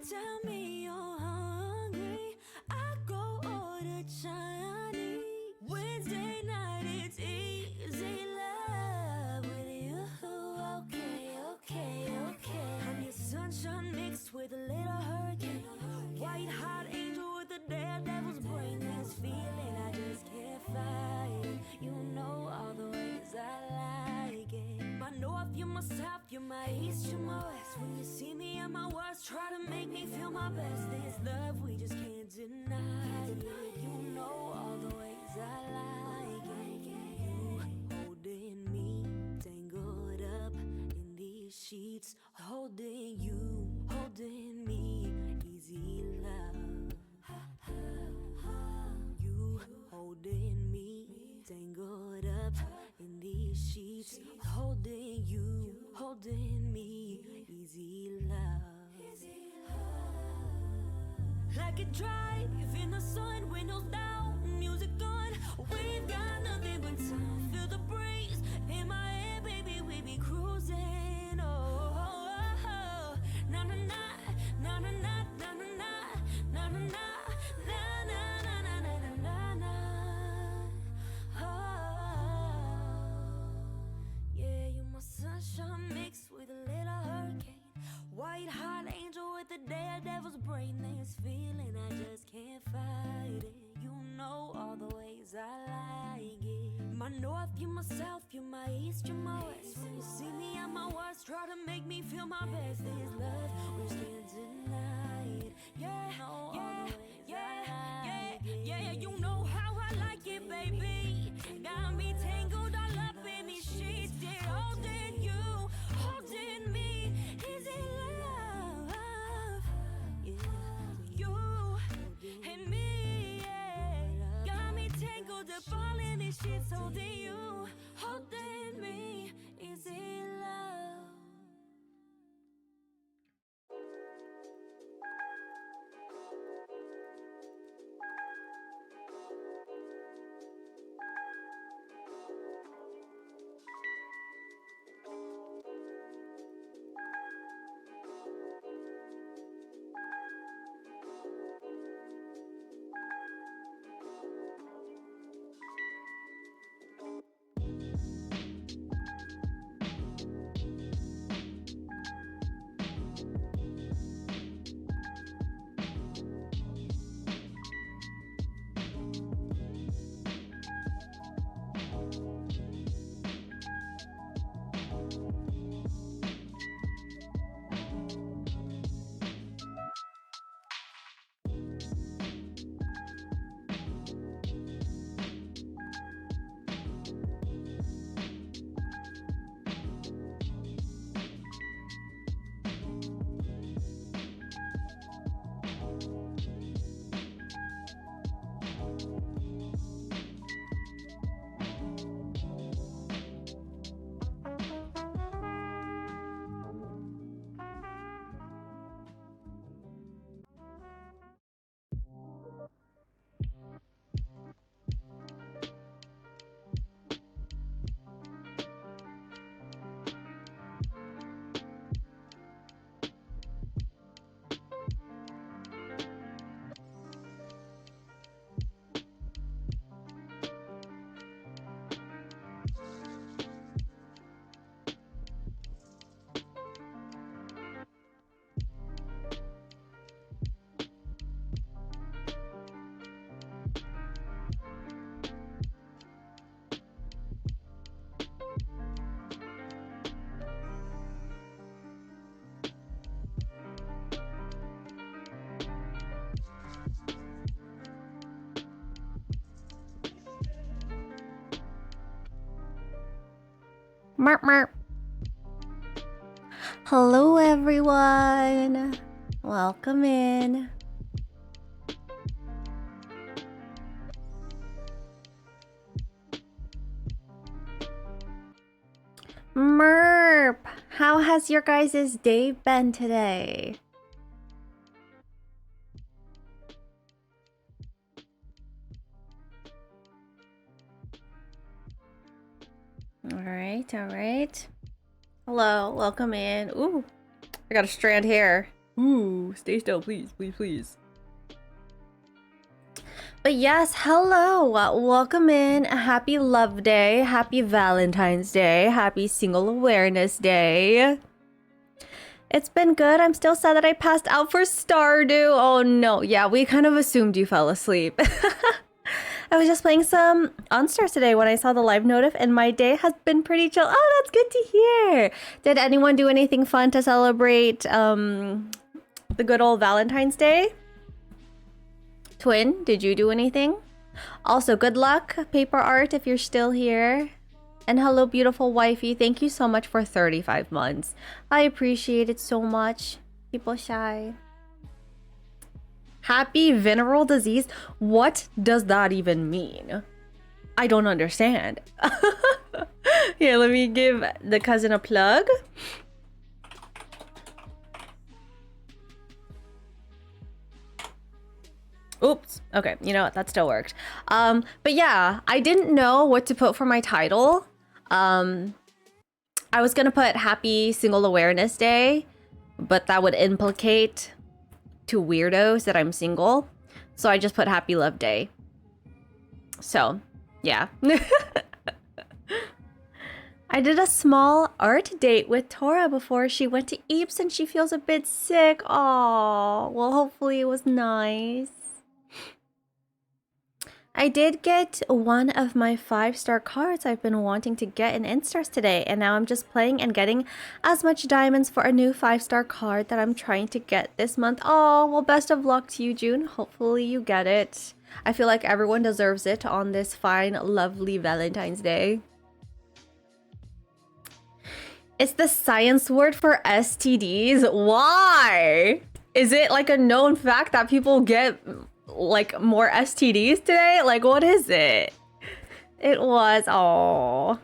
tell me you're hungry, I go order Chinese. Wednesday night, it's easy love with you. Okay. I'm your sunshine mixed with a little hurricane. White hot angel with a daredevil's brain. This feeling I just can't fight it. You know all the ways I like it. My north, you're my south, you're my east, you're my west. When you see me at my worst, try to make me feel my best. This love, we just can't deny it. You know all the ways I like it. You holding me, tangled up in these sheets. Holding you, holding me, easy love. You holding me, tangled up in these sheets. Holding you, holding me, easy love. Like a drive in the sun, windows down, music on. We've got nothing but time. Feel the breeze in my head, baby. We be cruising. Na na na, na na na, na na na, na na na, na na na na na na. Yeah, you my sunshine mixed with a little hurricane. White hot angel with a daredevil's brain. This feeling I just can't fight it. You know all the ways I like it. My north, you're my south, you're my east, you're my west. When you see me at my worst, try to make me feel my best. This love, we just can't deny it. Yeah, you know how I like it, baby. Got me tangled all up in these sheets. Yeah, holding you, holding me, easy love. Yeah, you and me, yeah. Got me tangled up all in these sheets. Holding you, holding me, easy love. Merp merp. Hello everyone. Welcome in. Merp, how has your guys' day been today? All right. Hello, welcome in. Ooh, I got a strand here. Ooh, stay still, please, please, please. But yes, hello, welcome in. Happy Love Day, happy Valentine's Day, happy Single Awareness Day. It's been good. I'm still sad that I passed out for Stardew. Oh no, yeah, we kind of assumed you fell asleep. I was just playing some OnStars today when I saw the live notif, and my day has been pretty chill. Oh, that's good to hear. Did anyone do anything fun to celebrate the good old Valentine's Day? Twin, did you do anything? Also, good luck, Paper Art, if you're still here. And hello, beautiful wifey. Thank you so much for 35 months. I appreciate it so much. People shy. Happy venereal disease? What does that even mean? I don't understand. Here, let me give the cousin a plug. Oops. Okay, you know what? That still worked. But yeah, I didn't know what to put for my title. I was gonna put Happy Single Awareness Day, but that would implicate to weirdos that I'm single, so I just put Happy Love Day. So yeah. I did a small art date with Tora before she went to Eeps and she feels a bit sick. Oh, well, hopefully it was nice. I did get one of my 5-star cards I've been wanting to get in Instars today, and now I'm just playing and getting as much diamonds for a new 5-star card that I'm trying to get this month. Oh, well, best of luck to you, June. Hopefully you get it. I feel like everyone deserves it on this fine, lovely Valentine's Day. It's the science word for STDs. Why? Is it like a known fact that people get like more STDs today? Like, what is it? It was. Oh,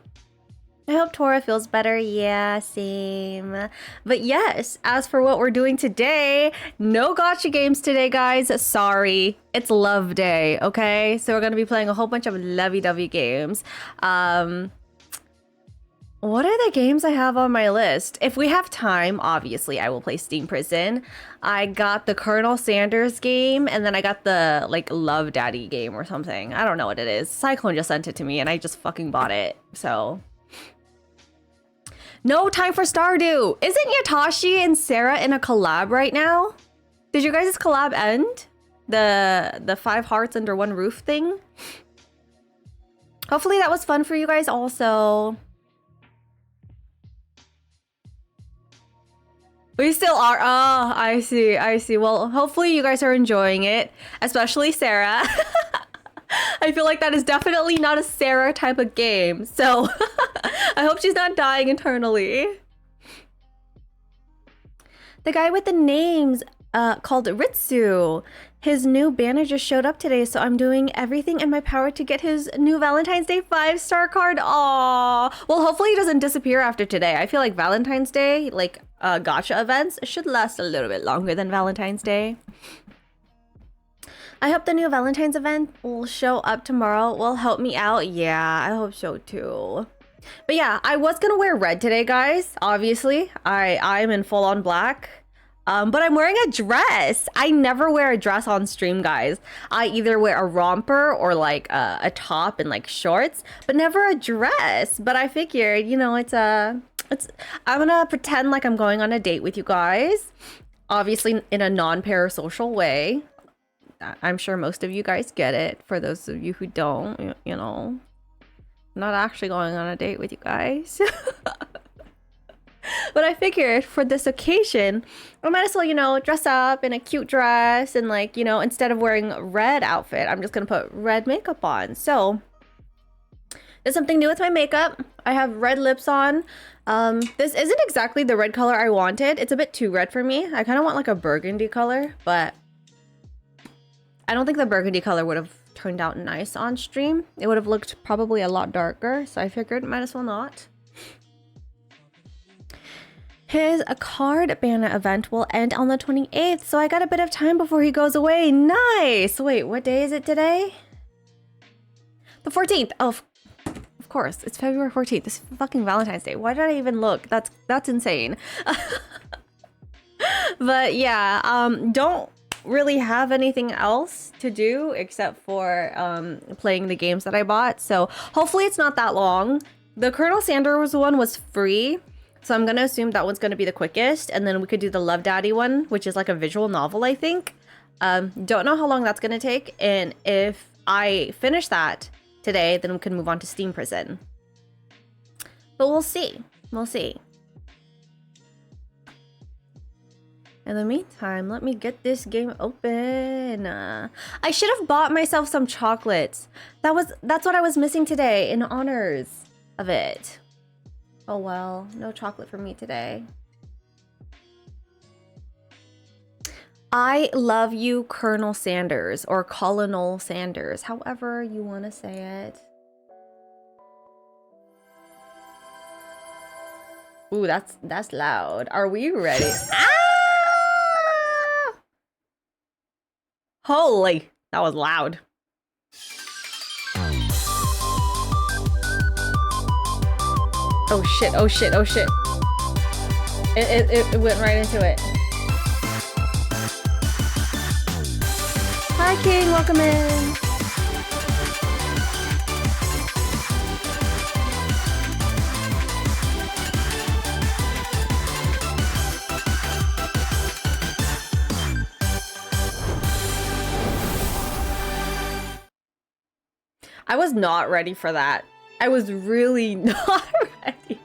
I hope Tora feels better. Yeah, same. But yes, as for what we're doing today, no gotcha games today, guys. Sorry, it's Love Day. Okay, so we're gonna be playing a whole bunch of lovey-dovey games. What are the games I have on my list? If we have time, obviously, I will play Steam Prison. I got the Colonel Sanders game, and then I got the, like, Love Daddy game or something. I don't know what it is. Cyclone just sent it to me, and I just fucking bought it. So, no time for Stardew. Isn't Yatashi and Sarah in a collab right now? Did you guys' collab end? The 5 hearts under one roof thing? Hopefully that was fun for you guys also. We still are. Oh, I see. I see. Well, hopefully you guys are enjoying it, especially Sarah. I feel like that is definitely not a Sarah type of game. So I hope she's not dying eternally. The guy with the names called Ritsu. His new banner just showed up today, so I'm doing everything in my power to get his new Valentine's Day 5-star card. Aww. Well, hopefully he doesn't disappear after today. I feel like Valentine's Day, like gotcha events, should last a little bit longer than Valentine's Day. I hope the new Valentine's event will show up tomorrow. Will help me out. Yeah, I hope so too. But yeah, I was gonna wear red today, guys. Obviously, I'm in full on black. But I'm wearing a dress. I never wear a dress on stream, guys. I either wear a romper or like a top and like shorts, but never a dress. But I figured, you know, I'm gonna pretend like I'm going on a date with you guys. Obviously in a non-parasocial way. I'm sure most of you guys get it. For those of you who don't, you know, I'm not actually going on a date with you guys. But I figured for this occasion, I might as well, you know, dress up in a cute dress and like, you know, instead of wearing a red outfit, I'm just gonna put red makeup on. So there's something new with my makeup. I have red lips on. This isn't exactly the red color I wanted. It's a bit too red for me. I kind of want like a burgundy color, but I don't think the burgundy color would have turned out nice on stream. It would have looked probably a lot darker, so I figured might as well not. His card banner event will end on the 28th, so I got a bit of time before he goes away. Nice! Wait, what day is it today? The 14th. Oh, of course. It's February 14th. This is fucking Valentine's Day. Why did I even look? That's insane. But yeah, don't really have anything else to do except for playing the games that I bought. So hopefully it's not that long. The Colonel Sanders one was free, so I'm gonna assume that one's gonna be the quickest, and then we could do the Love Daddy one, which is like a visual novel, I think. Don't know how long that's gonna take, and if I finish that today, then we can move on to Steam Prison. But we'll see. We'll see. In the meantime, let me get this game open. I should have bought myself some chocolates. That's what I was missing today in honors of it. Oh well, no chocolate for me today. I love you, Colonel Sanders, or Colonel Sanders, however you want to say it. Ooh, that's loud. Are we ready? Ah! Holy, that was loud. Oh shit, oh shit, oh shit. It went right into it. Hi King, welcome in. I was not ready for that. I was really not ready.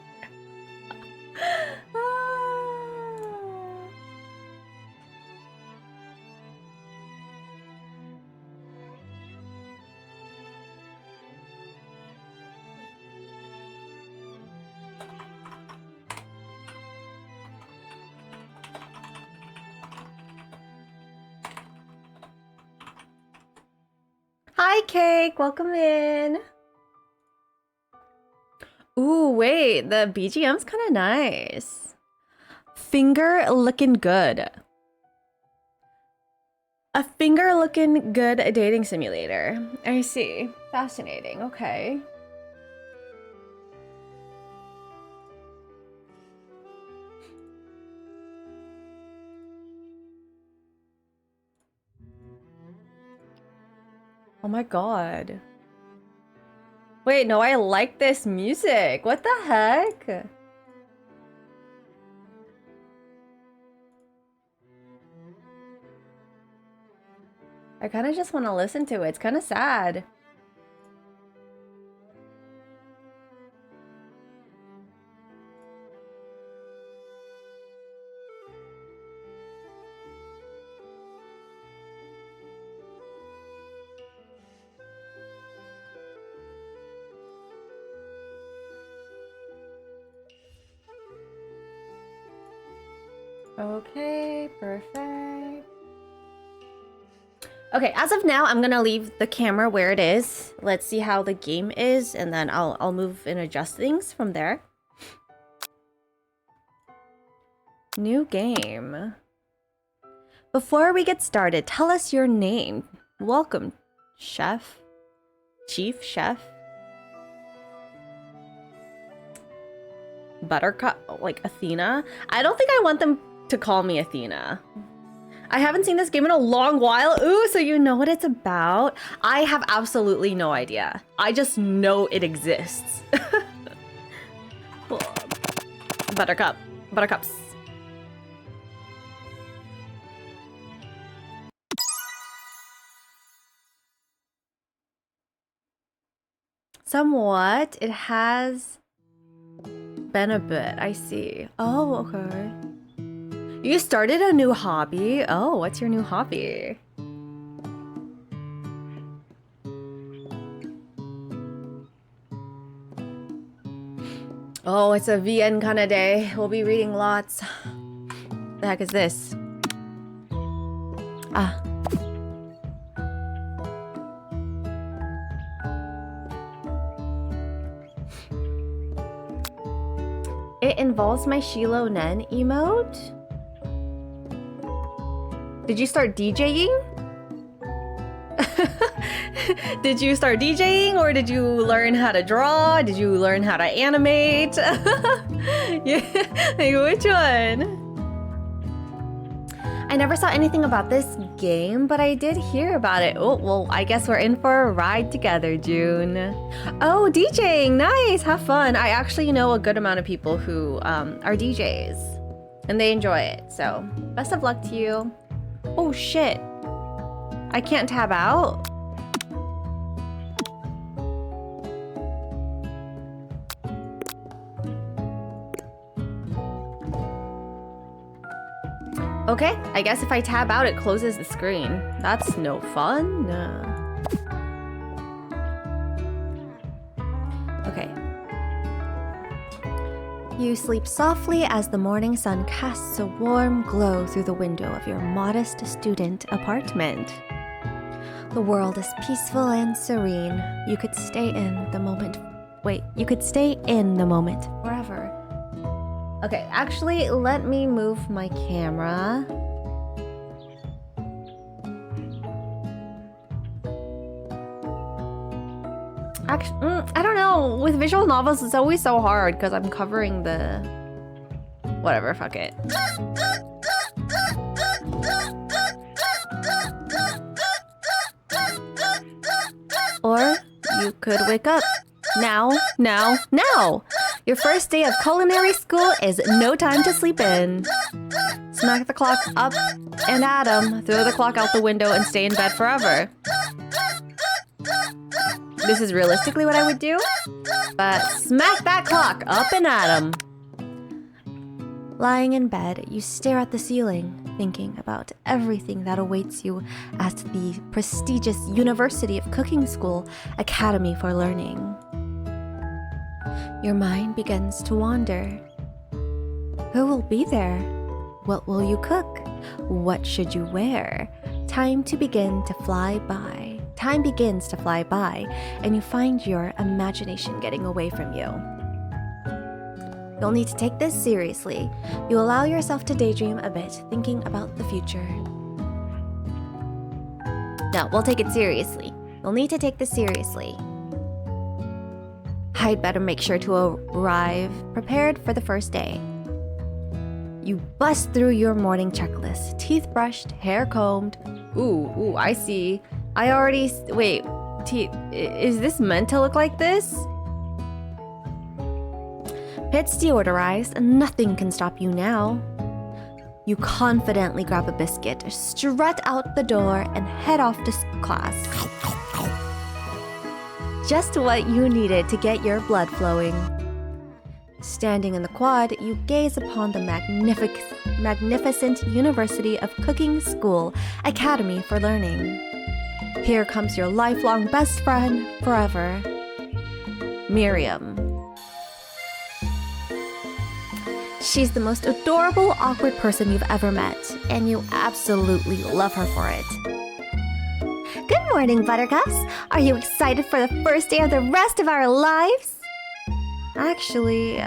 Hi, Cake. Welcome in. Ooh, wait. The BGM's kind of nice. Finger looking good. A finger looking good dating simulator. I see. Fascinating. Okay. Oh my god. Wait, no, I like this music. What the heck? I kind of just want to listen to it. It's kind of sad. Okay, perfect. Okay, as of now, I'm gonna leave the camera where it is. Let's see how the game is, and then I'll move and adjust things from there. New game. Before we get started, tell us your name. Welcome, Chef. Chief Chef. Buttercup, like Athena. I don't think I want them to call me Athena. I haven't seen this game in a long while. Ooh, so you know what it's about? I have absolutely no idea. I just know it exists. Buttercup. Buttercups. Somewhat. It has been a bit. I see. Oh, okay. You started a new hobby? Oh, what's your new hobby? Oh, it's a VN kind of day. We'll be reading lots. The heck is this? Ah. It involves my Shilo Nen emote? Did you start DJing? Did you start DJing, or did you learn how to draw? Did you learn how to animate? Yeah, like which one? I never saw anything about this game, but I did hear about it. Oh, well, I guess we're in for a ride together, June. Oh, DJing, nice, have fun. I actually know a good amount of people who are DJs, and they enjoy it, so best of luck to you. Oh, shit. I can't tab out? Okay, I guess if I tab out, it closes the screen. That's no fun. Okay. You sleep softly as the morning sun casts a warm glow through the window of your modest student apartment. The world is peaceful and serene. You could stay in the moment. Wait, you could stay in the moment forever. Okay, actually, let me move my camera. Actually, I don't know. With visual novels, it's always so hard because I'm covering the... Whatever, fuck it. Or you could wake up. Now. Your first day of culinary school is no time to sleep in. Smack the clock up and at 'em. Throw the clock out the window and stay in bed forever. This is realistically what I would do, but smack that clock up and at 'em. Lying in bed, you stare at the ceiling, thinking about everything that awaits you at the prestigious University of Cooking School Academy for Learning. Your mind begins to wander. Who will be there? What will you cook? What should you wear? Time begins to fly by, and you find your imagination getting away from you. You'll need to take this seriously. You allow yourself to daydream a bit, thinking about the future. No, we'll take it seriously. You'll need to take this seriously. I'd better make sure to arrive prepared for the first day. You bust through your morning checklist. Teeth brushed, hair combed. Ooh, I see. Wait, teeth. Is this meant to look like this? Pits deodorized, nothing can stop you now. You confidently grab a biscuit, strut out the door, and head off to class. Just what you needed to get your blood flowing. Standing in the quad, you gaze upon the magnificent University of Cooking School Academy for Learning. Here comes your lifelong best friend forever, Miriam. She's the most adorable, awkward person you've ever met, and you absolutely love her for it. Good morning, Buttercups. Are you excited for the first day of the rest of our lives? Actually,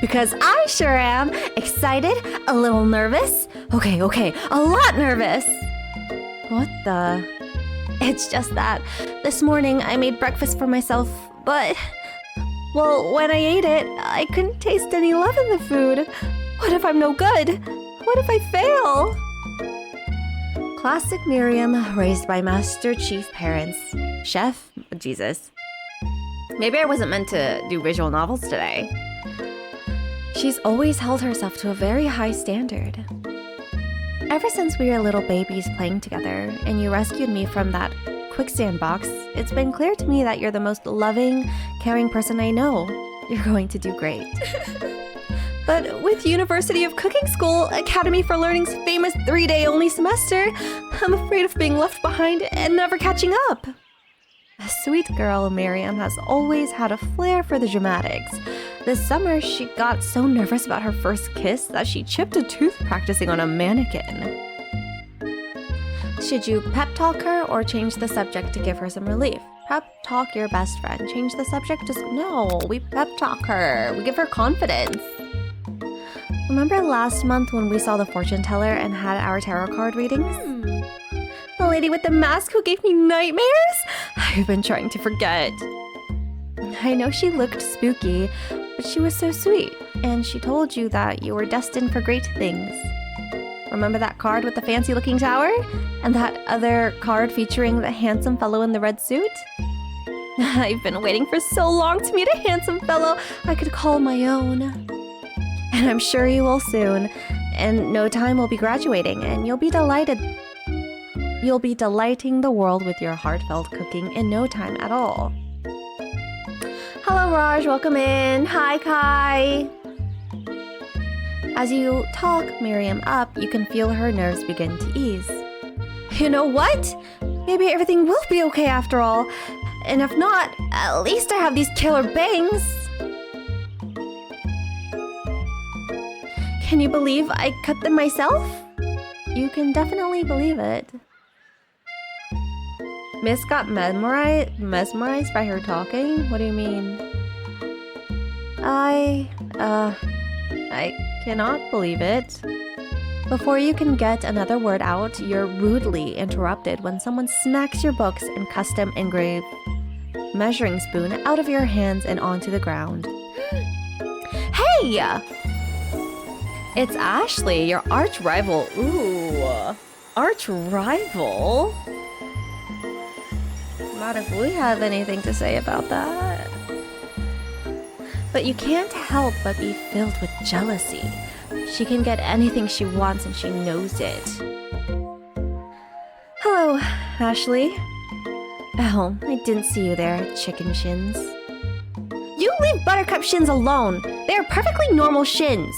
because I sure am. Excited, a little nervous. Okay, a lot nervous. What the? It's just that this morning I made breakfast for myself, but... Well, when I ate it, I couldn't taste any love in the food. What if I'm no good? What if I fail? Classic Miriam, raised by Master Chief parents. Chef? Jesus. Maybe I wasn't meant to do visual novels today. She's always held herself to a very high standard. Ever since we were little babies playing together, and you rescued me from that quicksand box, it's been clear to me that you're the most loving, caring person I know. You're going to do great. But with University of Cooking School Academy for Learning's famous 3-day only semester, I'm afraid of being left behind and never catching up. A sweet girl, Miriam has always had a flair for the dramatics. This summer, she got so nervous about her first kiss that she chipped a tooth practicing on a mannequin. Should you pep talk her or change the subject to give her some relief? Pep talk your best friend. Change the subject? No, we pep talk her. We give her confidence. Remember last month when we saw the fortune teller and had our tarot card readings? The lady with the mask who gave me nightmares? I've been trying to forget. I know she looked spooky, but she was so sweet, and she told you that you were destined for great things. Remember that card with the fancy-looking tower? And that other card featuring the handsome fellow in the red suit? I've been waiting for so long to meet a handsome fellow I could call my own. And I'm sure you will soon. In no time we'll be graduating, and you'll be delighted. You'll be delighting the world with your heartfelt cooking in no time at all. Hello, Raj. Welcome in. Hi, Kai. As you talk Miriam up, you can feel her nerves begin to ease. You know what? Maybe everything will be okay after all. And if not, at least I have these killer bangs. Can you believe I cut them myself? You can definitely believe it. Miss got mesmerized by her talking? What do you mean? I cannot believe it. Before you can get another word out, you're rudely interrupted when someone smacks your books and custom engraved measuring spoon out of your hands and onto the ground. Hey! It's Ashley, your arch rival. Ooh, arch rival? Not if we have anything to say about that. But you can't help but be filled with jealousy. She can get anything she wants and she knows it. Hello, Ashley. Oh, I didn't see you there, chicken shins. You leave Buttercup shins alone. They are perfectly normal shins.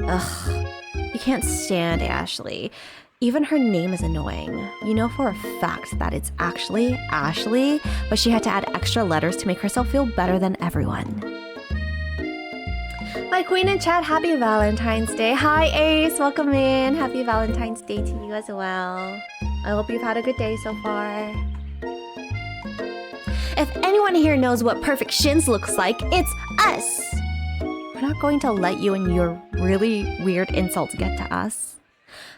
Ugh, you can't stand Ashley. Even her name is annoying. You know for a fact that it's actually Ashley, but she had to add extra letters to make herself feel better than everyone. My queen in chat, happy Valentine's Day. Hi Ace, welcome in. Happy Valentine's Day to you as well. I hope you've had a good day so far. If anyone here knows what perfect shins looks like, it's us. We're not going to let you and your really weird insults get to us.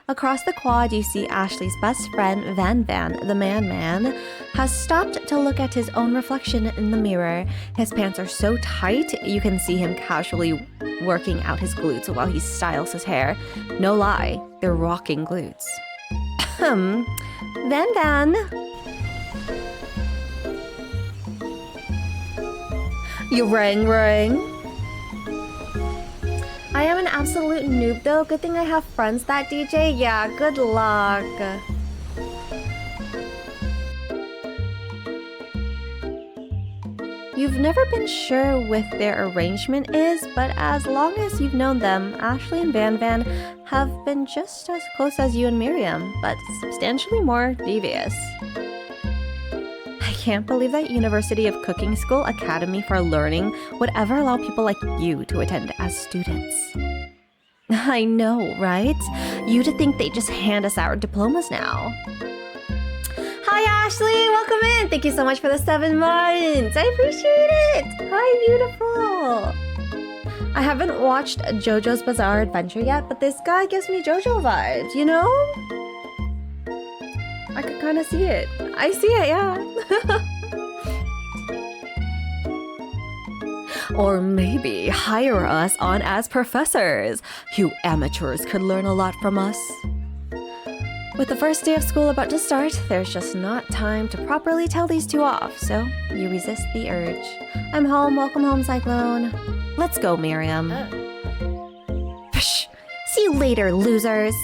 Across the quad, you see Ashley's best friend, Van, the man, has stopped to look at his own reflection in the mirror. His pants are so tight, you can see him casually working out his glutes while he styles his hair. No lie, they're rocking glutes. Van. You rang. I am an absolute noob though. Good thing I have friends that DJ. Yeah, good luck. You've never been sure what their arrangement is, but as long as you've known them, Ashley and Van have been just as close as you and Miriam, but substantially more devious. I can't believe that University of Cooking School Academy for Learning would ever allow people like you to attend as students. I know, right? You'd think they'd just hand us our diplomas now. Hi Ashley, welcome in! Thank you so much for the 7 months! I appreciate it! Hi, beautiful! I haven't watched JoJo's Bizarre Adventure yet, but this guy gives me JoJo vibes, you know? I can kind of see it. I see it, yeah. Or maybe hire us on as professors. You amateurs could learn a lot from us. With the first day of school about to start, there's just not time to properly tell these two off, so you resist the urge. I'm home, welcome home, Cyclone. Let's go, Miriam. Psh, see you later, losers.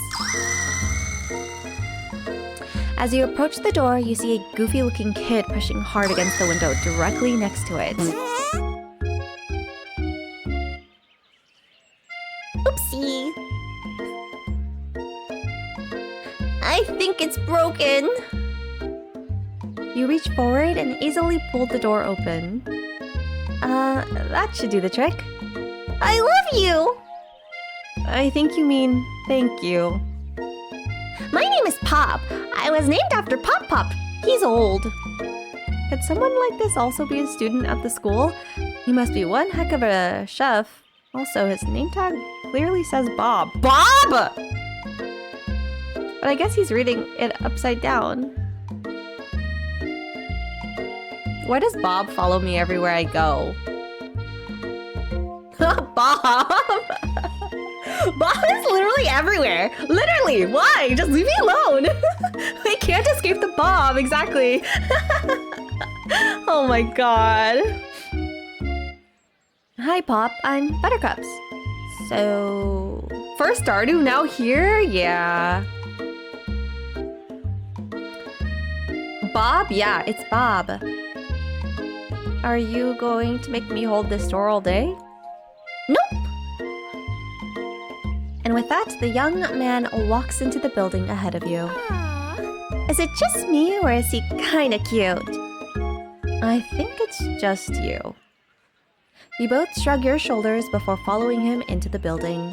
As you approach the door, you see a goofy-looking kid pushing hard against the window directly next to it. Oopsie! I think it's broken. You reach forward and easily pull the door open. That should do the trick. I love you! I think you mean thank you. My name is Pop. I was named after Pop Pop. He's old. Could someone like this also be a student at the school? He must be one heck of a chef. Also, his name tag clearly says Bob. Bob! But I guess he's reading it upside down. Why does Bob follow me everywhere I go? Bob! Bob is literally literally everywhere. Literally. Why? Just leave me alone. We can't escape the bomb. Exactly. Oh my god. Hi, Pop. I'm Buttercups. So... First Stardew, now here? Yeah. Bob? Yeah, it's Bob. Are you going to make me hold this door all day? Nope! And with that, the young man walks into the building ahead of you. Aww. Is it just me, or is he kinda cute? I think it's just you. You both shrug your shoulders before following him into the building.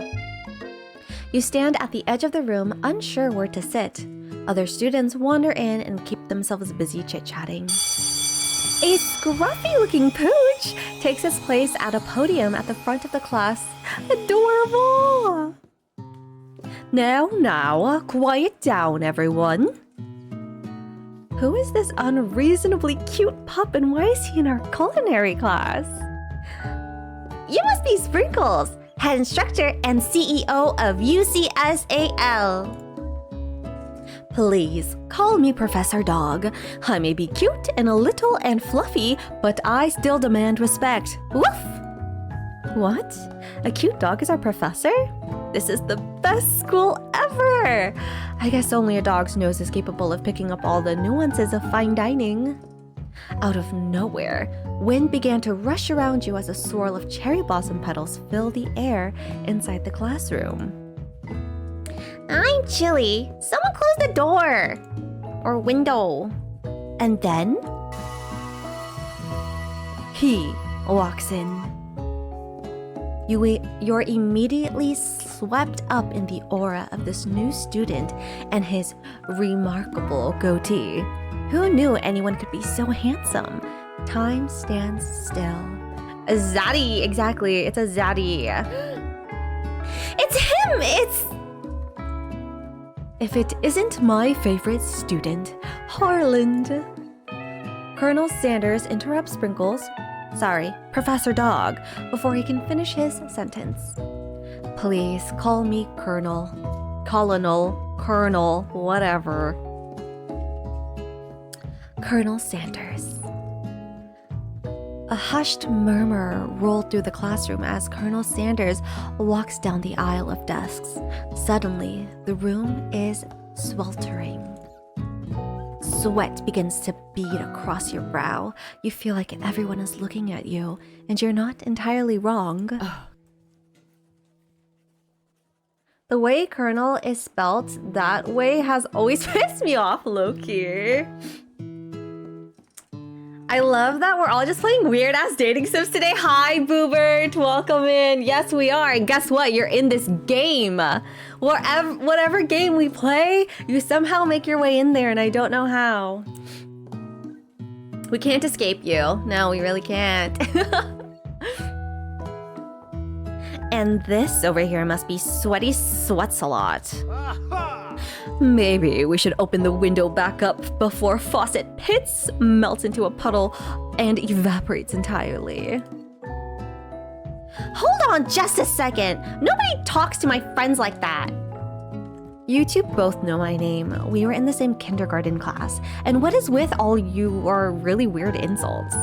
You stand at the edge of the room, unsure where to sit. Other students wander in and keep themselves busy chit-chatting. A scruffy-looking pooch takes his place at a podium at the front of the class. Adorable! Now, quiet down, everyone. Who is this unreasonably cute pup, and why is he in our culinary class? You must be Sprinkles, head instructor and CEO of UCSAL. Please, call me Professor Dog. I may be cute and a little and fluffy, but I still demand respect. Woof! What? A cute dog is our professor? This is the best school ever! I guess only a dog's nose is capable of picking up all the nuances of fine dining. Out of nowhere, wind began to rush around you as a swirl of cherry blossom petals filled the air inside the classroom. I'm chilly. Someone close the door. Or window. And then... he walks in. You're immediately swept up in the aura of this new student and his remarkable goatee. Who knew anyone could be so handsome? Time stands still. A zaddy, exactly. It's a zaddy. It's him! It's... If it isn't my favorite student, Harland. Colonel Sanders interrupts Sprinkles, sorry, Professor Dog, before he can finish his sentence. Please call me Colonel, Colonel, whatever. Colonel Sanders. A hushed murmur rolled through the classroom as Colonel Sanders walks down the aisle of desks. Suddenly, the room is sweltering. Sweat begins to bead across your brow. You feel like everyone is looking at you, and you're not entirely wrong. The way Colonel is spelt that way has always pissed me off, low-key. I love that we're all just playing weird-ass dating sims today. Hi, Boobert. Welcome in. Yes, we are. And guess what? You're in this game. Whatever game we play, you somehow make your way in there, and I don't know how. We can't escape you. No, we really can't. And this over here must be Sweaty Sweats-a-lot. Maybe we should open the window back up before faucet pits, melts into a puddle, and evaporates entirely. Hold on just a second. Nobody talks to my friends like that. You two both know my name. We were in the same kindergarten class. And what is with all your really weird insults?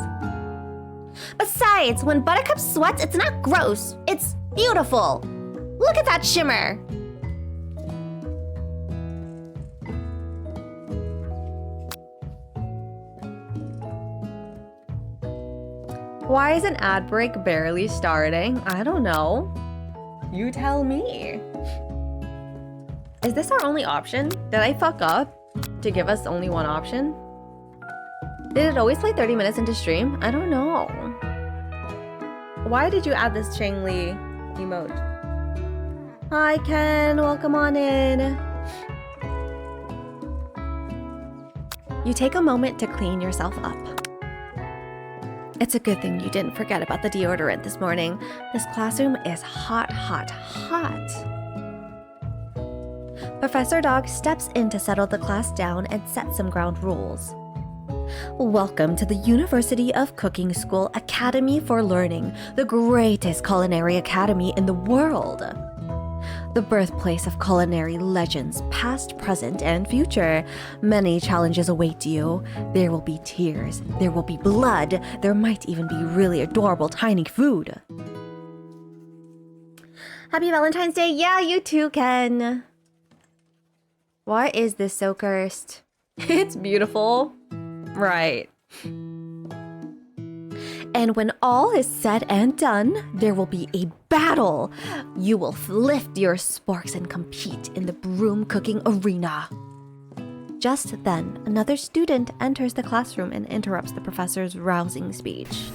Besides, when Buttercup sweats, it's not gross. It's beautiful. Look at that shimmer. Why is an ad break barely starting? I don't know. You tell me. Is this our only option? Did I fuck up to give us only one option? Did it always play 30 minutes into stream? I don't know. Why did you add this Chang Li emote? Hi Ken, welcome on in. You take a moment to clean yourself up. It's a good thing you didn't forget about the deodorant this morning. This classroom is hot, hot, hot. Professor Dog steps in to settle the class down and set some ground rules. Welcome to the University of Cooking School Academy for Learning, the greatest culinary academy in the world. the birthplace of culinary legends, past, present, and future. Many challenges await you. There will be tears, there will be blood, there might even be really adorable tiny food. Happy Valentine's Day! Yeah, you too, Ken! Why is this so cursed? It's beautiful. Right. And when all is said and done, there will be a battle. You will lift your sporks and compete in the broom cooking arena. Just then, another student enters the classroom and interrupts the professor's rousing speech.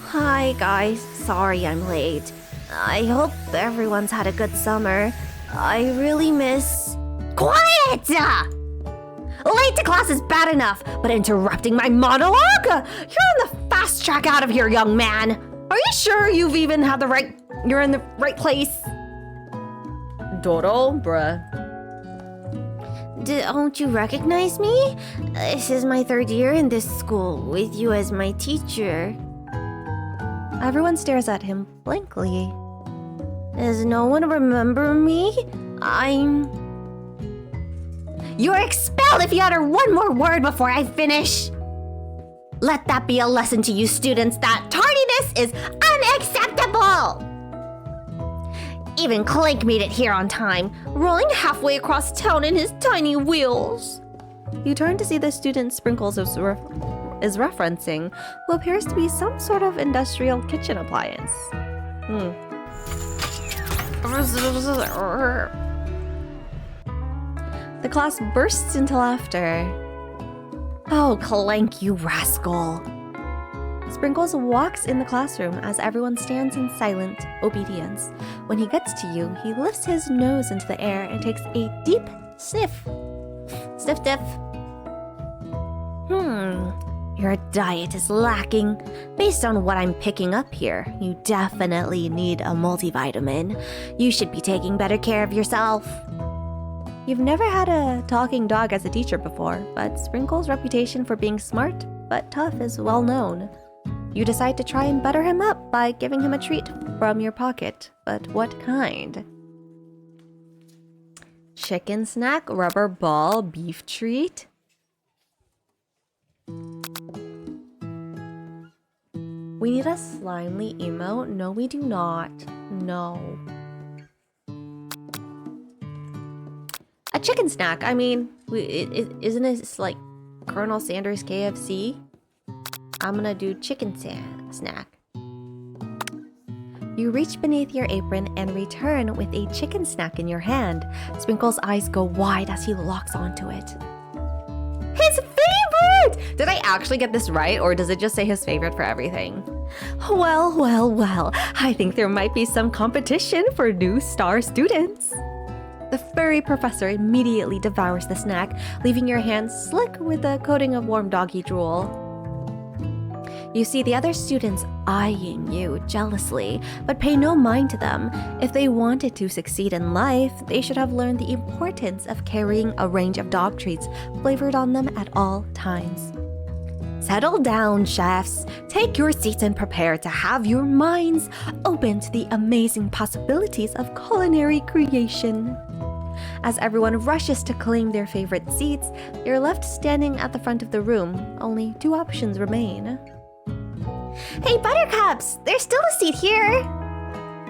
Hi guys, sorry I'm late. I hope everyone's had a good summer. I really miss... Quiet! Late to class is bad enough, but interrupting my monologue? You're on the fast track out of here, young man. Are you sure you're in the right place? Dodo, bruh. Don't you recognize me? This is my 3rd year in this school, with you as my teacher. Everyone stares at him blankly. Does no one remember me? You're expelled if you utter one more word before I finish! Let that be a lesson to you students that tardiness is unacceptable! Even Clank made it here on time, rolling halfway across town in his tiny wheels. You turn to see the student Sprinkles is referencing, who appears to be some sort of industrial kitchen appliance. The class bursts into laughter. Oh, Clank, you rascal. Sprinkles walks in the classroom as everyone stands in silent obedience. When he gets to you, he lifts his nose into the air and takes a deep sniff. Sniff diff. Your diet is lacking. Based on what I'm picking up here, you definitely need a multivitamin. You should be taking better care of yourself. You've never had a talking dog as a teacher before, but Sprinkle's reputation for being smart but tough is well known. You decide to try and butter him up by giving him a treat from your pocket, but what kind? Chicken snack, rubber ball, beef treat? We need a Slimely emote? No, we do not. No. A chicken snack. I mean, isn't it like Colonel Sanders KFC? I'm gonna do chicken snack. You reach beneath your apron and return with a chicken snack in your hand. Sprinkle's eyes go wide as he locks onto it. His favorite! Did I actually get this right, or does it just say his favorite for everything? Well, well, well. I think there might be some competition for new star students. The furry professor immediately devours the snack, leaving your hands slick with a coating of warm doggy drool. You see the other students eyeing you jealously, but pay no mind to them. If they wanted to succeed in life, they should have learned the importance of carrying a range of dog treats flavored on them at all times. Settle down, chefs. Take your seats and prepare to have your minds open to the amazing possibilities of culinary creation. As everyone rushes to claim their favorite seats, you're left standing at the front of the room. Only 2 options remain. Hey, Buttercups! There's still a seat here!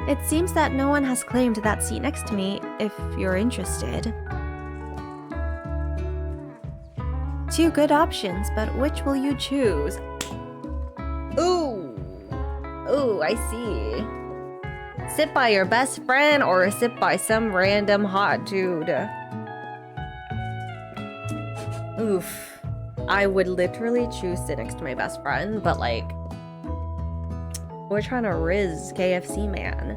It seems that no one has claimed that seat next to me, if you're interested. 2 good options, but which will you choose? Ooh! Ooh, I see. Sit by your best friend or sit by some random hot dude. Oof. I would literally choose sit next to my best friend, but like, we're trying to riz KFC man.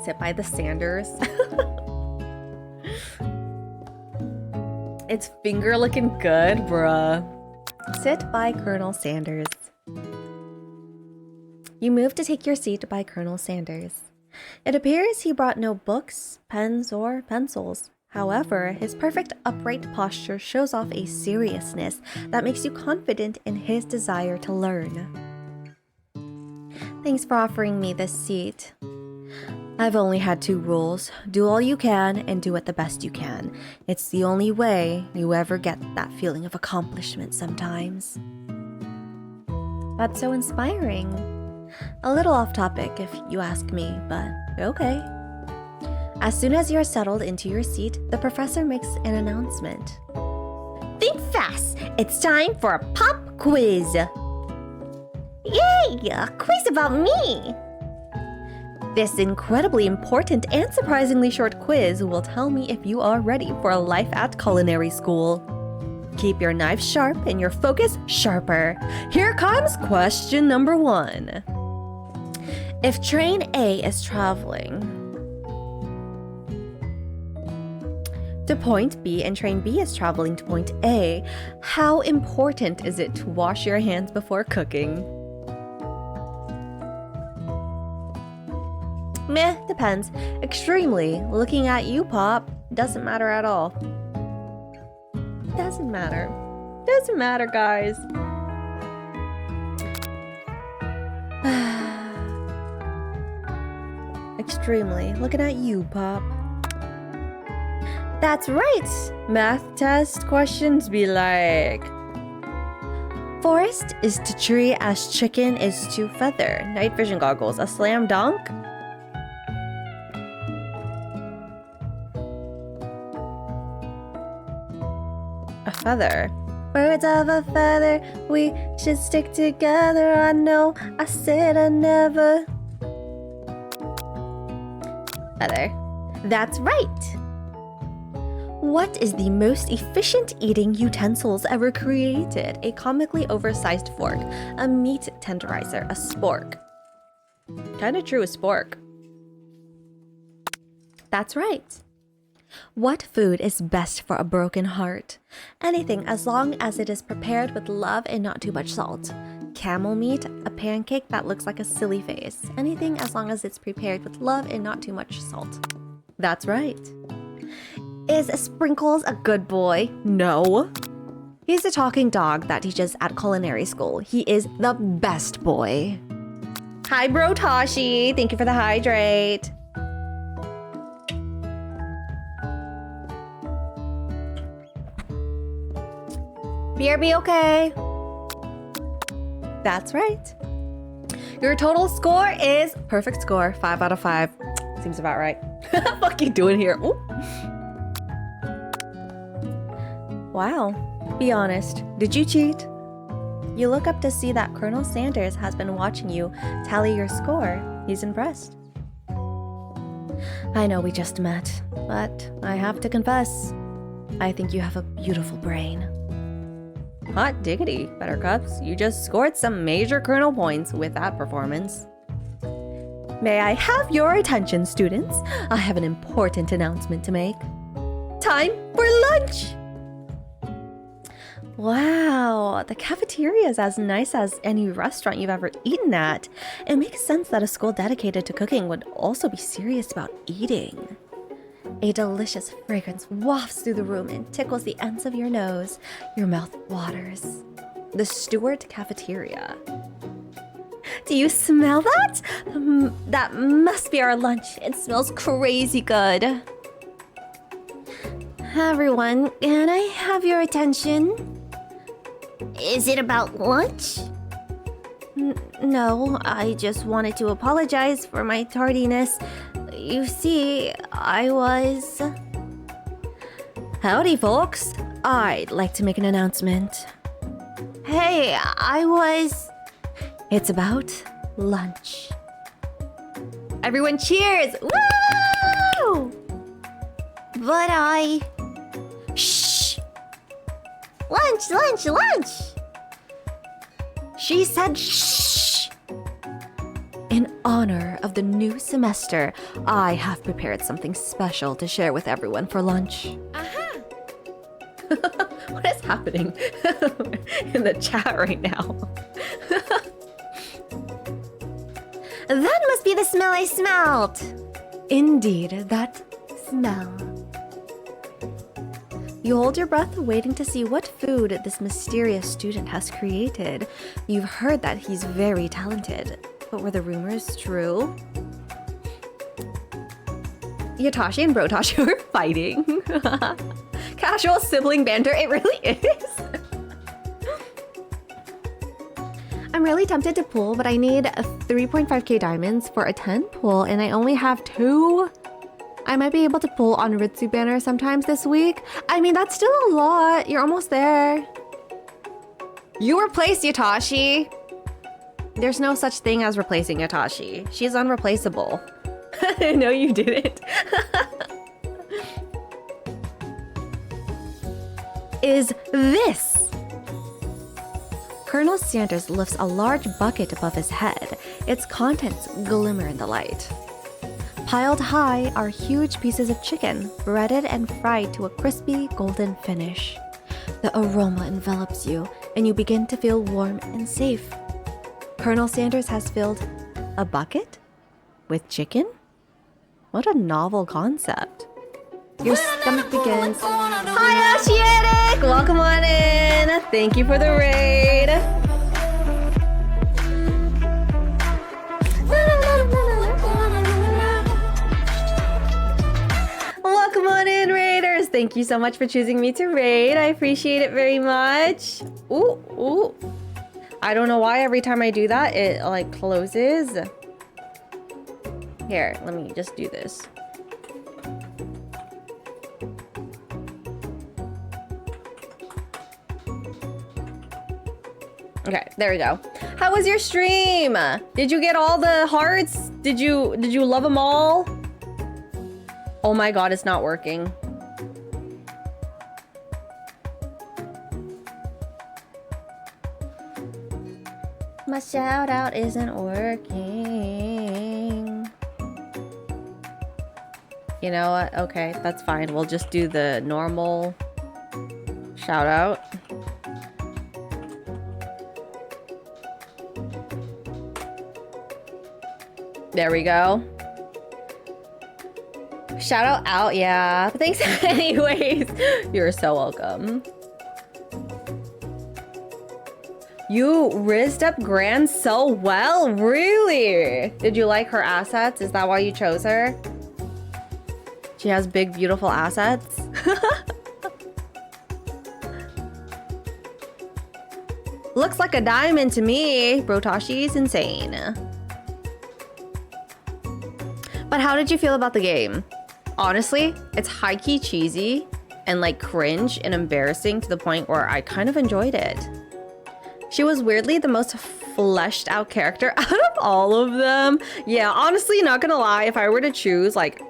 Sit by the Sanders. It's finger looking good, bruh. Sit by Colonel Sanders. You move to take your seat by Colonel Sanders. It appears he brought no books, pens, or pencils. However, his perfect upright posture shows off a seriousness that makes you confident in his desire to learn. Thanks for offering me this seat. I've only had 2 rules. Do all you can and do it the best you can. It's the only way you ever get that feeling of accomplishment sometimes. That's so inspiring. A little off topic if you ask me, but okay. As soon as you're settled into your seat, the professor makes an announcement. Think fast! It's time for a pop quiz! Yay! A quiz about me! This incredibly important and surprisingly short quiz will tell me if you are ready for a life at culinary school. Keep your knife sharp and your focus sharper. Here comes question number 1. If train A is traveling to point B and train B is traveling to point A, how important is it to wash your hands before cooking? Meh, depends. Extremely. Looking at you, Pop. Doesn't matter at all. Doesn't matter. Doesn't matter, guys. Extremely. Looking at you, Pop. That's right! Math test questions be like... Forest is to tree as chicken is to feather. Night vision goggles. A slam dunk? A feather. Birds of a feather, we should stick together. I know, I said I never. Feather. That's right! What is the most efficient eating utensils ever created? A comically oversized fork, a meat tenderizer, a spork. Kinda true, a spork. That's right. What food is best for a broken heart? Anything as long as it is prepared with love and not too much salt. Camel meat, a pancake that looks like a silly face. Anything as long as it's prepared with love and not too much salt. That's right. Is Sprinkles a good boy? No. He's a talking dog that teaches at culinary school. He is the best boy. Hi, Bro Tashi. Thank you for the hydrate. BRB okay? That's right. Your total score is perfect score, 5 out of 5. Seems about right. Fuck you doing here? Ooh. Wow. Be honest. Did you cheat? You look up to see that Colonel Sanders has been watching you tally your score. He's impressed. I know we just met, but I have to confess, I think you have a beautiful brain. Hot diggity, Buttercups. You just scored some major Colonel points with that performance. May I have your attention, students? I have an important announcement to make. Time for lunch! Wow, the cafeteria is as nice as any restaurant you've ever eaten at. It makes sense that a school dedicated to cooking would also be serious about eating. A delicious fragrance wafts through the room and tickles the ends of your nose. Your mouth waters. The Stewart Cafeteria. Do you smell that? That must be our lunch. It smells crazy good. Everyone, can I have your attention? Is it about lunch? No, I just wanted to apologize for my tardiness. You see, I was... Howdy, folks. I'd like to make an announcement. Hey, I was... It's about lunch. Everyone cheers! Woo! But I... Shh! Lunch, lunch, lunch! She said shh! In honor of the new semester, I have prepared something special to share with everyone for lunch. Aha! What is happening in the chat right now? That must be the smell I smelled! Indeed, that smell. You hold your breath, waiting to see what food this mysterious student has created. You've heard that he's very talented, but were the rumors true? Yatashi and Brotashi are fighting. Casual sibling banter, it really is. I'm really tempted to pull, but I need 3.5k diamonds for a 10 pull, and I only have 2. I might be able to pull on Ritsu banner sometimes this week. I mean, that's still a lot. You're almost there. You replaced Yatashi. There's no such thing as replacing Yatashi. She's unreplaceable. No, you didn't. Is this? Colonel Sanders lifts a large bucket above his head. Its contents glimmer in the light. Piled high are huge pieces of chicken, breaded and fried to a crispy golden finish. The aroma envelops you, and you begin to feel warm and safe. Colonel Sanders has filled a bucket with chicken? What a novel concept. Your stomach begins. Hi, Oceanic! Welcome on in. Thank you for the raid. Welcome on in, raiders. Thank you so much for choosing me to raid. I appreciate it very much. Ooh, ooh. I don't know why every time I do that, it like closes. Here, let me just do this. Okay, there we go. How was your stream? Did you get all the hearts? Did you love them all? Oh my god, it's not working. My shout out isn't working. You know what? Okay, that's fine. We'll just do the normal shout out. There we go. Shout out, yeah. Thanks anyways. You're so welcome. You rizzed up Gran so well, really? Did you like her assets? Is that why you chose her? She has big, beautiful assets. Looks like a diamond to me. Brotashi's insane. But how did you feel about the game? Honestly, it's high-key cheesy and like cringe and embarrassing to the point where I kind of enjoyed it. She was weirdly the most fleshed out character out of all of them. Yeah, honestly, not gonna lie, if I were to choose like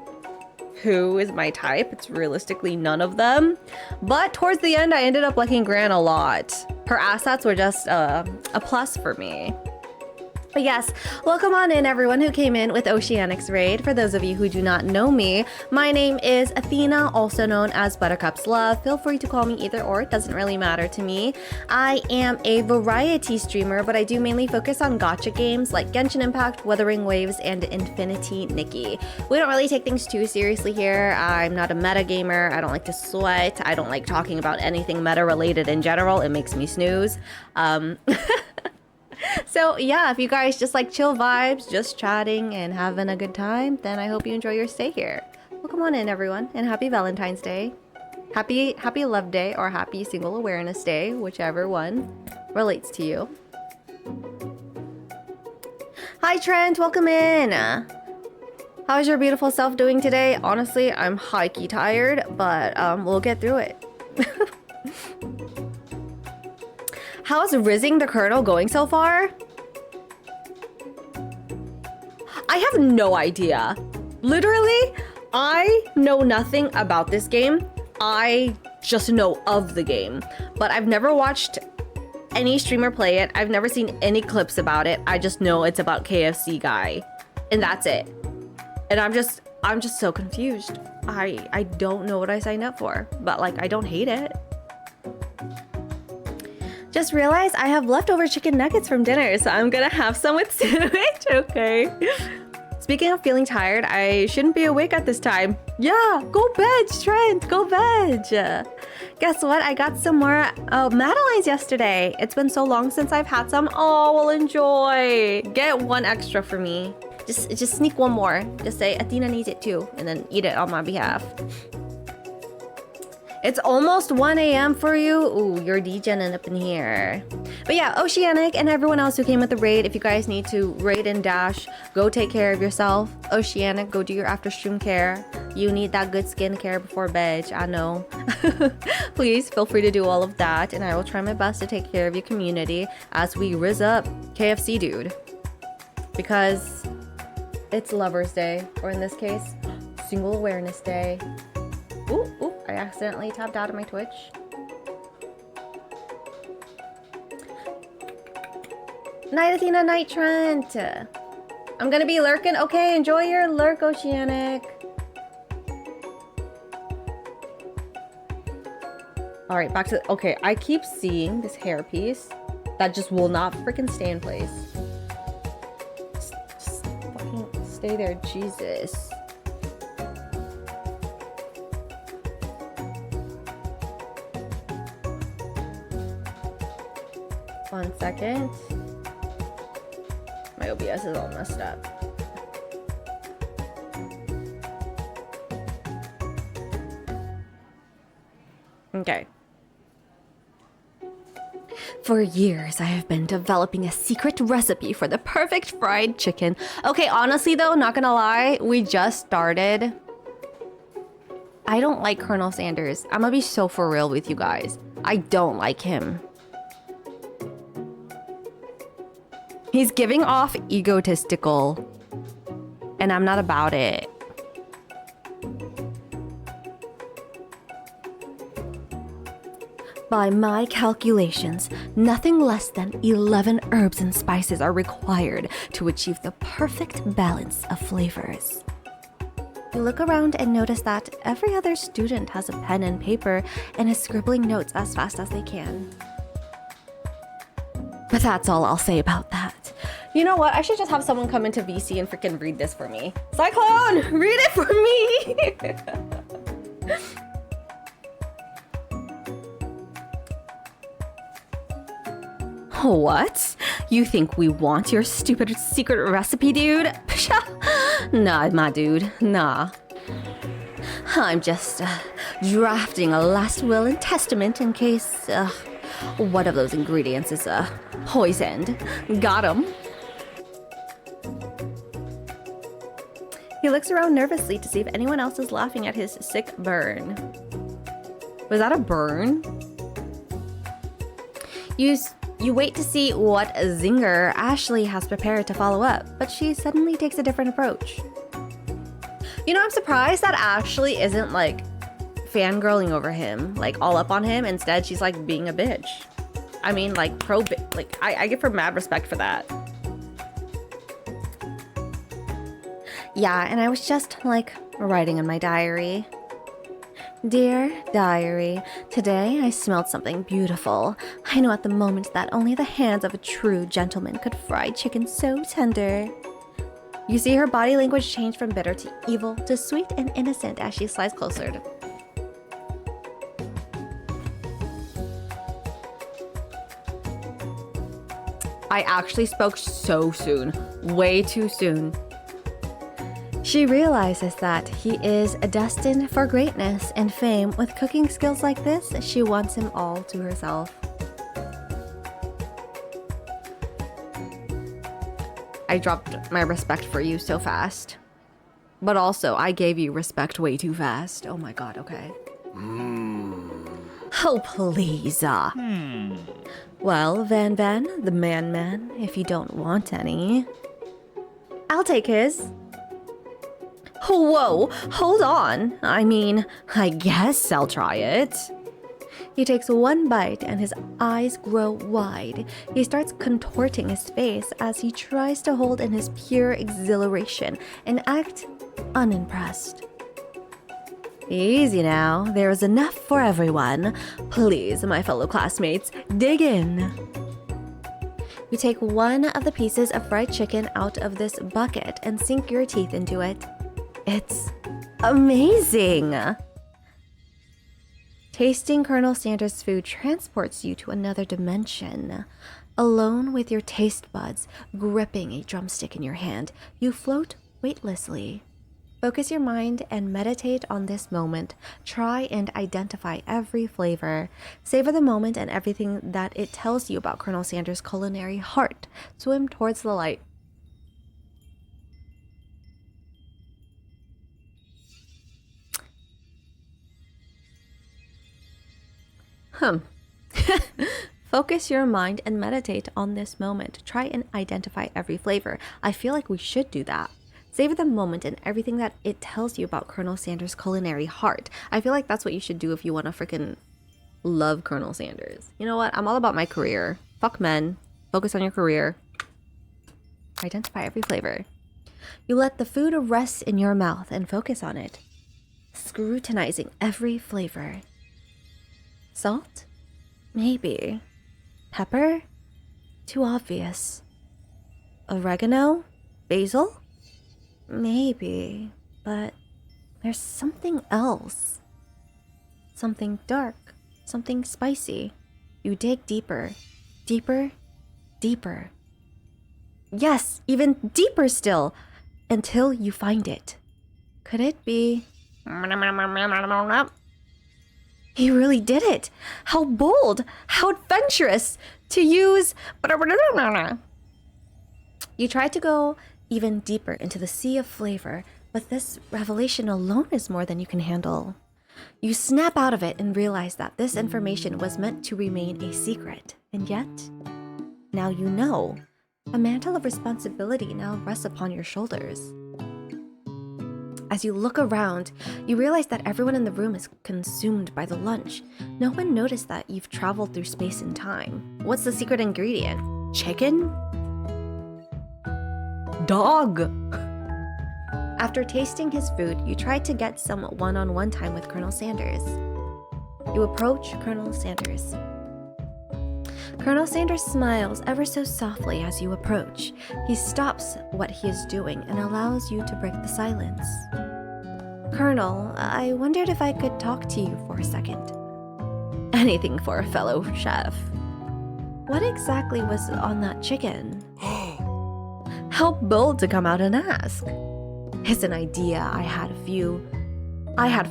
who is my type, it's realistically none of them. But towards the end, I ended up liking Gran a lot. Her assets were just a plus for me. But yes, welcome on in everyone who came in with Oceanic's raid. For those of you who do not know me, my name is Athena, also known as Buttercup's Love. Feel free to call me either or, it doesn't really matter to me. I am a variety streamer, but I do mainly focus on gacha games like Genshin Impact, Wuthering Waves, and Infinity Nikki. We don't really take things too seriously here. I'm not a meta gamer, I don't like to sweat, I don't like talking about anything meta related in general, it makes me snooze. So yeah, if you guys just like chill vibes, just chatting and having a good time, then I hope you enjoy your stay here. Well, come on in everyone, and happy Valentine's Day. Happy Love Day or happy Single Awareness Day, whichever one relates to you. Hi Trent, welcome in. How's your beautiful self doing today? Honestly, I'm high-key tired, but we'll get through it. How's rizzing the Colonel going so far? I have no idea. Literally, I know nothing about this game. I just know of the game. But I've never watched any streamer play it. I've never seen any clips about it. I just know it's about KFC guy. And that's it. And I'm just so confused. I don't know what I signed up for. But like, I don't hate it. Just realized I have leftover chicken nuggets from dinner, so I'm gonna have some with sandwich. Okay. Speaking of feeling tired, I shouldn't be awake at this time. Yeah, go veg, Trent, go veg. Guess what? I got some more Madeleines yesterday. It's been so long since I've had some. Oh, well, enjoy. Get one extra for me. Just sneak one more. Just say Athena needs it too, and then eat it on my behalf. It's almost 1 a.m. for you. Ooh, you're DJing up in here. But yeah, Oceanic and everyone else who came with the raid, if you guys need to raid and dash, go take care of yourself. Oceanic, go do your after stream care. You need that good skincare before bed, I know. Please feel free to do all of that, and I will try my best to take care of your community as we rizz up KFC dude. Because it's Lover's Day, or in this case, Single Awareness Day. Ooh, I accidentally tapped out of my Twitch. Night Athena, night Trent. I'm gonna be lurking. Okay, enjoy your lurk, Oceanic. All right, back to, okay, I keep seeing this hairpiece that just will not freaking stay in place. Just fucking stay there, Jesus. One second. My OBS is all messed up. Okay. For years, I have been developing a secret recipe for the perfect fried chicken. Okay, honestly though, not gonna lie, we just started. I don't like Colonel Sanders. I'm gonna be so for real with you guys. I don't like him. He's giving off egotistical, and I'm not about it. By my calculations, nothing less than 11 herbs and spices are required to achieve the perfect balance of flavors. You look around and notice that every other student has a pen and paper and is scribbling notes as fast as they can. But that's all I'll say about that. You know what? I should just have someone come into VC and freaking read this for me. Cyclone, read it for me. What? You think we want your stupid secret recipe, dude? Nah, my dude, nah. I'm just drafting a last will and testament in case one of those ingredients is poisoned. Got him. He looks around nervously to see if anyone else is laughing at his sick burn. Was that a burn? You wait to see what zinger Ashley has prepared to follow up, but she suddenly takes a different approach. You know, I'm surprised that Ashley isn't like fangirling over him, like all up on him. Instead, she's like being a bitch. I mean, like like I give her mad respect for that. Yeah, and I was just like writing in my diary. Dear diary, today I smelled something beautiful. I know at the moment that only the hands of a true gentleman could fry chicken so tender. You see her body language change from bitter to evil to sweet and innocent as she slides closer to... I actually spoke so soon. Way too soon. She realizes that he is destined for greatness and fame. With cooking skills like this, she wants him all to herself. I dropped my respect for you so fast. But also, I gave you respect way too fast. Oh my god, okay. Oh, please. Well, Van, the man, if you don't want any. I'll take his. Whoa, hold on. I mean, I guess I'll try it. He takes one bite and his eyes grow wide. He starts contorting his face as he tries to hold in his pure exhilaration and act unimpressed. Easy now, there is enough for everyone. Please, my fellow classmates, dig in. You take one of the pieces of fried chicken out of this bucket and sink your teeth into it. It's amazing! Tasting Colonel Sanders' food transports you to another dimension. Alone with your taste buds, gripping a drumstick in your hand, you float weightlessly. Focus your mind and meditate on this moment. Try and identify every flavor. Savor the moment and everything that it tells you about Colonel Sanders' culinary heart. Swim towards the light. Focus your mind and meditate on this moment. Try and identify every flavor. I feel like we should do that. Savor the moment and everything that it tells you about Colonel Sanders' culinary heart. I feel like that's what you should do if you want to freaking love Colonel Sanders. You know what? I'm all about my career. Fuck men. Focus on your career. Identify every flavor. You let the food rest in your mouth and focus on it. Scrutinizing every flavor. Salt? Maybe. Pepper? Too obvious. Oregano? Basil? Maybe. But there's something else. Something dark. Something spicy. You dig deeper. Deeper. Deeper. Yes, even deeper still. Until you find it. Could it be... He really did it! How bold! How adventurous! To use... You tried to go even deeper into the sea of flavor, but this revelation alone is more than you can handle. You snap out of it and realize that this information was meant to remain a secret. And yet, now you know. A mantle of responsibility now rests upon your shoulders. As you look around, you realize that everyone in the room is consumed by the lunch. No one noticed that you've traveled through space and time. What's the secret ingredient? Chicken? Dog! After tasting his food, you try to get some one-on-one time with Colonel Sanders. You approach Colonel Sanders. Colonel Sanders smiles ever so softly as you approach. He stops what he is doing and allows you to break the silence. Colonel, I wondered if I could talk to you for a second. Anything for a fellow chef. What exactly was on that chicken? How bold to come out and ask. It's an idea I had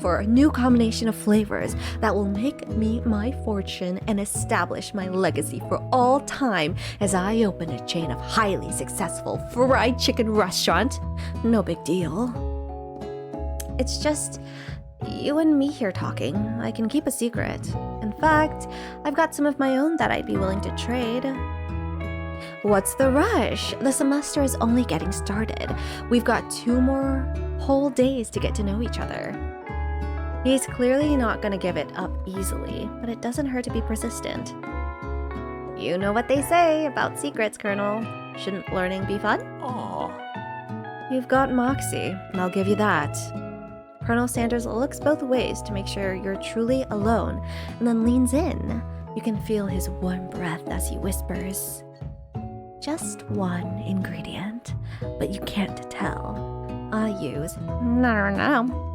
for a new combination of flavors that will make me my fortune and establish my legacy for all time as I open a chain of highly successful fried chicken restaurant. No big deal. It's just you and me here talking. I can keep a secret. In fact, I've got some of my own that I'd be willing to trade. What's the rush? The semester is only getting started. We've got 2 more whole days to get to know each other. He's clearly not going to give it up easily, but it doesn't hurt to be persistent. You know what they say about secrets, Colonel. Shouldn't learning be fun? Aww. You've got moxie, and I'll give you that. Colonel Sanders looks both ways to make sure you're truly alone, and then leans in. You can feel his warm breath as he whispers. Just one ingredient, but you can't tell. I use no.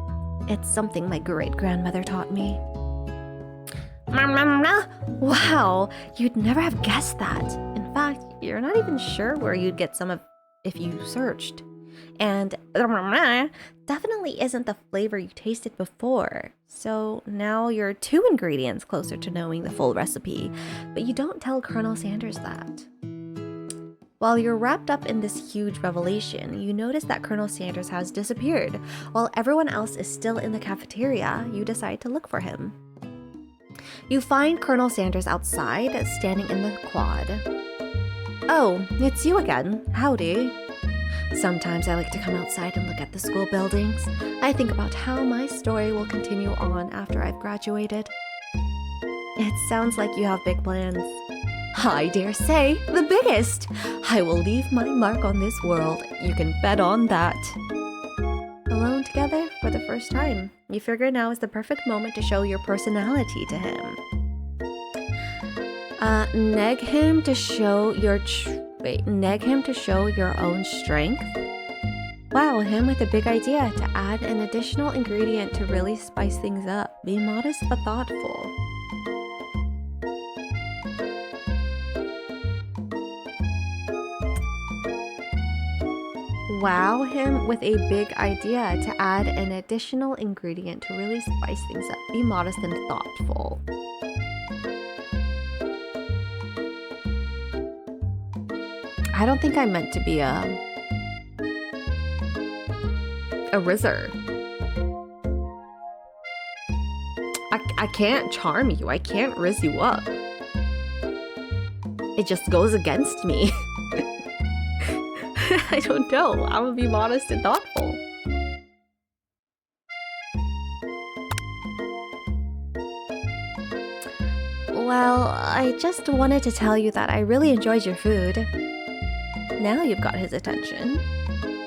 It's something my great-grandmother taught me. Wow, you'd never have guessed that. In fact, you're not even sure where you'd get some of if you searched. And definitely isn't the flavor you tasted before. So now you're 2 ingredients closer to knowing the full recipe, but you don't tell Colonel Sanders that. While you're wrapped up in this huge revelation, you notice that Colonel Sanders has disappeared. While everyone else is still in the cafeteria, you decide to look for him. You find Colonel Sanders outside, standing in the quad. Oh, it's you again. Howdy. Sometimes I like to come outside and look at the school buildings. I think about how my story will continue on after I've graduated. It sounds like you have big plans. I dare say, the biggest! I will leave my mark on this world. You can bet on that. Alone together for the first time. You figure now is the perfect moment to show your personality to him. Neg him to show your neg him to show your own strength. Wow, him with a big idea to add an additional ingredient to really spice things up. Be modest but thoughtful. Wow him with a big idea to add an additional ingredient to really spice things up. Be modest and thoughtful. I don't think I meant to be a rizzer. I can't charm you. I can't rizz you up. It just goes against me. I don't know. I'm gonna be modest and thoughtful. Well, I just wanted to tell you that I really enjoyed your food. Now you've got his attention.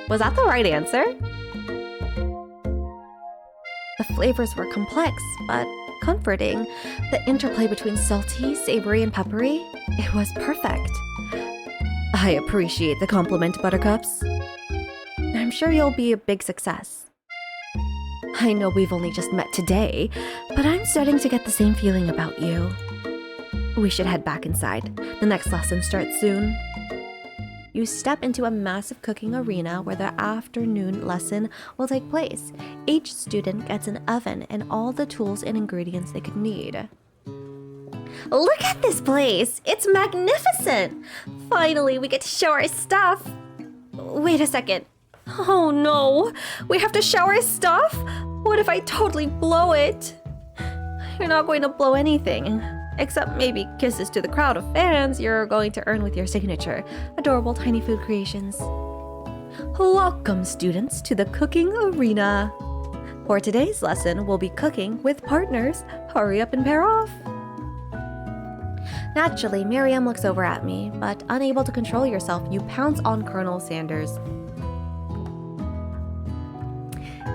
Was that the right answer? The flavors were complex, but comforting. The interplay between salty, savory, and peppery, it was perfect. I appreciate the compliment, Buttercups. I'm sure you'll be a big success. I know we've only just met today, but I'm starting to get the same feeling about you. We should head back inside. The next lesson starts soon. You step into a massive cooking arena where the afternoon lesson will take place. Each student gets an oven and all the tools and ingredients they could need. Look at this place! It's magnificent! Finally, we get to show our stuff! Wait a second. Oh no! We have to show our stuff? What if I totally blow it? You're not going to blow anything. Except maybe kisses to the crowd of fans you're going to earn with your signature. Adorable tiny food creations. Welcome, students, to the cooking arena. For today's lesson, we'll be cooking with partners. Hurry up and pair off. Naturally, Miriam looks over at me, but unable to control yourself, you pounce on Colonel Sanders.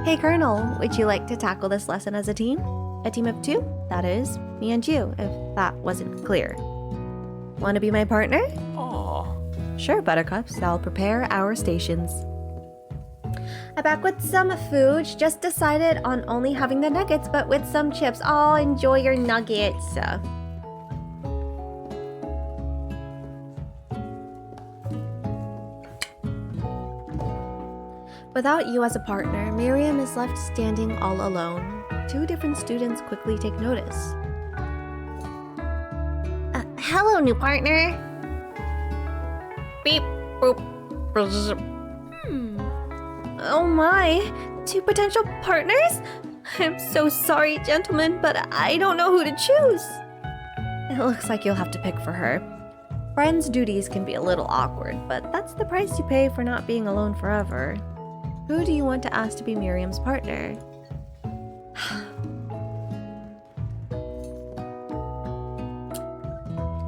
Hey, Colonel, would you like to tackle this lesson as a team? A team of two? That is, me and you, if that wasn't clear. Want to be my partner? Aww. Sure, Buttercups. I'll prepare our stations. I'm back with some food. Just decided on only having the nuggets, but with some chips. Oh, enjoy your nuggets. Without you as a partner, Miriam is left standing all alone. Two different students quickly take notice. Hello, new partner. Beep, boop. Oh my, two potential partners? I'm so sorry, gentlemen, but I don't know who to choose. It looks like you'll have to pick for her. Friends' duties can be a little awkward, but that's the price you pay for not being alone forever. Who do you want to ask to be Miriam's partner?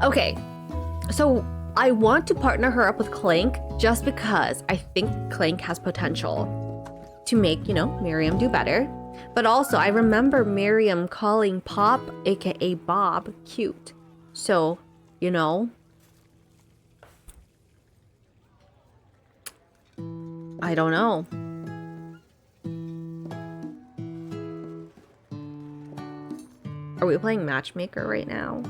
Okay, so I want to partner her up with Clank just because I think Clank has potential to make, Miriam do better. But also, I remember Miriam calling Pop, aka Bob, cute. So, I don't know. Are we playing matchmaker right now?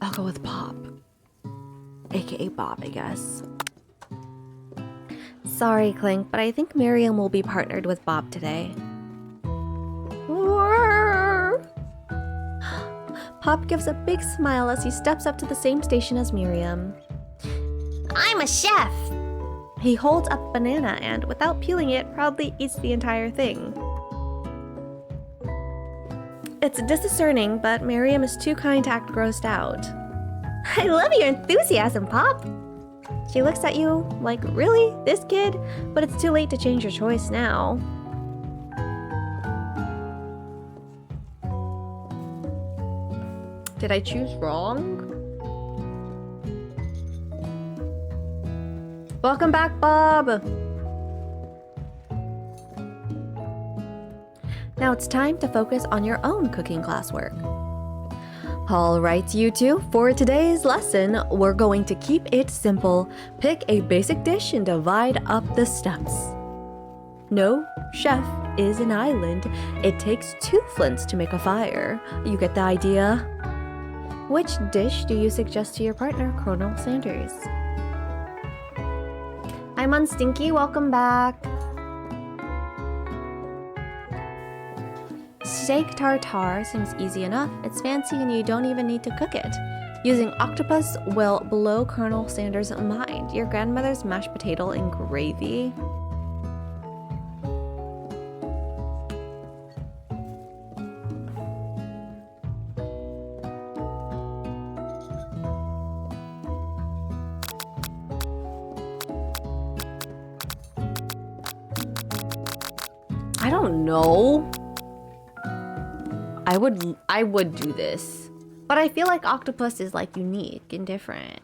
I'll go with Pop, aka Bob, I guess. Sorry, Clink, but I think Miriam will be partnered with Bob today. Pop gives a big smile as he steps up to the same station as Miriam. I'm a chef! He holds up a banana and, without peeling it, proudly eats the entire thing. It's discerning, but Miriam is too kind to act grossed out. I love your enthusiasm, Pop! She looks at you like, really? This kid? But it's too late to change your choice now. Did I choose wrong? Welcome back, Bob! Now it's time to focus on your own cooking classwork. Alright, you two, for today's lesson, we're going to keep it simple. Pick a basic dish and divide up the steps. No chef is an island. It takes 2 flints to make a fire. You get the idea? Which dish do you suggest to your partner, Colonel Sanders? I'm Unstinky, welcome back. Steak tartare seems easy enough. It's fancy and you don't even need to cook it. Using octopus will blow Colonel Sanders' mind. Your grandmother's mashed potato and gravy. I don't know. I would do this. But I feel like octopus is like unique and different.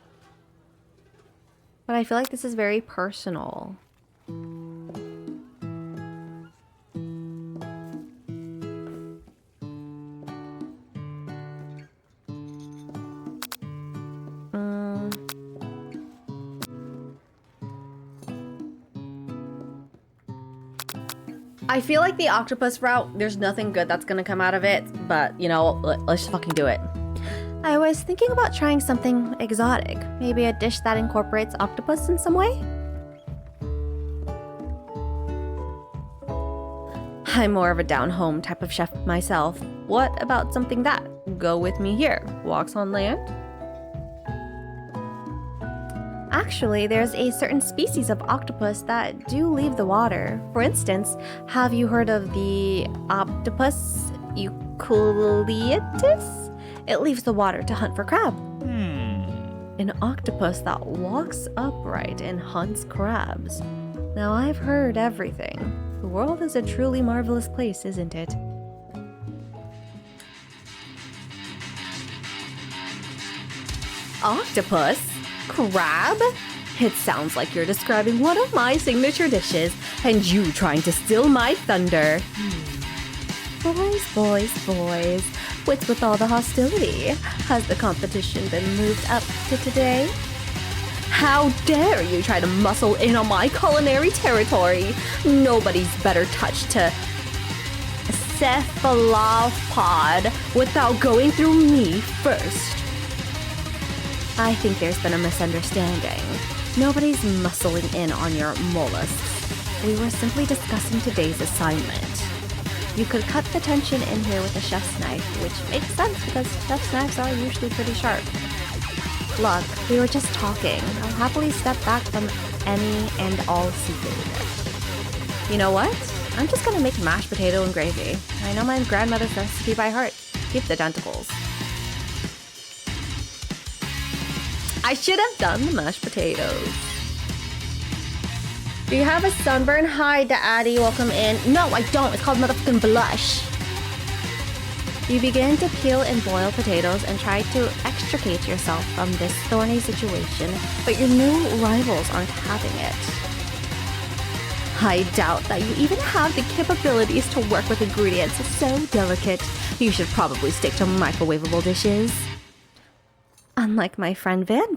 But I feel like this is very personal. I feel like the octopus route, there's nothing good that's gonna come out of it, but you know, let's just fucking do it. I was thinking about trying something exotic. Maybe a dish that incorporates octopus in some way? I'm more of a down-home type of chef myself. What about something that? Go with me here. Walks on land? Actually, there's a certain species of octopus that do leave the water. For instance, have you heard of the octopus eucalyptus? It leaves the water to hunt for crab. An octopus that walks upright and hunts crabs. Now, I've heard everything. The world is a truly marvelous place, isn't it? Octopus? Crab? It sounds like you're describing one of my signature dishes, and you trying to steal my thunder. Boys. What's with all the hostility? Has the competition been moved up to today? How dare you try to muscle in on my culinary territory? Nobody's better touched to cephalopod without going through me first. I think there's been a misunderstanding. Nobody's muscling in on your mollusks. We were simply discussing today's assignment. You could cut the tension in here with a chef's knife, which makes sense because chef's knives are usually pretty sharp. Look, we were just talking. I'll happily step back from any and all seafood. You know what? I'm just gonna make mashed potato and gravy. I know my grandmother's recipe by heart. Keep the tentacles. I should have done the mashed potatoes. Do you have a sunburn? Hi, Daddy. Welcome in. No, I don't. It's called motherfucking blush. You begin to peel and boil potatoes and try to extricate yourself from this thorny situation, but your new rivals aren't having it. I doubt that you even have the capabilities to work with ingredients so delicate. You should probably stick to microwavable dishes. Unlike my friend Van,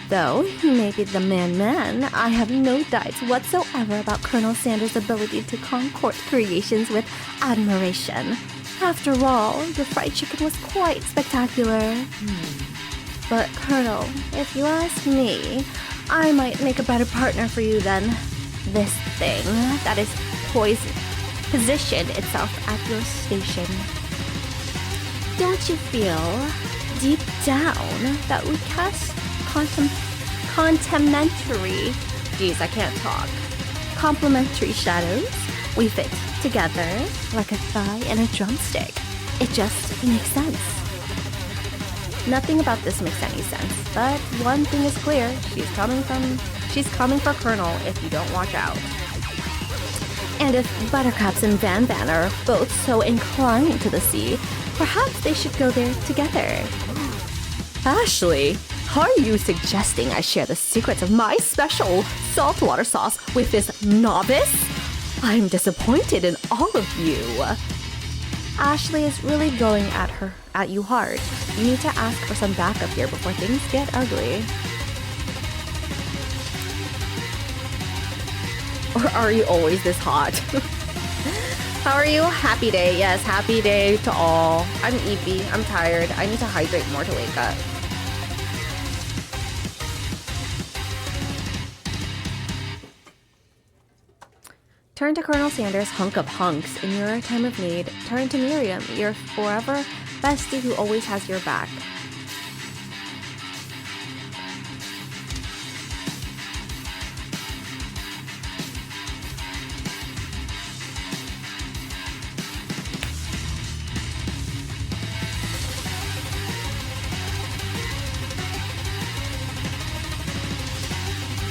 though he may be the man, I have no doubts whatsoever about Colonel Sanders' ability to concourt creations with admiration. After all, your fried chicken was quite spectacular. But Colonel, if you ask me, I might make a better partner for you than this thing that is positioned itself at your station. Don't you feel deep down that we cast complementary shadows? We fit together like a thigh and a drumstick. It just makes sense. Nothing about this makes any sense, but one thing is clear. She's coming for Colonel if you don't watch out. And if Buttercups and Van are both so inclined to the sea, perhaps they should go there together. Ashley, are you suggesting I share the secrets of my special saltwater sauce with this novice? I'm disappointed in all of you. Ashley is really going at you hard. You need to ask for some backup here before things get ugly. Or are you always this hot? How are you? Happy day. Yes, happy day to all. I'm eepy. I'm tired. I need to hydrate more to wake up. Turn to Colonel Sanders' hunk of hunks in your time of need. Turn to Miriam, your forever bestie who always has your back.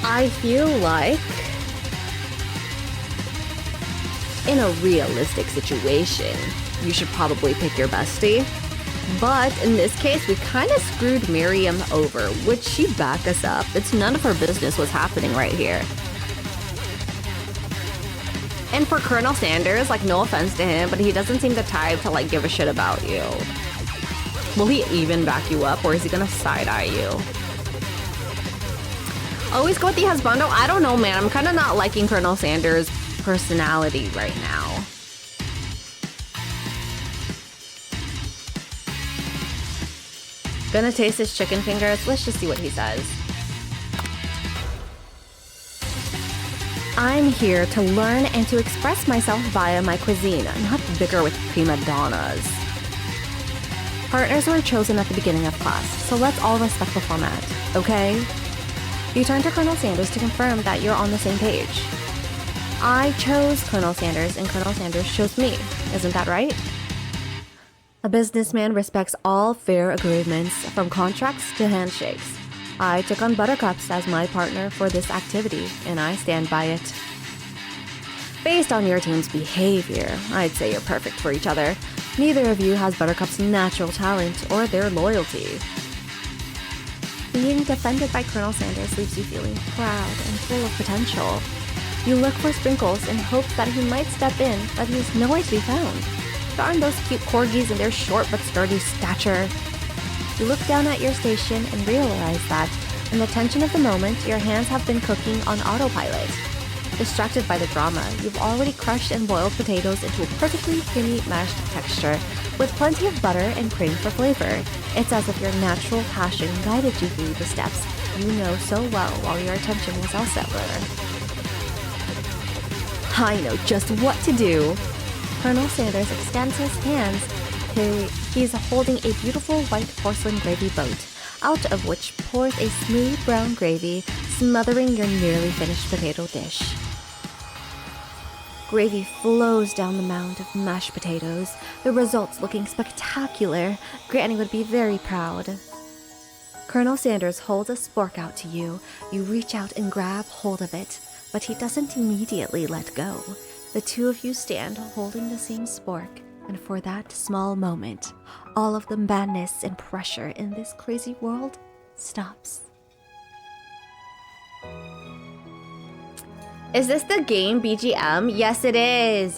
I feel like in a realistic situation, you should probably pick your bestie. But in this case, we kind of screwed Miriam over. Would she back us up? It's none of her business what's happening right here. And for Colonel Sanders, like, no offense to him, but he doesn't seem the type to, like, give a shit about you. Will he even back you up, or is he gonna side-eye you? Always go with the husbando? I don't know, man. I'm kind of not liking Colonel Sanders' personality right now. Gonna taste his chicken fingers. Let's just see what he says. I'm here to learn and to express myself via my cuisine, not bicker with prima donnas. Partners were chosen at the beginning of class, so let's all respect the format, okay? You turn to Colonel Sanders to confirm that you're on the same page. I chose Colonel Sanders and Colonel Sanders chose me. Isn't that right? A businessman respects all fair agreements, from contracts to handshakes. I took on Buttercups as my partner for this activity, and I stand by it. Based on your team's behavior, I'd say you're perfect for each other. Neither of you has Buttercup's natural talent or their loyalty. Being defended by Colonel Sanders leaves you feeling proud and full of potential. You look for Sprinkles in hopes that he might step in, but he's nowhere to be found. Darn those cute corgis and their short but sturdy stature. You look down at your station and realize that, in the tension of the moment, your hands have been cooking on autopilot. Distracted by the drama, you've already crushed and boiled potatoes into a perfectly creamy mashed texture, with plenty of butter and cream for flavor. It's as if your natural passion guided you through the steps you know so well while your attention was elsewhere. I know just what to do. Colonel Sanders extends his hands. He's holding a beautiful white porcelain gravy boat, out of which pours a smooth brown gravy, smothering your nearly finished potato dish. Gravy flows down the mound of mashed potatoes, the results looking spectacular. Granny would be very proud. Colonel Sanders holds a spork out to you. You reach out and grab hold of it, but he doesn't immediately let go. The two of you stand holding the same spork, and for that small moment, all of the madness and pressure in this crazy world stops. Is this the game BGM? Yes, it is.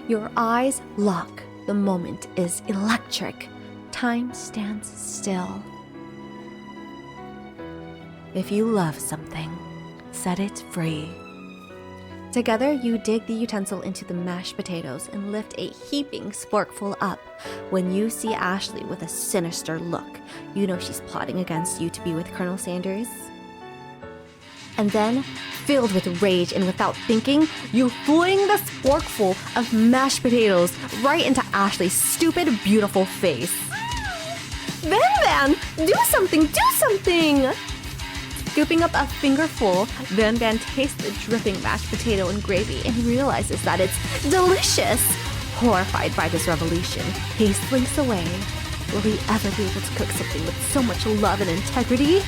Your eyes lock. The moment is electric. Time stands still. If you love something, set it free. Together, you dig the utensil into the mashed potatoes and lift a heaping sporkful up. When you see Ashley with a sinister look, you know she's plotting against you to be with Colonel Sanders. And then, filled with rage and without thinking, you fling the sporkful of mashed potatoes right into Ashley's stupid, beautiful face. Van, do something, do something! Scooping up a fingerful, Van tastes the dripping mashed potato and gravy and realizes that it's delicious. Horrified by this revelation, he slinks away. Will he ever be able to cook something with so much love and integrity?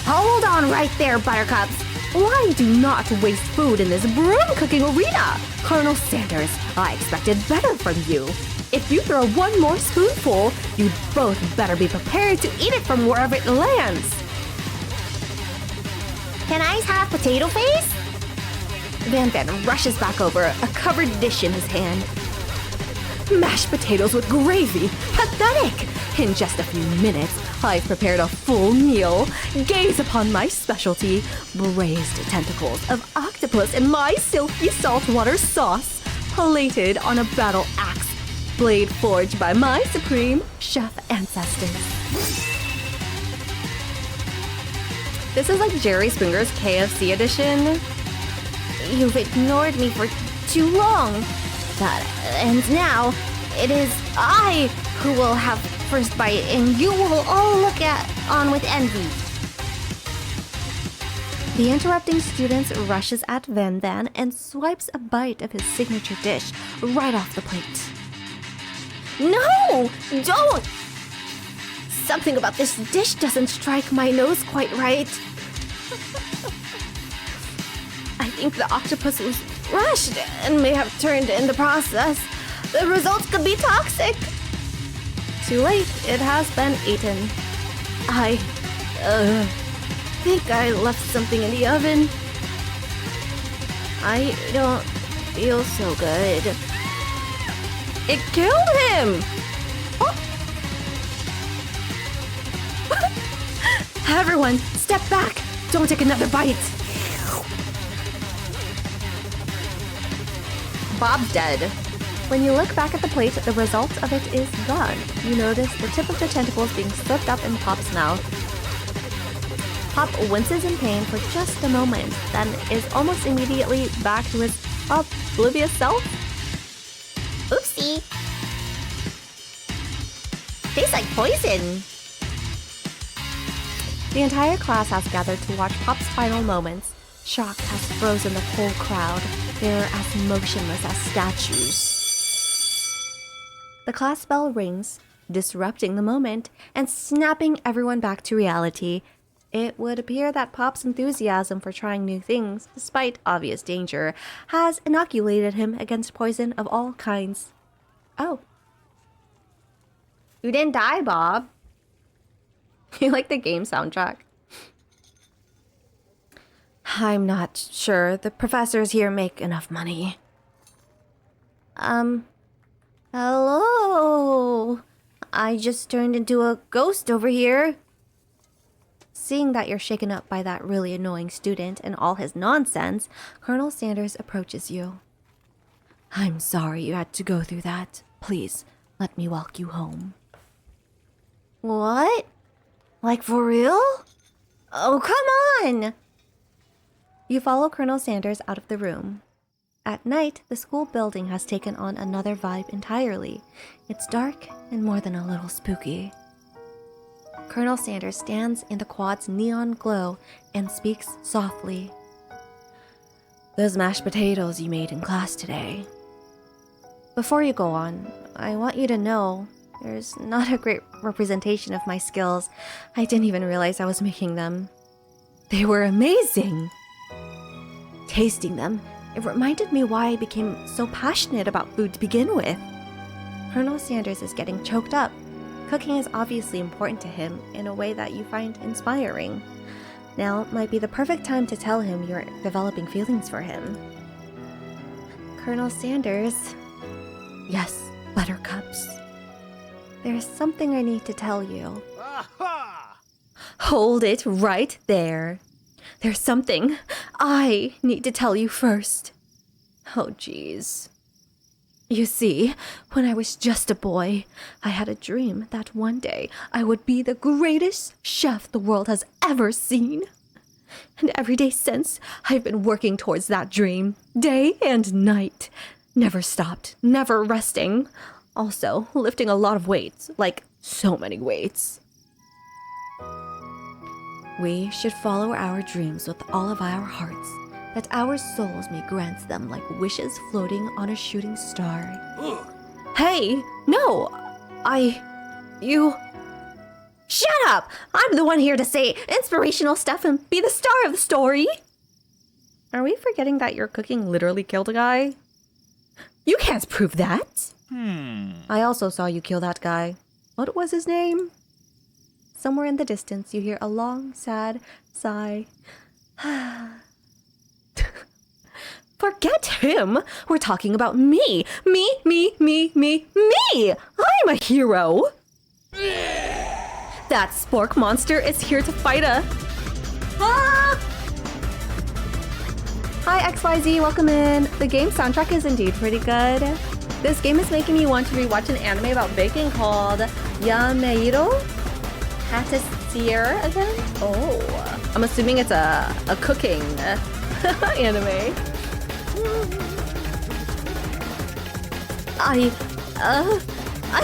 Hold on right there, Buttercups. Why do not waste food in this broom-cooking arena? Colonel Sanders, I expected better from you. If you throw one more spoonful, you'd both better be prepared to eat it from wherever it lands. Can I have potato face? Van rushes back over, a covered dish in his hand. Mashed potatoes with gravy! Pathetic! In just a few minutes, I've prepared a full meal. Gaze upon my specialty, braised tentacles of octopus in my silky saltwater sauce, plated on a battle axe, blade forged by my supreme chef ancestors. This is like Jerry Springer's KFC edition. You've ignored me for too long. And now, it is I who will have first bite, and you will all look on with envy. The interrupting student rushes at Van and swipes a bite of his signature dish right off the plate. No! Don't! Something about this dish doesn't strike my nose quite right. I think the octopus was rushed and may have turned in the process. The results could be toxic. Too late, it has been eaten. I think I left something in the oven. I don't feel so good. It killed him! Oh. Everyone, step back! Don't take another bite! Bob's dead. When you look back at the plate, the result of it is gone. You notice the tip of the tentacles being slipped up in Pop's mouth. Pop winces in pain for just a moment, then is almost immediately back to his oblivious self. Oopsie. Tastes like poison. The entire class has gathered to watch Pop's final moments. Shock has frozen the whole crowd. They're as motionless as statues. The class bell rings, disrupting the moment and snapping everyone back to reality. It would appear that Pop's enthusiasm for trying new things, despite obvious danger, has inoculated him against poison of all kinds. Oh. You didn't die, Bob. You like the game soundtrack? I'm not sure the professors here make enough money. Hello? I just turned into a ghost over here. Seeing that you're shaken up by that really annoying student and all his nonsense, Colonel Sanders approaches you. I'm sorry you had to go through that. Please, let me walk you home. What? Like for real? Oh, come on! You follow Colonel Sanders out of the room. At night, the school building has taken on another vibe entirely. It's dark and more than a little spooky. Colonel Sanders stands in the quad's neon glow and speaks softly. Those mashed potatoes you made in class today. Before you go on, I want you to know there's not a great representation of my skills. I didn't even realize I was making them. They were amazing! Tasting them, it reminded me why I became so passionate about food to begin with. Colonel Sanders is getting choked up. Cooking is obviously important to him in a way that you find inspiring. Now might be the perfect time to tell him you're developing feelings for him. Colonel Sanders. Yes, Buttercups. There's something I need to tell you. Aha! Hold it right there. There's something I need to tell you first. Oh, jeez. You see, when I was just a boy, I had a dream that one day I would be the greatest chef the world has ever seen. And every day since, I've been working towards that dream, day and night. Never stopped, never resting. Also, lifting a lot of weights, like so many weights. We should follow our dreams with all of our hearts, that our souls may grant them like wishes floating on a shooting star. Hey, no, you... Shut up! I'm the one here to say inspirational stuff and be the star of the story! Are we forgetting that your cooking literally killed a guy? You can't prove that! I also saw you kill that guy. What was his name? Somewhere in the distance, you hear a long, sad sigh. For Forget him. We're talking about me. Me. I'm a hero. That spork monster is here to fight us. Ah! Hi XYZ, welcome in. The game soundtrack is indeed pretty good. This game is making me want to rewatch an anime about baking called Yameiro Patissier again. Oh, I'm assuming it's a cooking anime. I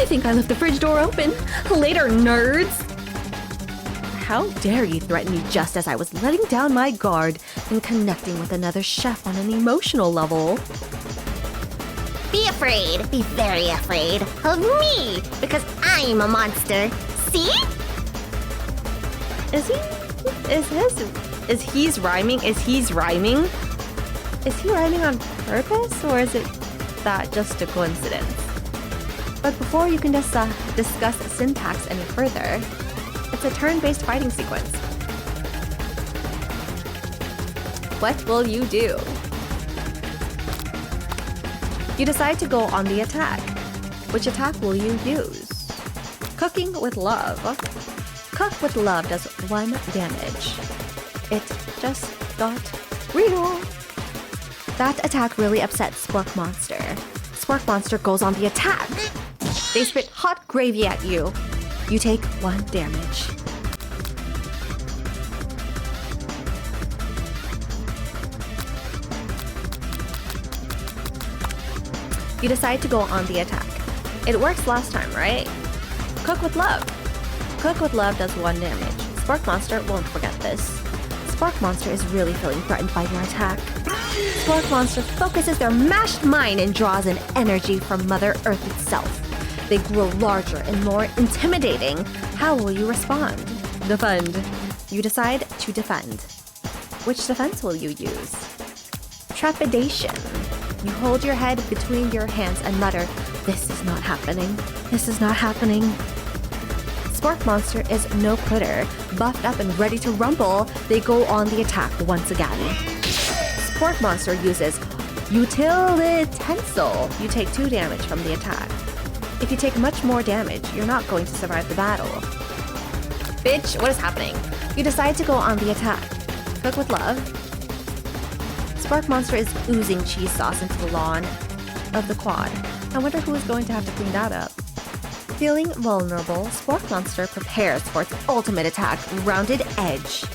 think I left the fridge door open. Later, nerds. How dare you threaten me just as I was letting down my guard and connecting with another chef on an emotional level? Be afraid, be very afraid of me, because I'm a monster. See? Is he rhyming? Is he rhyming on purpose, or is it that just a coincidence? But before you can just discuss syntax any further, it's a turn-based fighting sequence. What will you do? You decide to go on the attack. Which attack will you use? Cooking with love. Cook with love does 1 damage. It just got real. That attack really upsets Spork Monster. Spork Monster goes on the attack. They spit hot gravy at you. You take 1 damage. You decide to go on the attack. It works last time, right? Cook with love. Cook with love does 1 damage. Spork Monster won't forget this. Spork Monster is really feeling threatened by your attack. Spork Monster focuses their mashed mind and draws in energy from Mother Earth itself. They grow larger and more intimidating. How will you respond? Defend. You decide to defend. Which defense will you use? Trepidation. You hold your head between your hands and mutter, "This is not happening. This is not happening." Spork Monster is no quitter. Buffed up and ready to rumble, they go on the attack once again. Spork Monster uses Utilitensel. You take 2 damage from the attack. If you take much more damage, you're not going to survive the battle. Bitch, what is happening? You decide to go on the attack. Cook with love. Spork Monster is oozing cheese sauce into the lawn of the quad. I wonder who is going to have to clean that up. Feeling vulnerable, Spork Monster prepares for its ultimate attack, Rounded Edge.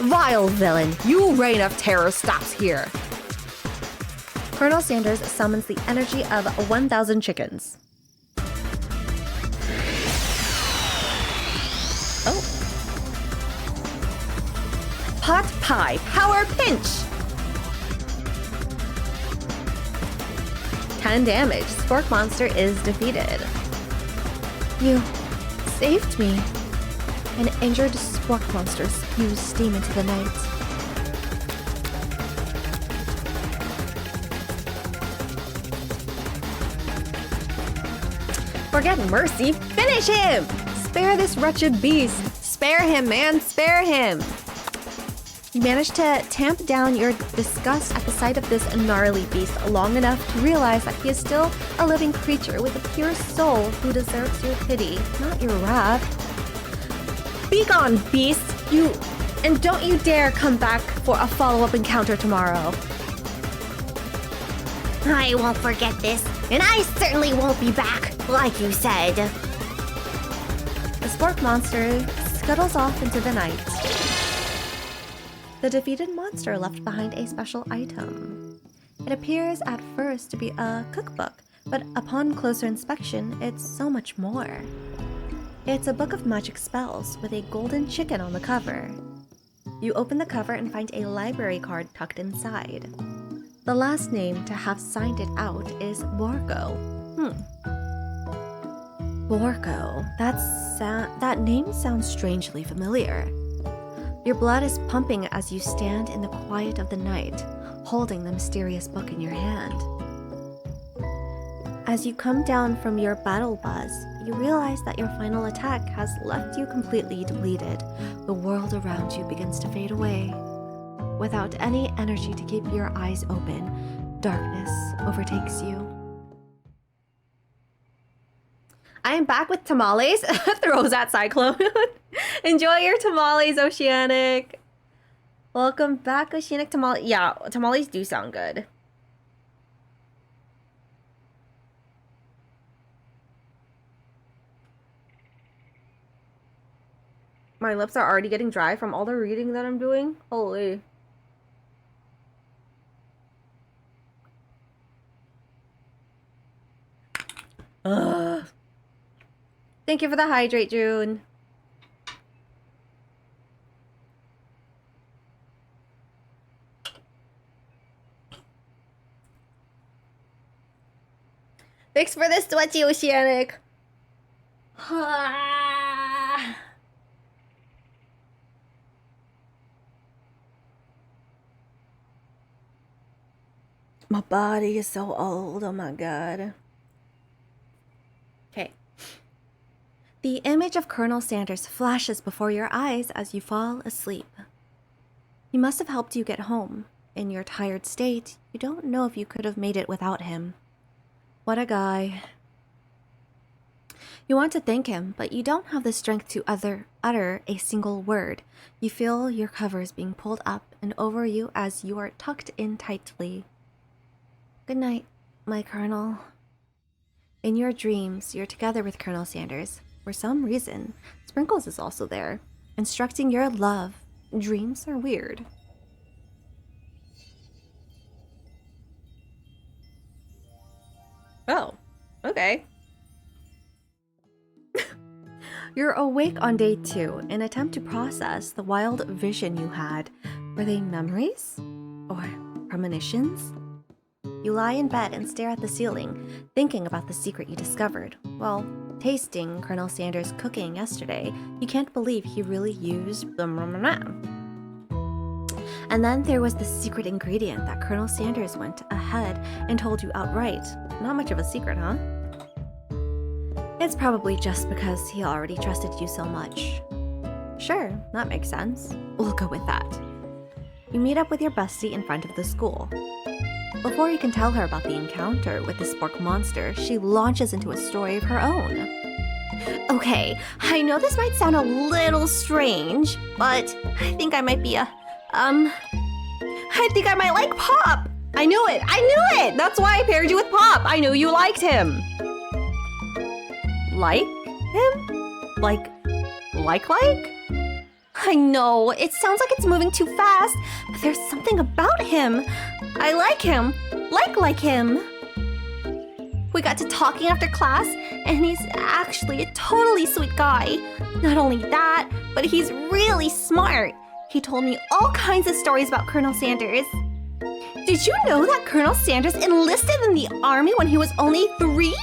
Vile villain, your reign of terror stops here. Colonel Sanders summons the energy of 1,000 chickens. Oh. Pot pie, power pinch! 10 damage. Spork Monster is defeated. You saved me. An injured Spork Monster spews steam into the night. Forget mercy. Finish him! Spare this wretched beast. Spare him, man. Spare him. You manage to tamp down your disgust at the sight of this gnarly beast long enough to realize that he is still a living creature with a pure soul who deserves your pity, not your wrath. Be gone, beast! And don't you dare come back for a follow-up encounter tomorrow. I won't forget this, and I certainly won't be back, like you said. The Spork Monster scuttles off into the night. The defeated monster left behind a special item. It appears at first to be a cookbook, but upon closer inspection, it's so much more. It's a book of magic spells with a golden chicken on the cover. You open the cover and find a library card tucked inside. The last name to have signed it out is Borgo. Borgo. That name sounds strangely familiar. Your blood is pumping as you stand in the quiet of the night, holding the mysterious book in your hand. As you come down from your battle buzz, you realize that your final attack has left you completely depleted. The world around you begins to fade away. without any energy to keep your eyes open, darkness overtakes you. I am back with tamales. Throws at Cyclone. Enjoy your tamales, Oceanic. Welcome back, Oceanic Tamale. Yeah, tamales do sound good. My lips are already getting dry from all the reading that I'm doing. Holy. Ugh. Thank you for the hydrate, June. Thanks for the sweaty, Oceanic. My body is so old, oh my god. Okay. The image of Colonel Sanders flashes before your eyes as you fall asleep. He must have helped you get home. In your tired state, you don't know if you could have made it without him. What a guy. You want to thank him, but you don't have the strength to utter a single word. You feel your covers being pulled up and over you as you are tucked in tightly. Good night, my Colonel. In your dreams, you're together with Colonel Sanders. For some reason, Sprinkles is also there, instructing your love. Dreams are weird. Oh, okay. You're awake on day 2 and attempt to process the wild vision you had. Were they memories? Or premonitions? You lie in bed and stare at the ceiling, thinking about the secret you discovered. Well, tasting Colonel Sanders' cooking yesterday, you can't believe he really used blah, blah, blah, blah. And then there was the secret ingredient that Colonel Sanders went ahead and told you outright. Not much of a secret, huh? It's probably just because he already trusted you so much. Sure, that makes sense. We'll go with that. You meet up with your bestie in front of the school. Before you can tell her about the encounter with the spork monster, she launches into a story of her own. Okay, I know this might sound a little strange, but I think I might be I think I might like Pop! I knew it! That's why I paired you with Pop! I knew you liked him! Like him? Like? I know, it sounds like it's moving too fast, but there's something about him. I like him. Like him. We got to talking after class, and he's actually a totally sweet guy. Not only that, but he's really smart. He told me all kinds of stories about Colonel Sanders. Did you know that Colonel Sanders enlisted in the army when he was only 3?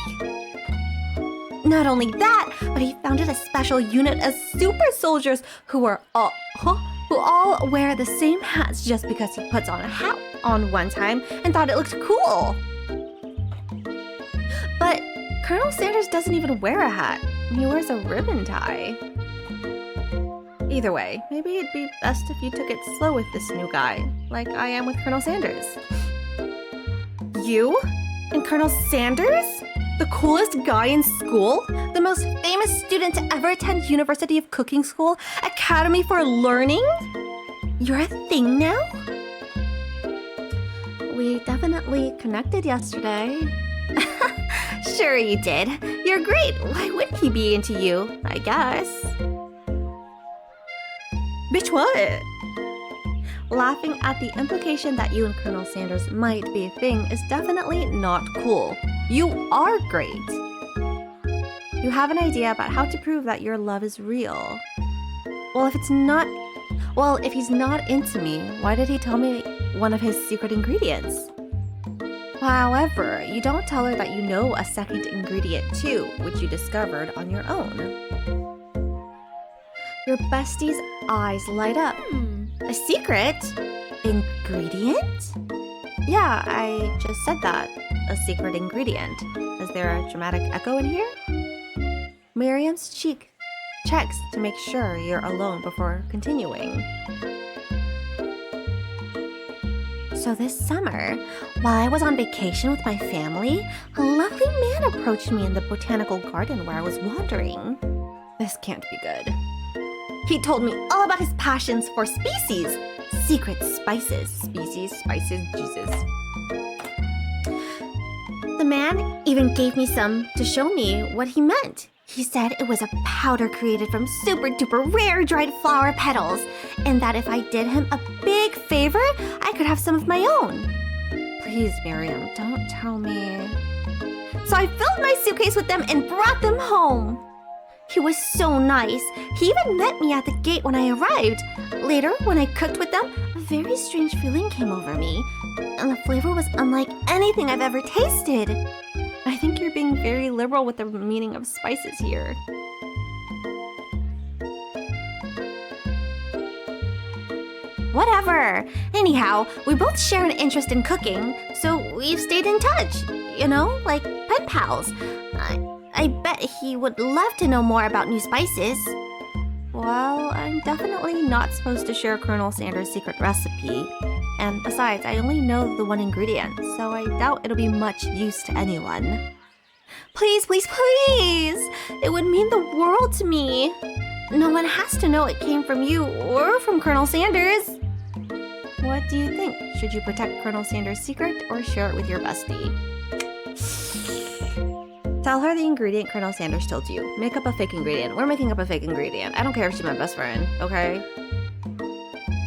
Not only that, but he founded a special unit of super soldiers who all wear the same hats just because he puts on a hat on one time and thought it looked cool. But Colonel Sanders doesn't even wear a hat. He wears a ribbon tie. Either way, maybe it'd be best if you took it slow with this new guy, like I am with Colonel Sanders. You? And Colonel Sanders? The coolest guy in school? The most famous student to ever attend University of Cooking School? Academy for Learning? You're a thing now? We definitely connected yesterday. Sure you did. You're great. Why wouldn't he be into you? I guess. Bitch, what? Laughing at the implication that you and Colonel Sanders might be a thing is definitely not cool. You are great. You have an idea about how to prove that your love is real. Well, if he's not into me, why did he tell me one of his secret ingredients? However, you don't tell her that you know a second ingredient too, which you discovered on your own. Your bestie's eyes light up. A secret? Ingredient? Yeah, I just said that. A secret ingredient. Is there a dramatic echo in here? Miriam's cheek checks to make sure you're alone before continuing. So this summer, while I was on vacation with my family, a lovely man approached me in the botanical garden where I was wandering. This can't be good. He told me all about his passions for species, secret spices. Species, spices, Jesus. The man even gave me some to show me what he meant. He said it was a powder created from super duper rare dried flower petals, and that if I did him a big favor, I could have some of my own. Please, Miriam, don't tell me. So I filled my suitcase with them and brought them home. He was so nice. He even met me at the gate when I arrived. Later, when I cooked with them, a very strange feeling came over me, and the flavor was unlike anything I've ever tasted. I think you're being very liberal with the meaning of spices here. Whatever. Anyhow, we both share an interest in cooking, so we've stayed in touch. You know, like pen pals. I bet he would love to know more about new spices. Well, I'm definitely not supposed to share Colonel Sanders' secret recipe. And besides, I only know the one ingredient, so I doubt it'll be much use to anyone. Please, please, please! It would mean the world to me. No one has to know it came from you or from Colonel Sanders. What do you think? Should you protect Colonel Sanders' secret or share it with your bestie? Tell her the ingredient Colonel Sanders told you. Make up a fake ingredient. We're making up a fake ingredient. I don't care if she's my best friend, okay?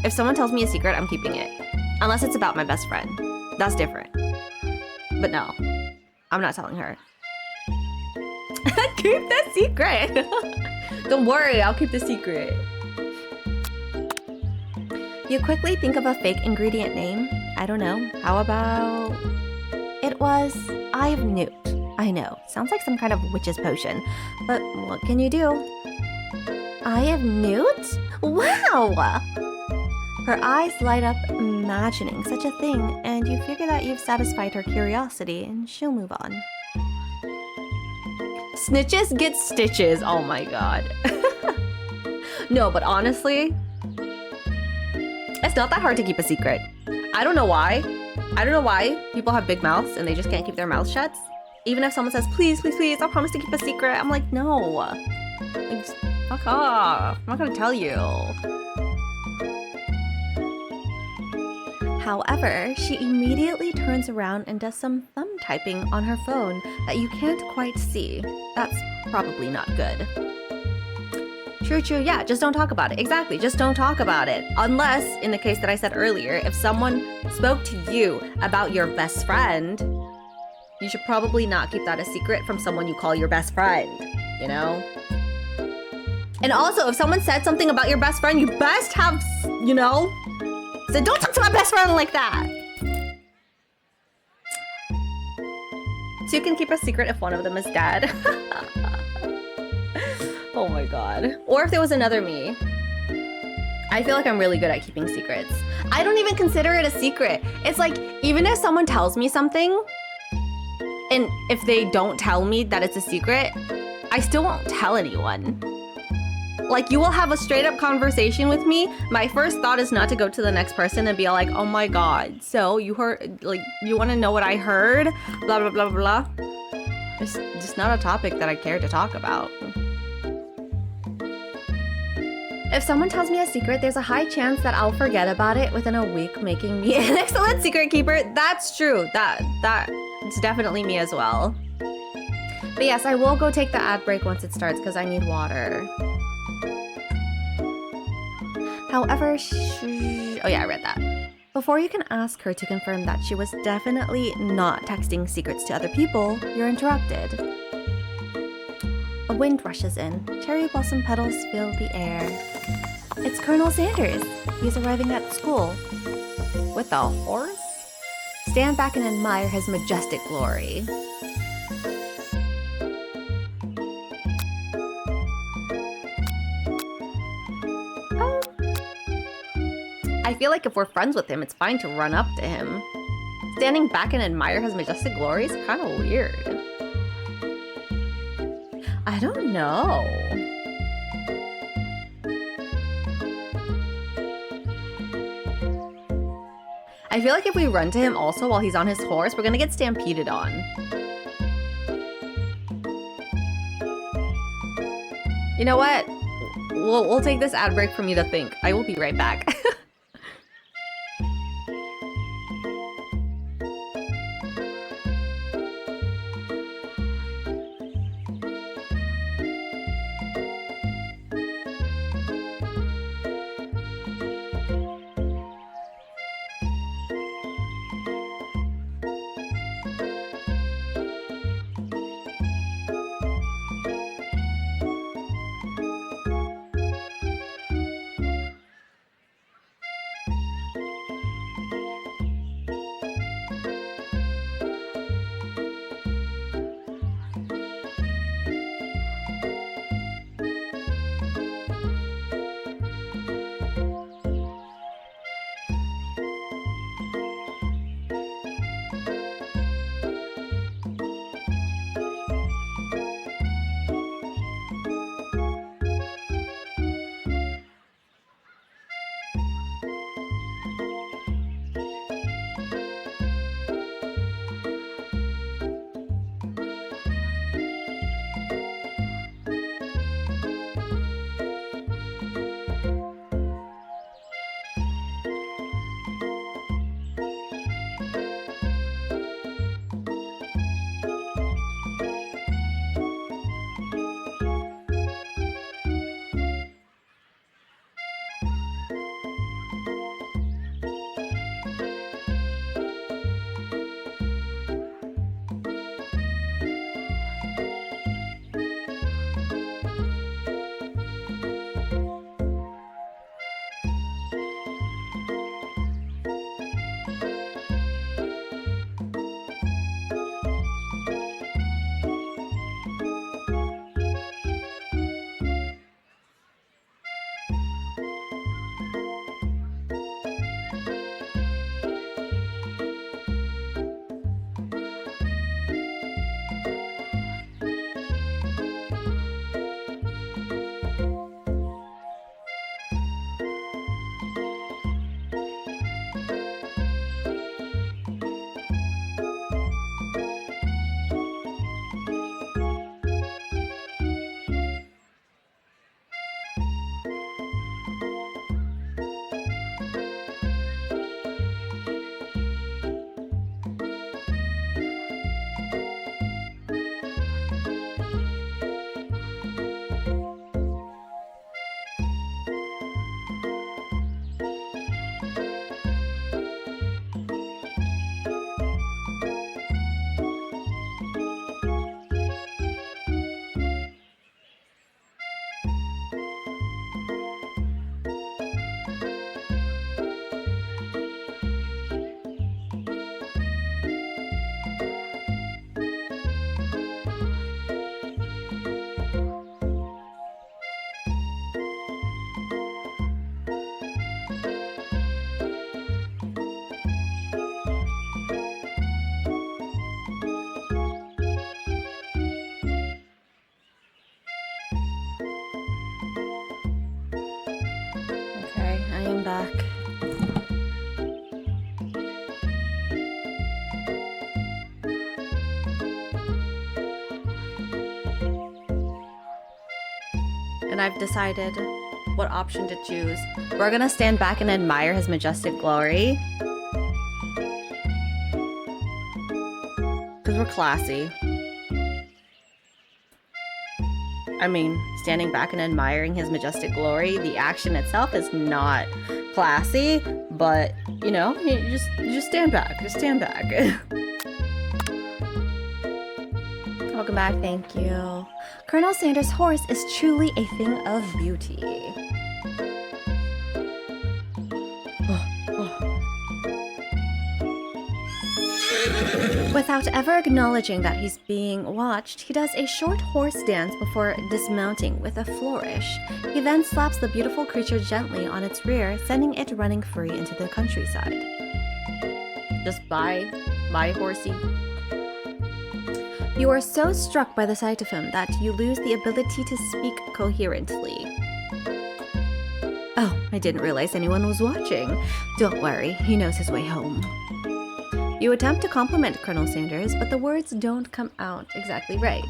If someone tells me a secret, I'm keeping it. Unless it's about my best friend. That's different. But no, I'm not telling her. Keep the secret! Don't worry, I'll keep the secret. You quickly think of a fake ingredient name. I don't know. How about... It was Eye of Newt. I know, sounds like some kind of witch's potion. But what can you do? Eye of Newt? Wow! Her eyes light up imagining such a thing, and you figure that you've satisfied her curiosity, and she'll move on. Snitches get stitches. Oh my god. No, but honestly, it's not that hard to keep a secret. I don't know why. I don't know why people have big mouths and they just can't keep their mouths shut. Even if someone says, please, please, please, I promise to keep a secret. I'm like, no. Like, fuck off. I'm not gonna tell you. However, she immediately turns around and does some thumb typing on her phone that you can't quite see. That's probably not good. True, true, yeah, just don't talk about it. Exactly, just don't talk about it. Unless, in the case that I said earlier, if someone spoke to you about your best friend, you should probably not keep that a secret from someone you call your best friend, you know? And also, if someone said something about your best friend, you best have, you know, so don't talk to my best friend like that. So you can keep a secret if one of them is dead. Oh my god. Or if there was another me. I feel like I'm really good at keeping secrets. I don't even consider it a secret. It's like, even if someone tells me something, and if they don't tell me that it's a secret, I still won't tell anyone. Like, you will have a straight up conversation with me. My first thought is not to go to the next person and be like, oh my god, so you heard, like, you want to know what I heard? Blah, blah, blah, blah. It's just not a topic that I care to talk about. If someone tells me a secret, there's a high chance that I'll forget about it within a week, making me an excellent secret keeper. That's true. It's definitely me as well. But yes, I will go take the ad break once it starts because I need water. However, oh yeah, I read that. Before you can ask her to confirm that she was definitely not texting secrets to other people, you're interrupted. A wind rushes in. Cherry blossom petals fill the air. It's Colonel Sanders. He's arriving at school. With a horse? Stand back and admire his majestic glory. I feel like if we're friends with him, it's fine to run up to him. Standing back and admire his majestic glory is kind of weird. I don't know. I I feel like if we run to him also while he's on his horse, we're gonna get stampeded on. You know what? We'll take this ad break for me to think. I will be right back. Back. And I've decided what option to choose. We're gonna stand back and admire his majestic glory. Because we're classy. I mean, standing back and admiring his majestic glory, the action itself is not classy, but you know, you just stand back. Just stand back. Welcome back, thank you. Colonel Sanders' horse is truly a thing of beauty. Without ever acknowledging that he's being watched, he does a short horse dance before dismounting with a flourish. He then slaps the beautiful creature gently on its rear, sending it running free into the countryside. Just bye horsey. You are so struck by the sight of him that you lose the ability to speak coherently. Oh, I didn't realize anyone was watching. Don't worry, he knows his way home. You attempt to compliment Colonel Sanders, but the words don't come out exactly right.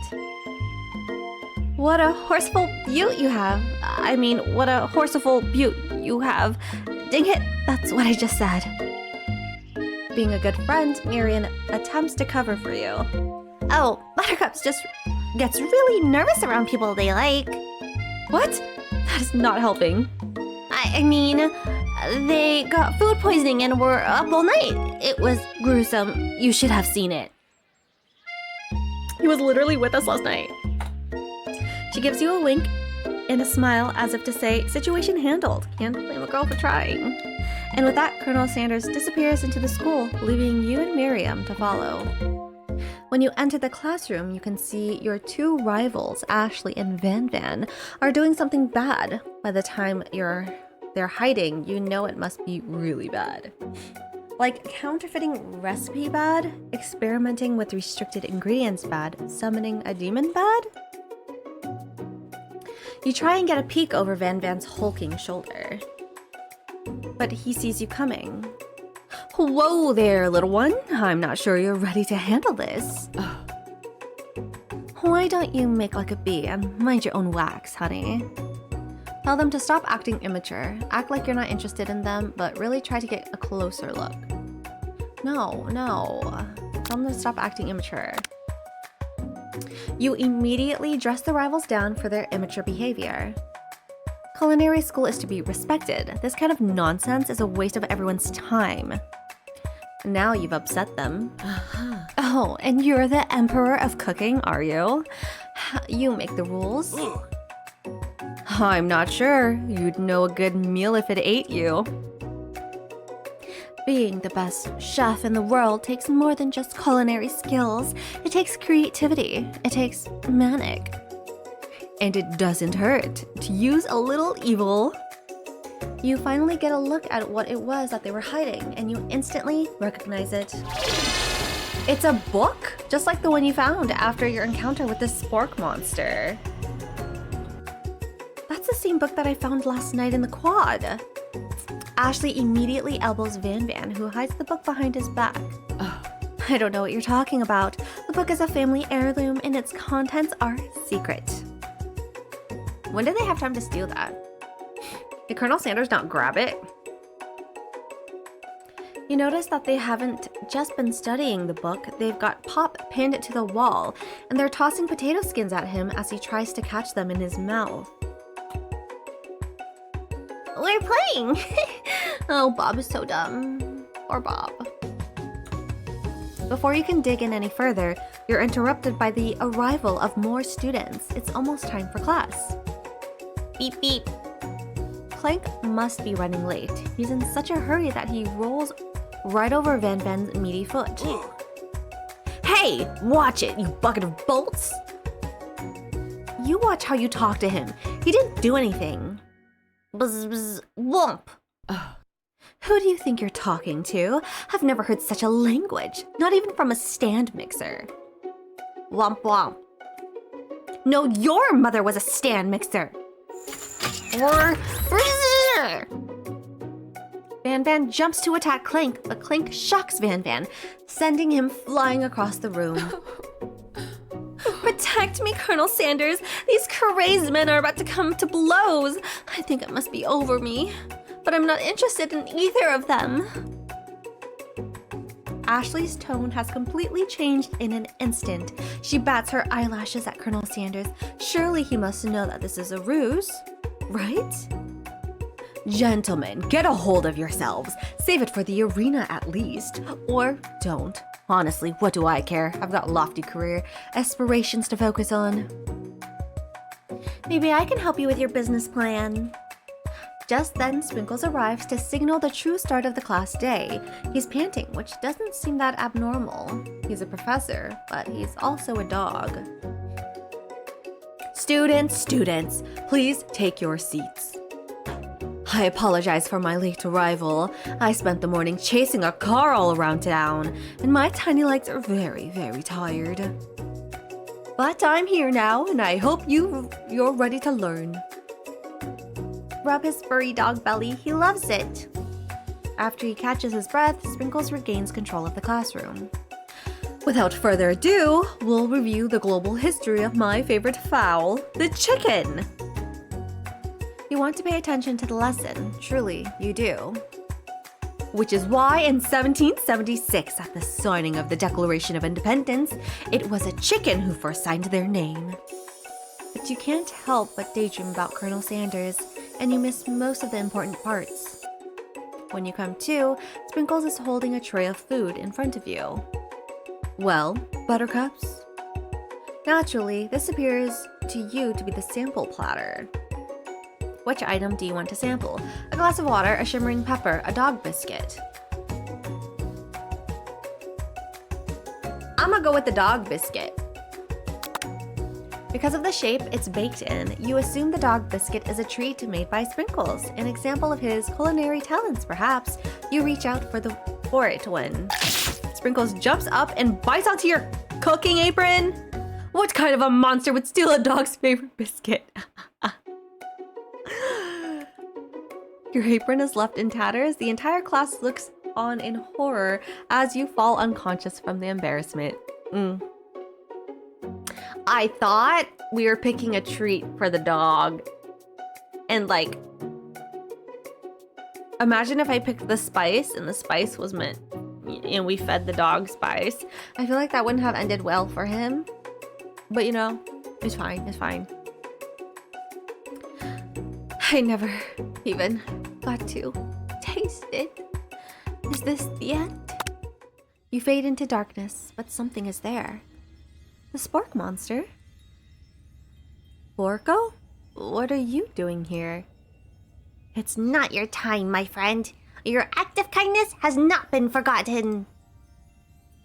What a horseful beaut you have. I mean, what a horseful beaut you have. Dang it, that's what I just said. Being a good friend, Marion attempts to cover for you. Oh, Buttercups just gets really nervous around people they like. What? That is not helping. I mean, they got food poisoning and were up all night. It was gruesome. You should have seen it. He was literally with us last night. She gives you a wink and a smile as if to say, situation handled. Can't blame a girl for trying. And with that, Colonel Sanders disappears into the school, leaving you and Miriam to follow. When you enter the classroom, you can see your two rivals, Ashley and Van Van, are doing something bad. By the time they're hiding, you know it must be really bad. Like counterfeiting recipe bad, experimenting with restricted ingredients bad, summoning a demon bad? You try and get a peek over Van Van's hulking shoulder, but he sees you coming. Whoa there, little one. I'm not sure you're ready to handle this. Why don't you make like a bee and mind your own wax, honey? Tell them to stop acting immature. Act like you're not interested in them, but really try to get a closer look. No. Tell them to stop acting immature. You immediately dress the rivals down for their immature behavior. Culinary school is to be respected. This kind of nonsense is a waste of everyone's time. Now you've upset them. Oh, and you're the emperor of cooking, are you? You make the rules. I'm not sure. You'd know a good meal if it ate you. Being the best chef in the world takes more than just culinary skills. It takes creativity. It takes manic. And it doesn't hurt to use a little evil. You finally get a look at what it was that they were hiding, and you instantly recognize it. It's a book, just like the one you found after your encounter with the spork monster. That's the same book that I found last night in the quad. Ashley immediately elbows Van Van, who hides the book behind his back. I don't know what you're talking about. The book is a family heirloom, and its contents are secret. When did they have time to steal that? Did Colonel Sanders not grab it? You notice that they haven't just been studying the book, they've got Pop pinned to the wall, and they're tossing potato skins at him as he tries to catch them in his mouth. We're playing. Oh, Bob is so dumb. Or Bob. Before you can dig in any further, you're interrupted by the arrival of more students. It's almost time for class. Beep, beep. Clank must be running late. He's in such a hurry that he rolls right over Van Van's meaty foot. Hey, watch it, you bucket of bolts! You watch how you talk to him. He didn't do anything. Bzz, bzz, womp. Who do you think you're talking to? I've never heard such a language. Not even from a stand mixer. Womp, womp. No, your mother was a stand mixer. Van Van jumps to attack Clank, but Clank shocks Van Van, sending him flying across the room. Protect me, Colonel Sanders. These crazed men are about to come to blows. I think it must be over me, but I'm not interested in either of them. Ashley's tone has completely changed in an instant. She bats her eyelashes at Colonel Sanders. Surely he must know that this is a ruse, right? Gentlemen, get a hold of yourselves. Save it for the arena at least. Or don't. Honestly, what do I care? I've got lofty career aspirations to focus on. Maybe I can help you with your business plan. Just then, Sprinkles arrives to signal the true start of the class day. He's panting, which doesn't seem that abnormal. He's a professor, but he's also a dog. Students, please take your seats. I apologize for my late arrival. I spent the morning chasing a car all around town, and my tiny legs are very, very tired. But I'm here now, and I hope you're ready to learn. rub his furry dog belly. He loves it. After he catches his breath, Sprinkles regains control of the classroom. Without further ado, we'll review the global history of my favorite fowl, the chicken. You want to pay attention to the lesson, truly, you do. Which is why in 1776, at the signing of the Declaration of Independence, it was a chicken who first signed their name. But you can't help but daydream about Colonel Sanders, and you miss most of the important parts. When you come to, Sprinkles is holding a tray of food in front of you. Well, buttercups? Naturally, this appears to you to be the sample platter. Which item do you want to sample? A glass of water, a shimmering pepper, a dog biscuit. I'm gonna go with the dog biscuit. Because of the shape it's baked in, you assume the dog biscuit is a treat made by Sprinkles, an example of his culinary talents perhaps. You reach out for it when Sprinkles jumps up and bites onto your cooking apron. What kind of a monster would steal a dog's favorite biscuit? Your apron is left in tatters. The entire class looks on in horror as you fall unconscious from the embarrassment. I thought we were picking a treat for the dog. And like, imagine if I picked the spice and the spice was meant, and we fed the dog spice. I feel like that wouldn't have ended well for him. But you know, it's fine, it's fine. I never even got to taste it. Is this the end? You fade into darkness, but something is there. The spork monster? Borko? What are you doing here? It's not your time, my friend. Your act of kindness has not been forgotten.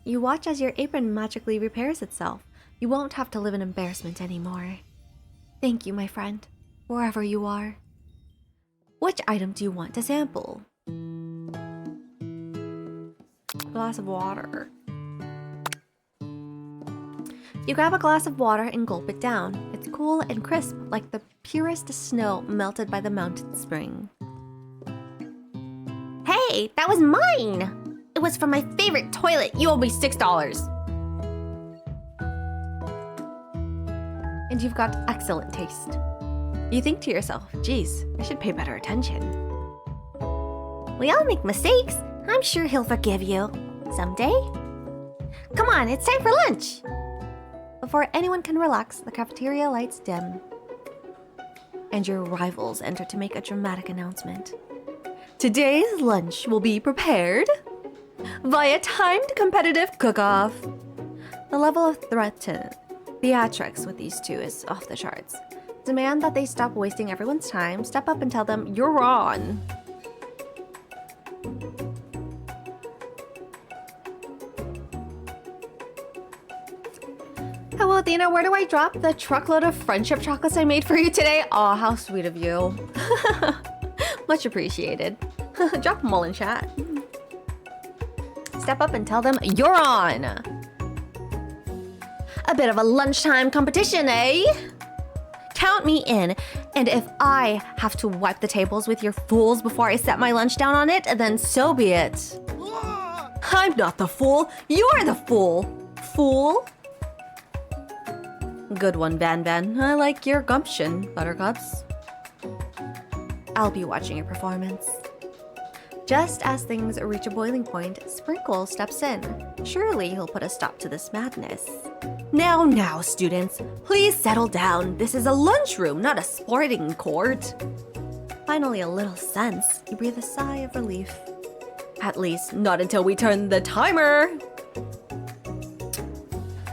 You watch as your apron magically repairs itself. You won't have to live in embarrassment anymore. Thank you, my friend, wherever you are. Which item do you want to sample? Glass of water. You grab a glass of water and gulp it down. It's cool and crisp, like the purest snow melted by the mountain spring. Hey, that was mine! It was from my favorite toilet. You owe me $6. And you've got excellent taste. You think to yourself, geez, I should pay better attention. We all make mistakes. I'm sure he'll forgive you. Someday. Come on, it's time for lunch. Before anyone can relax, the cafeteria lights dim. And your rivals enter to make a dramatic announcement. Today's lunch will be prepared via timed competitive cook-off. The level of threat to theatrics with these two is off the charts. Demand that they stop wasting everyone's time, step up and tell them, you're on. Hello, Athena, where do I drop the truckload of friendship chocolates I made for you today? Aw, how sweet of you. Much appreciated. Drop them all in chat. Step up and tell them, you're on. A bit of a lunchtime competition, eh? Count me in, and if I have to wipe the tables with your fools before I set my lunch down on it, then so be it. I'm not the fool, you're the fool. Fool? Good one, Van Van. I like your gumption, Buttercups. I'll be watching your performance. Just as things reach a boiling point, Sprinkle steps in. Surely he'll put a stop to this madness. Now, students, please settle down. This is a lunchroom, not a sporting court. Finally, a little sense. You breathe a sigh of relief. At least, not until we turn the timer.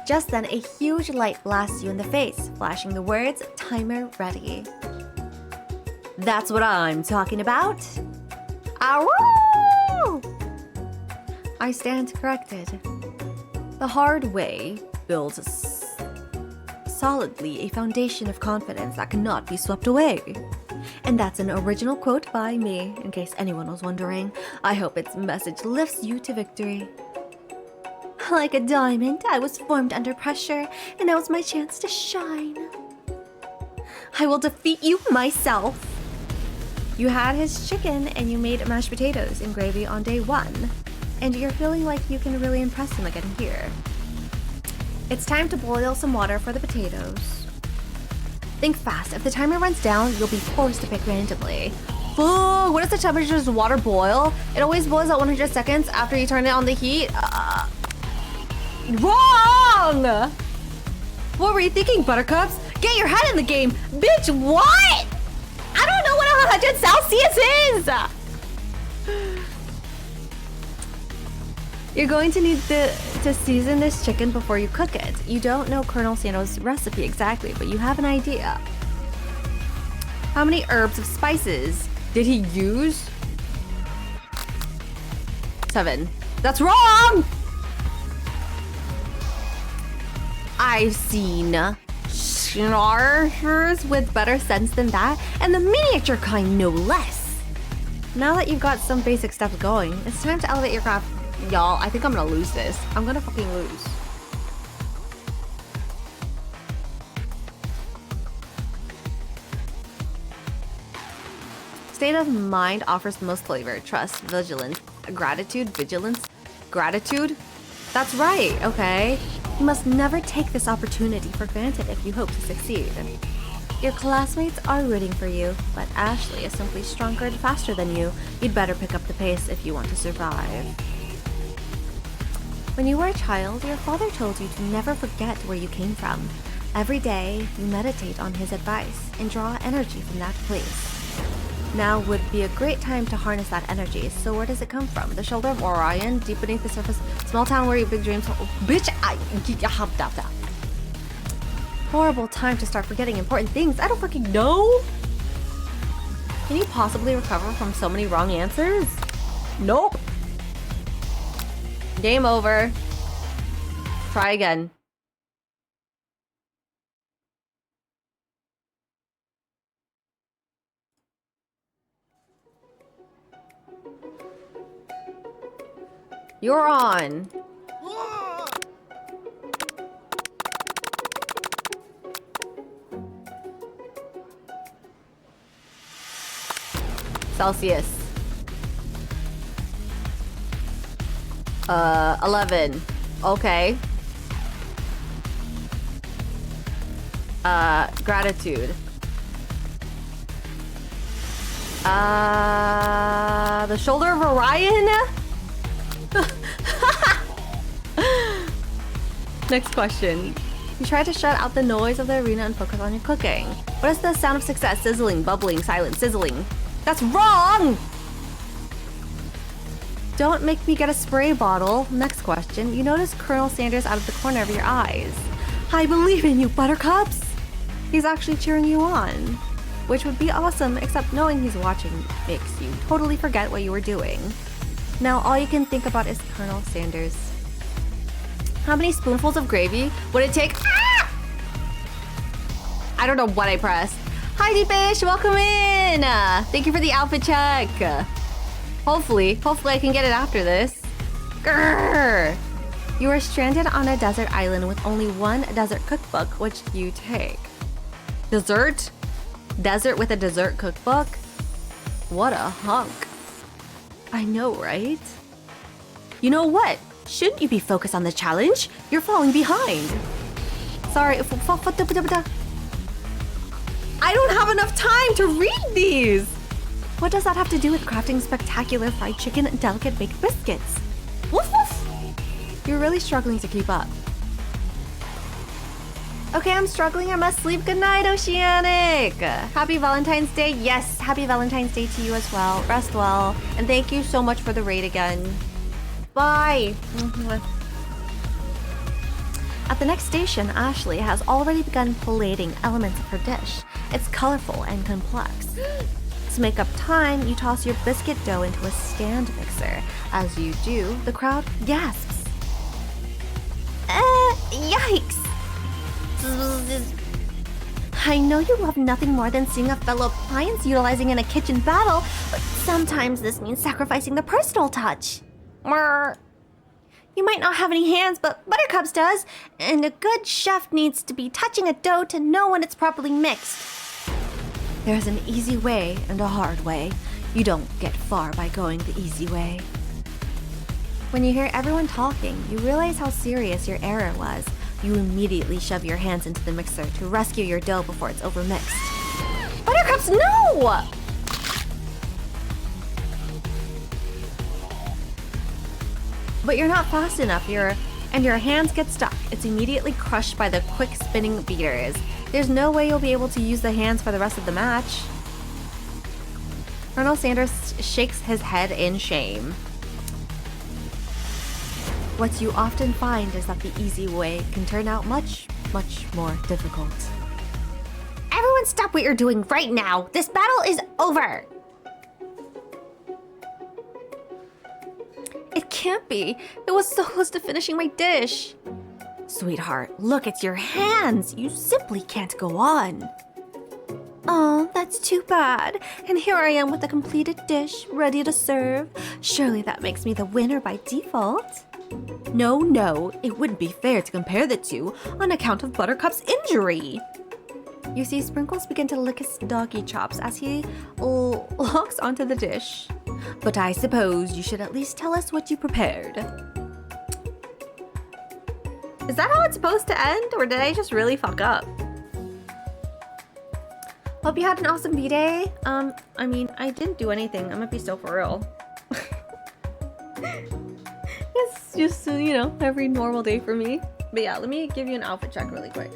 Just then, a huge light blasts you in the face, flashing the words, timer ready. That's what I'm talking about. Aroo! I stand corrected. The hard way builds solidly a foundation of confidence that cannot be swept away. And that's an original quote by me, in case anyone was wondering. I hope its message lifts you to victory. Like a diamond, I was formed under pressure, and now is my chance to shine. I will defeat you myself. You had his chicken and you made mashed potatoes and gravy on day 1. And you're feeling like you can really impress him again here. It's time to boil some water for the potatoes. Think fast. If the timer runs down, you'll be forced to pick randomly. Fuck, what is the temperature of water boil? It always boils at 100 seconds after you turn it on the heat. Wrong! What were you thinking, Buttercups? Get your head in the game. Bitch, what? I don't know what 100 Celsius is! You're going to need to season this chicken before you cook it. You don't know Colonel Sando's recipe exactly, but you have an idea. How many herbs of spices did he use? 7. That's wrong! I've seen snarfers with better sense than that, and the miniature kind no less. Now that you've got some basic stuff going, it's time to elevate your craft. Y'all, I think I'm gonna lose this. I'm gonna fucking lose. State of mind offers the most flavor. Trust, vigilance, gratitude, vigilance, gratitude. That's right, okay? You must never take this opportunity for granted if you hope to succeed. Your classmates are rooting for you, but Ashley is simply stronger and faster than you. You'd better pick up the pace if you want to survive. When you were a child, your father told you to never forget where you came from. Every day, you meditate on his advice and draw energy from that place. Now would be a great time to harness that energy. So where does it come from? The shoulder of Orion, deep beneath the surface, small town where your big dreams. Oh, bitch, horrible time to start forgetting important things. I don't fucking know. Can you possibly recover from so many wrong answers? Nope. Game over. Try again. You're on. Celsius. 11. Okay. Gratitude. The shoulder of Orion? Next question. You try to shut out the noise of the arena and focus on your cooking. What is the sound of success? Sizzling, bubbling, silent, sizzling. That's wrong! Don't make me get a spray bottle. Next question. You notice Colonel Sanders out of the corner of your eyes. I believe in you, Buttercups! He's actually cheering you on. Which would be awesome, except knowing he's watching makes you totally forget what you were doing. Now all you can think about is Colonel Sanders. How many spoonfuls of gravy would it take? Ah! I don't know what I pressed. Hi, D-Fish, welcome in! Thank you for the outfit check. Hopefully I can get it after this. Grrr! You are stranded on a desert island with only one desert cookbook. Which do you take? Dessert? Desert with a dessert cookbook? What a hunk. I know, right? You know what? Shouldn't you be focused on the challenge? You're falling behind. Sorry. I don't have enough time to read these. What does that have to do with crafting spectacular fried chicken and delicate baked biscuits? Woof woof. You're really struggling to keep up. Okay, I'm struggling. I must sleep. Good night, Oceanic. Happy Valentine's Day. Yes, happy Valentine's Day to you as well. Rest well. And thank you so much for the raid again. Bye. At the next station, Ashley has already begun collating elements of her dish. It's colorful and complex. To make up time, you toss your biscuit dough into a stand mixer. As you do, the crowd gasps. Yikes! I know you love nothing more than seeing a fellow appliance utilizing in a kitchen battle, but sometimes this means sacrificing the personal touch. You might not have any hands, but Buttercups does, and a good chef needs to be touching a dough to know when it's properly mixed. There's an easy way and a hard way. You don't get far by going the easy way. When you hear everyone talking, you realize how serious your error was. You immediately shove your hands into the mixer to rescue your dough before it's overmixed. Buttercups, no! But you're not fast enough, and your hands get stuck. It's immediately crushed by the quick spinning beaters. There's no way you'll be able to use the hands for the rest of the match. Colonel Sanders shakes his head in shame. What you often find is that the easy way can turn out much, much more difficult. Everyone stop what you're doing right now! This battle is over! It can't be. It was so close to finishing my dish. Sweetheart, look at your hands. You simply can't go on. Oh, that's too bad. And here I am with a completed dish, ready to serve. Surely that makes me the winner by default. No, it wouldn't be fair to compare the two on account of Buttercup's injury. You see Sprinkles begin to lick his doggy chops as he locks onto the dish. But I suppose you should at least tell us what you prepared. Is that how it's supposed to end, or did I just really fuck up? Hope you had an awesome B-Day. I mean, I didn't do anything. I'm gonna be so for real. It's just, you know, every normal day for me. But yeah, let me give you an outfit check really quick.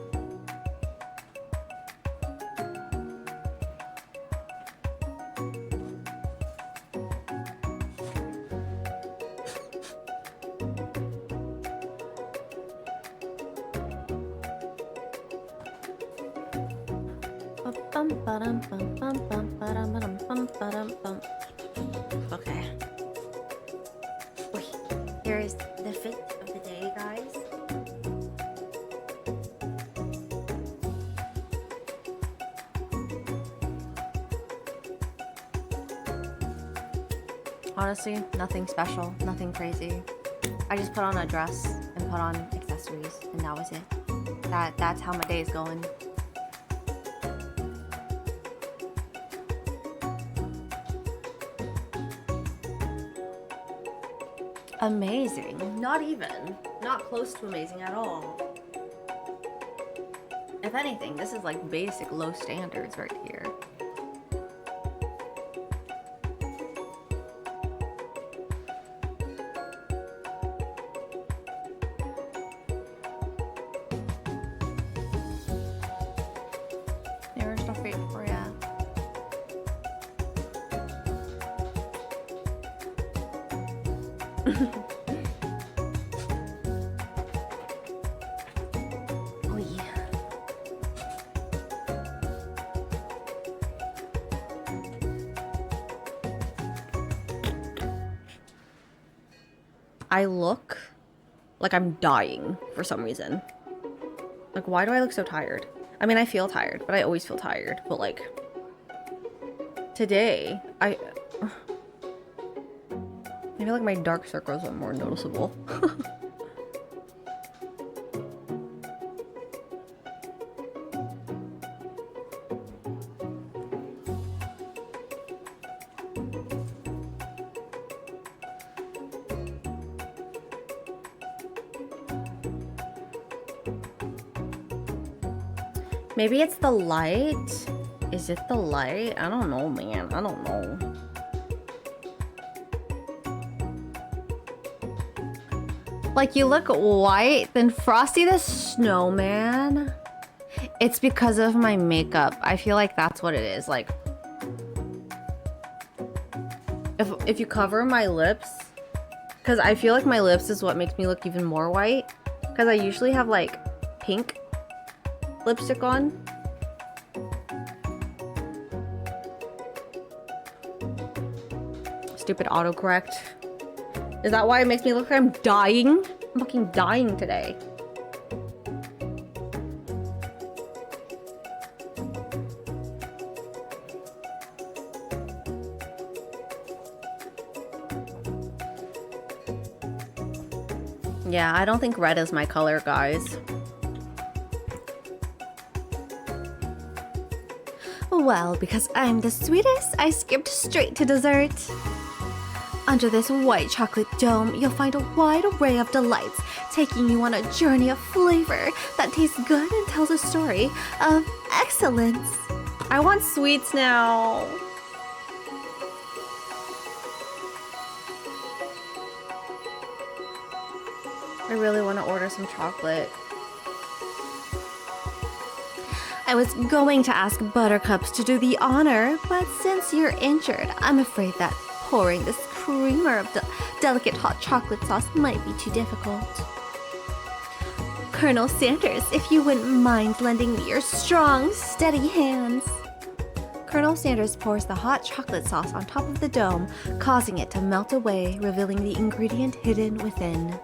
Okay. Wait, here is the fit of the day, guys. Honestly, nothing special, nothing crazy. I just put on a dress and put on accessories, and that was it. That's how my day is going. Amazing. Not even. Not close to amazing at all. If anything, this is like basic low standards right here. There's the fate for ya. Oh yeah. I look like I'm dying for some reason. Like, why do I look so tired? I mean, I feel tired, but I always feel tired. But like, today, I feel like my dark circles are more noticeable. Maybe it's the light? Is it the light? I don't know, man. I don't know. Like, you look white, then Frosty the Snowman. It's because of my makeup. I feel like that's what it is. Like, if you cover my lips, because I feel like my lips is what makes me look even more white. Because I usually have like pink lipstick on. Stupid autocorrect. Is that why it makes me look like I'm dying? I'm fucking dying today. Yeah, I don't think red is my color, guys. Well, because I'm the sweetest, I skipped straight to dessert. Under this white chocolate dome, you'll find a wide array of delights, taking you on a journey of flavor that tastes good and tells a story of excellence. I want sweets now. I really want to order some chocolate. I was going to ask Buttercups to do the honor, but since you're injured, I'm afraid that pouring this creamer of delicate hot chocolate sauce might be too difficult. Colonel Sanders, if you wouldn't mind lending me your strong, steady hands. Colonel Sanders pours the hot chocolate sauce on top of the dome, causing it to melt away, revealing the ingredient hidden within.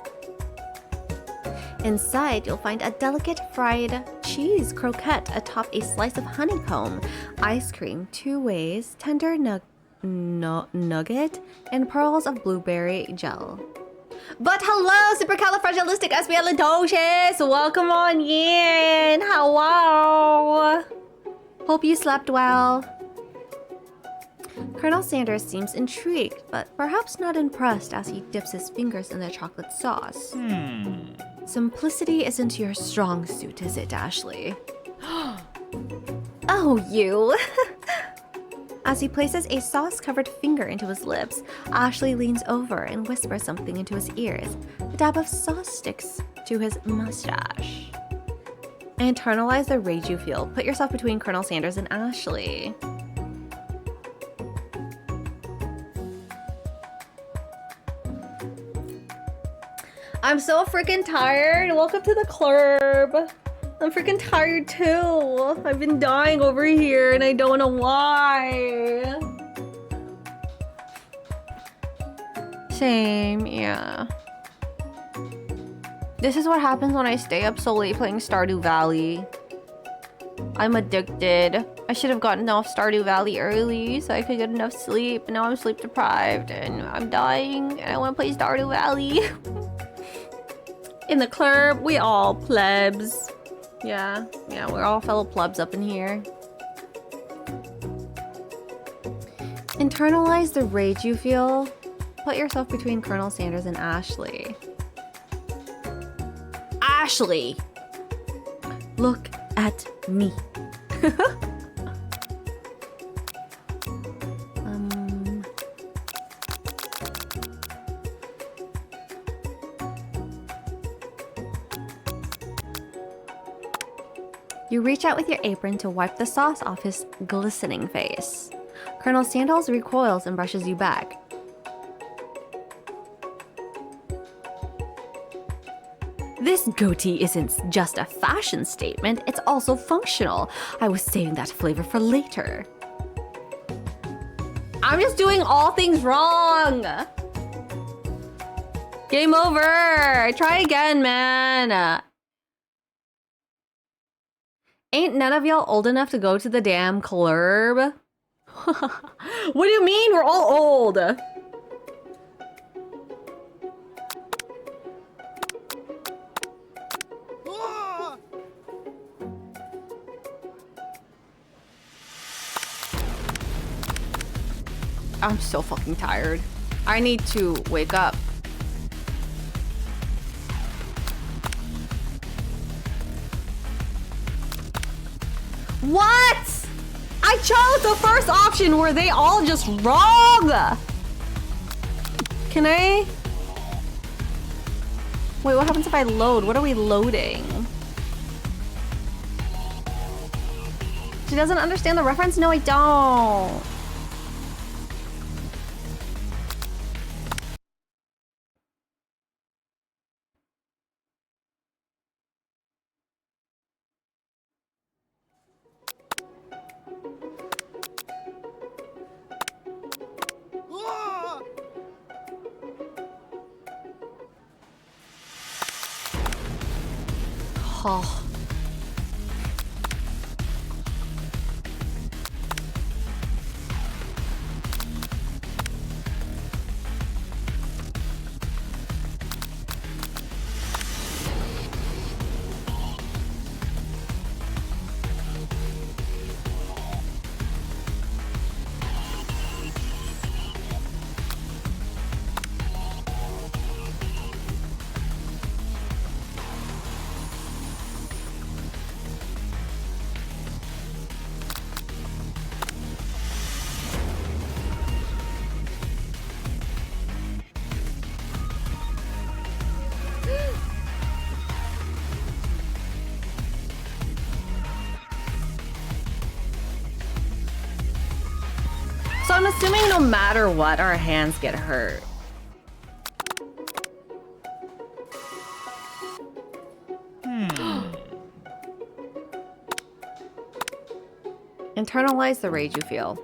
Inside, you'll find a delicate fried cheese croquette atop a slice of honeycomb, ice cream, 2 ways, tender nugget, and pearls of blueberry gel. But hello, supercalifragilisticexpialidocious! Welcome on in! Hello! Hope you slept well. Colonel Sanders seems intrigued, but perhaps not impressed as he dips his fingers in the chocolate sauce. Simplicity isn't your strong suit, is it, Ashley? Oh, you! As he places a sauce-covered finger into his lips, Ashley leans over and whispers something into his ears. A dab of sauce sticks to his mustache. Internalize the rage you feel. Put yourself between Colonel Sanders and Ashley. I'm so freaking tired. Welcome to the club. I'm freaking tired too. I've been dying over here and I don't know why. Same, yeah. This is what happens when I stay up so late playing Stardew Valley. I'm addicted. I should have gotten off Stardew Valley early so I could get enough sleep. Now I'm sleep deprived and I'm dying and I want to play Stardew Valley. In the club, we all plebs. Yeah, we're all fellow plebs up in here. Internalize the rage you feel. Put yourself between Colonel Sanders and Ashley. Ashley! Look at me. You reach out with your apron to wipe the sauce off his glistening face. Colonel Sandals recoils and brushes you back. This goatee isn't just a fashion statement, it's also functional. I was saving that flavor for later. I'm just doing all things wrong! Game over! Try again, man! Ain't none of y'all old enough to go to the damn club? What do you mean? We're all old! I'm so fucking tired. I need to wake up. What? I chose the first option. Were they all just wrong? Can I? Wait, what happens if I load? What are we loading? She doesn't understand the reference? No, I don't. Oh. I'm assuming no matter what, our hands get hurt. Internalize the rage you feel.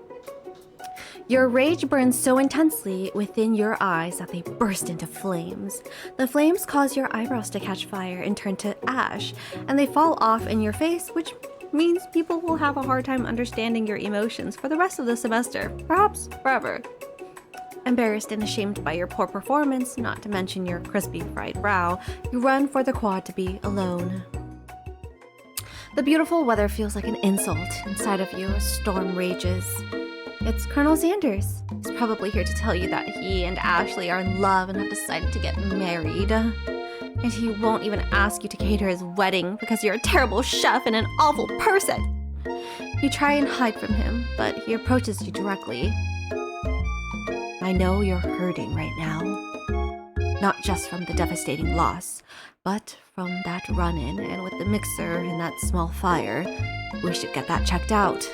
Your rage burns so intensely within your eyes that they burst into flames. The flames cause your eyebrows to catch fire and turn to ash, and they fall off in your face, which means people will have a hard time understanding your emotions for the rest of the semester, perhaps forever. Embarrassed and ashamed by your poor performance, not to mention your crispy fried brow, you run for the quad to be alone. The beautiful weather feels like an insult. Inside of you, a storm rages. It's Colonel Sanders. He's probably here to tell you that he and Ashley are in love and have decided to get married. And he won't even ask you to cater his wedding because you're a terrible chef and an awful person. You try and hide from him, but he approaches you directly. I know you're hurting right now. Not just from the devastating loss, but from that run-in and with the mixer and that small fire. We should get that checked out.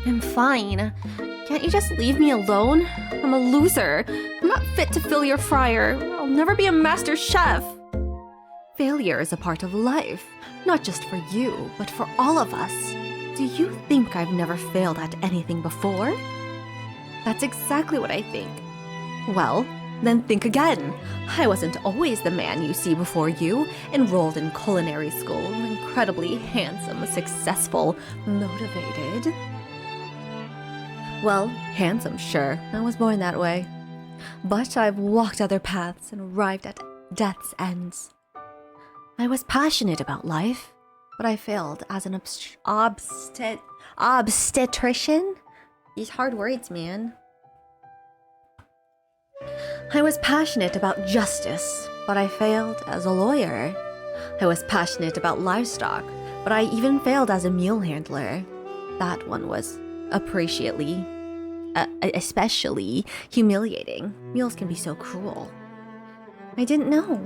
I'm fine. Can't you just leave me alone? I'm a loser. I'm not fit to fill your fryer. I'll never be a master chef. Failure is a part of life, not just for you, but for all of us. Do you think I've never failed at anything before? That's exactly what I think. Well, then think again. I wasn't always the man you see before you, enrolled in culinary school, incredibly handsome, successful, motivated. Well, handsome, sure. I was born that way. But I've walked other paths and arrived at death's ends. I was passionate about life, but I failed as an obstetrician? These hard words, man. I was passionate about justice, but I failed as a lawyer. I was passionate about livestock, but I even failed as a mule handler. That one was especially humiliating. Mules can be so cruel. I didn't know.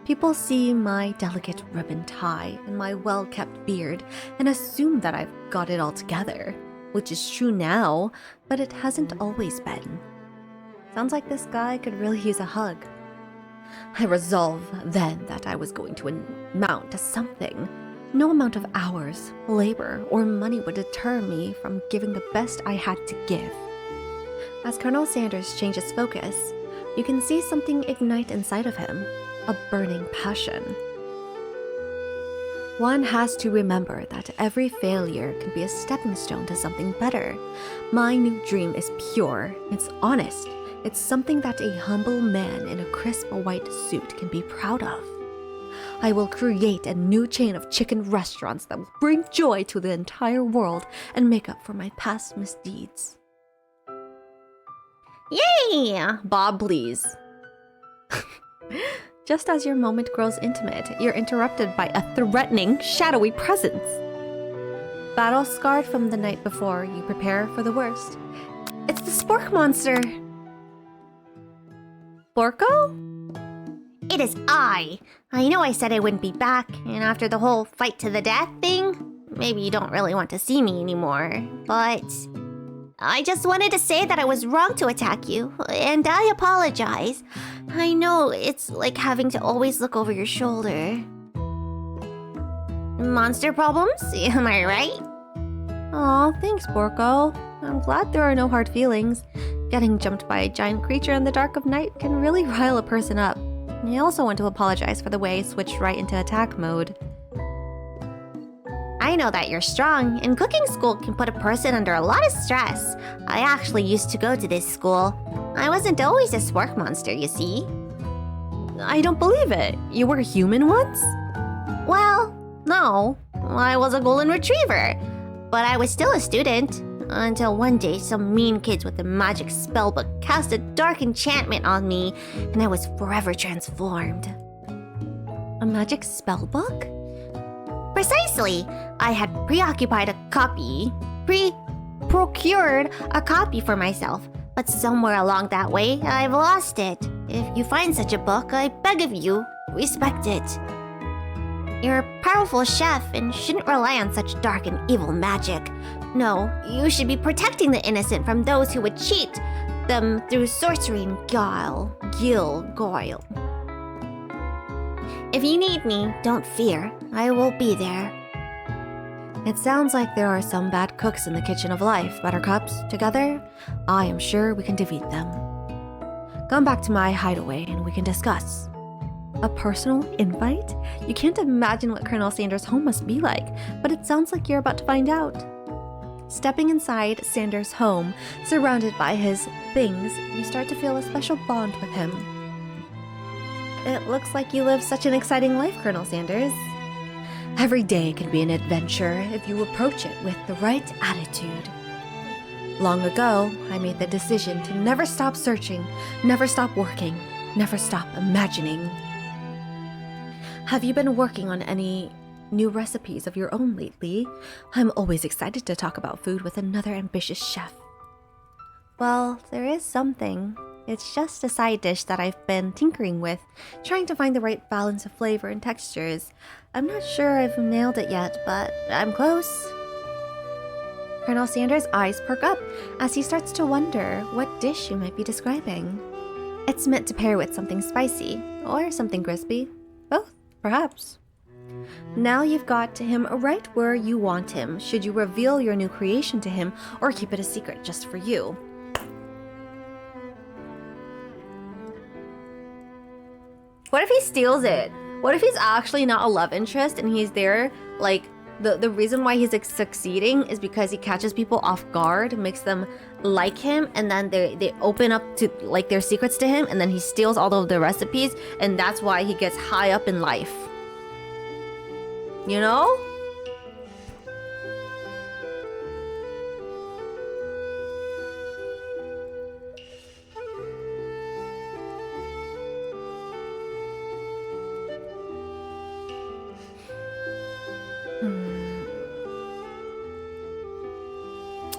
People see my delicate ribbon tie and my well-kept beard and assume that I've got it all together, which is true now, but it hasn't always been. Sounds like this guy could really use a hug. I resolved then that I was going to amount to something. No amount of hours, labor, or money would deter me from giving the best I had to give. As Colonel Sanders changes focus, you can see something ignite inside of him, a burning passion. One has to remember that every failure can be a stepping stone to something better. My new dream is pure, it's honest, it's something that a humble man in a crisp white suit can be proud of. I will create a new chain of chicken restaurants that will bring joy to the entire world and make up for my past misdeeds. Yay! Bob, please. Just as your moment grows intimate, you're interrupted by a threatening, shadowy presence. Battle-scarred from the night before, you prepare for the worst. It's the Spork monster! Sporko? It is I. I know I said I wouldn't be back, and after the whole fight to the death thing, maybe you don't really want to see me anymore, but I just wanted to say that I was wrong to attack you, and I apologize. I know it's like having to always look over your shoulder. Monster problems? Am I right? Aw, thanks, Borko. I'm glad there are no hard feelings. Getting jumped by a giant creature in the dark of night can really rile a person up. I also want to apologize for the way I switched right into attack mode. I know that you're strong, and cooking school can put a person under a lot of stress. I actually used to go to this school. I wasn't always a spork monster, you see. I don't believe it. You were human once? Well, no. I was a golden retriever. But I was still a student. Until one day, some mean kids with a magic spellbook cast a dark enchantment on me, and I was forever transformed. A magic spellbook? Precisely! I had procured a copy for myself, but somewhere along that way, I've lost it. If you find such a book, I beg of you, respect it. You're a powerful chef and shouldn't rely on such dark and evil magic. No, you should be protecting the innocent from those who would cheat them through sorcery and guile. If you need me, don't fear. I will be there. It sounds like there are some bad cooks in the kitchen of life, Buttercups. Together, I am sure we can defeat them. Come back to my hideaway and we can discuss. A personal invite? You can't imagine what Colonel Sanders' home must be like, but it sounds like you're about to find out. Stepping inside Sanders' home, surrounded by his things, you start to feel a special bond with him. It looks like you live such an exciting life, Colonel Sanders. Every day can be an adventure if you approach it with the right attitude. Long ago, I made the decision to never stop searching, never stop working, never stop imagining. Have you been working on any new recipes of your own lately? I'm always excited to talk about food with another ambitious chef. Well, there is something. It's just a side dish that I've been tinkering with, trying to find the right balance of flavor and textures. I'm not sure I've nailed it yet, but I'm close. Colonel Sanders' eyes perk up as he starts to wonder what dish you might be describing. It's meant to pair with something spicy, or something crispy. Both, perhaps. Now you've got him right where you want him. Should you reveal your new creation to him, or keep it a secret just for you? What if he steals it? What if he's actually not a love interest and he's there, like, the reason why he's succeeding is because he catches people off guard, makes them like him, and then they open up to, like, their secrets to him, and then he steals all of the recipes, and that's why he gets high up in life. You know?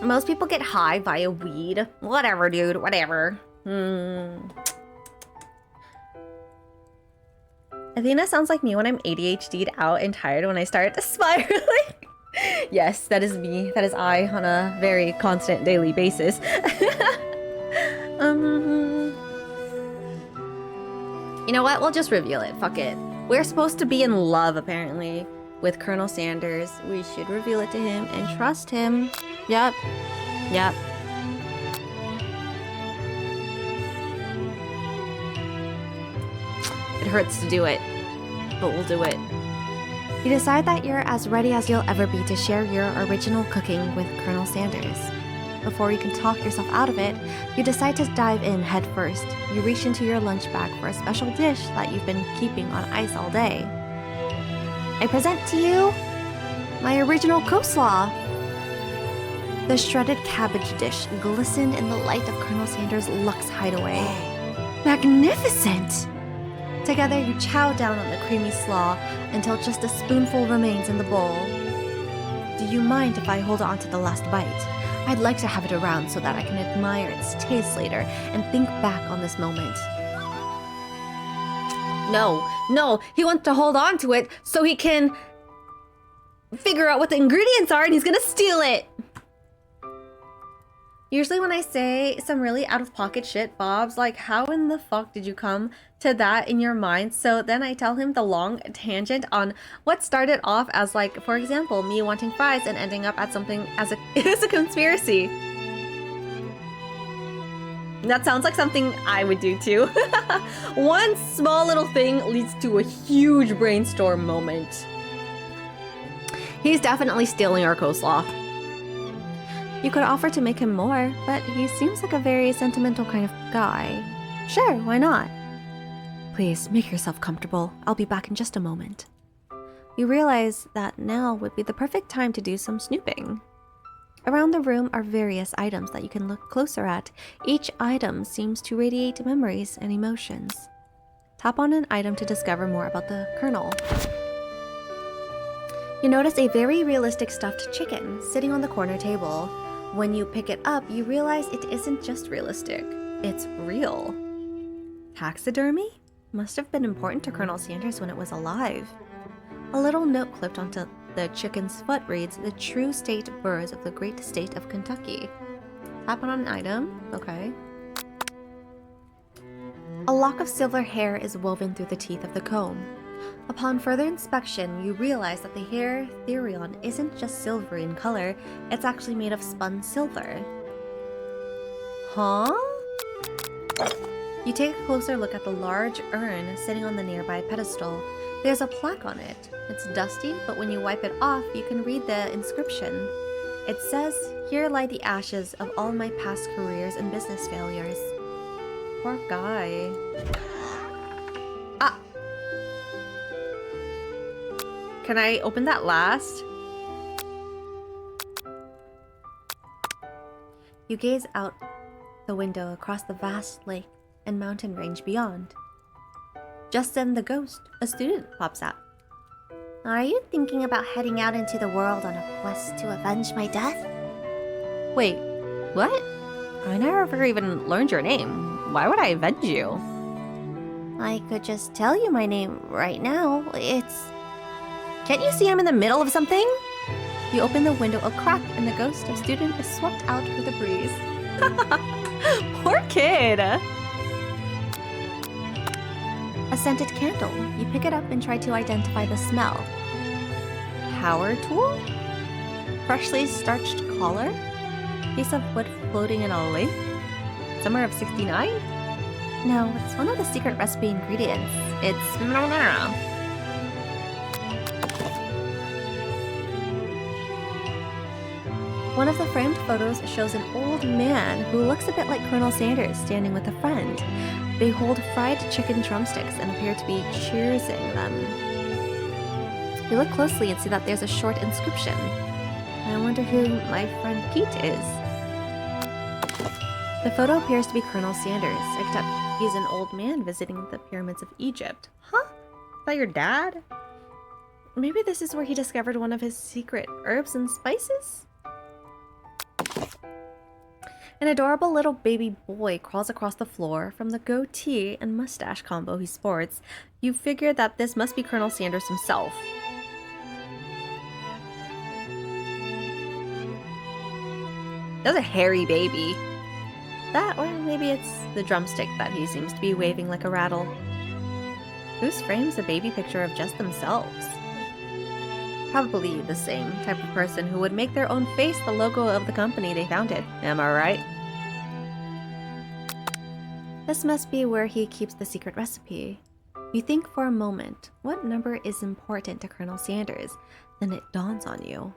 Most people get high via weed. Whatever, dude. Whatever. Athena sounds like me when I'm ADHD'd out and tired when I start spiraling. Yes, that is me. That is I on a very constant daily basis. You know what? We'll just reveal it. Fuck it. We're supposed to be in love, apparently, with Colonel Sanders. We should reveal it to him and trust him. Yep. Yep. It hurts to do it, but we'll do it. You decide that you're as ready as you'll ever be to share your original cooking with Colonel Sanders. Before you can talk yourself out of it, you decide to dive in head first. You reach into your lunch bag for a special dish that you've been keeping on ice all day. I present to you my original coleslaw. The shredded cabbage dish glistened in the light of Colonel Sanders' luxe hideaway. Magnificent! Together, you chow down on the creamy slaw until just a spoonful remains in the bowl. Do you mind if I hold on to the last bite? I'd like to have it around so that I can admire its taste later and think back on this moment. No, he wants to hold on to it so he can figure out what the ingredients are and he's gonna steal it. Usually when I say some really out-of-pocket shit, Bob's like, how in the fuck did you come to that in your mind? So then I tell him the long tangent on what started off as, like, for example, me wanting fries and ending up at something as a conspiracy. That sounds like something I would do too. One small little thing leads to a huge brainstorm moment. He's definitely stealing our coleslaw. You could offer to make him more, but he seems like a very sentimental kind of guy. Sure, why not? Please, make yourself comfortable. I'll be back in just a moment. You realize that now would be the perfect time to do some snooping. Around the room are various items that you can look closer at. Each item seems to radiate memories and emotions. Tap on an item to discover more about the Colonel. You notice a very realistic stuffed chicken sitting on the corner table. When you pick it up, you realize it isn't just realistic, it's real. Taxidermy? Must have been important to Colonel Sanders when it was alive. A little note clipped onto the chicken's foot reads, "The true state birds of the great state of Kentucky." Happen on an item. Okay. A lock of silver hair is woven through the teeth of the comb. Upon further inspection, you realize that the hair therion isn't just silvery in color, it's actually made of spun silver. Huh? You take a closer look at the large urn sitting on the nearby pedestal. There's a plaque on it. It's dusty, but when you wipe it off, you can read the inscription. It says, "Here lie the ashes of all my past careers and business failures." Poor guy. Can I open that last? You gaze out the window across the vast lake and mountain range beyond. Just then the ghost, a student, pops out. Are you thinking about heading out into the world on a quest to avenge my death? Wait, what? I never even learned your name. Why would I avenge you? I could just tell you my name right now. Can't you see I'm in the middle of something? You open the window a crack and the ghost of student is swept out with the breeze. Poor kid. A scented candle. You pick it up and try to identify the smell. Power tool? Freshly starched collar? Piece of wood floating in a lake? Summer of 69? No, it's one of the secret recipe ingredients. It's... One of the framed photos shows an old man who looks a bit like Colonel Sanders standing with a friend. They hold fried chicken drumsticks and appear to be cheersing them. You look closely and see that there's a short inscription. I wonder who my friend Pete is. The photo appears to be Colonel Sanders, except he's an old man visiting the pyramids of Egypt. Huh? Is that your dad? Maybe this is where he discovered one of his secret herbs and spices? An adorable little baby boy crawls across the floor from the goatee and mustache combo he sports. You figure that this must be Colonel Sanders himself. That's a hairy baby. That, or maybe it's the drumstick that he seems to be waving like a rattle. Who frames a baby picture of just themselves? Probably the same type of person who would make their own face the logo of the company they founded. Am I right? This must be where he keeps the secret recipe. You think for a moment, what number is important to Colonel Sanders? Then it dawns on you.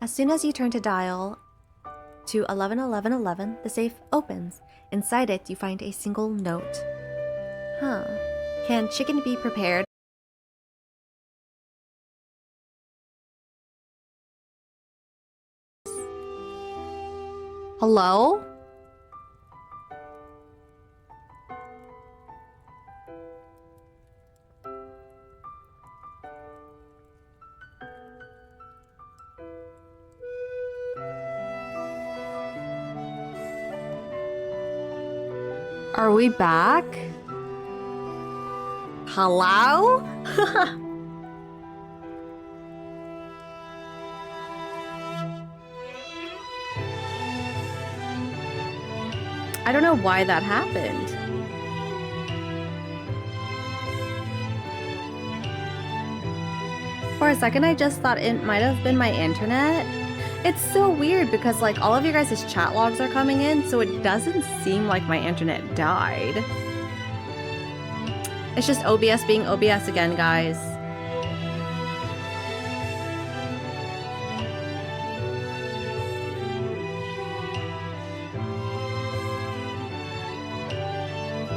As soon as you turn to dial to 111111, the safe opens. Inside it, you find a single note. Huh. Can chicken be prepared? Hello? Are we back? Hello? I don't know why that happened. For a second, I just thought it might have been my internet. It's so weird because like all of your guys' chat logs are coming in, so it doesn't seem like my internet died. It's just OBS being OBS again, guys.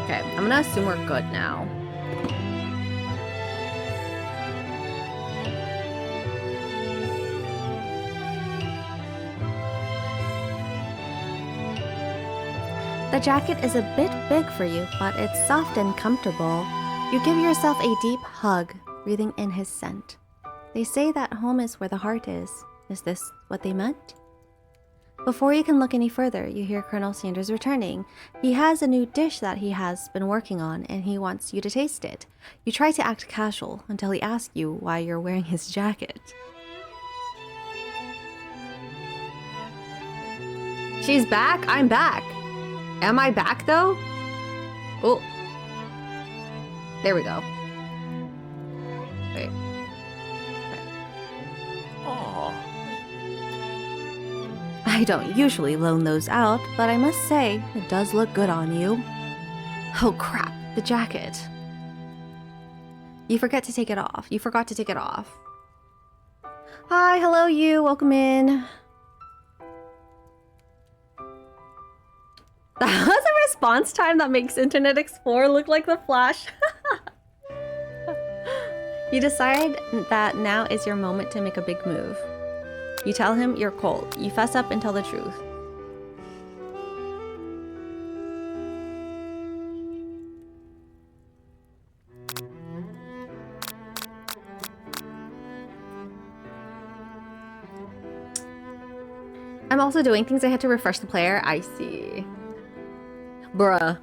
Okay, I'm gonna assume we're good now. The jacket is a bit big for you, but it's soft and comfortable. You give yourself a deep hug, breathing in his scent. They say that home is where the heart is. Is this what they meant? Before you can look any further, you hear Colonel Sanders returning. He has a new dish that he has been working on, and he wants you to taste it. You try to act casual until he asks you why you're wearing his jacket. She's back? I'm back. Am I back though? Oh. There we go. Wait. Aw. I don't usually loan those out, but I must say, it does look good on you. Oh crap, the jacket. You forgot to take it off. Hi, hello you, welcome in. That was a response time that makes Internet Explorer look like the Flash. You decide that now is your moment to make a big move. You tell him you're cold. You fess up and tell the truth. I'm also doing things. I had to refresh the player. I see. Bruh.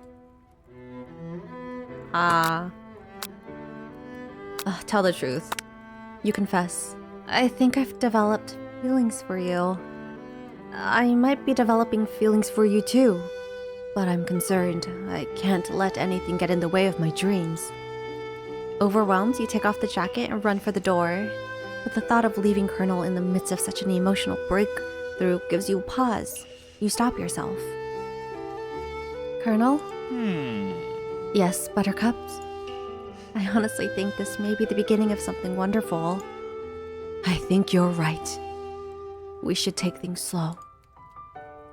Tell the truth. You confess. I think I've developed feelings for you. I might be developing feelings for you too. But I'm concerned. I can't let anything get in the way of my dreams. Overwhelmed, you take off the jacket and run for the door. But the thought of leaving Colonel in the midst of such an emotional breakthrough gives you a pause. You stop yourself. Colonel? Yes, Buttercups? I honestly think this may be the beginning of something wonderful. I think you're right. We should take things slow.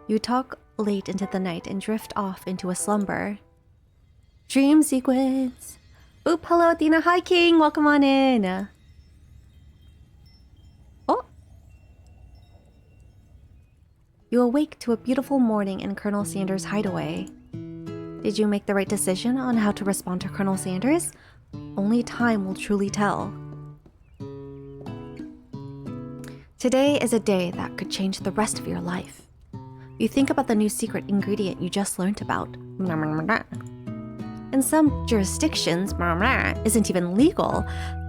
You talk late into the night and drift off into a slumber. Dream sequence. Oop, hello Athena. Hi King, welcome on in. Oh. You awake to a beautiful morning in Colonel Sanders' hideaway. Did you make the right decision on how to respond to Colonel Sanders? Only time will truly tell. Today is a day that could change the rest of your life. You think about the new secret ingredient you just learned about. In some jurisdictions, isn't even legal,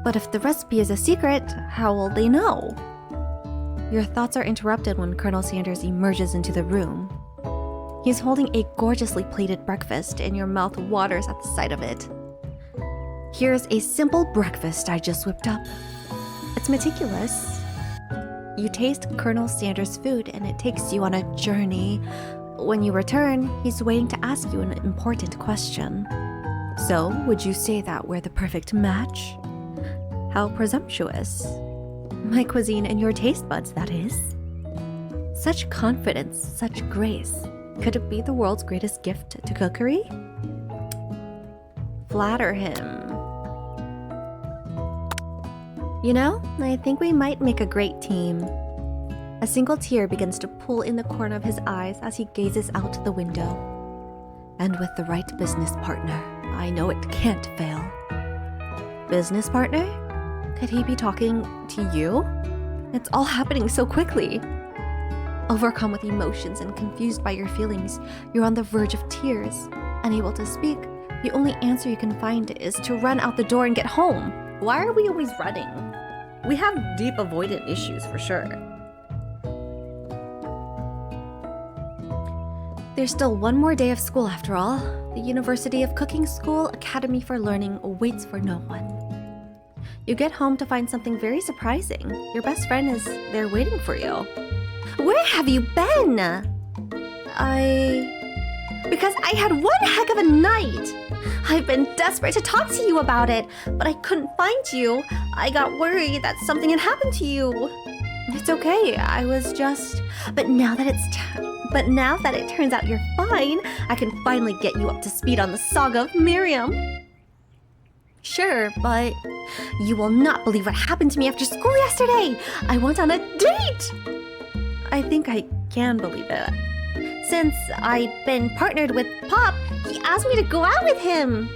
but if the recipe is a secret, how will they know? Your thoughts are interrupted when Colonel Sanders emerges into the room. He's holding a gorgeously plated breakfast and your mouth waters at the sight of it. Here's a simple breakfast I just whipped up. It's meticulous. You taste Colonel Sanders' food and it takes you on a journey. When you return, he's waiting to ask you an important question. So, would you say that we're the perfect match? How presumptuous. My cuisine and your taste buds, that is. Such confidence, such grace. Could it be the world's greatest gift to cookery? Flatter him. You know, I think we might make a great team. A single tear begins to pool in the corner of his eyes as he gazes out the window. And with the right business partner, I know it can't fail. Business partner? Could he be talking to you? It's all happening so quickly. Overcome with emotions and confused by your feelings, you're on the verge of tears. Unable to speak, the only answer you can find is to run out the door and get home. Why are we always running? We have deep avoidant issues for sure. There's still one more day of school after all. The University of Cooking School Academy for Learning waits for no one. You get home to find something very surprising. Your best friend is there waiting for you. Where have you been? Because I had one heck of a night. I've been desperate to talk to you about it, but I couldn't find you. I got worried that something had happened to you. It's okay, I was just... But now that it turns out you're fine, I can finally get you up to speed on the saga of Miriam. Sure, but you will not believe what happened to me after school yesterday. I went on a date. I think I can believe it. Since I'd been partnered with Pop, he asked me to go out with him.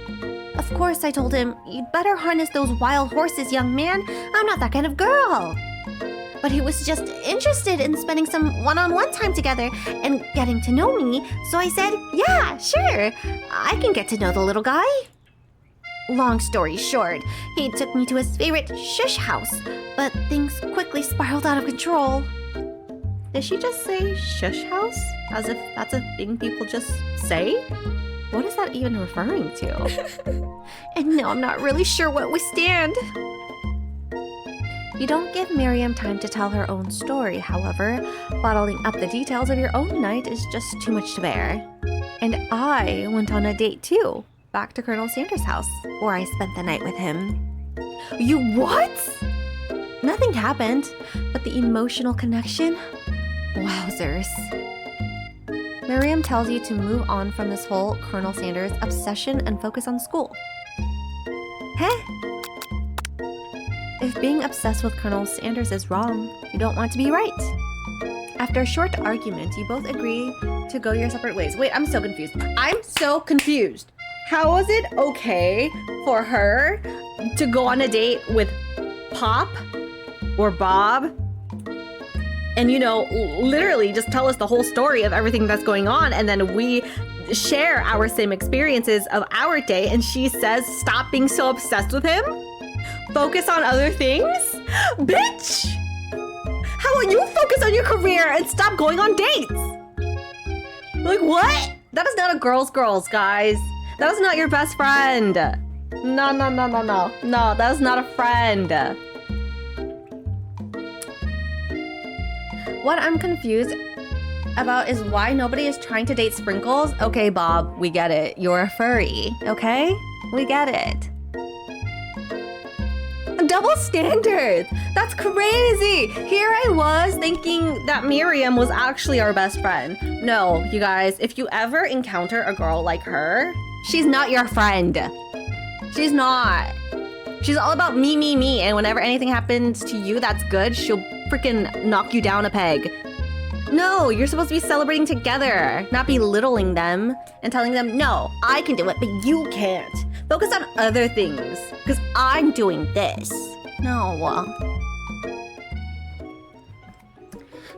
Of course, I told him, you'd better harness those wild horses, young man. I'm not that kind of girl. But he was just interested in spending some one-on-one time together and getting to know me, so I said, yeah, sure. I can get to know the little guy. Long story short, he took me to his favorite shush house, but things quickly spiraled out of control. Did she just say shush house? As if that's a thing people just say? What is that even referring to? And now I'm not really sure what we stand. You don't give Miriam time to tell her own story, however. Bottling up the details of your own night is just too much to bear. And I went on a date too, back to Colonel Sanders' house, where I spent the night with him. You what? Nothing happened, but the emotional connection? Wowzers. Miriam tells you to move on from this whole Colonel Sanders obsession and focus on school. Heh? If being obsessed with Colonel Sanders is wrong, you don't want to be right. After a short argument, you both agree to go your separate ways. Wait, I'm so confused. I'm so confused. How is it okay for her to go on a date with Pop or Bob and, you know, literally just tell us the whole story of everything that's going on, and then we share our same experiences of our day, and she says, stop being so obsessed with him? Focus on other things? Bitch! How about you focus on your career and stop going on dates? Like, what? That is not a girls, guys. That is not your best friend. No. No, that is not a friend. What I'm confused about is why nobody is trying to date Sprinkles. Okay, Bob, we get it. You're a furry, okay? We get it. Double standards! That's crazy! Here I was thinking that Miriam was actually our best friend. No, you guys, if you ever encounter a girl like her, she's not your friend. She's not. She's all about me, and whenever anything happens to you that's good, she'll freaking knock you down a peg. No, you're supposed to be celebrating together, not belittling them and telling them, no, I can do it, but you can't. Focus on other things, because I'm doing this. No.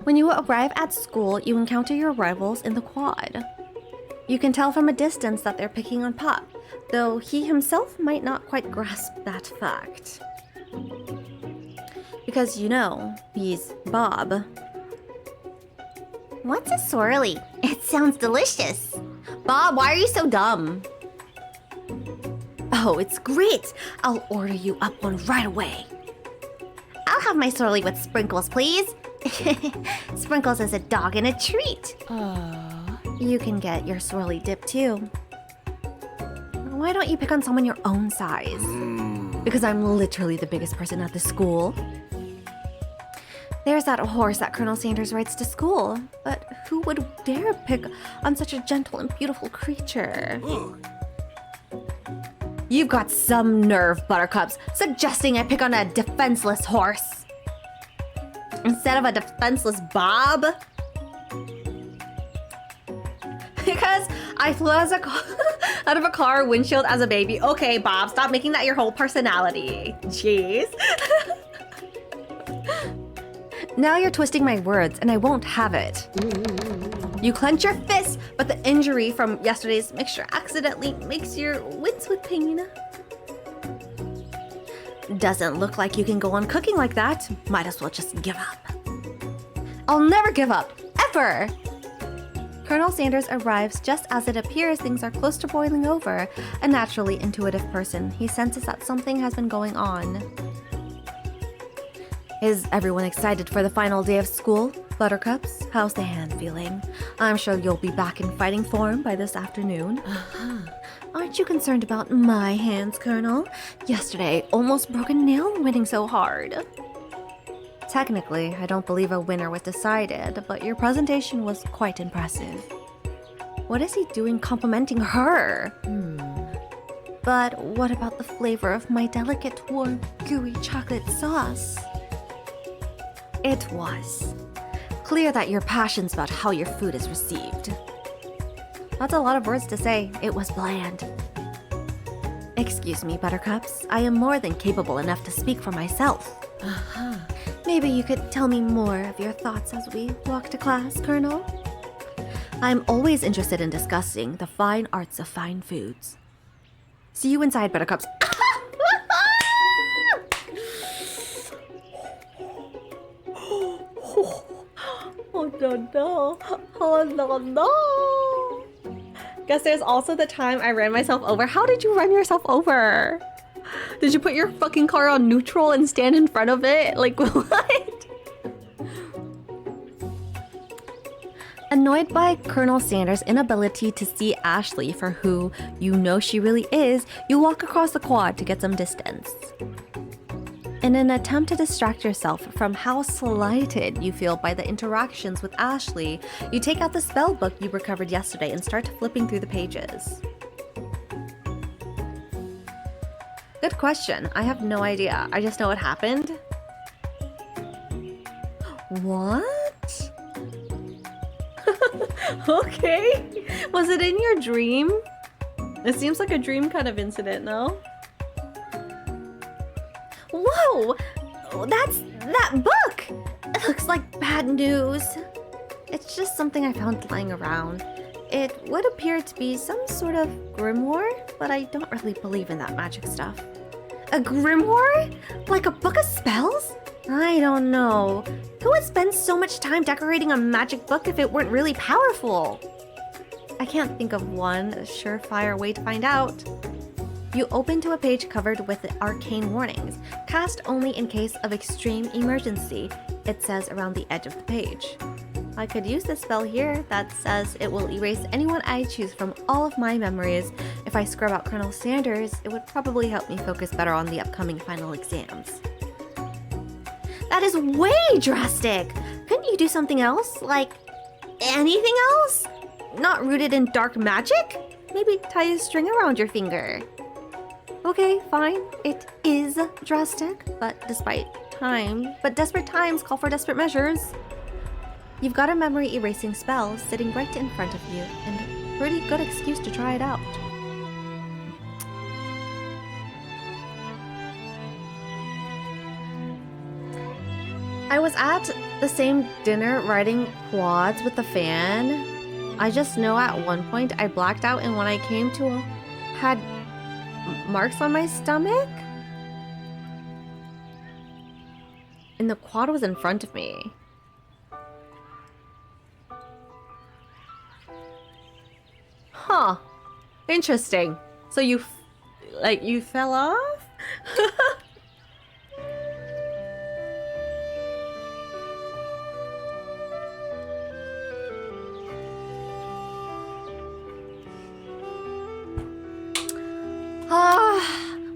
When you arrive at school, you encounter your rivals in the quad. You can tell from a distance that they're picking on Pop, though he himself might not quite grasp that fact. Because, you know, he's Bob. What's a swirly? It sounds delicious. Bob, why are you so dumb? Oh, it's great. I'll order you up one right away. I'll have my swirly with Sprinkles, please. Sprinkles is a dog and a treat. You can get your swirly dip too. Why don't you pick on someone your own size? Because I'm literally the biggest person at the school. There's that horse that Colonel Sanders rides to school, but who would dare pick on such a gentle and beautiful creature? You've got some nerve, Buttercups, suggesting I pick on a defenseless horse instead of a defenseless Bob? Because I flew out of a car windshield as a baby. Okay, Bob, stop making that your whole personality. Jeez. Now you're twisting my words, and I won't have it. You clench your fist, but the injury from yesterday's mixture accidentally makes your wince with pain. Doesn't look like you can go on cooking like that. Might as well just give up. I'll never give up, ever! Colonel Sanders arrives just as it appears things are close to boiling over. A naturally intuitive person, he senses that something has been going on. Is everyone excited for the final day of school? Buttercups, how's the hand feeling? I'm sure you'll be back in fighting form by this afternoon. Aren't you concerned about my hands, Colonel? Yesterday, almost broke a nail winning so hard. Technically, I don't believe a winner was decided, but your presentation was quite impressive. What is he doing complimenting her? But what about the flavor of my delicate, warm, gooey chocolate sauce? It was clear that your passion's about how your food is received. That's a lot of words to say. It was bland. Excuse me, Buttercups. I am more than capable enough to speak for myself. Maybe you could tell me more of your thoughts as we walk to class, Colonel? I'm always interested in discussing the fine arts of fine foods. See you inside, Buttercups. Oh, no, no. Oh, no, no. Guess there's also the time I ran myself over. How did you run yourself over? Did you put your fucking car on neutral and stand in front of it? Like, what? Annoyed by Colonel Sanders' inability to see Ashley for who you know she really is, you walk across the quad to get some distance. In an attempt to distract yourself from how slighted you feel by the interactions with Ashley, you take out the spell book you recovered yesterday and start flipping through the pages. Good question. I have no idea. I just know what happened. What? Okay. Was it in your dream? It seems like a dream kind of incident, no? Whoa! That's that book! It looks like bad news. It's just something I found lying around. It would appear to be some sort of grimoire, but I don't really believe in that magic stuff. A grimoire? Like a book of spells? I don't know. Who would spend so much time decorating a magic book if it weren't really powerful? I can't think of one surefire way to find out. You open to a page covered with arcane warnings. Cast only in case of extreme emergency, it says around the edge of the page. I could use this spell here that says it will erase anyone I choose from all of my memories. If I scrub out Colonel Sanders, it would probably help me focus better on the upcoming final exams. That is way drastic! Couldn't you do something else? Like, anything else? Not rooted in dark magic? Maybe tie a string around your finger. Okay, fine. It is drastic, but desperate times call for desperate measures. You've got a memory erasing spell sitting right in front of you, and a pretty good excuse to try it out. I was at the same dinner riding quads with the fan. I just know at one point I blacked out, and when I came to had marks on my stomach. And the quad was in front of me. Huh. Interesting. So you fell off?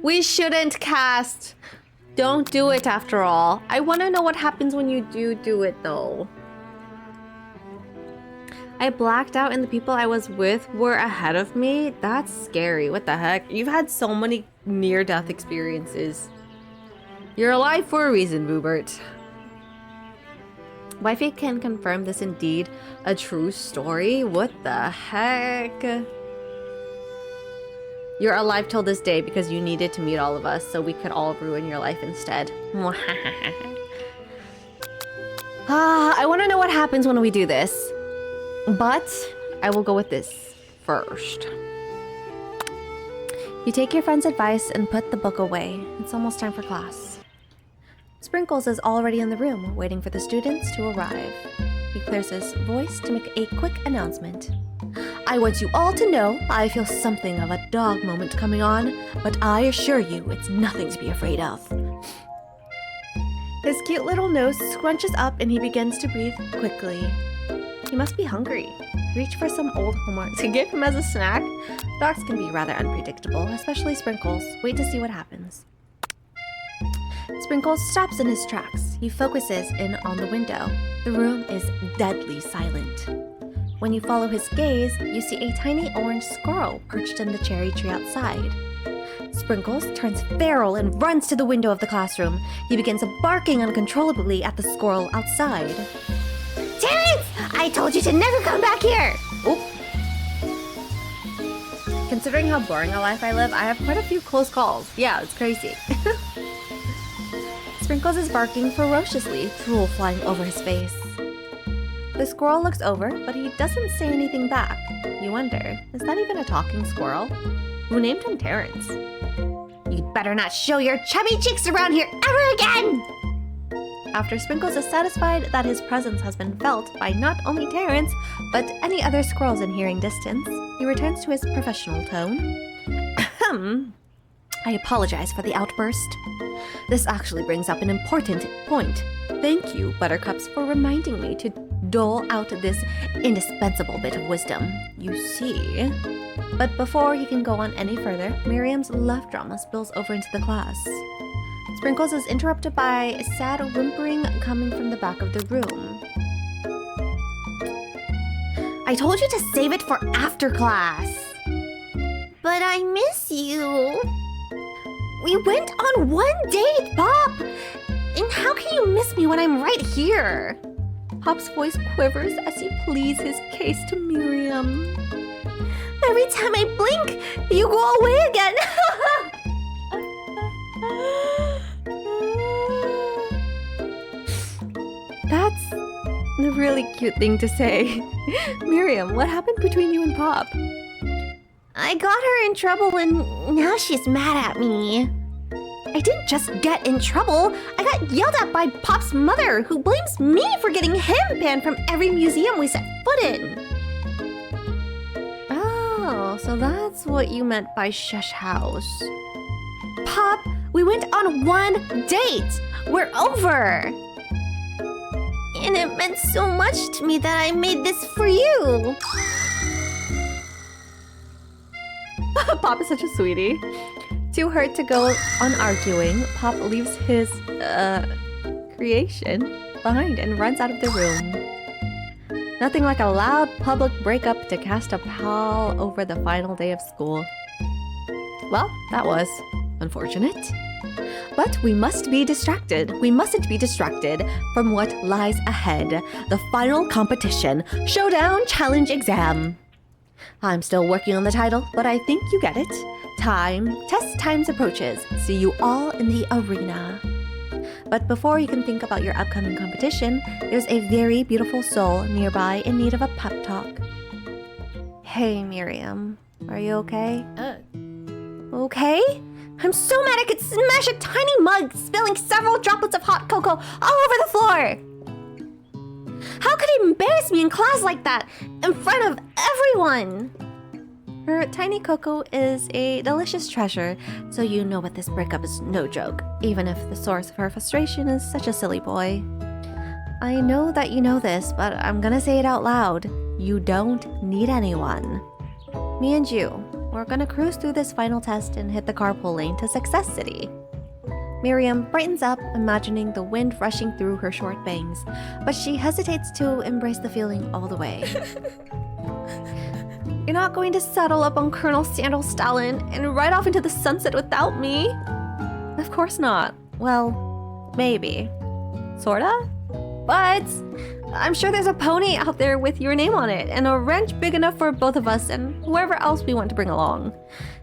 We shouldn't cast. Don't do it after all. I want to know what happens when you do it though. I blacked out and the people I was with were ahead of me. That's scary. What the heck? You've had so many near-death experiences. You're alive for a reason, Boobert. Wifey can confirm this indeed a true story. What the heck? You're alive till this day because you needed to meet all of us, so we could all ruin your life instead. I want to know what happens when we do this. But I will go with this first. You take your friend's advice and put the book away. It's almost time for class. Sprinkles is already in the room, waiting for the students to arrive. He clears his voice to make a quick announcement. I want you all to know I feel something of a dog moment coming on, but I assure you it's nothing to be afraid of. His cute little nose scrunches up and he begins to breathe quickly. He must be hungry. Reach for some old homework to give him as a snack. Dogs can be rather unpredictable, especially Sprinkles. Wait to see what happens. Sprinkles stops in his tracks. He focuses in on the window. The room is deadly silent. When you follow his gaze, you see a tiny orange squirrel perched in the cherry tree outside. Sprinkles turns feral and runs to the window of the classroom. He begins barking uncontrollably at the squirrel outside. Terrence! I told you to never come back here! Oop. Considering how boring a life I live, I have quite a few close calls. Yeah, it's crazy. Sprinkles is barking ferociously, drool flying over his face. The squirrel looks over, but he doesn't say anything back. You wonder, is that even a talking squirrel? Who named him Terrence? You'd better not show your chubby cheeks around here ever again! After Sprinkles is satisfied that his presence has been felt by not only Terrence, but any other squirrels in hearing distance, he returns to his professional tone. I apologize for the outburst. This actually brings up an important point. Thank you, Buttercups, for reminding me to dole out this indispensable bit of wisdom. You see... But before he can go on any further, Miriam's love drama spills over into the class. Sprinkles is interrupted by sad whimpering coming from the back of the room. I told you to save it for after class. But I miss you. We went on one date, Pop! And how can you miss me when I'm right here? Pop's voice quivers as he pleads his case to Miriam. Every time I blink, you go away again. That's a really cute thing to say. Miriam, what happened between you and Pop? I got her in trouble and now she's mad at me. I didn't just get in trouble. I got yelled at by Pop's mother, who blames me for getting him banned from every museum we set foot in. Oh, so that's what you meant by shush house. Pop, we went on one date. We're over. And it meant so much to me that I made this for you. Pop is such a sweetie. Too hurt to go on arguing, Pop leaves his, creation behind and runs out of the room. Nothing like a loud public breakup to cast a pall over the final day of school. Well, that was unfortunate. But we must be distracted. We mustn't be distracted from what lies ahead. The final competition, Showdown Challenge Exam. I'm still working on the title, but I think you get it. Test times approaches. See you all in the arena. But before you can think about your upcoming competition, there's a very beautiful soul nearby in need of a pep talk. Hey, Miriam. Are you okay? Okay? I'm so mad I could smash a tiny mug, spilling several droplets of hot cocoa all over the floor. How could he embarrass me in class like that, in front of everyone? Her tiny cocoa is a delicious treasure, so you know what this breakup is no joke, even if the source of her frustration is such a silly boy. I know that you know this, but I'm gonna say it out loud. You don't need anyone. Me and you, we're gonna cruise through this final test and hit the carpool lane to Success City. Miriam brightens up, imagining the wind rushing through her short bangs, but she hesitates to embrace the feeling all the way. You're not going to settle up on Colonel Sandal Stalin and ride off into the sunset without me? Of course not. Well, maybe. Sorta? But I'm sure there's a pony out there with your name on it and a ranch big enough for both of us and whoever else we want to bring along.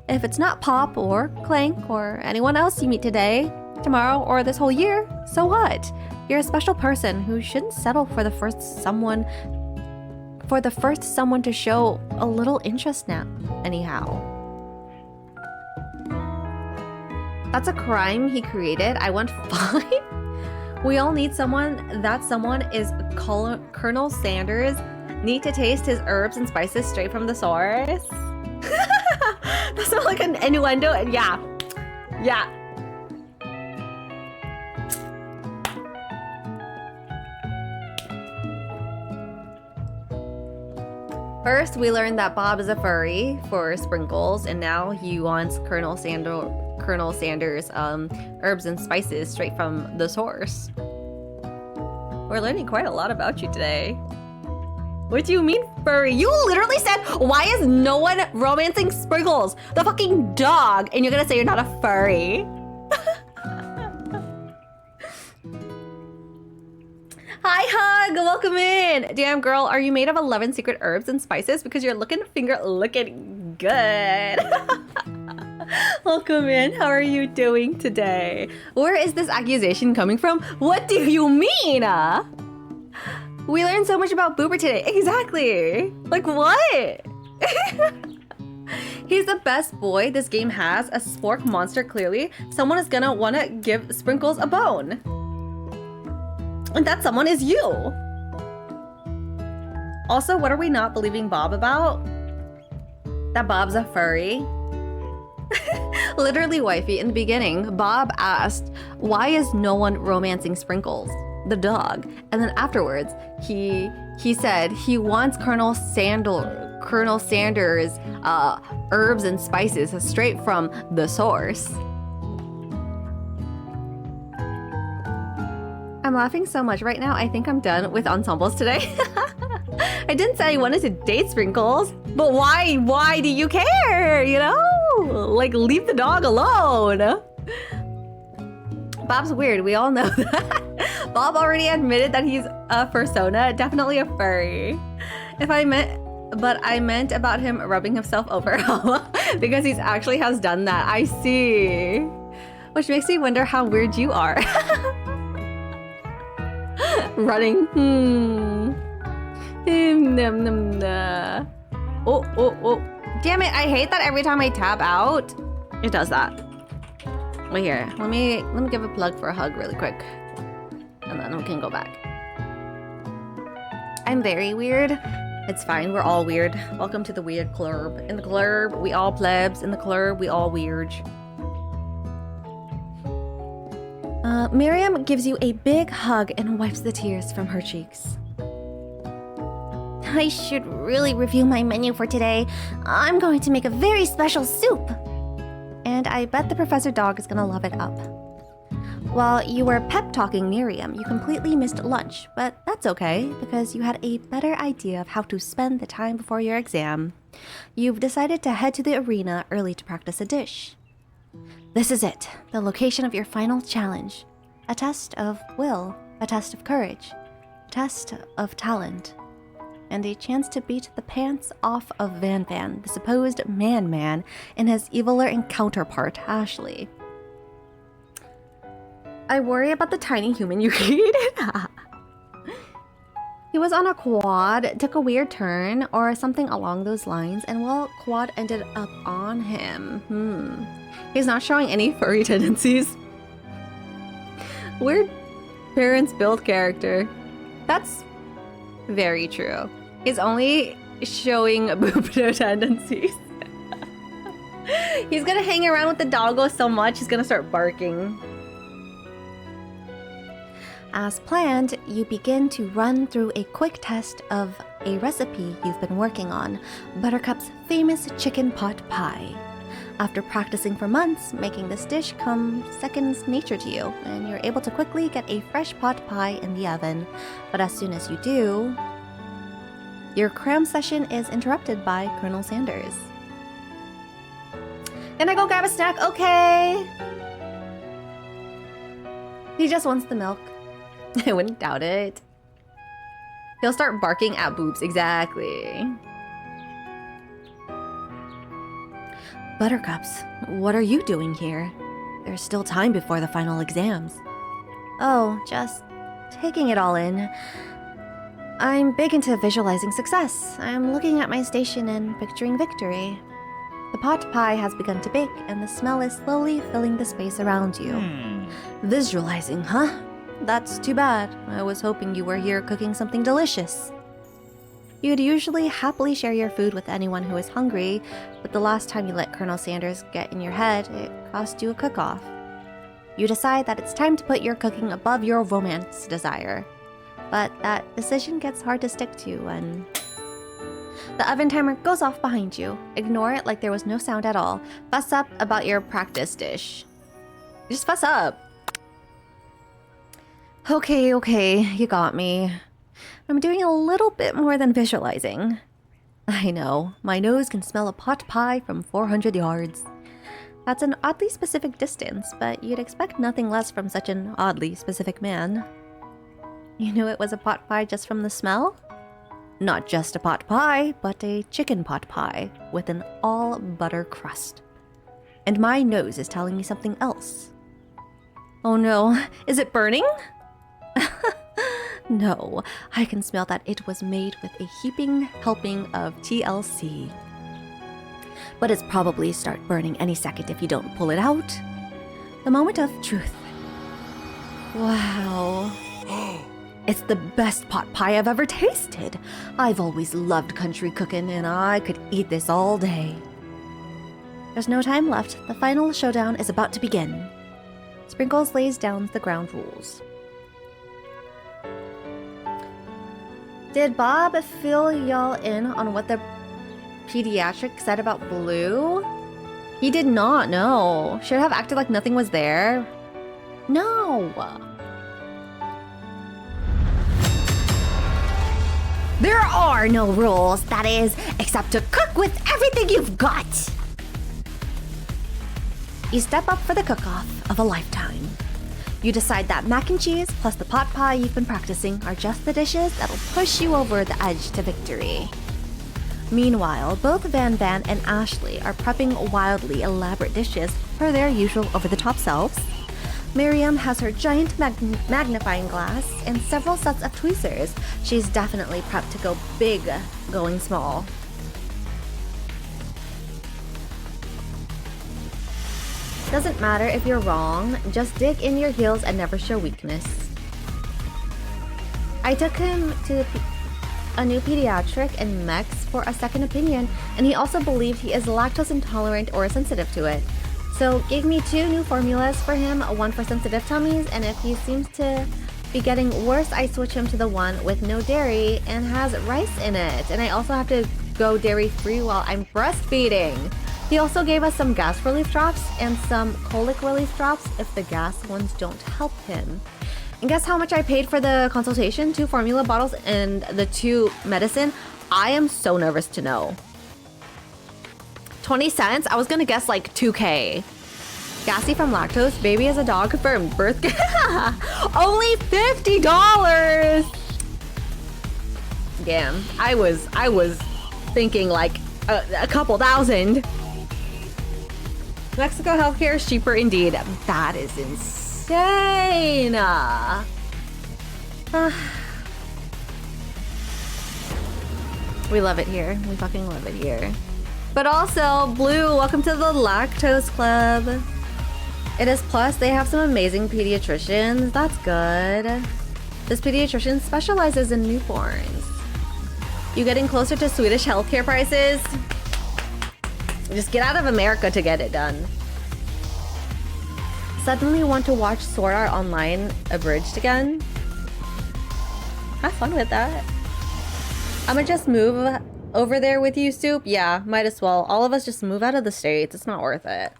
If it's not Pop or Clank or anyone else you meet today, tomorrow, or this whole year, so what? You're a special person who shouldn't settle for the first someone to show a little interest now, anyhow. That's a crime he created. I want fine. We all need someone. That someone is Colonel Sanders. Need to taste his herbs and spices straight from the source. That's not like an innuendo. Yeah. First, we learned that Bob is a furry for Sprinkles, and now he wants Colonel Sanders' herbs and spices straight from the source. We're learning quite a lot about you today. What do you mean, furry? You literally said, why is no one romancing Sprinkles, the fucking dog, and you're gonna say you're not a furry? Hi, Hug! Welcome in! Damn, girl, are you made of 11 secret herbs and spices? Because you're looking good. Welcome in. How are you doing today? Where is this accusation coming from? What do you mean? We learned so much about Boober today. Exactly. Like, what? He's the best boy this game has. A spork monster, clearly. Someone is gonna wanna give Sprinkles a bone. And that someone is you. Also, what are we not believing Bob about? That Bob's a furry. Literally, wifey, in the beginning, Bob asked, why is no one romancing Sprinkles, the dog? And then afterwards, he said he wants Colonel Sanders' herbs and spices straight from the source. I'm laughing so much right now. I think I'm done with ensembles today. I didn't say I wanted to date Sprinkles, but why? Why do you care? You know? Like, leave the dog alone. Bob's weird. We all know that. Bob already admitted that he's a fursona, definitely a furry. I meant about him rubbing himself over because he actually has done that. I see. Which makes me wonder how weird you are. Running. Oh. Damn it, I hate that every time I tap out, it does that. Wait here. Let me give a plug for a hug really quick. And then we can go back. I'm very weird. It's fine, we're all weird. Welcome to the weird club. In the club, we all plebs. In the club, we all weird. Miriam gives you a big hug and wipes the tears from her cheeks. I should really review my menu for today. I'm going to make a very special soup. And I bet the Professor Dog is gonna love it up. While you were pep-talking Miriam, you completely missed lunch, but that's okay, because you had a better idea of how to spend the time before your exam. You've decided to head to the arena early to practice a dish. This is it, the location of your final challenge. A test of will, a test of courage, a test of talent, and a chance to beat the pants off of Van Van, the supposed man-man, and his eviler counterpart, Ashley. I worry about the tiny human you created. He was on a quad, took a weird turn, or something along those lines, and well, quad ended up on him. He's not showing any furry tendencies. Weird parents build character. That's very true. He's only showing boob tendencies. He's gonna hang around with the doggo so much, he's gonna start barking. As planned, you begin to run through a quick test of a recipe you've been working on, Buttercup's famous chicken pot pie. After practicing for months, making this dish comes second nature to you, and you're able to quickly get a fresh pot pie in the oven. But as soon as you do, your cram session is interrupted by Colonel Sanders. Can I go grab a snack? Okay. He just wants the milk. I wouldn't doubt it. He'll start barking at boobs, exactly. Buttercups, what are you doing here? There's still time before the final exams. Oh, just taking it all in. I'm big into visualizing success. I'm looking at my station and picturing victory. The pot pie has begun to bake, and the smell is slowly filling the space around you. Visualizing, huh? That's too bad. I was hoping you were here cooking something delicious. You'd usually happily share your food with anyone who is hungry, but the last time you let Colonel Sanders get in your head, it cost you a cook-off. You decide that it's time to put your cooking above your romance desire. But that decision gets hard to stick to when the oven timer goes off behind you. Ignore it like there was no sound at all. Fuss up about your practice dish. Just fuss up. Okay, you got me. I'm doing a little bit more than visualizing. I know, my nose can smell a pot pie from 400 yards. That's an oddly specific distance, but you'd expect nothing less from such an oddly specific man. You knew it was a pot pie just from the smell? Not just a pot pie, but a chicken pot pie with an all-butter crust. And my nose is telling me something else. Oh no, is it burning? No, I can smell that it was made with a heaping helping of TLC. But it's probably start burning any second if you don't pull it out. The moment of truth. Wow. It's the best pot pie I've ever tasted. I've always loved country cooking, and I could eat this all day. There's no time left. The final showdown is about to begin. Sprinkles lays down the ground rules. Did Bob fill y'all in on what the pediatric said about Blue? He did not, no. Should have acted like nothing was there. No. There are no rules, that is, except to cook with everything you've got. You step up for the cook-off of a lifetime. You decide that mac and cheese plus the pot pie you've been practicing are just the dishes that'll push you over the edge to victory. Meanwhile, both Van Van and Ashley are prepping wildly elaborate dishes for their usual over-the-top selves. Miriam has her giant magnifying glass and several sets of tweezers. She's definitely prepped to go big, going small. Doesn't matter if you're wrong, just dig in your heels and never show weakness. I took him to a new pediatric in Mex for a second opinion, and he also believed he is lactose intolerant or sensitive to it. So gave me 2 new formulas for him, one for sensitive tummies, and if he seems to be getting worse, I switch him to the one with no dairy and has rice in it. And I also have to go dairy-free while I'm breastfeeding. He also gave us some gas relief drops and some colic relief drops if the gas ones don't help him. And guess how much I paid for the consultation? 2 formula bottles and the 2 medicine. I am so nervous to know. 20 cents? I was gonna guess like 2K. Gassy from lactose, baby as a dog confirmed, birth only $50! Damn, I was thinking like a couple thousand. Mexico healthcare is cheaper indeed. That is insane. We love it here. We fucking love it here. But also, Blue, welcome to the Lactose Club. It is plus, they have some amazing pediatricians. That's good. This pediatrician specializes in newborns. You getting closer to Swedish healthcare prices? Just get out of America to get it done. Suddenly want to watch Sword Art Online abridged again? Have fun with that. I'ma just move over there with you, Soup? Yeah, might as well. All of us just move out of the States. It's not worth it.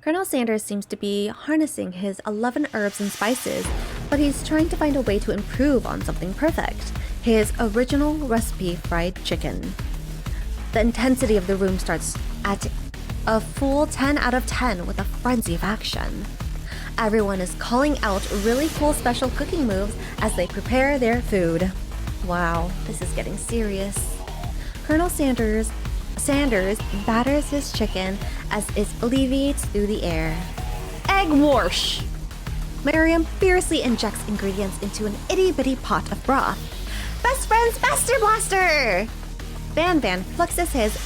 Colonel Sanders seems to be harnessing his 11 herbs and spices, but he's trying to find a way to improve on something perfect. His original recipe fried chicken. The intensity of the room starts at a full 10 out of 10 with a frenzy of action. Everyone is calling out really cool special cooking moves as they prepare their food. Wow, this is getting serious. Colonel Sanders batters his chicken as it alleviates through the air. Egg wash! Miriam fiercely injects ingredients into an itty-bitty pot of broth. Best friend's Master Blaster! Van Van flexes his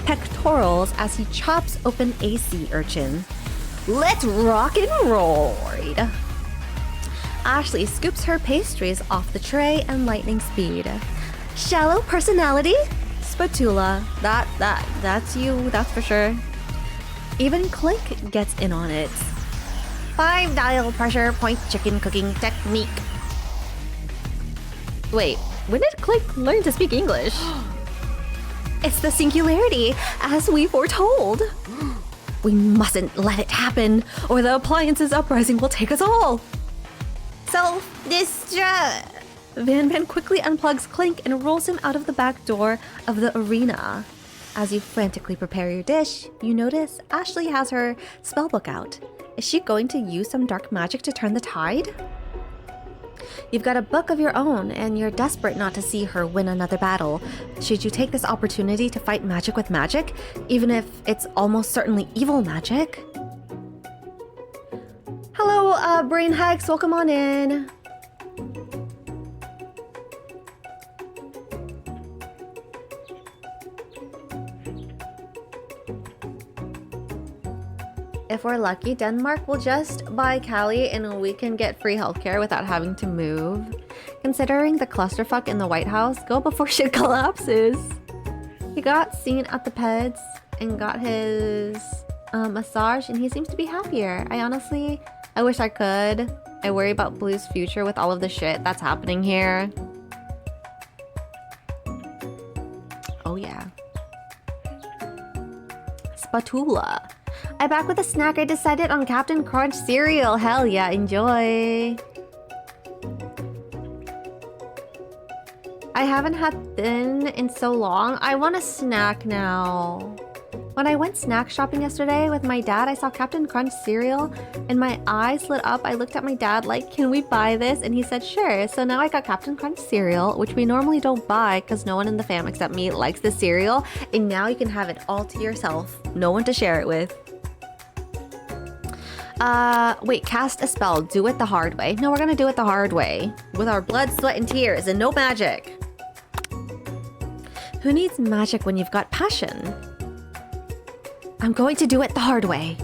pectorals as he chops open a sea urchin. Let's rock and roll! Ashley scoops her pastries off the tray in lightning speed. Shallow personality? Spatula. That's you, that's for sure. Even Clink gets in on it. 5 dial pressure point chicken cooking technique. Wait, when did Clink learn to speak English? It's the singularity, as we foretold. We mustn't let it happen, or the appliances uprising will take us all. Self-destruct. Van Van quickly unplugs Clink and rolls him out of the back door of the arena. As you frantically prepare your dish, you notice Ashley has her spellbook out. Is she going to use some dark magic to turn the tide? You've got a book of your own, and you're desperate not to see her win another battle. Should you take this opportunity to fight magic with magic, even if it's almost certainly evil magic? Hello, Brain Hacks, welcome on in. If we're lucky, Denmark will just buy Callie and we can get free healthcare without having to move. Considering the clusterfuck in the White House, go before shit collapses. He got seen at the Peds and got his massage and he seems to be happier. I wish I could. I worry about Blue's future with all of the shit that's happening here. Oh yeah. Spatula. I back with a snack. I decided on Captain Crunch cereal. Hell yeah, enjoy. I haven't had thin in so long. I want a snack now. When I went snack shopping yesterday with my dad, I saw Captain Crunch cereal and my eyes lit up. I looked at my dad like, can we buy this? And he said, sure. So now I got Captain Crunch cereal, which we normally don't buy because no one in the fam except me likes the cereal. And now you can have it all to yourself. No one to share it with. Wait, cast a spell. Do it the hard way. No, we're gonna do it the hard way. With our blood, sweat, and tears and no magic. Who needs magic when you've got passion? I'm going to do it the hard way.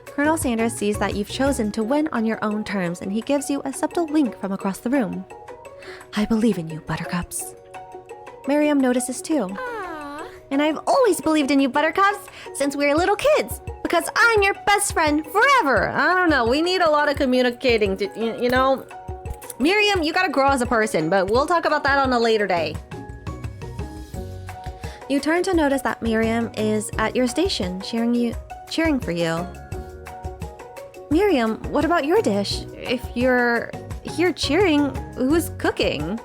Colonel Sanders sees that you've chosen to win on your own terms and he gives you a subtle wink from across the room. I believe in you, Buttercups. Miriam notices too. Aww. And I've always believed in you, Buttercups, since we were little kids. Because I'm your best friend forever. I don't know. We need a lot of communicating. You know, Miriam, you gotta grow as a person, but we'll talk about that on a later day. You turn to notice that Miriam is at your station, cheering for you. Miriam, what about your dish? If you're here cheering, who's cooking?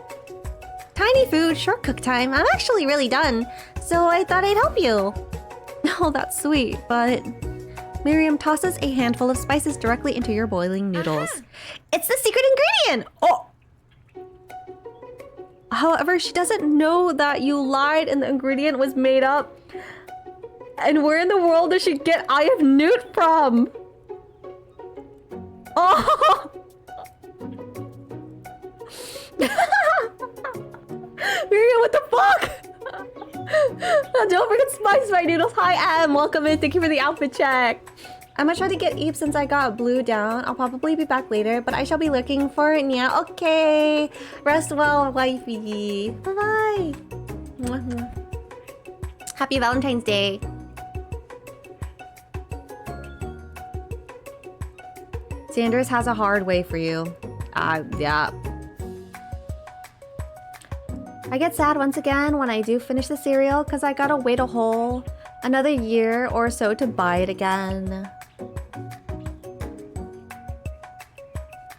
Tiny food, short cook time. I'm actually really done, so I thought I'd help you. Oh, that's sweet, but... Miriam tosses a handful of spices directly into your boiling noodles. It's the secret ingredient! Oh! However, she doesn't know that you lied and the ingredient was made up. And where in the world does she get Eye of Newt from? Oh! Miriam, what the fuck? Don't forget to spice my noodles. Hi, Em. Welcome in. Thank you for the outfit check. I'm gonna try to get Eve since I got Blue down. I'll probably be back later, but I shall be looking for it now. Okay. Rest well, wifey. Bye-bye. Happy Valentine's Day. Sanders has a hard way for you. Yeah. I get sad once again when I do finish the cereal because I gotta wait a whole another year or so to buy it again.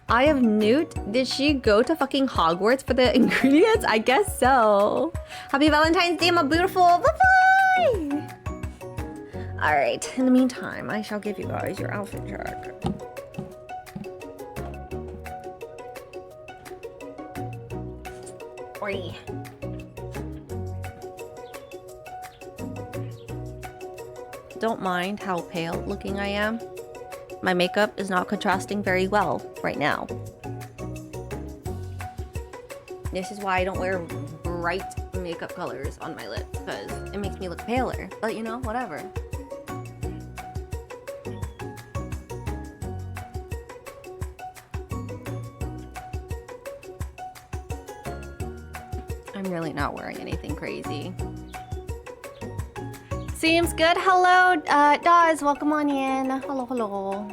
Eye of Newt? Did she go to fucking Hogwarts for the ingredients? I guess so. Happy Valentine's Day, my beautiful. Bye-bye! Alright, in the meantime, I shall give you guys your outfit check. Oi. Don't mind how pale looking I am. My makeup is not contrasting very well right now. This is why I don't wear bright makeup colors on my lips, because it makes me look paler. But you know, whatever. I'm really not wearing anything crazy. Seems good. Hello, Daz. Welcome on in. Hello, hello.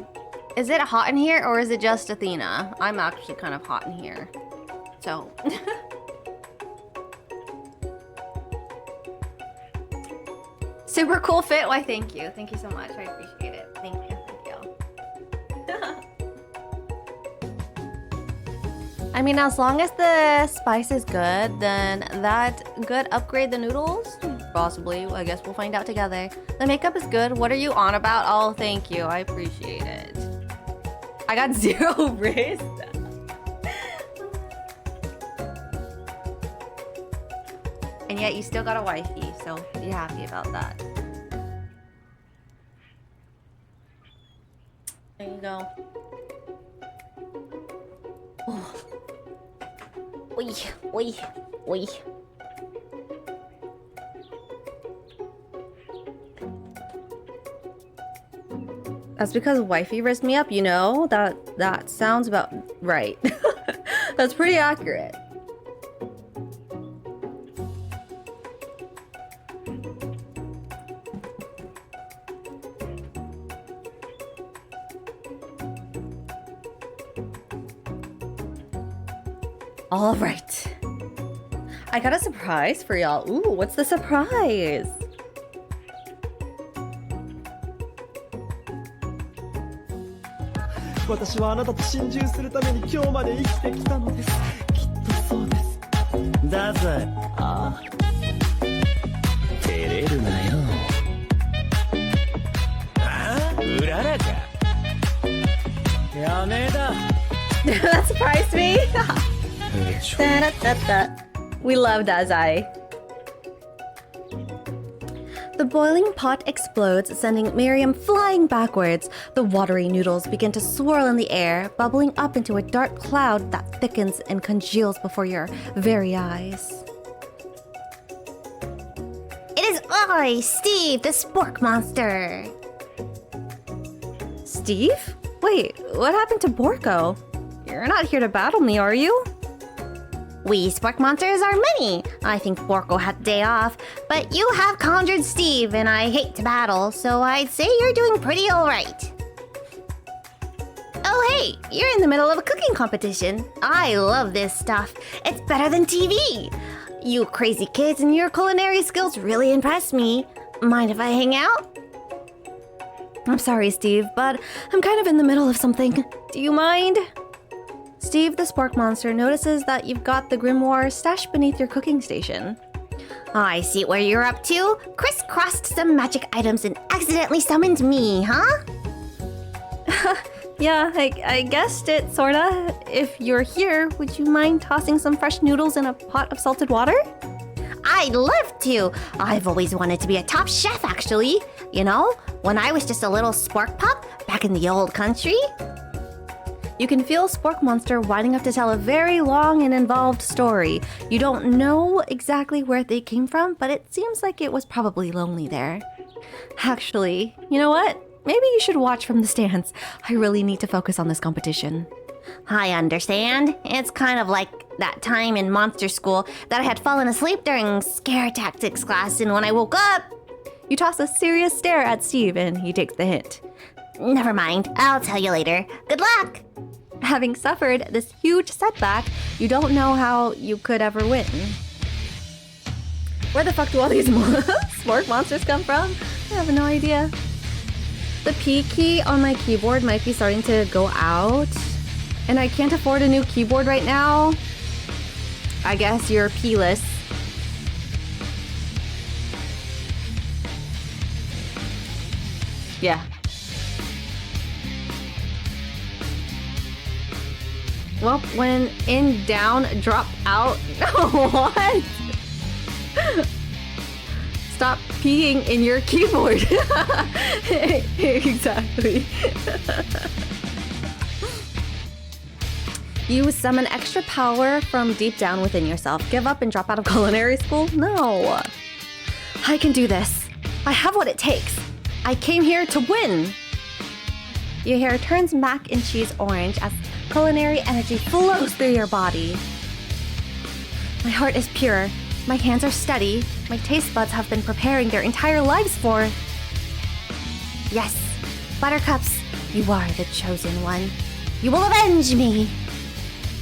Is it hot in here or is it just Athena? I'm actually kind of hot in here. So. Super cool fit. Why, thank you. Thank you so much. I appreciate it. Thank you. Thank you. I mean, as long as the spice is good, then that could upgrade the noodles. Possibly. I guess we'll find out together. The makeup is good. What are you on about? Oh, thank you. I appreciate it. I got 0 wrist. And yet you still got a wifey, so be happy about that. There you go. Oh. Oi, oi, oi. That's because wifey raised me up, you know? That sounds about right. That's pretty accurate. All right. I got a surprise for y'all. Ooh, what's the surprise? 私はあなたと心中するために今日まで生きてきたのです。きっとそうです。だぜ。ああ。照れるなよ。ああ、うららか。やめだ。That surprised me. We love Dazai. The boiling pot explodes, sending Miriam flying backwards. The watery noodles begin to swirl in the air, bubbling up into a dark cloud that thickens and congeals before your very eyes. It is I, Steve, the spork monster. Steve? Wait, what happened to Borko? You're not here to battle me, are you? We spork monsters are many. I think Borko had a day off, but you have conjured Steve, and I hate to battle, so I'd say you're doing pretty alright. Oh hey, you're in the middle of a cooking competition. I love this stuff. It's better than TV. You crazy kids and your culinary skills really impress me. Mind if I hang out? I'm sorry, Steve, but I'm kind of in the middle of something. Do you mind? Steve the Spork Monster notices that you've got the grimoire stashed beneath your cooking station. I see what you're up to. Crisscrossed some magic items and accidentally summoned me, huh? Yeah, I guessed it, sorta. If you're here, would you mind tossing some fresh noodles in a pot of salted water? I'd love to. I've always wanted to be a top chef, actually. You know, when I was just a little spork pup back in the old country. You can feel Spork Monster winding up to tell a very long and involved story. You don't know exactly where they came from, but it seems like it was probably lonely there. Actually, you know what? Maybe you should watch from the stands. I really need to focus on this competition. I understand. It's kind of like that time in monster school that I had fallen asleep during scare tactics class, and when I woke up... You toss a serious stare at Steve, and he takes the hint. Never mind. I'll tell you later. Good luck! Having suffered this huge setback, you don't know how you could ever win. Where the fuck do all these spork monsters come from? I have no idea. The P key on my keyboard might be starting to go out, and I can't afford a new keyboard right now. I guess you're P-less. Yeah. Well, when in down, drop out. What? Stop peeing in your keyboard. Exactly. You summon extra power from deep down within yourself. Give up and drop out of culinary school? No. I can do this. I have what it takes. I came here to win. Your hair turns mac and cheese orange as culinary energy flows through your body. My heart is pure. My hands are steady. My taste buds have been preparing their entire lives for... Yes, Buttercups, you are the chosen one. You will avenge me.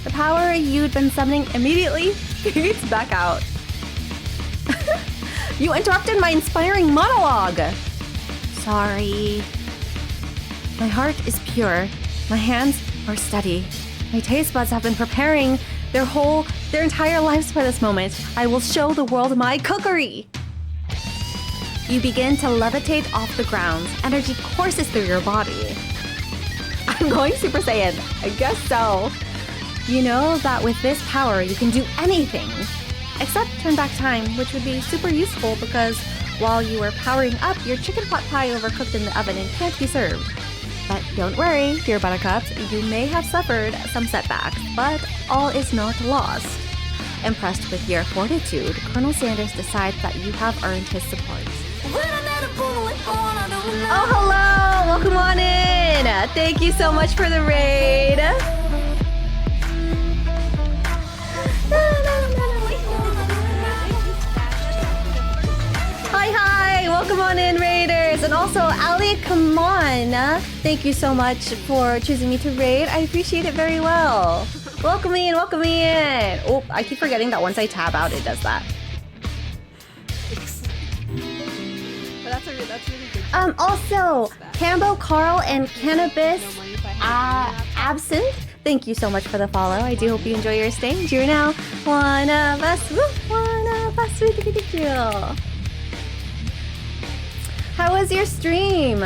The power you'd been summoning immediately fades back out. You interrupted my inspiring monologue. Sorry. My heart is pure. My hands are steady. My taste buds have been preparing their entire lives for this moment. I will show the world my cookery. You begin to levitate off the ground. Energy courses through your body. I'm going Super Saiyan. I guess so. You know that with this power, you can do anything. Except turn back time, which would be super useful because while you were powering up, your chicken pot pie overcooked in the oven and can't be served. But don't worry, dear Buttercups, you may have suffered some setbacks, but all is not lost. Impressed with your fortitude, Colonel Sanders decides that you have earned his support. When I met a boy, born, I don't know. Oh, hello! welcome on in. Thank you so much for the raid. Hi, welcome on in, raiders. And also, Ali, come on. Thank you so much for choosing me to raid. I appreciate it very well. Welcome in, welcome in. Oh, I keep forgetting that once I tab out, it does that. That's really good. Also, Cambo, Carl, and Cannabis Absinthe, thank you so much for the follow. I do hope you enjoy your stay. You're now one of us. Woo, one of us. Thank you. How was your stream?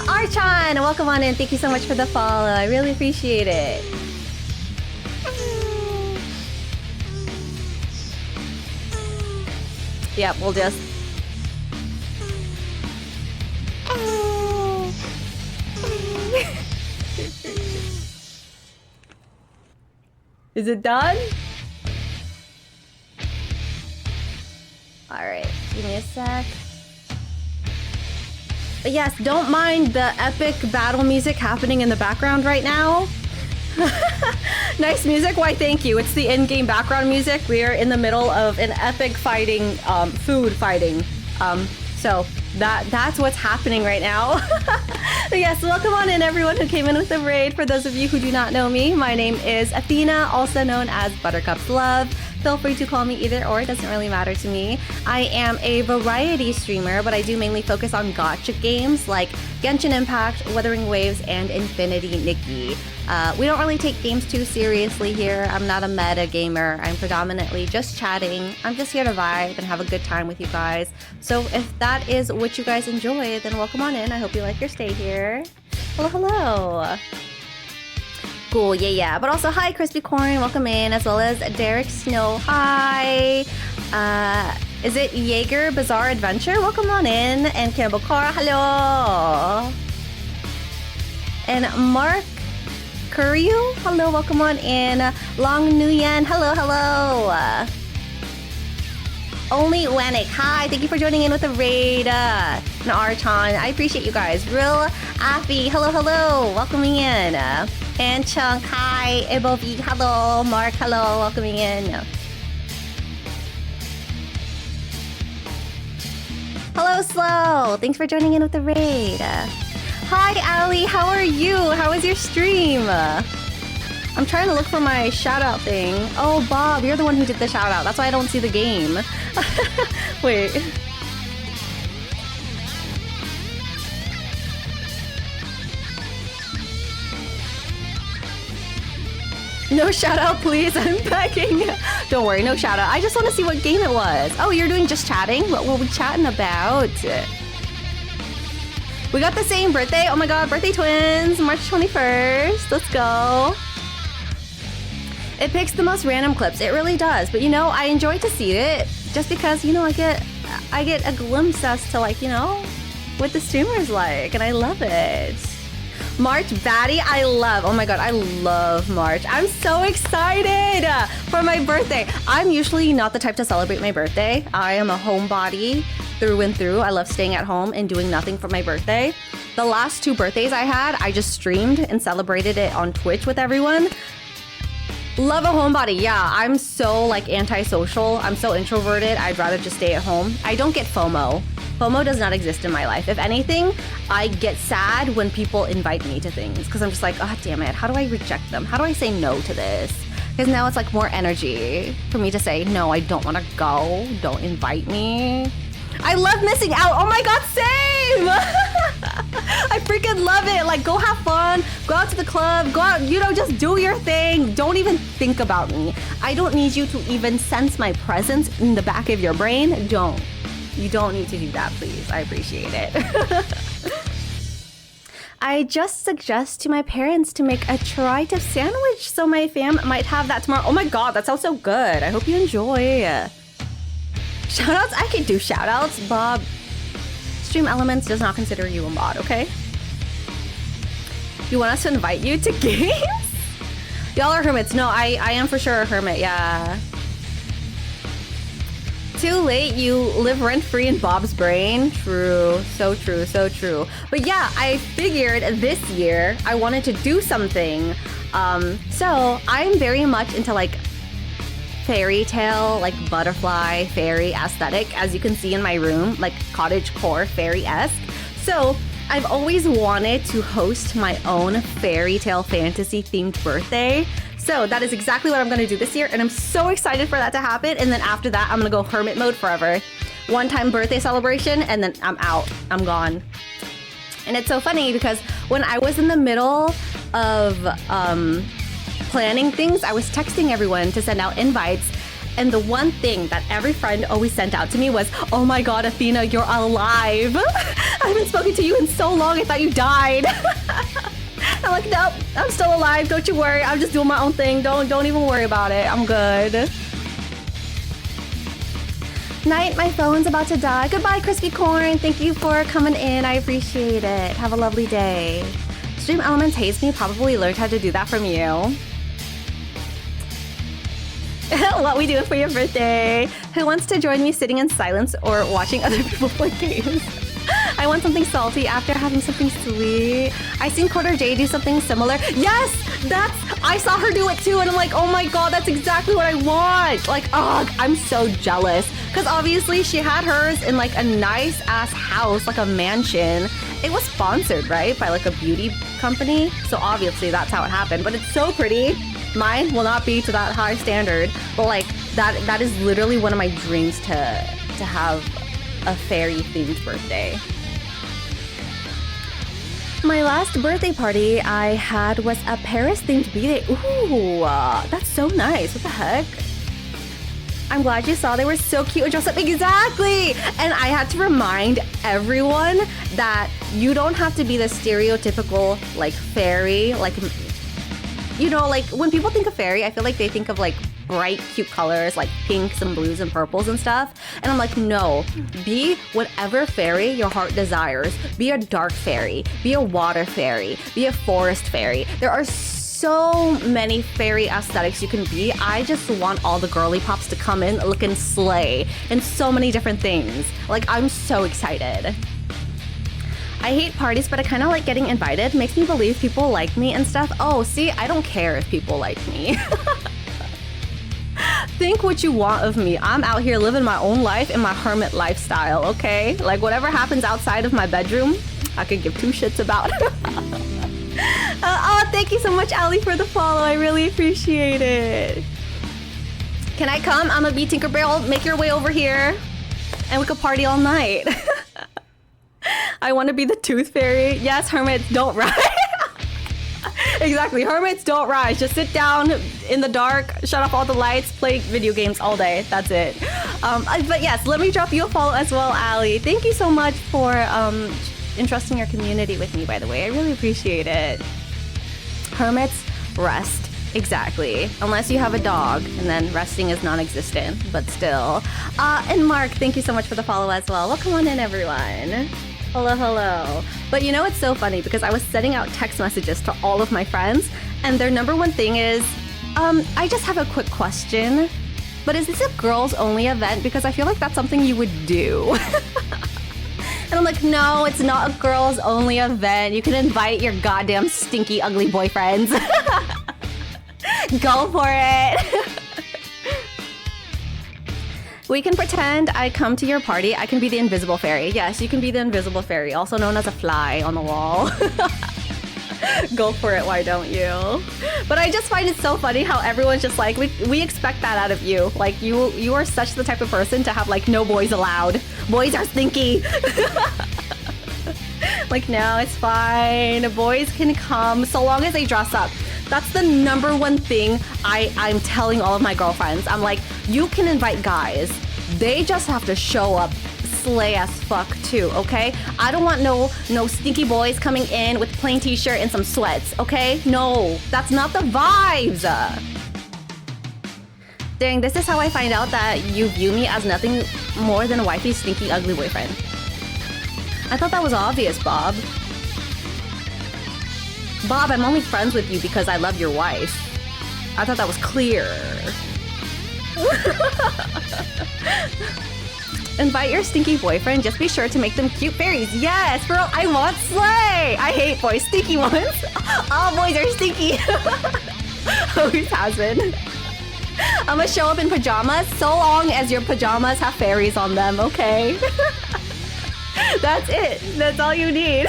Archon, welcome on in. Thank you so much for the follow. I really appreciate it. Yep, we'll just... Is it done? Alright, give me a sec. But yes, don't mind the epic battle music happening in the background right now. Nice music, why thank you. It's the in-game background music. We are in the middle of an epic fighting, food fighting. So that's what's happening right now. But yes, welcome on in everyone who came in with the raid. For those of you who do not know me, my name is Athena, also known as Buttercup's Love. Feel free to call me either or, it doesn't really matter to me. I am a variety streamer, but I do mainly focus on gacha games like Genshin Impact, Wuthering Waves, and Infinity Nikki. We don't really take games too seriously here. I'm not a meta gamer. I'm predominantly just chatting. I'm just here to vibe and have a good time with you guys. So if that is what you guys enjoy, then welcome on in. I hope you like your stay here. Hello, hello. Cool, yeah. But also, hi, Crispy Corn, welcome in, as well as Derek Snow, hi. Is it Jaeger Bizarre Adventure? Welcome on in. And Campbell Carr, hello. And Mark Kuryu, hello, welcome on in. Long Nguyen, hello. Only Wanik, hi, thank you for joining in with the raid. And Archon, I appreciate you guys. Real Affy, hello, welcoming in. And Chunk, hi. Ebovi, hello. Mark, hello, welcoming in. Hello, Slow. Thanks for joining in with the raid. Hi, Ali. How are you? How was your stream? I'm trying to look for my shout-out thing. Oh, Bob, you're the one who did the shout-out. That's why I don't see the game. Wait. No shout out, please. I'm begging. Don't worry, no shout out. I just want to see what game it was. Oh, you're doing just chatting? What were we chatting about? We got the same birthday. Oh my god, birthday twins. March 21st. Let's go. It picks the most random clips. It really does. But you know, I enjoy to see it just because, you know, I get a glimpse as to, like, you know, what the streamer's like, and I love it. March baddie, I love. Oh my god, I love March. I'm so excited for my birthday. I'm usually not the type to celebrate my birthday. I am a homebody through and through. I love staying at home and doing nothing for my birthday. The last 2 birthdays I had, I just streamed and celebrated it on Twitch with everyone. Love a homebody, yeah. I'm so, like, antisocial. I'm so introverted. I'd rather just stay at home. I don't get FOMO. FOMO does not exist in my life. If anything, I get sad when people invite me to things because I'm just like, oh, damn it. How do I reject them? How do I say no to this? Because now it's like more energy for me to say, no, I don't want to go. Don't invite me. I love missing out. Oh my god, same! I freaking love it. Like, go have fun. Go out to the club. Go out, you know, just do your thing. Don't even think about me. I don't need you to even sense my presence in the back of your brain. Don't. You don't need to do that, please. I appreciate it. I just suggest to my parents to make a tri-tip sandwich so my fam might have that tomorrow. Oh my god, that sounds so good. I hope you enjoy. Shoutouts? I can do shoutouts. Bob, Stream Elements does not consider you a mod, okay? You want us to invite you to games? Y'all are hermits. No, I am for sure a hermit, yeah. Too late, you live rent-free in Bob's brain. True, so true, so true. But yeah, I figured this year I wanted to do something. So I'm very much into like fairy tale, like butterfly, fairy aesthetic, as you can see in my room, like cottagecore fairy-esque. So I've always wanted to host my own fairy tale fantasy themed birthday. So that is exactly what I'm gonna do this year, and I'm so excited for that to happen. And then after that, I'm gonna go hermit mode forever. One-time birthday celebration, and then I'm out. I'm gone. And it's so funny because when I was in the middle of planning things, I was texting everyone to send out invites. And the one thing that every friend always sent out to me was, "Oh my God, Athena, you're alive. I haven't spoken to you in so long, I thought you died." I'm like, nope, I'm still alive. Don't you worry. I'm just doing my own thing. Don't even worry about it. I'm good. Night, my phone's about to die. Goodbye, Crispy Corn. Thank you for coming in. I appreciate it. Have a lovely day. Stream Elements hates me. Probably learned how to do that from you. What we doing for your birthday? Who wants to join me sitting in silence or watching other people play games? I want something salty after having something sweet. I seen Quarter J do something similar. Yes! I saw her do it too, and I'm like, oh my God, that's exactly what I want. Like, ugh, I'm so jealous. Because obviously she had hers in like a nice ass house, like a mansion. It was sponsored, right? By like a beauty company. So obviously that's how it happened, but it's so pretty. Mine will not be to that high standard, but like that is literally one of my dreams to have a fairy themed birthday. My last birthday party I had was a Paris themed B-Day. Ooh, that's so nice. What the heck? I'm glad you saw they were so cute and dressed up. Exactly! And I had to remind everyone that you don't have to be the stereotypical like fairy, like, you know, like when people think of fairy, I feel like they think of like bright, cute colors like pinks and blues and purples and stuff. And I'm like, no, be whatever fairy your heart desires. Be a dark fairy, be a water fairy, be a forest fairy. There are so many fairy aesthetics you can be. I just want all the girly pops to come in looking slay in so many different things. Like, I'm so excited. I hate parties, but I kind of like getting invited. Makes me believe people like me and stuff. Oh, see, I don't care if people like me. Think what you want of me. I'm out here living my own life in my hermit lifestyle, okay? Like, whatever happens outside of my bedroom, I could give two shits about. Oh, thank you so much, Ali, for the follow. I really appreciate it. Can I come? I'm gonna be Tinkerbell. Make your way over here, and we could party all night. I want to be the tooth fairy. Yes, hermits don't rise. Exactly, hermits don't rise. Just sit down in the dark, shut off all the lights, play video games all day. That's it. But yes, let me drop you a follow as well, Ali. Thank you so much for entrusting your community with me, by the way. I really appreciate it. Hermits rest. Exactly. Unless you have a dog, and then resting is non-existent, but still. And Mark, thank you so much for the follow as well. Welcome on in, everyone. Hello, hello. But you know, it's so funny because I was sending out text messages to all of my friends, and their number one thing is, I just have a quick question, but is this a girls only event? Because I feel like that's something you would do. And I'm like, no, it's not a girls only event. You can invite your goddamn stinky, ugly boyfriends. Go for it. We can pretend I come to your party. I can be the invisible fairy. Yes, you can be the invisible fairy, also known as a fly on the wall. Go for it, why don't you? But I just find it so funny how everyone's just like, we expect that out of you. Like, you are such the type of person to have like no boys allowed. Boys are stinky. Like, no, it's fine. Boys can come so long as they dress up. That's the number one thing I'm telling all of my girlfriends. I'm like, you can invite guys. They just have to show up slay as fuck too, okay? I don't want no stinky boys coming in with plain t-shirt and some sweats, okay? No, that's not the vibes. Dang, this is how I find out that you view me as nothing more than a wifey, stinky, ugly boyfriend. I thought that was obvious, Bob. Bob, I'm only friends with you because I love your wife. I thought that was clear. Invite your stinky boyfriend. Just be sure to make them cute fairies. Yes, girl, I want slay. I hate boys, stinky ones. All boys are stinky. Always has been. I'm gonna show up in pajamas so long as your pajamas have fairies on them, okay? That's it. That's all you need.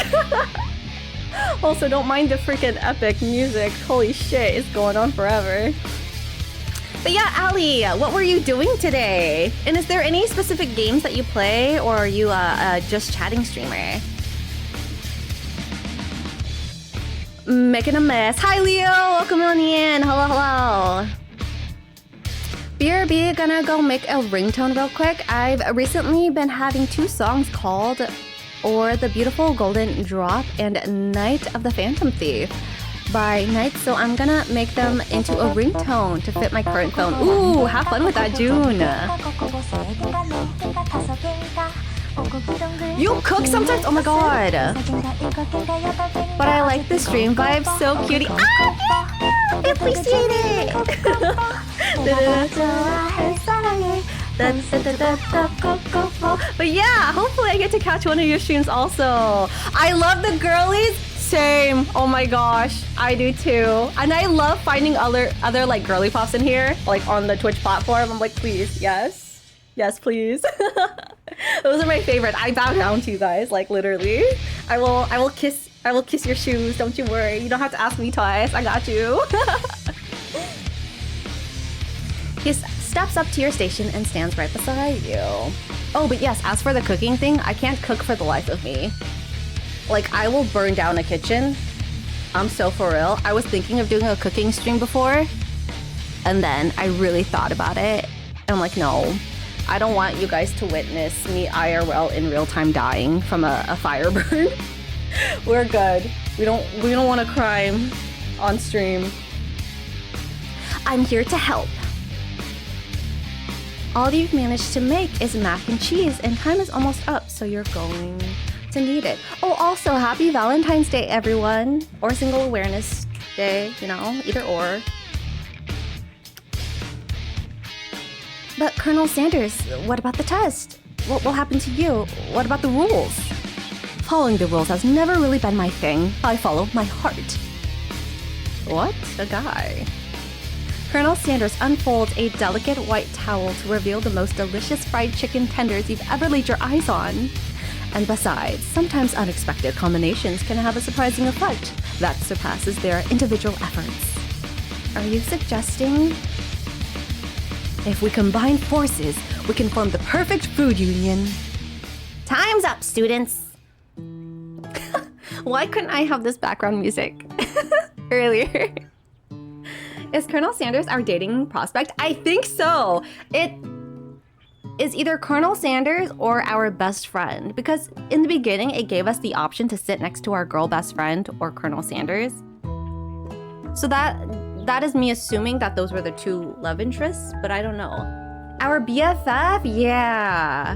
Also, don't mind the freaking epic music. Holy shit, it's going on forever. But yeah, Ali, what were you doing today? And is there any specific games that you play, or are you just chatting streamer? Making a mess. Hi, Leo. Welcome on in. Hello, hello. BRB, gonna go make a ringtone real quick. I've recently been having 2 songs called Or the Beautiful Golden Drop and Night of the Phantom Thief by Night, so I'm gonna make them into a ringtone to fit my current phone. Ooh, have fun with that, June. You cook sometimes? Oh my god. But I like the stream vibe, so cutie. Ah, I appreciate it. But yeah, hopefully I get to catch one of your streams also. I love the girlies. Same. Oh my gosh, I do too. And I love finding other like girly pops in here, like on the Twitch platform. I'm like, please, yes, please. Those are my favorite. I bow down to you guys, like literally. I will kiss your shoes. Don't you worry. You don't have to ask me twice. I got you. He steps up to your station and stands right beside you. Oh, but yes, as for the cooking thing, I can't cook for the life of me. Like, I will burn down a kitchen. I'm so for real. I was thinking of doing a cooking stream before, and then I really thought about it. And I'm like, no, I don't want you guys to witness me IRL in real time dying from a fire burn. We're good. We don't want a crime on stream. I'm here to help. All you've managed to make is mac and cheese, and time is almost up, so you're going to need it. Oh, also, happy Valentine's Day, everyone. Or Single Awareness Day, you know, either or. But Colonel Sanders, what about the test? What will happen to you? What about the rules? Following the rules has never really been my thing. I follow my heart. What? A guy. Colonel Sanders unfolds a delicate white towel to reveal the most delicious fried chicken tenders you've ever laid your eyes on. And besides, sometimes unexpected combinations can have a surprising effect that surpasses their individual efforts. Are you suggesting? If we combine forces, we can form the perfect food union. Time's up, students! Why couldn't I have this background music earlier? Is Colonel Sanders our dating prospect? I think so! It is either Colonel Sanders or our best friend, because in the beginning it gave us the option to sit next to our girl best friend or Colonel Sanders. So that is me assuming that those were the 2 love interests, but I don't know. Our BFF? Yeah.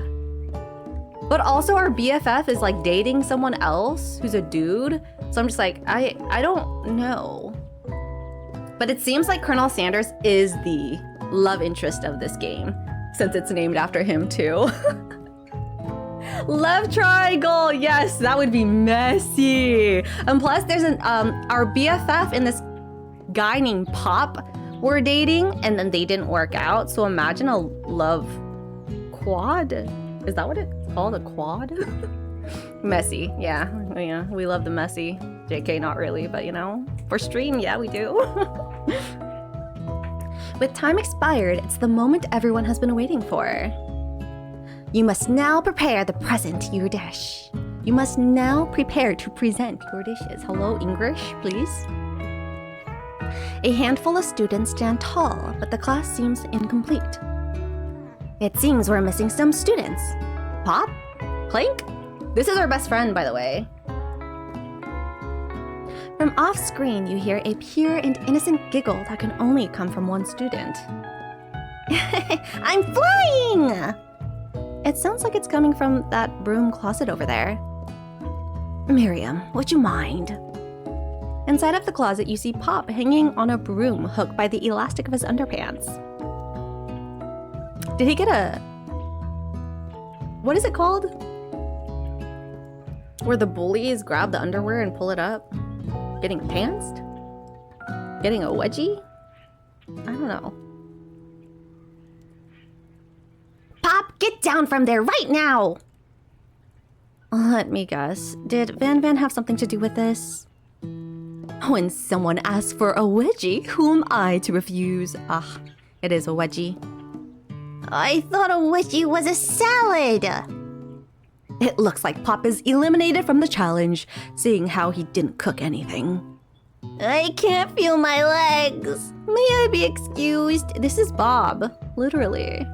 But also our BFF is like dating someone else who's a dude. So I'm just like, I don't know. But it seems like Colonel Sanders is the love interest of this game, since it's named after him too. Love triangle, yes, that would be messy. And plus there's our BFF and this guy named Pop were dating, and then they didn't work out. So imagine a love quad. Is that what it's called? A quad? Messy, yeah, we love the messy. JK, not really, but you know, for stream, yeah, we do. With time expired, it's the moment everyone has been waiting for. You must now prepare the present your dish. You must now prepare to present your dishes. Hello, English, please. A handful of students stand tall, but the class seems incomplete. It seems we're missing some students. Pop? Clink? This is our best friend, by the way. From off-screen, you hear a pure and innocent giggle that can only come from one student. I'm flying! It sounds like it's coming from that broom closet over there. Miriam, would you mind? Inside of the closet, you see Pop hanging on a broom hooked by the elastic of his underpants. Did he get a... What is it called? Where the bullies grab the underwear and pull it up? Getting pantsed? Getting a wedgie? I don't know. Pop, get down from there right now! Let me guess. Did Van Van have something to do with this? When someone asks for a wedgie, who am I to refuse? Ah, it is a wedgie. I thought a wedgie was a salad. It looks like Pop is eliminated from the challenge, seeing how he didn't cook anything. I can't feel my legs. May I be excused? This is Bob, literally.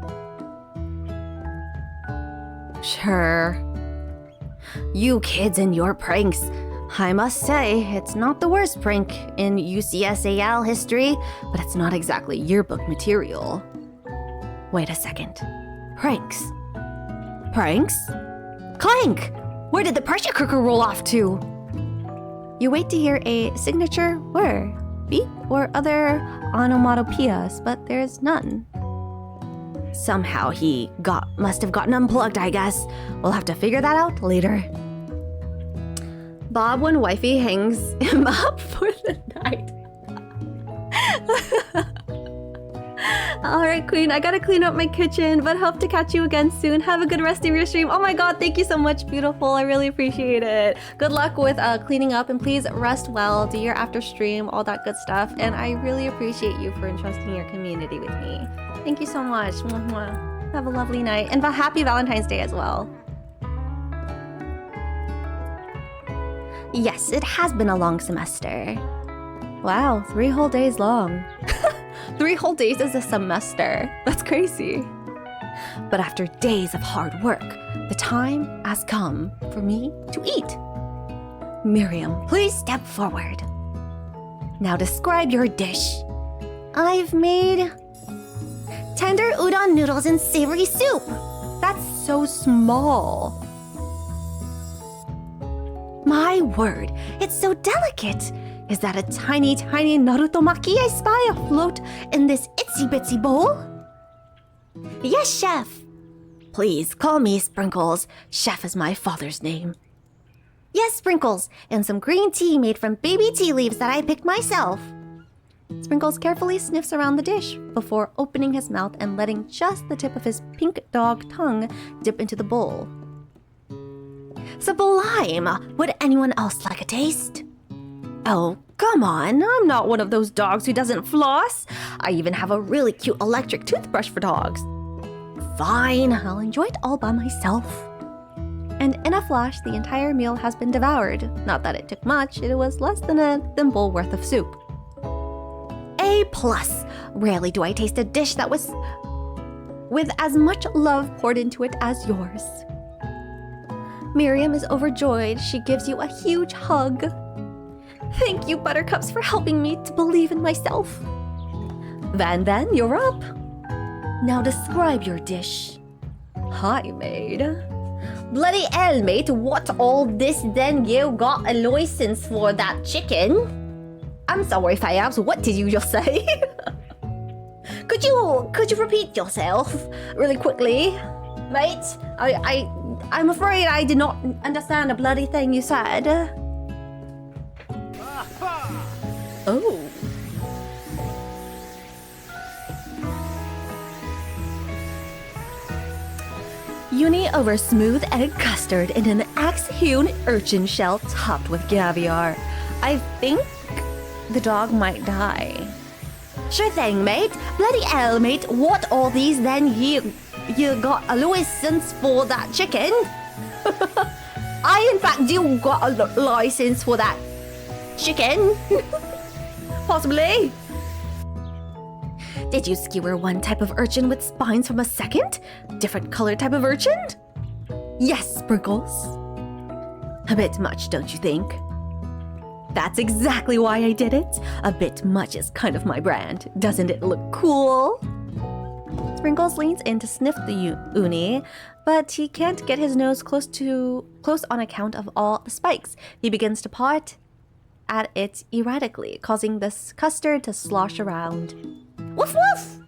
Sure. You kids and your pranks. I must say, it's not the worst prank in UCSAL history, but it's not exactly yearbook material. Wait a second. Pranks? Pranks? Clank! Where did the pressure cooker roll off to? You wait to hear a signature whir, beep, or other onomatopoeias, but there's none. Somehow he must have gotten unplugged, I guess. We'll have to figure that out later. Bob when wifey hangs him up for the night. Alright, Queen, I gotta clean up my kitchen, but hope to catch you again soon. Have a good rest of your stream. Oh my god, thank you so much, beautiful. I really appreciate it. Good luck with cleaning up, and please rest well, do your after stream, all that good stuff. And I really appreciate you for entrusting your community with me. Thank you so much. Mwah, mwah. Have a lovely night, and happy Valentine's Day as well. Yes, it has been a long semester. Wow, 3 whole days long. 3 whole days is a semester. That's crazy. But after days of hard work, the time has come for me to eat. Miriam, please step forward. Now describe your dish. I've made tender udon noodles and savory soup. That's so small. My word, it's so delicate. Is that a tiny, tiny Naruto maki I spy afloat in this itsy-bitsy bowl? Yes, Chef. Please call me Sprinkles. Chef is my father's name. Yes, Sprinkles, and some green tea made from baby tea leaves that I picked myself. Sprinkles carefully sniffs around the dish before opening his mouth and letting just the tip of his pink dog tongue dip into the bowl. Sublime! Would anyone else like a taste? Oh, come on. I'm not one of those dogs who doesn't floss. I even have a really cute electric toothbrush for dogs. Fine, I'll enjoy it all by myself. And in a flash, the entire meal has been devoured. Not that it took much, it was less than a thimble worth of soup. A+. Rarely do I taste a dish that was with as much love poured into it as yours. Miriam is overjoyed. She gives you a huge hug. Thank you, Buttercups, for helping me to believe in myself. Van Van, you're up. Now describe your dish. Hi, maid. Bloody hell, mate, what all this then? You got a license for that chicken? I'm sorry, Fayabs, what did you just say? Could you repeat yourself really quickly? Mate, I'm afraid I did not understand a bloody thing you said. Oh. Uni over smooth egg custard in an axe-hewn urchin shell topped with caviar. I think the dog might die. Sure thing, mate. Bloody hell, mate. What all these then? You got a license for that chicken? I, in fact, do got a license for that chicken. Possibly. Did you skewer one type of urchin with spines from a second? Different color type of urchin? Yes, Sprinkles. A bit much, don't you think? That's exactly why I did it. A bit much is kind of my brand. Doesn't it look cool? Sprinkles leans in to sniff the uni, but he can't get his nose close on account of all the spikes. He begins to paw it. at it erratically, causing the custard to slosh around. Woof woof!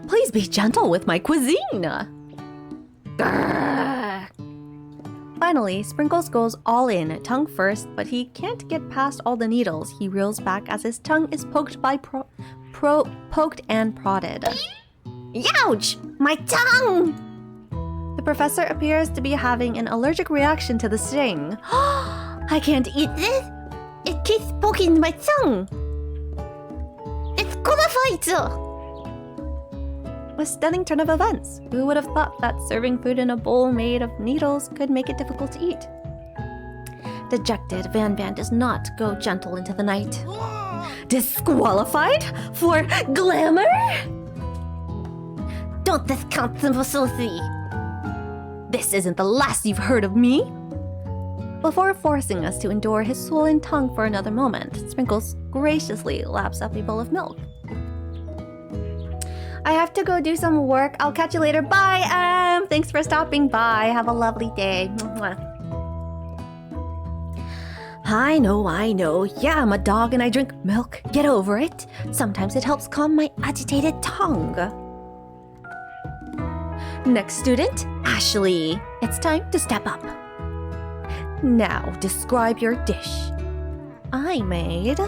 Please be gentle with my cuisine! Grrr. Finally, Sprinkles goes all in, tongue first, but he can't get past all the needles. He reels back as his tongue is poked poked and prodded. Ouch! My tongue! The professor appears to be having an allergic reaction to the sting. I can't eat this. It keeps poking my tongue. It's gonna fight! A stunning turn of events. Who would have thought that serving food in a bowl made of needles could make it difficult to eat? Dejected, Van does not go gentle into the night. Disqualified for glamour? Don't discount sympathy. This isn't the last you've heard of me. Before forcing us to endure his swollen tongue for another moment, Sprinkles graciously laps up a bowl of milk. I have to go do some work. I'll catch you later. Bye, thanks for stopping by. Have a lovely day. I know. Yeah, I'm a dog and I drink milk. Get over it. Sometimes it helps calm my agitated tongue. Next student, Ashley. It's time to step up. Now, describe your dish. I made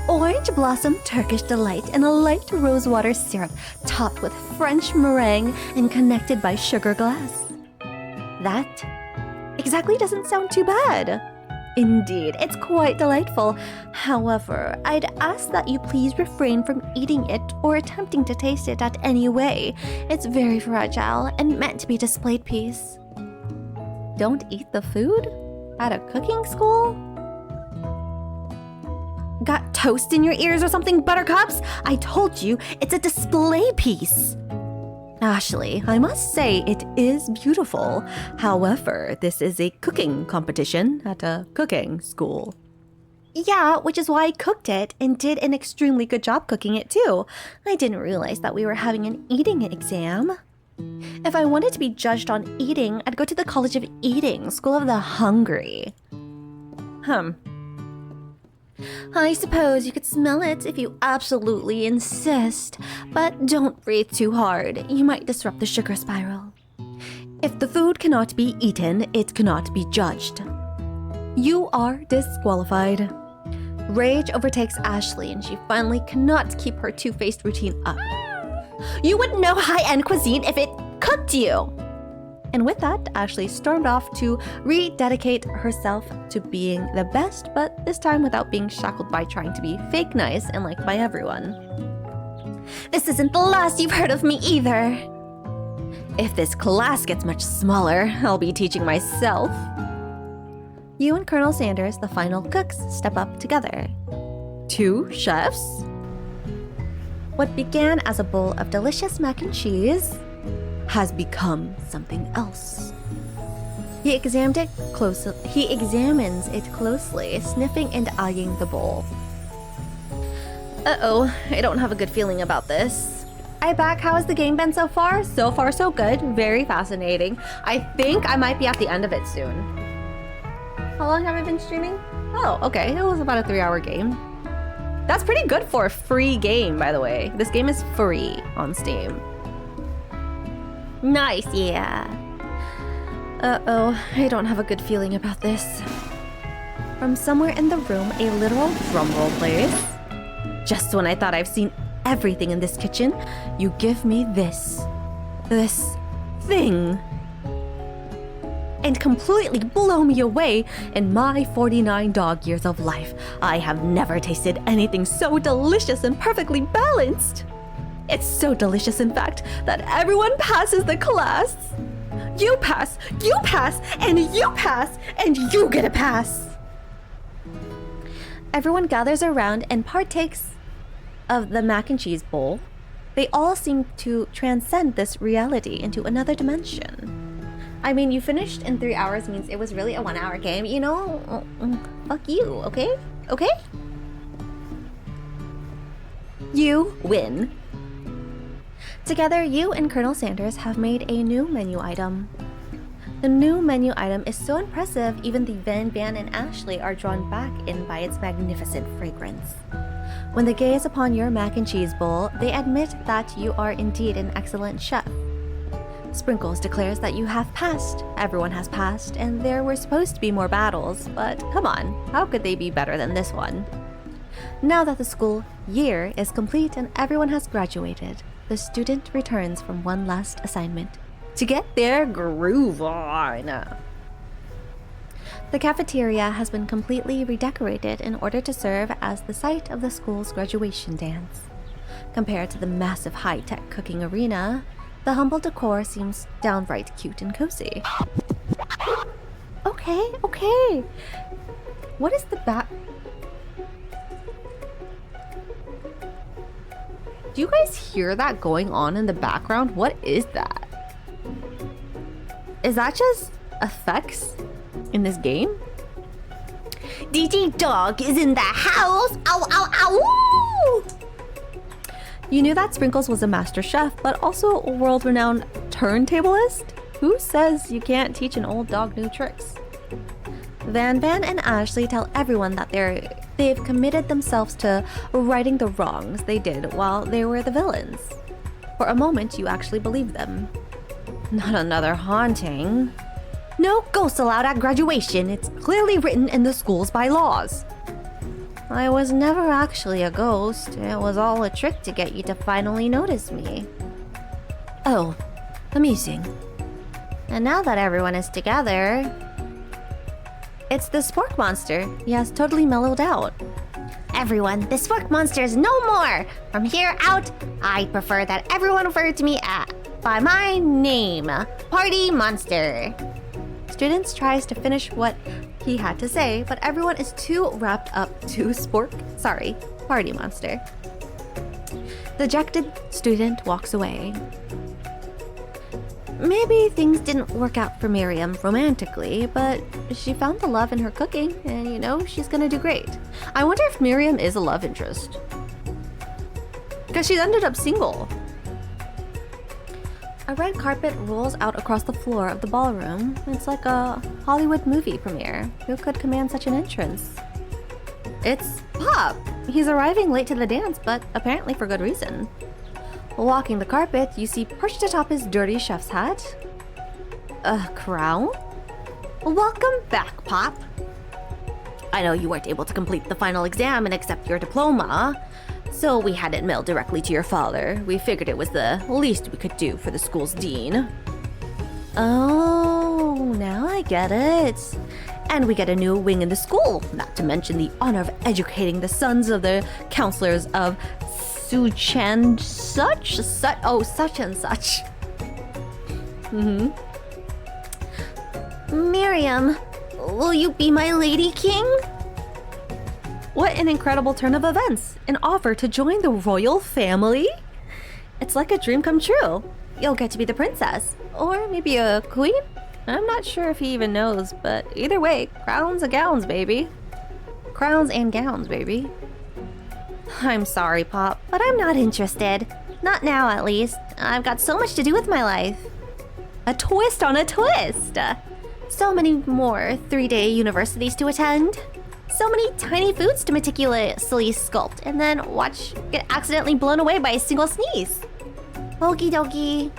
orange blossom Turkish delight in a light rosewater syrup topped with French meringue and connected by sugar glass. That exactly doesn't sound too bad. Indeed, it's quite delightful. However, I'd ask that you please refrain from eating it or attempting to taste it at any way. It's very fragile and meant to be a displayed piece. Don't eat the food? At a cooking school? Got toast in your ears or something, Buttercups? I told you, it's a display piece. Ashley, I must say it is beautiful. However, this is a cooking competition at a cooking school. Yeah, which is why I cooked it and did an extremely good job cooking it too. I didn't realize that we were having an eating exam. If I wanted to be judged on eating, I'd go to the College of Eating, School of the Hungry. I suppose you could smell it if you absolutely insist, but don't breathe too hard. You might disrupt the sugar spiral. If the food cannot be eaten, it cannot be judged. You are disqualified. Rage overtakes Ashley and she finally cannot keep her two-faced routine up. You wouldn't know high-end cuisine if it cooked you! And with that, Ashley stormed off to rededicate herself to being the best, but this time without being shackled by trying to be fake nice and liked by everyone. This isn't the last you've heard of me either. If this class gets much smaller, I'll be teaching myself. You and Colonel Sanders, the final cooks, step up together. 2 chefs? What began as a bowl of delicious mac and cheese has become something else. He examines it closely, sniffing and eyeing the bowl. Uh-oh, I don't have a good feeling about this. Hi back, how has the game been so far? So far so good, very fascinating. I think I might be at the end of it soon. How long have I been streaming? Oh, okay, it was about a 3-hour game. That's pretty good for a free game, by the way. This game is free on Steam. Nice, yeah. Uh-oh, I don't have a good feeling about this. From somewhere in the room, a literal drumroll plays. Just when I thought I've seen everything in this kitchen, you give me this thing. And completely blow me away. In my 49 dog years of life, I have never tasted anything so delicious and perfectly balanced. It's so delicious, in fact, that everyone passes the class. You pass, and you pass, and you get a pass. Everyone gathers around and partakes of the mac and cheese bowl. They all seem to transcend this reality into another dimension. I mean, you finished in 3 hours means it was really a 1-hour game, you know? Fuck you, okay? Okay? You win. Together, you and Colonel Sanders have made a new menu item. The new menu item is so impressive, even the Van and Ashley are drawn back in by its magnificent fragrance. When they gaze upon your mac and cheese bowl, they admit that you are indeed an excellent chef. Sprinkles declares that you have passed, everyone has passed, and there were supposed to be more battles, but come on, how could they be better than this one? Now that the school year is complete and everyone has graduated, the student returns from one last assignment to get their groove on. The cafeteria has been completely redecorated in order to serve as the site of the school's graduation dance. Compared to the massive high-tech cooking arena, the humble decor seems downright cute and cozy. Okay. What is the back? Do you guys hear that going on in the background? What is that? Is that just effects in this game? DJ Dog is in the house. Ow, ow, ow. You knew that Sprinkles was a master chef, but also a world-renowned turntablist? Who says you can't teach an old dog new tricks? Van and Ashley tell everyone that they've committed themselves to righting the wrongs they did while they were the villains. For a moment, you actually believe them. Not another haunting. No ghosts allowed at graduation. It's clearly written in the school's bylaws. I was never actually a ghost. It was all a trick to get you to finally notice me. Oh, amusing. And now that everyone is together, it's the spork monster. He has totally mellowed out. Everyone, the spork monster is no more. From here out, I prefer that everyone refer to me by my name, Party Monster. Students tries to finish what he had to say, but everyone is too wrapped up to Party Monster. The dejected student walks away. Maybe things didn't work out for Miriam romantically, but she found the love in her cooking, and she's gonna do great. I wonder if Miriam is a love interest. Because she's ended up single. A red carpet rolls out across the floor of the ballroom. It's like a Hollywood movie premiere. Who could command such an entrance? It's Pop! He's arriving late to the dance, but apparently for good reason. Walking the carpet, you see perched atop his dirty chef's hat a crown? Welcome back, Pop. I know you weren't able to complete the final exam and accept your diploma, so we had it mailed directly to your father. We figured it was the least we could do for the school's dean. Oh, now I get it. And we get a new wing in the school, not to mention the honor of educating the sons of the counselors of such and such. Miriam, will you be my lady king? What an incredible turn of events! An offer to join the royal family? It's like a dream come true. You'll get to be the princess. Or maybe a queen? I'm not sure if he even knows, but either way, crowns and gowns, baby. Crowns and gowns, baby. I'm sorry, Pop, but I'm not interested. Not now, at least. I've got so much to do with my life. A twist on a twist! So many more 3-day universities to attend. So many tiny foods to meticulously sculpt and then watch get accidentally blown away by a single sneeze. Okie dokie.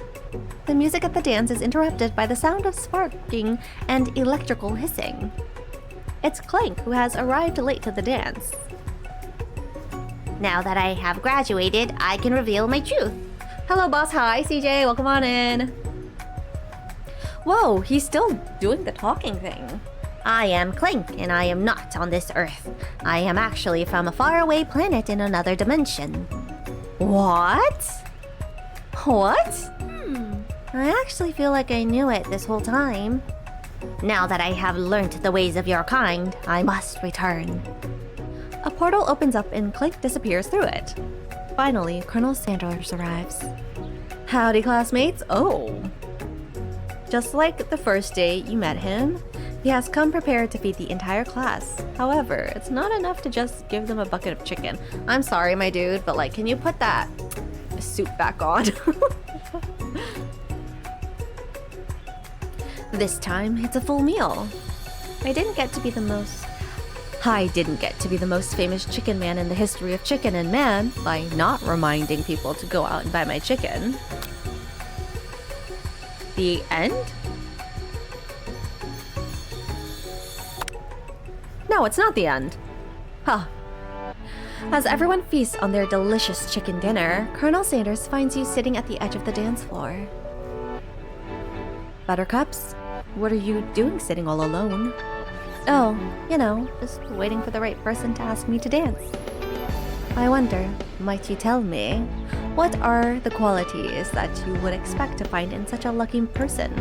The music at the dance is interrupted by the sound of sparking and electrical hissing. It's Clank who has arrived late to the dance. Now that I have graduated, I can reveal my truth. Hello, boss. Hi, CJ. Welcome on in. Whoa, he's still doing the talking thing. I am Clank, and I am not on this Earth. I am actually from a faraway planet in another dimension. What? What? I actually feel like I knew it this whole time. Now that I have learnt the ways of your kind, I must return. A portal opens up and Clank disappears through it. Finally, Colonel Sanders arrives. Howdy, classmates. Oh. Just like the first day you met him, he has come prepared to feed the entire class. However, it's not enough to just give them a bucket of chicken. I'm sorry, my dude, but can you put that suit back on? This time, it's a full meal. I didn't get to be the most famous chicken man in the history of chicken and man by not reminding people to go out and buy my chicken. The end? No, it's not the end. Huh. As everyone feasts on their delicious chicken dinner, Colonel Sanders finds you sitting at the edge of the dance floor. Buttercups, what are you doing sitting all alone? Oh, you know, just waiting for the right person to ask me to dance. I wonder, might you tell me, what are the qualities that you would expect to find in such a lucky person?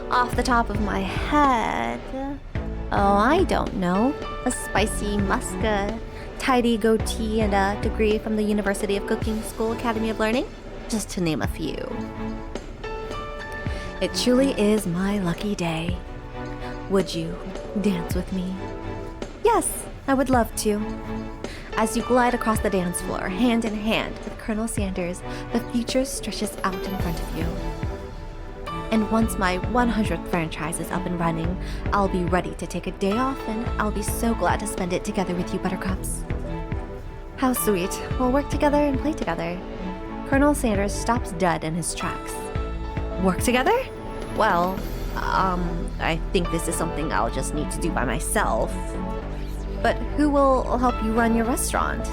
Off the top of my head, oh, I don't know. A spicy musk, a tidy goatee, and a degree from the University of Cooking School Academy of Learning, just to name a few. It truly is my lucky day. Would you dance with me? Yes, I would love to. As you glide across the dance floor, hand in hand with Colonel Sanders, the future stretches out in front of you. And once my 100th franchise is up and running, I'll be ready to take a day off, and I'll be so glad to spend it together with you, Buttercups. How sweet. We'll work together and play together. Colonel Sanders stops dead in his tracks. Work together? Well, I think this is something I'll just need to do by myself. But who will help you run your restaurant?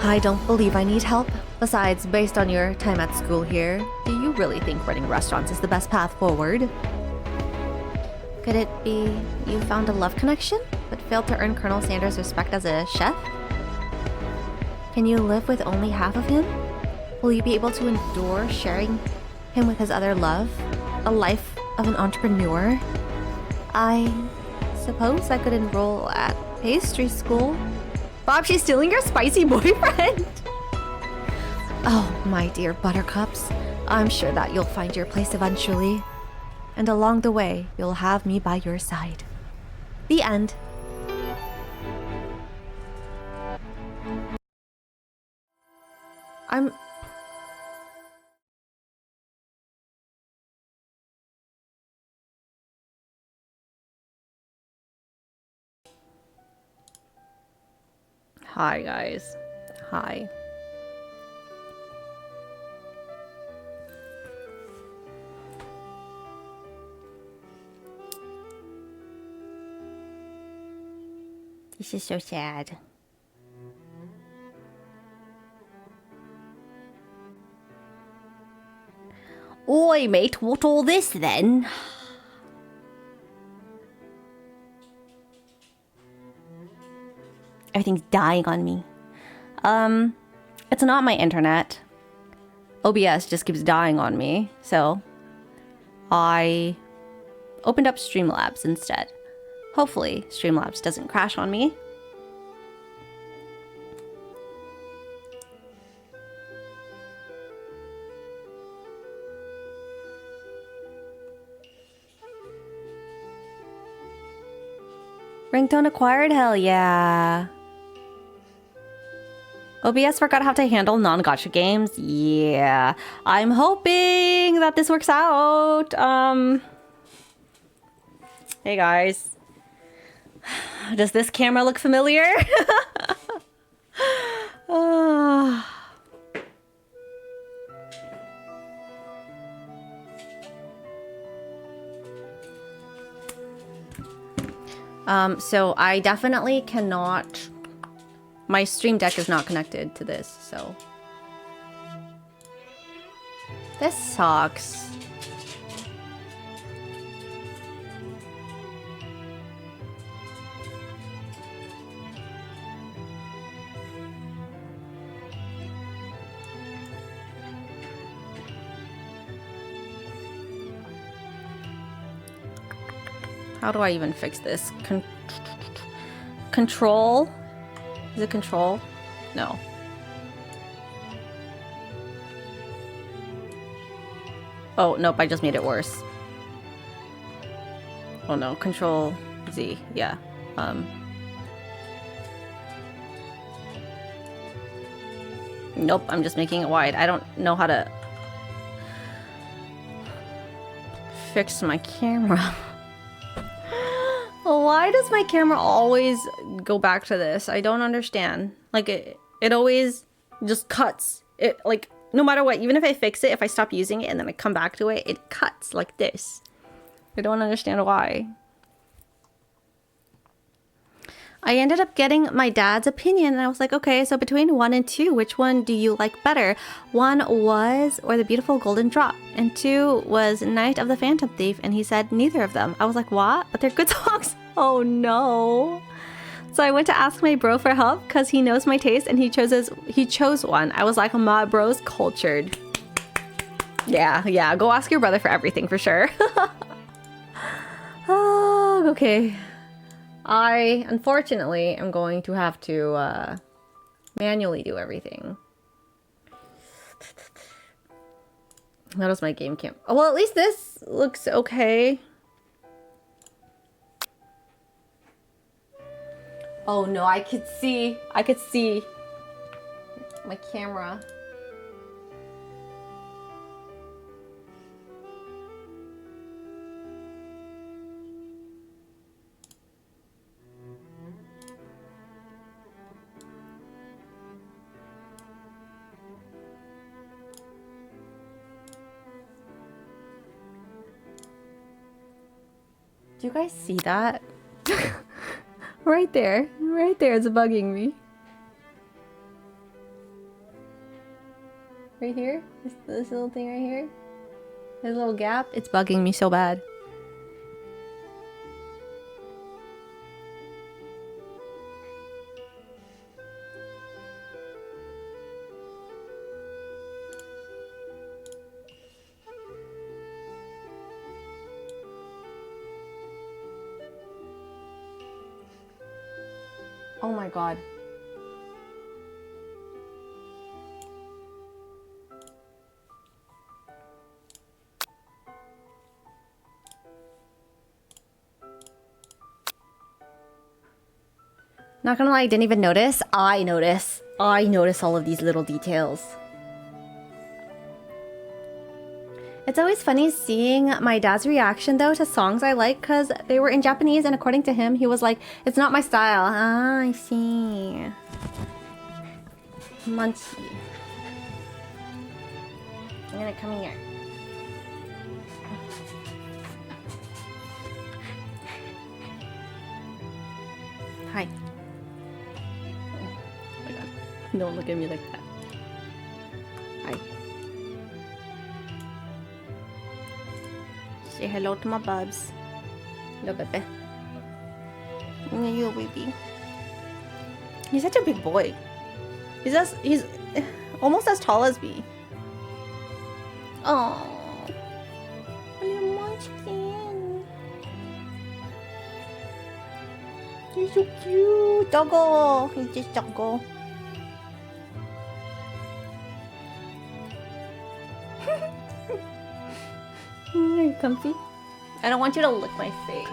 I don't believe I need help. Besides, based on your time at school here, do you really think running restaurants is the best path forward? Could it be you found a love connection, but failed to earn Colonel Sanders' respect as a chef? Can you live with only half of him? Will you be able to endure sharing him with his other love? A life of an entrepreneur? I suppose I could enroll at pastry school. Bob, she's stealing your spicy boyfriend! Oh, my dear Buttercups, I'm sure that you'll find your place eventually. And along the way, you'll have me by your side. The end. Hi, guys. Hi. This is so sad. Oi, mate, what all this then? Everything's dying on me. It's not my internet. OBS just keeps dying on me, so I opened up Streamlabs instead. Hopefully, Streamlabs doesn't crash on me. Ringtone acquired? Hell yeah. OBS forgot how to handle non-gacha games? Yeah. I'm hoping that this works out. Hey guys. Does this camera look familiar? So I definitely cannot... My Stream Deck is not connected to this, so... This sucks. How do I even fix this? Control? Is it control? No. Oh, nope, I just made it worse. Oh no, control Z, yeah. Nope, I'm just making it wide. I don't know how to... fixed my camera. Why does my camera always go back to this? I don't understand. Like it always just cuts. It like no matter what, even if I fix it, if I stop using it and then I come back to it, it cuts like this. I don't understand why. I ended up getting my dad's opinion and I was like, okay, so between 1 and 2, which one do you like better? 1 was Or the Beautiful Golden Drop and 2 was Night of the Phantom Thief, and he said neither of them. I was like, what? But they're good songs. Oh no. So I went to ask my bro for help because he knows my taste and he chose one. I was like, my bro's cultured. Yeah, go ask your brother for everything for sure. Oh, okay. I, unfortunately, am going to have to manually do everything. That was my game cam. Oh, well, at least this looks okay. Oh no, I could see my camera. Do you guys see that? Right there, it's bugging me. Right here, this little thing right here, this little gap, it's bugging me so bad. Oh my god. Not gonna lie, I didn't even notice. I notice all of these little details. It's always funny seeing my dad's reaction though to songs I like because they were in Japanese and according to him, he was like, it's not my style. Ah, I see. Munchie. I'm gonna come in here. Hi. Oh my god. Don't look at me like that. Hi. Say hello to my bubs. Hello, Pepe. You, baby. He's such a big boy. He's almost as tall as me. Oh, little munchkin. He's so cute. Doggo. He's just doggo. Are you comfy? I don't want you to lick my face.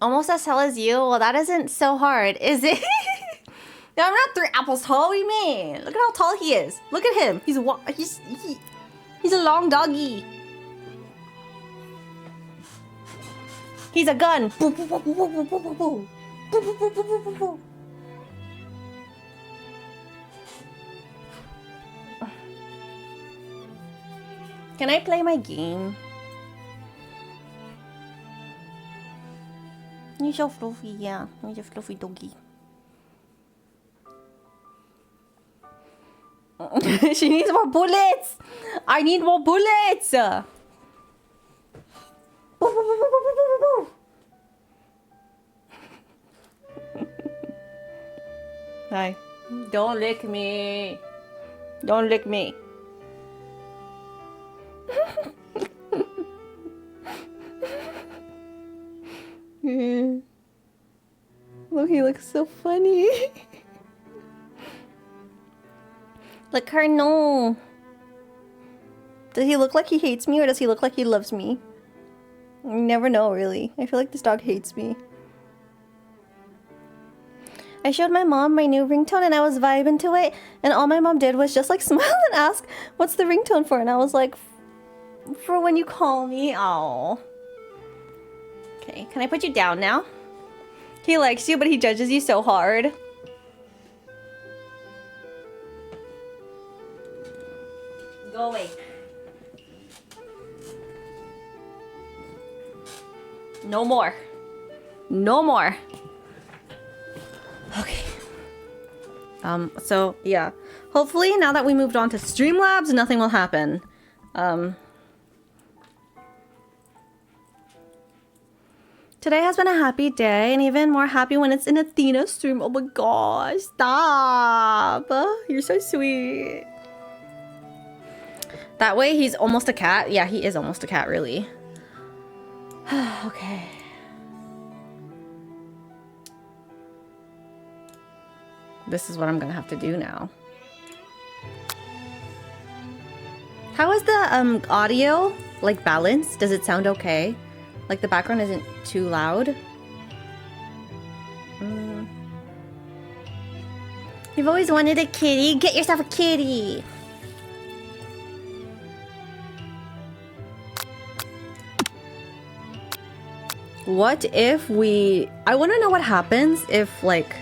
Almost as tall as you? Well, that isn't so hard, is it? No, I'm not 3 apples tall. What do you mean? Look at how tall he is. Look at him. He's a long doggy. He's a gun. Boo, boo, boo, boo, boo, boo, boo, boo. Boo, boo, boo, boo, boo, boo, boo. Can I play my game? You're so fluffy, yeah. You're a fluffy doggy. She needs more bullets! I need more bullets! Boo, boo, boo, boo, boo, boo, boo, boo. Hi. Don't lick me. Don't lick me. Look, he looks so funny. Look her, no. Does he look like he hates me or does he look like he loves me? You never know, really. I feel like this dog hates me. I showed my mom my new ringtone and I was vibing to it, and all my mom did was just like smile and ask, "What's the ringtone for?" And I was like, "For when you call me." Oh. Okay, can I put you down now? He likes you, but he judges you so hard. Go away. No more. No more. Okay. So yeah. Hopefully now that we moved on to Streamlabs, nothing will happen. Today has been a happy day, and even more happy when it's in Athena's stream. Oh my gosh, stop. You're so sweet. That way he's almost a cat. Yeah, he is almost a cat, really. Okay. This is what I'm gonna have to do now. How is the audio like balanced? Does it sound okay? Like the background isn't too loud? You've always wanted a kitty. Get yourself a kitty. What if we... I want to know what happens if, like,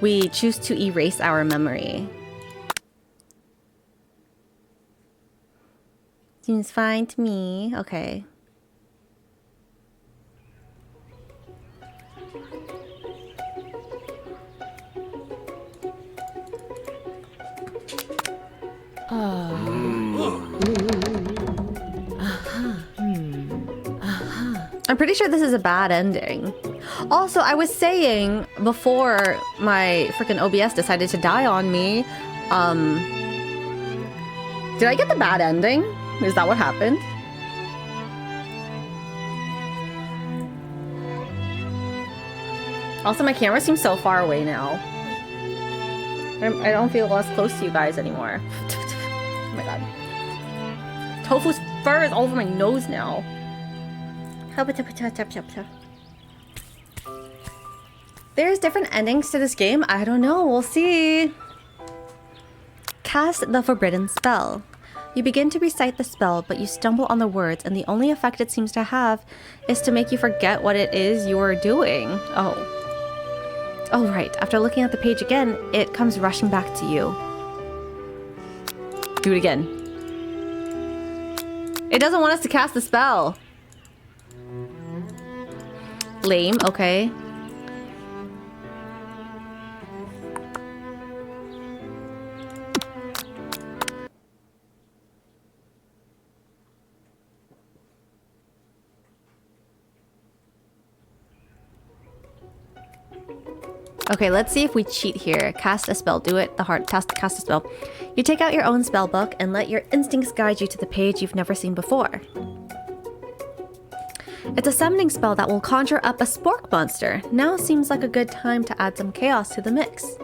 we choose to erase our memory. Seems fine to me. Okay. I'm pretty sure this is a bad ending. Also, I was saying before my freaking OBS decided to die on me, did I get the bad ending? Is that what happened? Also, my camera seems so far away now. I don't feel as close to you guys anymore. Oh my god. Tofu's fur is all over my nose now. There's different endings to this game. I don't know. We'll see. Cast the forbidden spell. You begin to recite the spell, but you stumble on the words, and the only effect it seems to have is to make you forget what it is you are doing. Oh, right. After looking at the page again, it comes rushing back to you. Do it again. It doesn't want us to cast the spell. Lame, okay. Okay, let's see if we cheat here. Cast a spell. Do it. The heart. Cast a spell. You take out your own spell book and let your instincts guide you to the page you've never seen before. It's a summoning spell that will conjure up a spork monster. Now seems like a good time to add some chaos to the mix.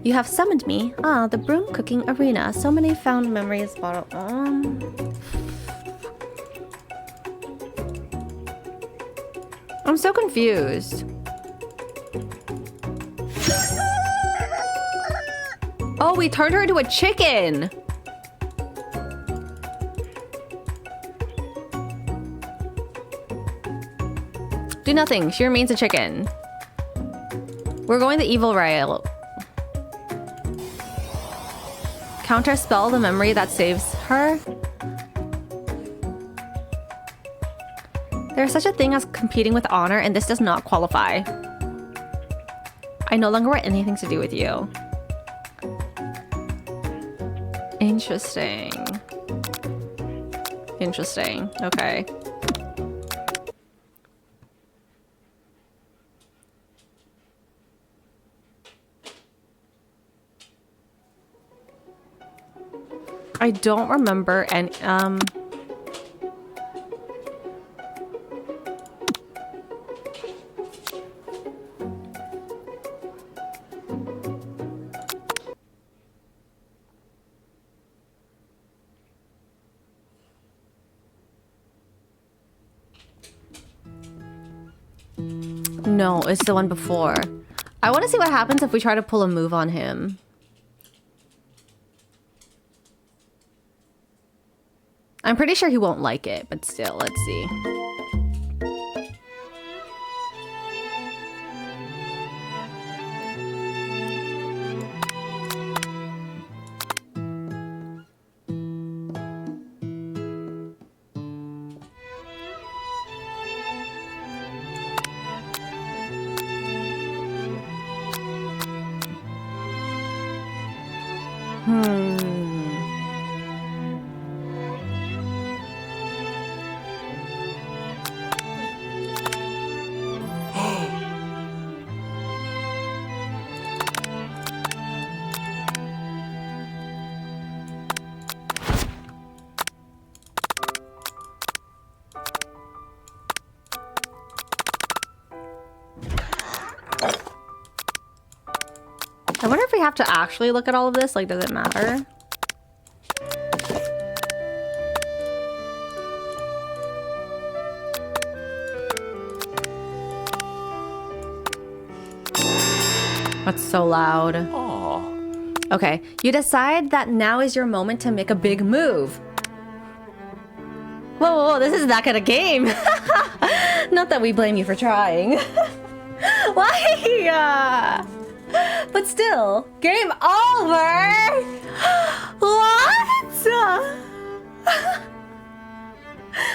You have summoned me. Ah, the broom cooking arena. So many found memories bottled. I'm so confused. Oh, we turned her into a chicken. Do nothing. She remains a chicken. We're going the evil rail. Counter spell the memory that saves her. There's such a thing as competing with honor, and this does not qualify. I no longer want anything to do with you. Interesting. Interesting. Okay. I don't remember any No, it's the one before. I want to see what happens if we try to pull a move on him. I'm pretty sure he won't like it, but still, let's see. I wonder if we have to actually look at all of this. Like, does it matter? That's so loud. Aww. Okay, you decide that now is your moment to make a big move. Whoa, whoa, whoa, this is that kind of game. Not that we blame you for trying. Why? But still, game over. What?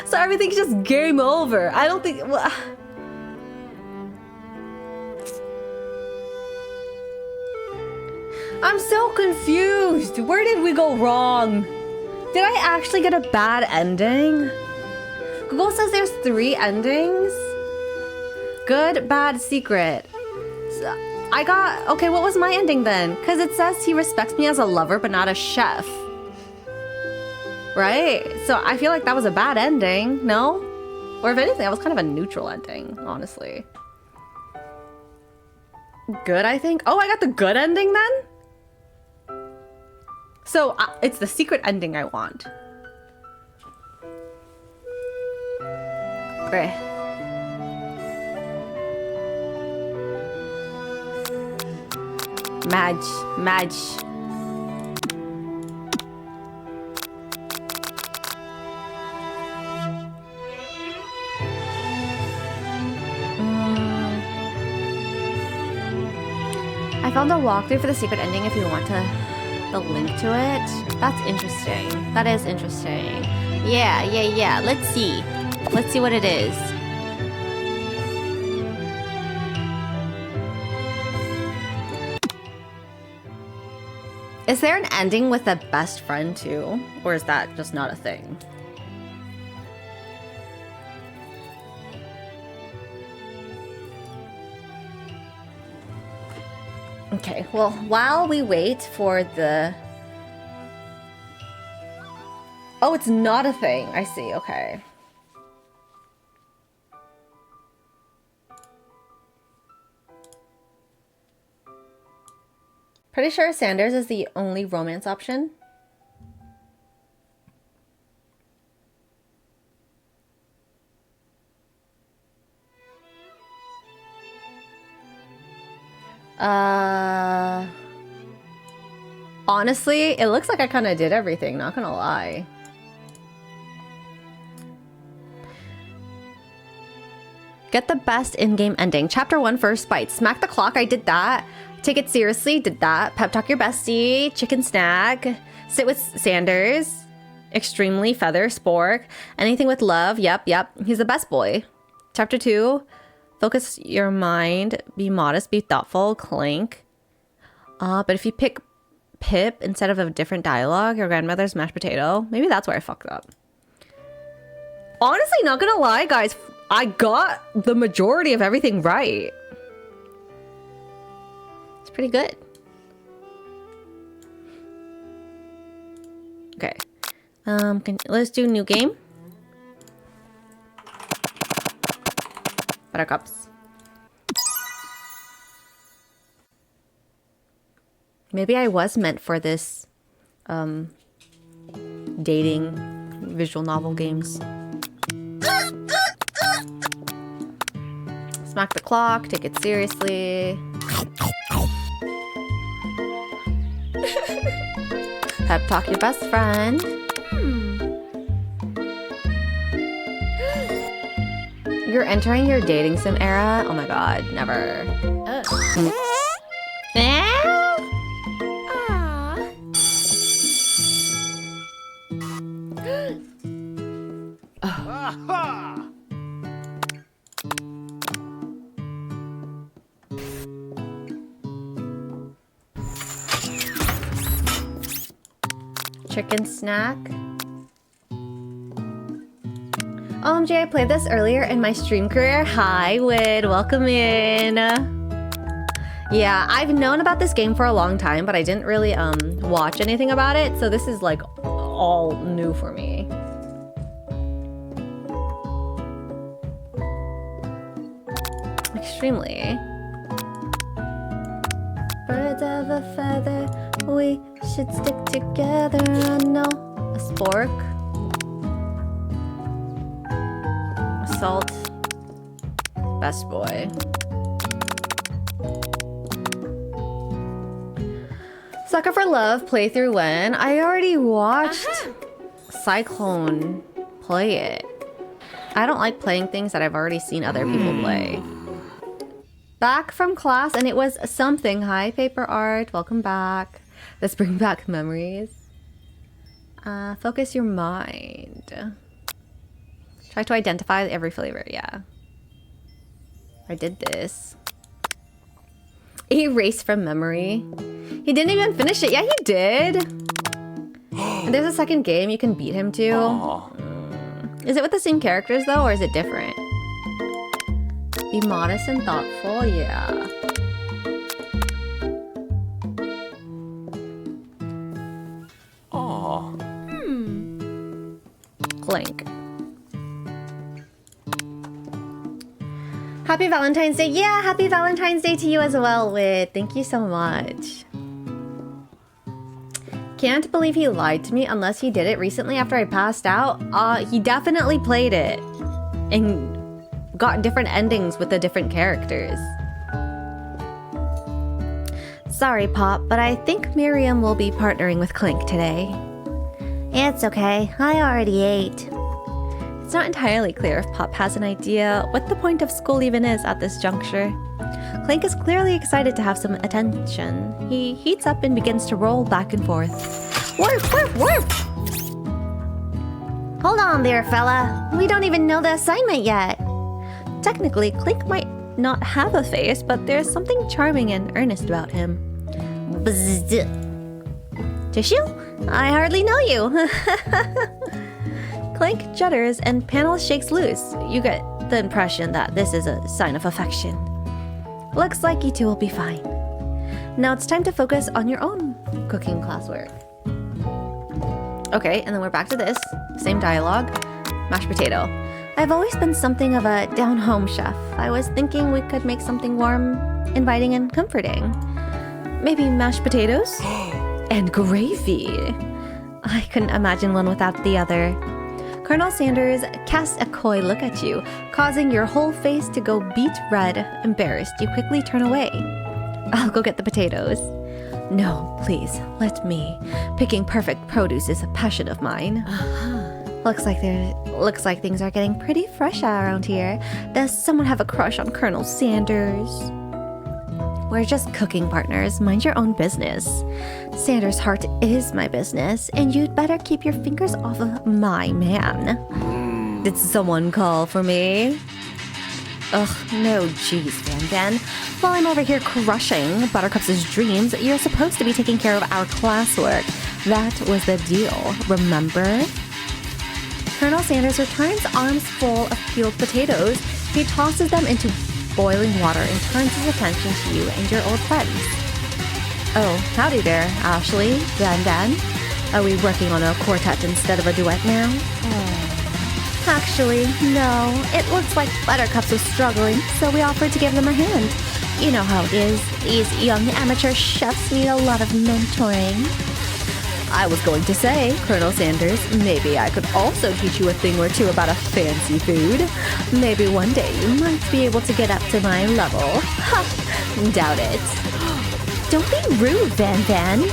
So everything's just game over. I don't think. I'm so confused. Where did we go wrong? Did I actually get a bad ending? Google says there's 3 endings. Good, bad, secret. So I got... Okay, what was my ending then? Because it says he respects me as a lover, but not a chef. Right? So I feel like that was a bad ending, no? Or if anything, that was kind of a neutral ending, honestly. Good, I think. Oh, I got the good ending then? So, it's the secret ending I want. Okay. Madge. I found a walkthrough for the secret ending if you want the link to it. That's interesting. That is interesting. Yeah. Let's see. Let's see what it is. Is there an ending with a best friend too? Or is that just not a thing? Okay, well, while we wait for the... Oh, it's not a thing. I see, okay. Pretty sure Sanders is the only romance option. Honestly, it looks like I kind of did everything, not gonna lie. Get the best in-game ending. Chapter 1, first bite. Smack the clock, I did that. Take it seriously, did that. Pep talk your bestie. Chicken snack. Sit with Sanders. Extremely feather, spork. Anything with love, yep. He's the best boy. Chapter 2, focus your mind. Be modest, be thoughtful, clink. But if you pick Pip instead of a different dialogue, your grandmother's mashed potato, maybe that's where I fucked up. Honestly, not gonna lie, guys, I got the majority of everything right. It's pretty good. Okay. Let's do new game. Buttercups. Maybe I was meant for this dating visual novel games. Smack the clock, take it seriously. Pep talk your best friend. You're entering your dating sim era? Oh my god, never. Chicken snack. OMG, I played this earlier in my stream career. Hi, Wid. Welcome in. Yeah, I've known about this game for a long time, but I didn't really watch anything about it, so this is like all new for me. Extremely. Birds of a feather, we should stick together. I know. A spork. Salt. Best boy. Sucker for Love playthrough when? I already watched Cyclone play it. I don't like playing things that I've already seen other people play. Back from class and it was something. Hi, Paper Art. Welcome back. Let's bring back memories. Focus your mind. Try to identify every flavor. Yeah. I did this. Erase from memory. He didn't even finish it. Yeah, he did. And there's a second game you can beat him to. Is it with the same characters though, or is it different? Be modest and thoughtful. Yeah. Clink. Happy Valentine's Day. Yeah, happy Valentine's Day to you as well, Wit. Thank you so much. Can't believe he lied to me unless he did it recently after I passed out. He definitely played it and got different endings with the different characters. Sorry, Pop, but I think Miriam will be partnering with Clink today. It's okay. I already ate. It's not entirely clear if Pop has an idea what the point of school even is at this juncture. Clink is clearly excited to have some attention. He heats up and begins to roll back and forth. Warp, warp, warp! Hold on there, fella. We don't even know the assignment yet. Technically, Clink might not have a face, but there's something charming and earnest about him. Bzzz. Tissue? I hardly know you. Clink judders and panel shakes loose. You get the impression that this is a sign of affection. Looks like you two will be fine. Now it's time to focus on your own cooking classwork. Okay, and then we're back to this. Same dialogue. Mashed potato. I've always been something of a down-home chef. I was thinking we could make something warm, inviting, and comforting. Maybe mashed potatoes? And gravy. I couldn't imagine one without the other. Colonel Sanders casts a coy look at you, causing your whole face to go beet red. Embarrassed, you quickly turn away. I'll go get the potatoes. No, please, let me. Picking perfect produce is a passion of mine. Looks like things are getting pretty fresh around here. Does someone have a crush on Colonel Sanders? We're just cooking partners. Mind your own business. Sanders' heart is my business, and you'd better keep your fingers off of my man. Did someone call for me? Ugh, no, jeez, Van. While I'm over here crushing Buttercup's dreams, you're supposed to be taking care of our classwork. That was the deal, remember? Colonel Sanders returns arms full of peeled potatoes. He tosses them into boiling water and turns his attention to you and your old friends. Oh, howdy there, Ashley, Van. Are we working on a quartet instead of a duet now? Actually, no. It looks like Buttercups was struggling, so we offered to give them a hand. You know how it is. These young amateur chefs need a lot of mentoring. I was going to say, Colonel Sanders, maybe I could also teach you a thing or two about a fancy food. Maybe one day you might be able to get up to my level. Ha! Doubt it. Don't be rude, Van Van.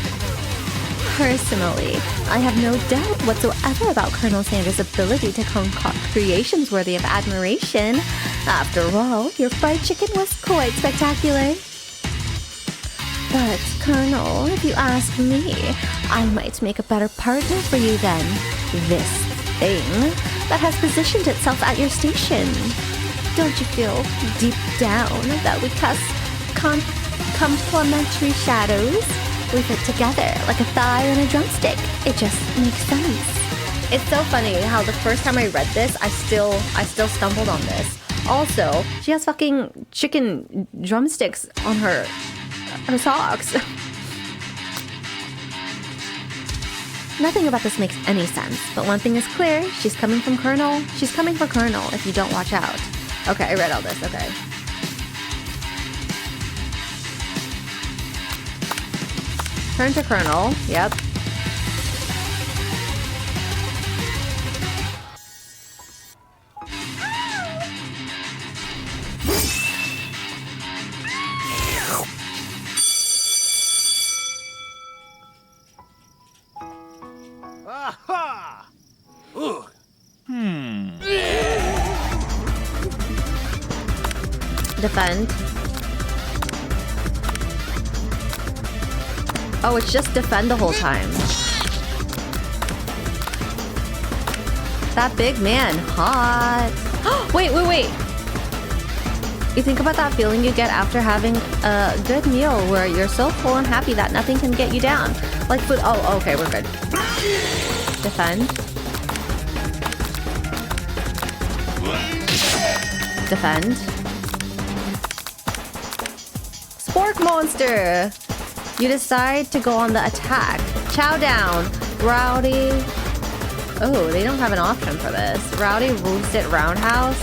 Personally, I have no doubt whatsoever about Colonel Sanders' ability to concoct creations worthy of admiration. After all, your fried chicken was quite spectacular. But, Colonel, if you ask me, I might make a better partner for you than this thing that has positioned itself at your station. Don't you feel deep down that we cast complementary shadows? We fit together like a thigh and a drumstick. It just makes sense. It's so funny how the first time I read this, I still stumbled on this. Also, she has fucking chicken drumsticks on her socks. Nothing about this makes any sense, but one thing is clear, she's coming for Colonel if you don't watch out. Okay, I read all this, okay. Turn to Colonel, yep. Aha! Ugh. Defend. Oh, it's just defend the whole time. That big man, hot. Wait. You think about that feeling you get after having a good meal where you're so full and happy that nothing can get you down. Like food. Oh, okay, we're good. Defend. Defend. Spork monster! You decide to go on the attack. Chow down. Rowdy. Oh, they don't have an option for this. Rowdy roasted roundhouse.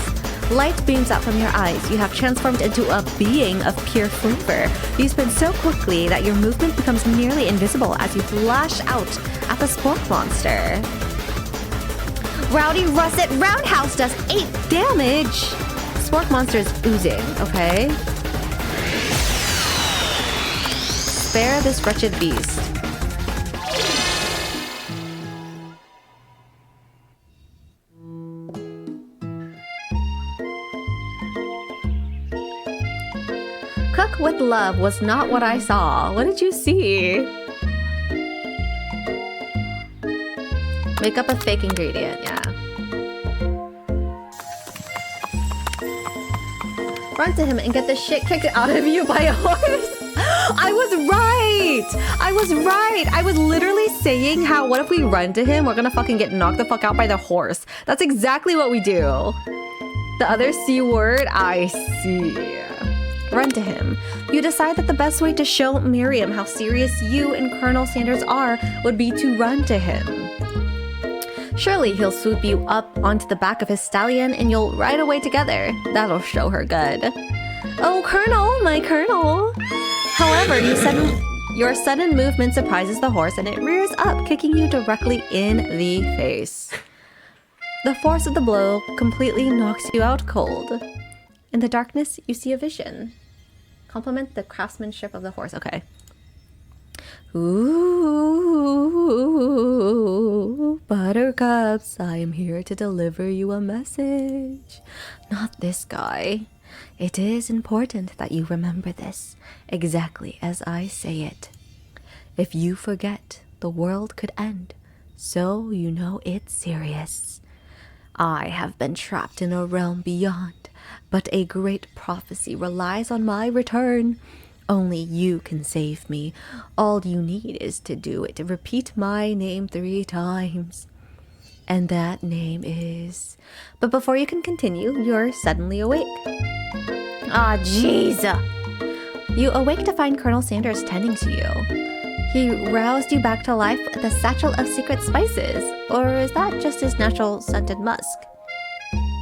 Light beams out from your eyes. You have transformed into a being of pure flavor. You spin so quickly that your movement becomes nearly invisible as you flash out at the spork monster. Rowdy russet roundhouse does 8 damage. Spork monster is oozing, okay? Spare this wretched beast. Cook with love was not what I saw. What did you see? Make up a fake ingredient, yeah. Run to him and get the shit kicked out of you by a horse. I was right. I was literally saying how, what if we run to him? We're gonna fucking get knocked the fuck out by the horse. That's exactly what we do. The other C word, I see. Run to him. You decide that the best way to show Miriam how serious you and Colonel Sanders are would be to run to him. Surely he'll swoop you up onto the back of his stallion and you'll ride away together. That'll show her good. Oh, Colonel, my Colonel. However, your sudden movement surprises the horse and it rears up, kicking you directly in the face. The force of the blow completely knocks you out cold. In the darkness, you see a vision. Compliment the craftsmanship of the horse. Okay. Ooh, buttercups, I am here to deliver you a message. Not this guy. It is important that you remember this, exactly as I say it. If you forget, the world could end, so you know it's serious. I have been trapped in a realm beyond, but a great prophecy relies on my return. Only you can save me. All you need is to do it. Repeat my name 3 times. And that name is... But before you can continue, you're suddenly awake. Ah, jeez. You awake to find Colonel Sanders tending to you. He roused you back to life with a satchel of secret spices. Or is that just his natural scented musk?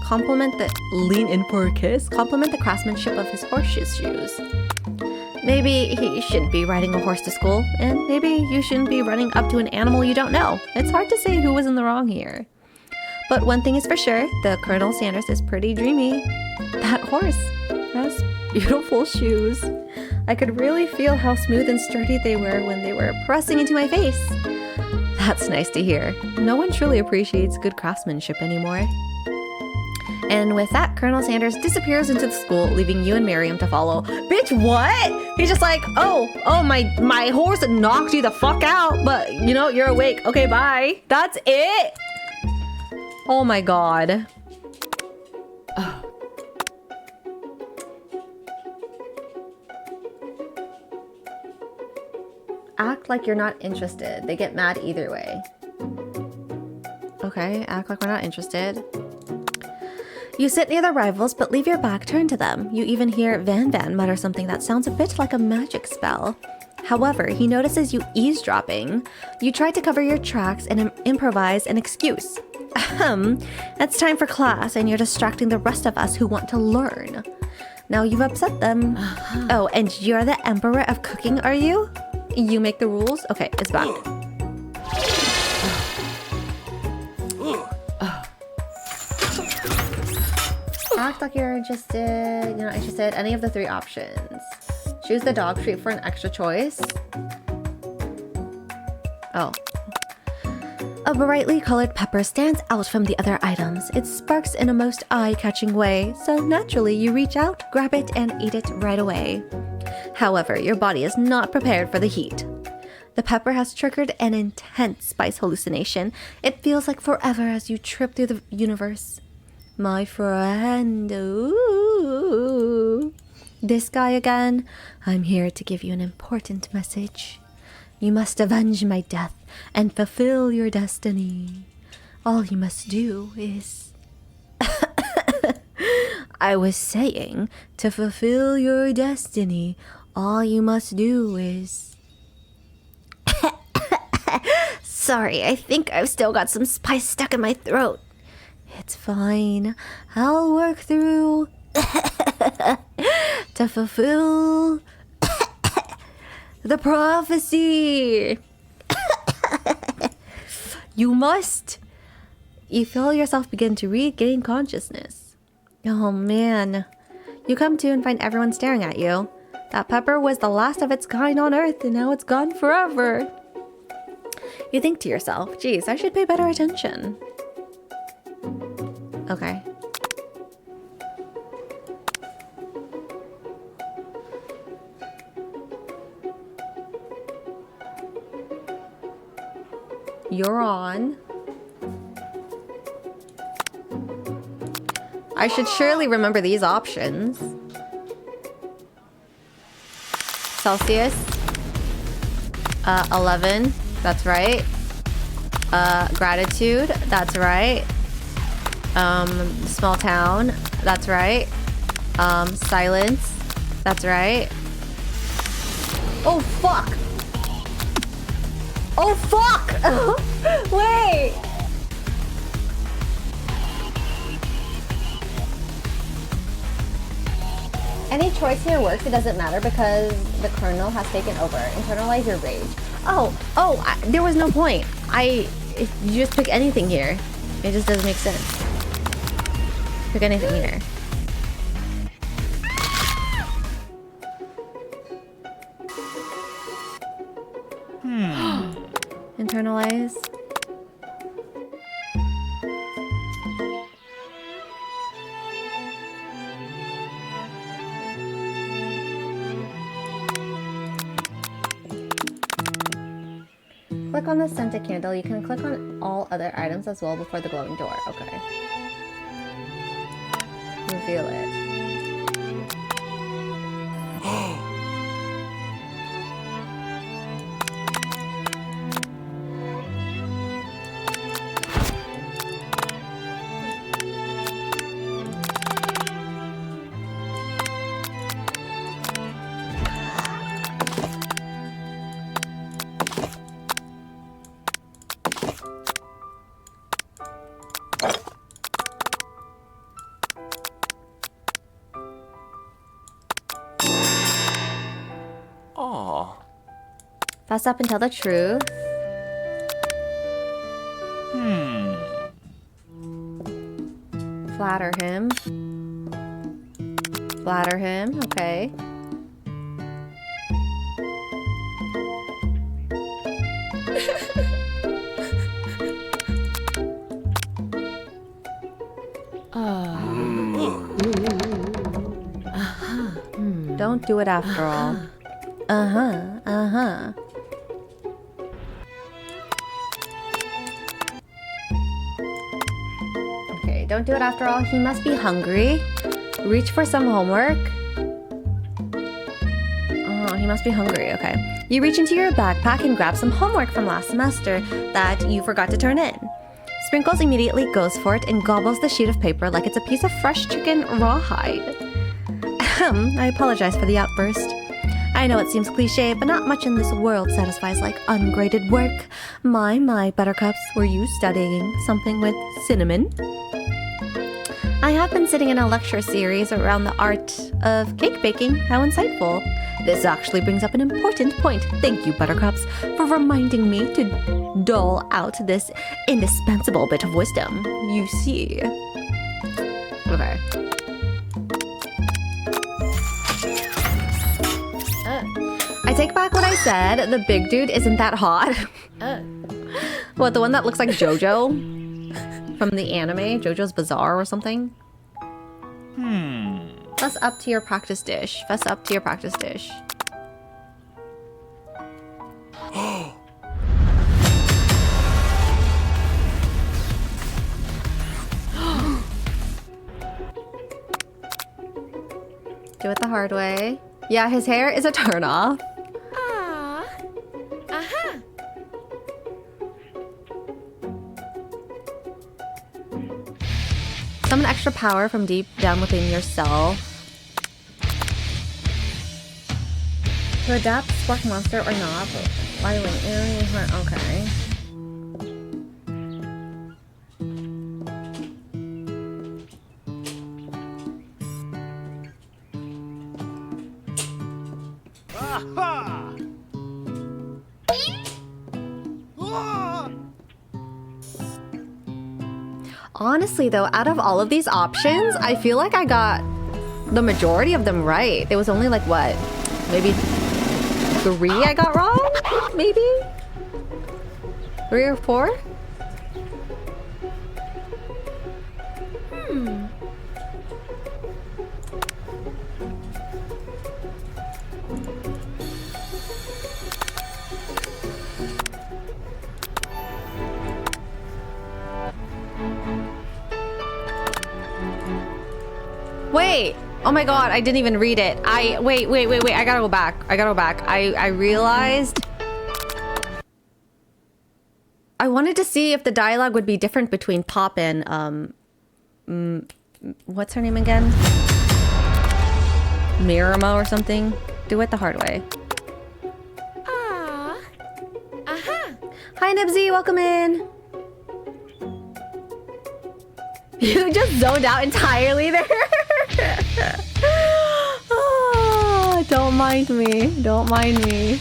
Lean in for a kiss. Compliment the craftsmanship of his horseshoe shoes. Maybe he shouldn't be riding a horse to school, and maybe you shouldn't be running up to an animal you don't know. It's hard to say who was in the wrong here. But one thing is for sure, the Colonel Sanders is pretty dreamy. That horse has beautiful shoes. I could really feel how smooth and sturdy they were when they were pressing into my face. That's nice to hear. No one truly appreciates good craftsmanship anymore. And with that, Colonel Sanders disappears into the school, leaving you and Miriam to follow. Bitch, what? He's just like, oh, my horse knocked you the fuck out, but you know, you're awake. Okay, bye. That's it? Oh my god. Act like you're not interested. They get mad either way. Okay, act like we're not interested. You sit near the rivals, but leave your back turned to them. You even hear Van Van mutter something that sounds a bit like a magic spell. However, he notices you eavesdropping. You try to cover your tracks and improvise an excuse. Ahem, it's time for class and you're distracting the rest of us who want to learn. Now you've upset them. Oh, and you're the Emperor of Cooking, are you? You make the rules? Okay, it's back. Act like you're interested. You're not interested. Any of the three options. Choose the dog treat for an extra choice. Oh. A brightly colored pepper stands out from the other items. It sparks in a most eye-catching way, so naturally you reach out, grab it, and eat it right away. However, your body is not prepared for the heat. The pepper has triggered an intense spice hallucination. It feels like forever as you trip through the universe. My friend, ooh. This guy again? I'm here to give you an important message. You must avenge my death and fulfill your destiny. All you must do is... I was saying, to fulfill your destiny, all you must do is... Sorry, I think I've still got some spice stuck in my throat. It's fine. I'll work through to fulfill the prophecy. You must. You feel yourself begin to regain consciousness. Oh man. You come to and find everyone staring at you. That pepper was the last of its kind on Earth and now it's gone forever. You think to yourself, geez, I should pay better attention. Okay. You're on. I should surely remember these options. Celsius. 11. That's right. Gratitude. That's right. Small town. That's right. Silence. That's right. Oh, fuck! Oh, fuck! Wait! Any choice here works, it doesn't matter because the Colonel has taken over. Internalize your rage. There was no point. You just pick anything here. It just doesn't make sense. Pick anything here. Internalize. Click on the scented candle. You can click on all other items as well before the glowing door. Okay. Reveal it. Fess up and tell the truth. Flatter him. Flatter him, okay. Don't do it after all. Okay, don't do it after all. He must be hungry. Reach for some homework. Oh, he must be hungry, okay. You reach into your backpack and grab some homework from last semester that you forgot to turn in. Sprinkles immediately goes for it and gobbles the sheet of paper like it's a piece of fresh chicken rawhide. I apologize for the outburst. I know it seems cliche, but not much in this world satisfies like ungraded work. My, buttercups, were you studying something with cinnamon? I have been sitting in a lecture series around the art of cake baking. How insightful. This actually brings up an important point. Thank you, buttercups, for reminding me to dole out this indispensable bit of wisdom. You see. Okay. I take back what I said. The big dude isn't that hot. What, the one that looks like JoJo? From the anime? JoJo's Bizarre or something? Fess up to your practice dish. Fess up to your practice dish. Do it the hard way. Yeah, his hair is a turnoff. Summon extra power from deep down within yourself. To adapt Spark Monster or not. Okay. Honestly though, out of all of these options, I feel like I got the majority of them right. There was only like what? Maybe 3 I got wrong? Maybe? 3 or 4? Wait! Oh my god, I didn't even read it. Wait, I gotta go back. I realized... I wanted to see if the dialogue would be different between Pop and, what's her name again? Mirama or something. Do it the hard way. Hi Nibsy, welcome in! You just zoned out entirely there. Oh, don't mind me. Don't mind me.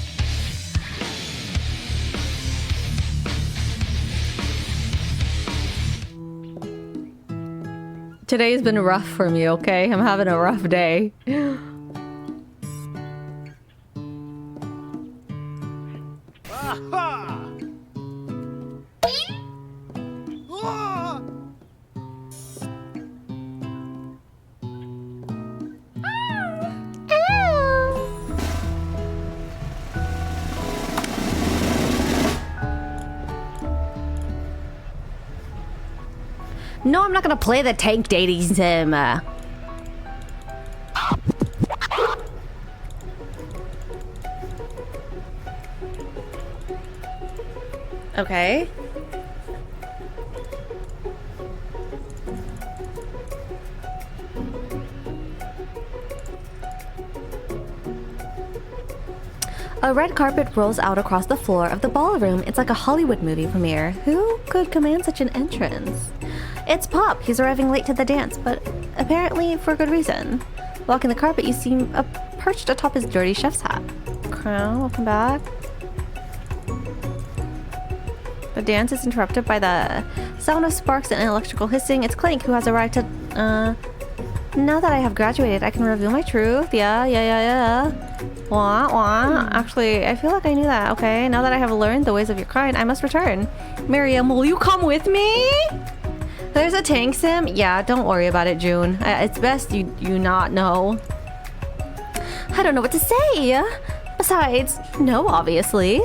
Today's been rough for me, okay? I'm having a rough day. No, I'm not gonna play the tank dating sim. Okay. A red carpet rolls out across the floor of the ballroom. It's like a Hollywood movie premiere. Who could command such an entrance? It's Pop. He's arriving late to the dance, but apparently for good reason. Walking the carpet, you see perched atop his dirty chef's hat. Crown, welcome back. The dance is interrupted by the sound of sparks and electrical hissing. It's Clank who has arrived to... Now that I have graduated, I can reveal my truth. Yeah. Wah, wah. Actually, I feel like I knew that. Okay, now that I have learned the ways of your kind, I must return. Miriam, will you come with me? There's a tank sim? Yeah, don't worry about it, June. It's best you not know. I don't know what to say. Besides, no, obviously.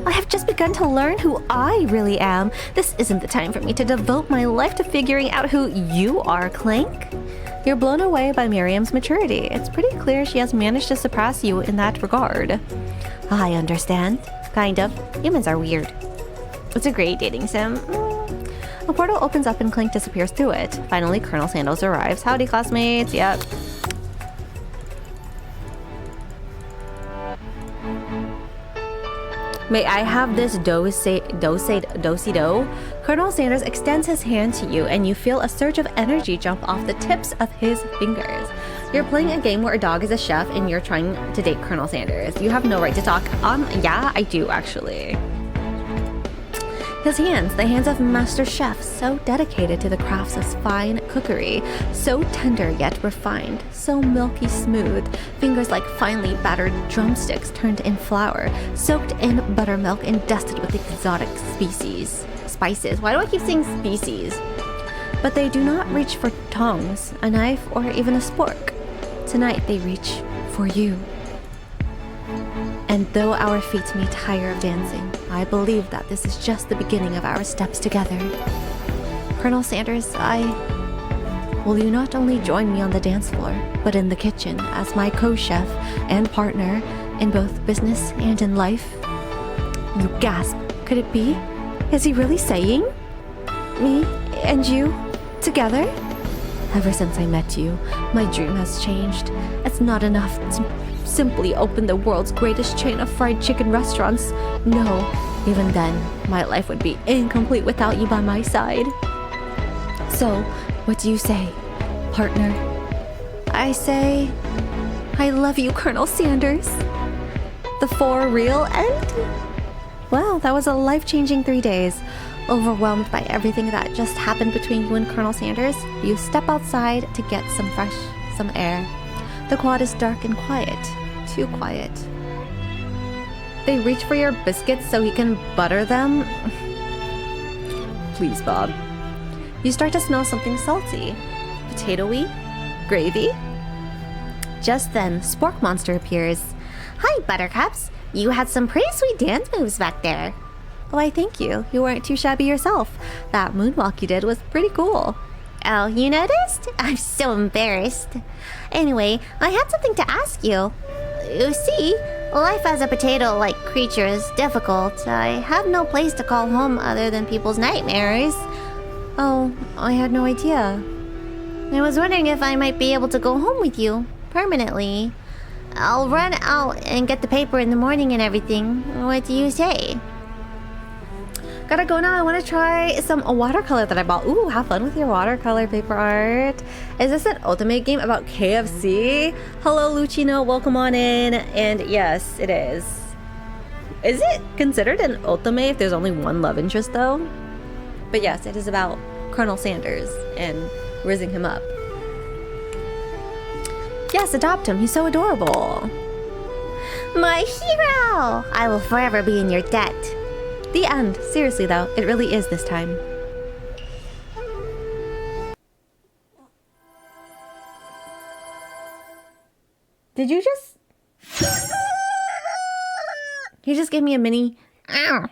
I have just begun to learn who I really am. This isn't the time for me to devote my life to figuring out who you are, Clank. You're blown away by Miriam's maturity. It's pretty clear she has managed to surpass you in that regard. I understand. Kind of. Humans are weird. It's a great dating sim. A portal opens up and Clank disappears through it. Finally, Colonel Sandals arrives. Howdy, classmates. Yep. May I have this do-si-do? Colonel Sanders extends his hand to you and you feel a surge of energy jump off the tips of his fingers. You're playing a game where a dog is a chef and you're trying to date Colonel Sanders. You have no right to talk. Yeah, I do actually. His hands, the hands of master chef, so dedicated to the crafts of fine cookery, so tender yet refined, so milky smooth, fingers like finely battered drumsticks turned in flour, soaked in buttermilk and dusted with exotic spices. Why do I keep saying species? But they do not reach for tongs, a knife, or even a spork. Tonight they reach for you. And though our feet may tire of dancing, I believe that this is just the beginning of our steps together. Colonel Sanders, will you not only join me on the dance floor, but in the kitchen as my co-chef and partner in both business and in life? You gasp. Could it be? Is he really saying? Me and you together? Ever since I met you, my dream has changed. It's not enough to simply open the world's greatest chain of fried chicken restaurants. No, even then, my life would be incomplete without you by my side. So, what do you say, partner? I say, I love you, Colonel Sanders. The for real end? Well, that was a life-changing 3 days. Overwhelmed by everything that just happened between you and Colonel Sanders, you step outside to get some air. The quad is dark and quiet. Too quiet. They reach for your biscuits so he can butter them? Please, Bob. You start to smell something salty. Potatoey? Gravy? Just then, Spork Monster appears. Hi, Buttercups. You had some pretty sweet dance moves back there. Why, thank you. You weren't too shabby yourself. That moonwalk you did was pretty cool. Oh, you noticed? I'm so embarrassed. Anyway, I had something to ask you. You see, life as a potato-like creature is difficult. I have no place to call home other than people's nightmares. Oh, I had no idea. I was wondering if I might be able to go home with you, permanently. I'll run out and get the paper in the morning and everything. What do you say? Gotta go now. I want to try some watercolor that I bought. Ooh, have fun with your watercolor paper art. Is this an ultimate game about KFC? Hello, Lucino. Welcome on in. And yes, it is. Is it considered an ultimate if there's only one love interest, though? But yes, it is about Colonel Sanders and rizzing him up. Yes, adopt him. He's so adorable. My hero! I will forever be in your debt. The end. Seriously, though, it really is this time. Did you just... You just gave me a mini... Ow.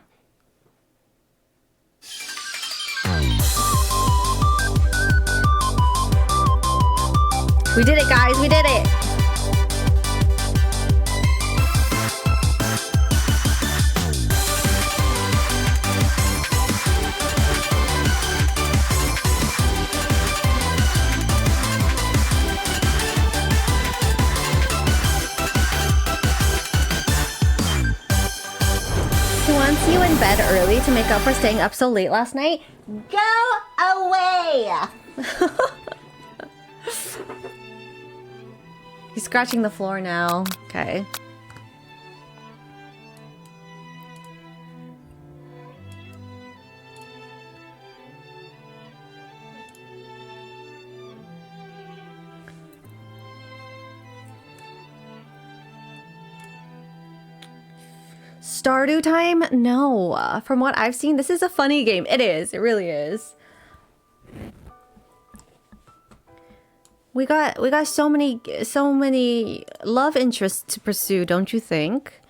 We did it, guys. We did it. He wants you in bed early to make up for staying up so late last night. Go away! He's scratching the floor now. Okay. Stardew time? No. From what I've seen, this is a funny game. It is. It really is. We got so many love interests to pursue, don't you think?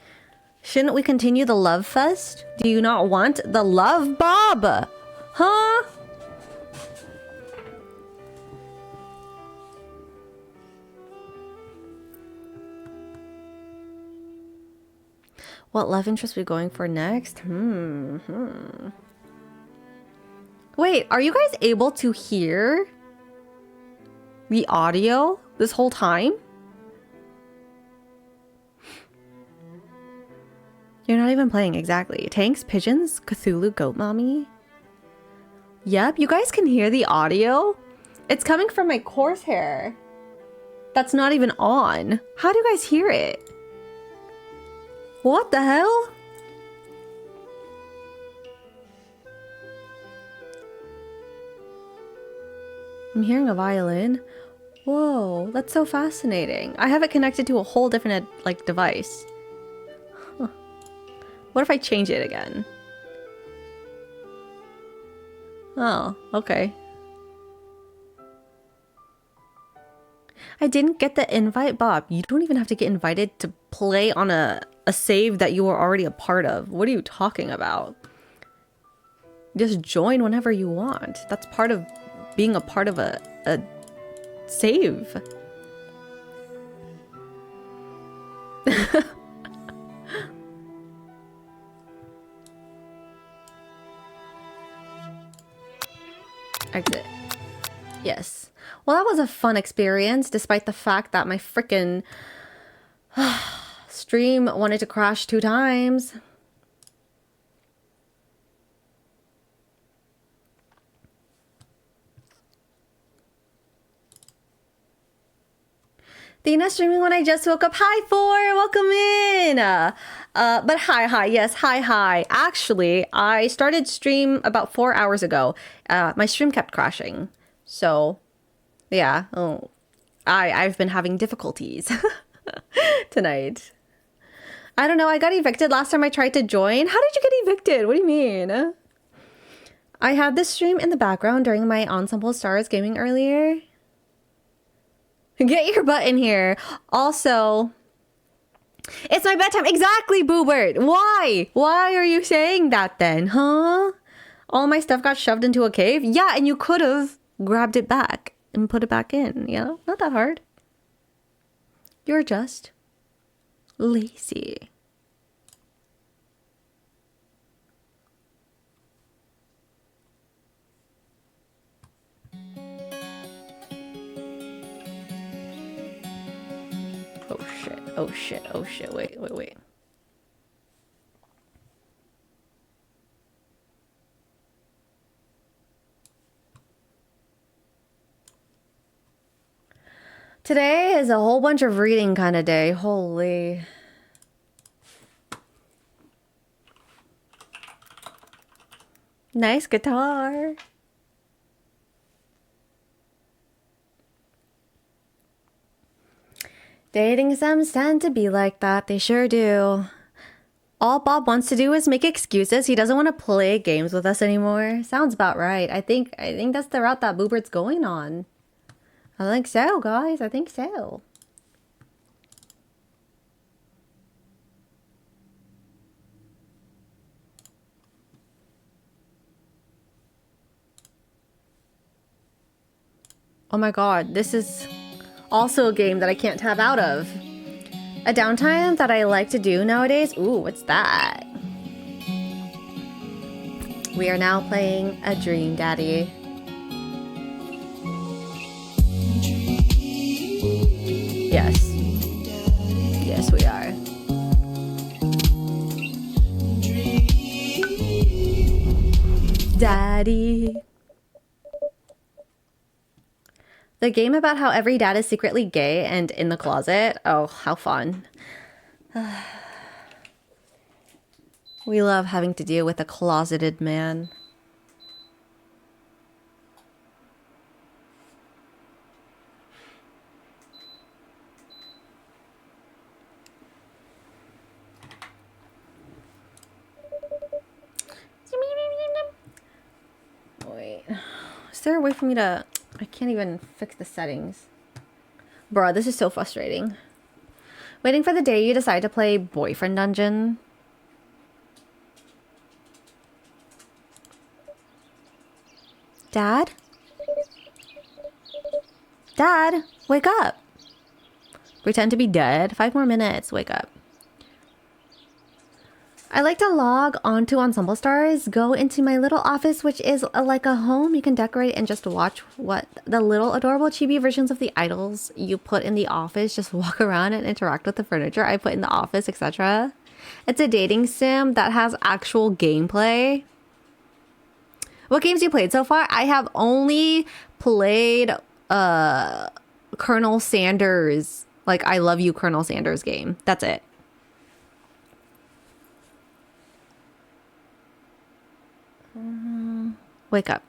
Shouldn't we continue the love fest? Do you not want the love bob? Huh? What love interest are we going for next? Wait, are you guys able to hear the audio this whole time? You're not even playing, exactly. Tanks, pigeons, Cthulhu, goat mommy. Yep, you guys can hear the audio. It's coming from my Corsair. That's not even on. How do you guys hear it? What the hell? I'm hearing a violin. Whoa, that's so fascinating. I have it connected to a whole different, like, device. Huh. What if I change it again? Oh, okay. I didn't get the invite, Bob. You don't even have to get invited to play on a save that you were already a part of. What are you talking about? Just join whenever you want. That's part of being a part of a save. Exit. Yes. Well, that was a fun experience, despite the fact that my frickin' stream wanted to crash 2 times. Dina streaming when I just woke up. Hi, 4! Welcome in! But hi. Yes, hi. Actually, I started stream about 4 hours ago. My stream kept crashing. So, yeah. Oh, I've been having difficulties tonight. I don't know. I got evicted last time I tried to join. How did you get evicted? What do you mean? I had this stream in the background during my Ensemble Stars gaming earlier. Get your butt in here. Also, it's my bedtime. Exactly, Boobert. Why? Why are you saying that then, huh? All my stuff got shoved into a cave? Yeah, and you could have grabbed it back and put it back in, you know? Not that hard. You're just lazy. Oh shit, wait. Today is a whole bunch of reading kind of day. Holy. Nice guitar. Dating sims tend to be like that. They sure do. All Bob wants to do is make excuses. He doesn't want to play games with us anymore. Sounds about right. I think that's the route that Boobert's going on. I think so, guys. I think so. Oh my god, this is also a game that I can't tab out of. A downtime that I like to do nowadays. Ooh, what's that? We are now playing a Dream Daddy. Yes. Yes, we are. Daddy. The game about how every dad is secretly gay and in the closet. Oh, how fun. We love having to deal with a closeted man. there a way for me to... I can't even fix the settings. Bruh, this is so frustrating. Waiting for the day you decide to play Boyfriend Dungeon. Dad? Dad, wake up. Pretend to be dead. 5 more minutes. Wake up. I like to log onto Ensemble Stars, go into my little office, which is like a home you can decorate and just watch what the little adorable chibi versions of the idols you put in the office just walk around and interact with the furniture I put in the office, etc. It's a dating sim that has actual gameplay. What games you played so far? I have only played Colonel Sanders, like I Love You Colonel Sanders game. That's it. Wake up.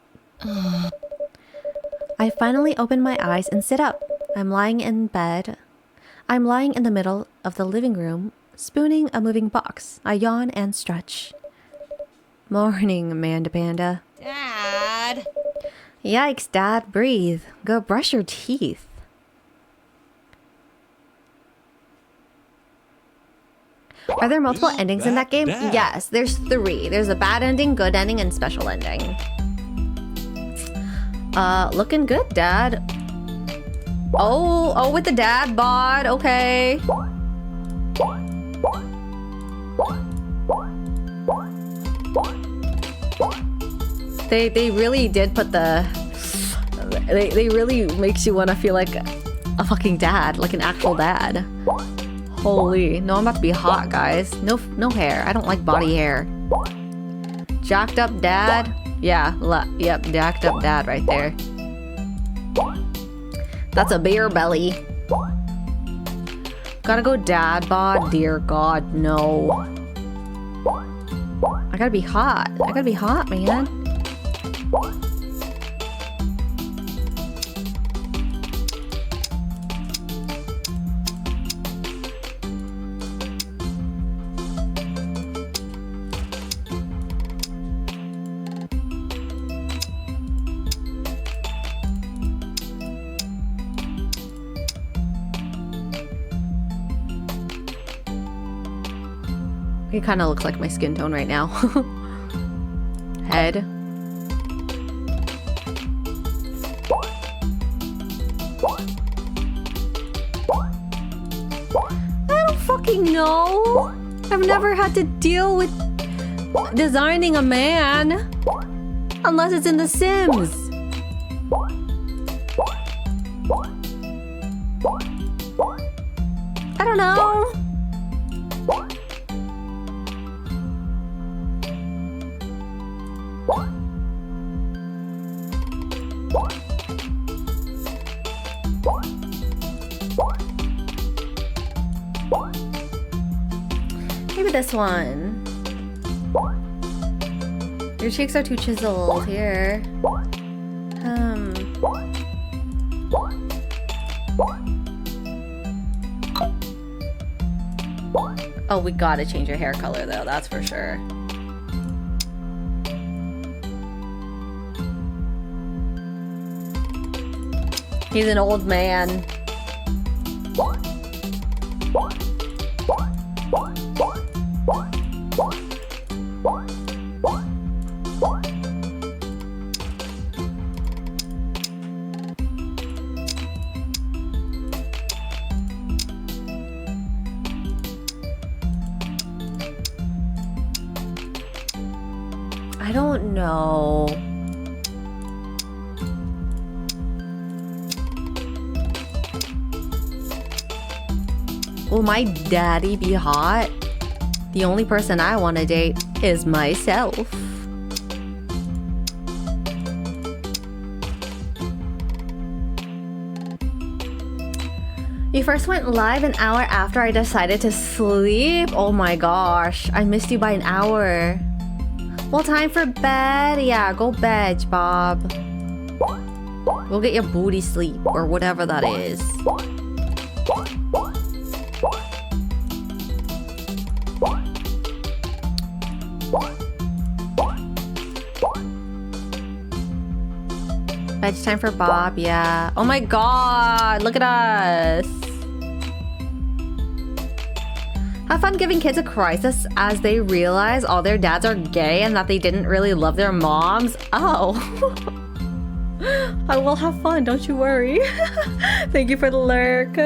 I finally open my eyes and sit up. I'm lying in bed. I'm lying in the middle of the living room, spooning a moving box. I yawn and stretch. Morning, Amanda Panda. Dad! Yikes, Dad. Breathe. Go brush your teeth. Are there multiple endings in that game? Dad. Yes, there's 3. There's a bad ending, good ending, and special ending. Looking good, Dad. Oh, with the dad bod. Okay. They really did put the... They really makes you want to feel like a fucking dad, like an actual dad. Holy, no, I'm about to be hot, guys. No hair. I don't like body hair. Jacked up dad. Yeah, yep, jacked up dad right there. That's a beer belly. Gotta go dad bod. Dear God, no. I gotta be hot. I gotta be hot, man. It kind of looks like my skin tone right now. Head. I don't fucking know. I've never had to deal with designing a man. Unless it's in The Sims. I don't know. Maybe this one. Your cheeks are too chiseled here. Oh, we gotta change your hair color though, that's for sure. He's an old man. I don't know. Will my daddy be hot? The only person I want to date is myself. You first went live an hour after I decided to sleep? Oh my gosh, I missed you by an hour. Well, time for bed? Yeah, go bed, Bob. Go get your booty sleep, or whatever that is. Bedtime for Bob, yeah. Oh my god, look at us. Have fun giving kids a crisis as they realize all their dads are gay and that they didn't really love their moms. Oh. I will have fun, don't you worry. Thank you for the lurk.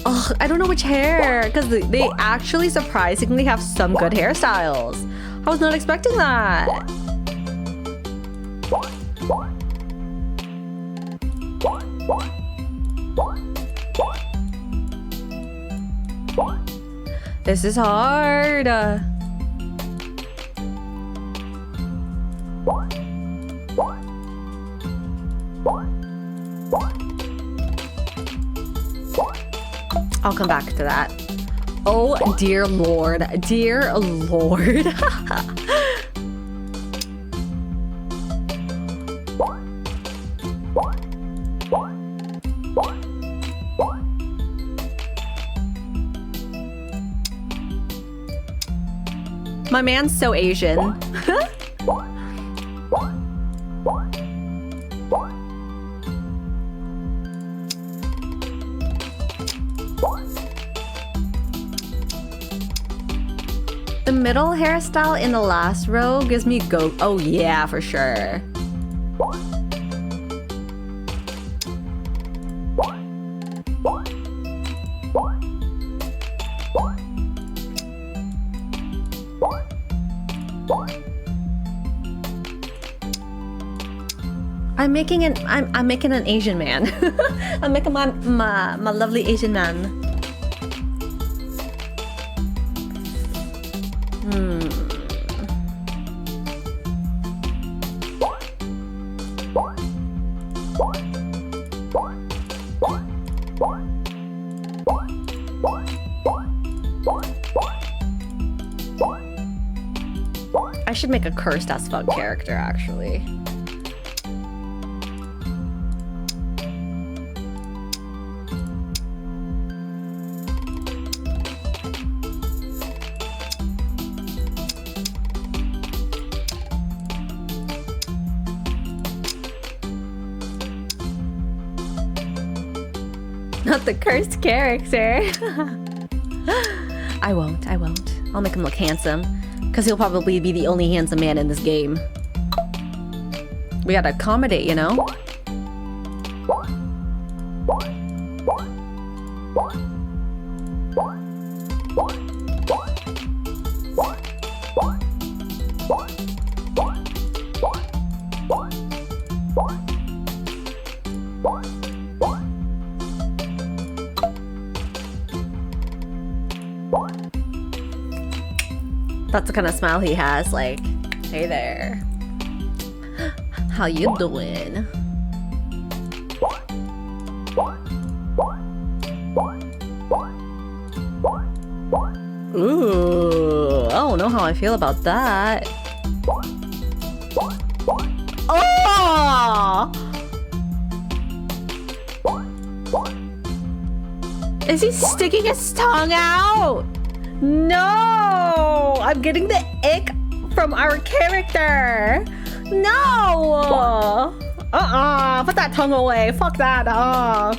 Oh, I don't know which hair, because they actually surprisingly have some good hairstyles. I was not expecting that. This is hard. I'll come back to that. Oh, dear Lord. Dear Lord. My man's so Asian. The middle hairstyle in the last row gives me go. Oh yeah, for sure. I'm making an Asian man. I'm making my lovely Asian man. I should make a cursed as fuck character, actually. Not the cursed character. I won't. I'll make him look handsome. Because he'll probably be the only handsome man in this game. We gotta accommodate, you know? That's the kind of smile he has, like, hey there. How you doing? Ooh, I don't know how I feel about that. Oh! Is he sticking his tongue out? No! I'm getting the ick from our character. No! Put that tongue away. Fuck that. I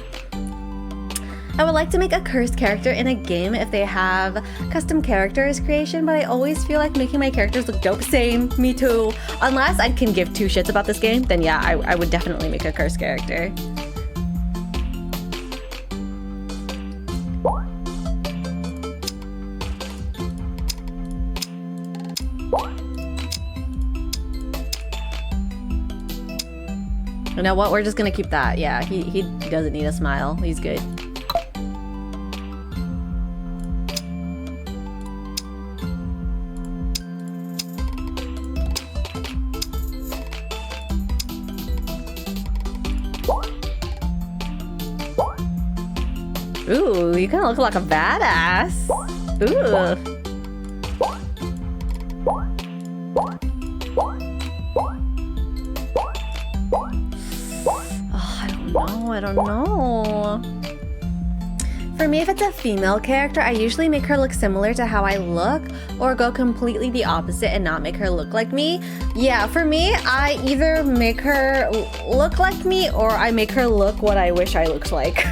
would like to make a cursed character in a game if they have custom characters creation, but I always feel like making my characters look dope. Same, me too. Unless I can give two shits about this game, then yeah, I would definitely make a cursed character. You know what? We're just gonna keep that. Yeah, he doesn't need a smile. He's good. Ooh, you kind of look like a badass. Ooh. I don't know. For me, if it's a female character, I usually make her look similar to how I look or go completely the opposite and not make her look like me. Yeah, for me, I either make her look like me or I make her look what I wish I looked like.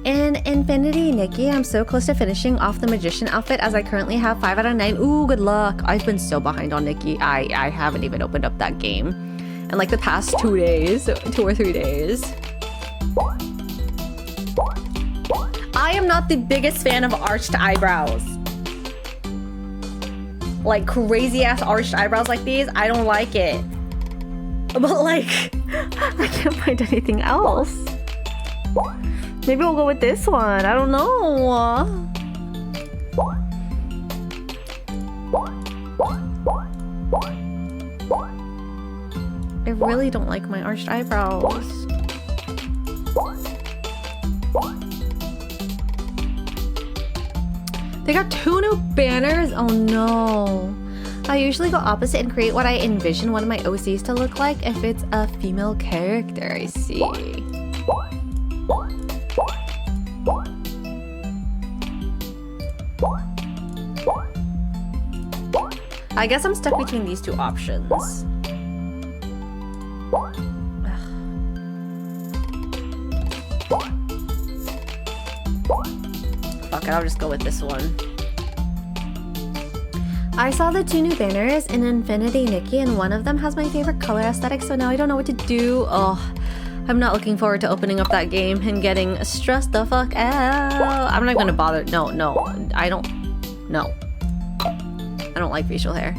In Infinity Nikki, I'm so close to finishing off the magician outfit as I currently have 5 out of 9. Ooh, good luck. I've been so behind on Nikki. I haven't even opened up that game in like the past 2 days, 2 or 3 days. I am not the biggest fan of arched eyebrows. Like crazy ass arched eyebrows like these, I don't like it. But like, I can't find anything else. Maybe we'll go with this one. I don't know. I really don't like my arched eyebrows. They got 2 new banners? Oh no. I usually go opposite and create what I envision one of my OCs to look like if it's a female character. I see. I guess I'm stuck between these 2 options. Fuck it, I'll just go with this one. I saw the 2 new banners in Infinity Nikki and one of them has my favorite color aesthetic, so now I don't know what to do. Oh, I'm not looking forward to opening up that game and getting stressed the fuck out. I'm not gonna bother. No, I don't. No. I don't like facial hair.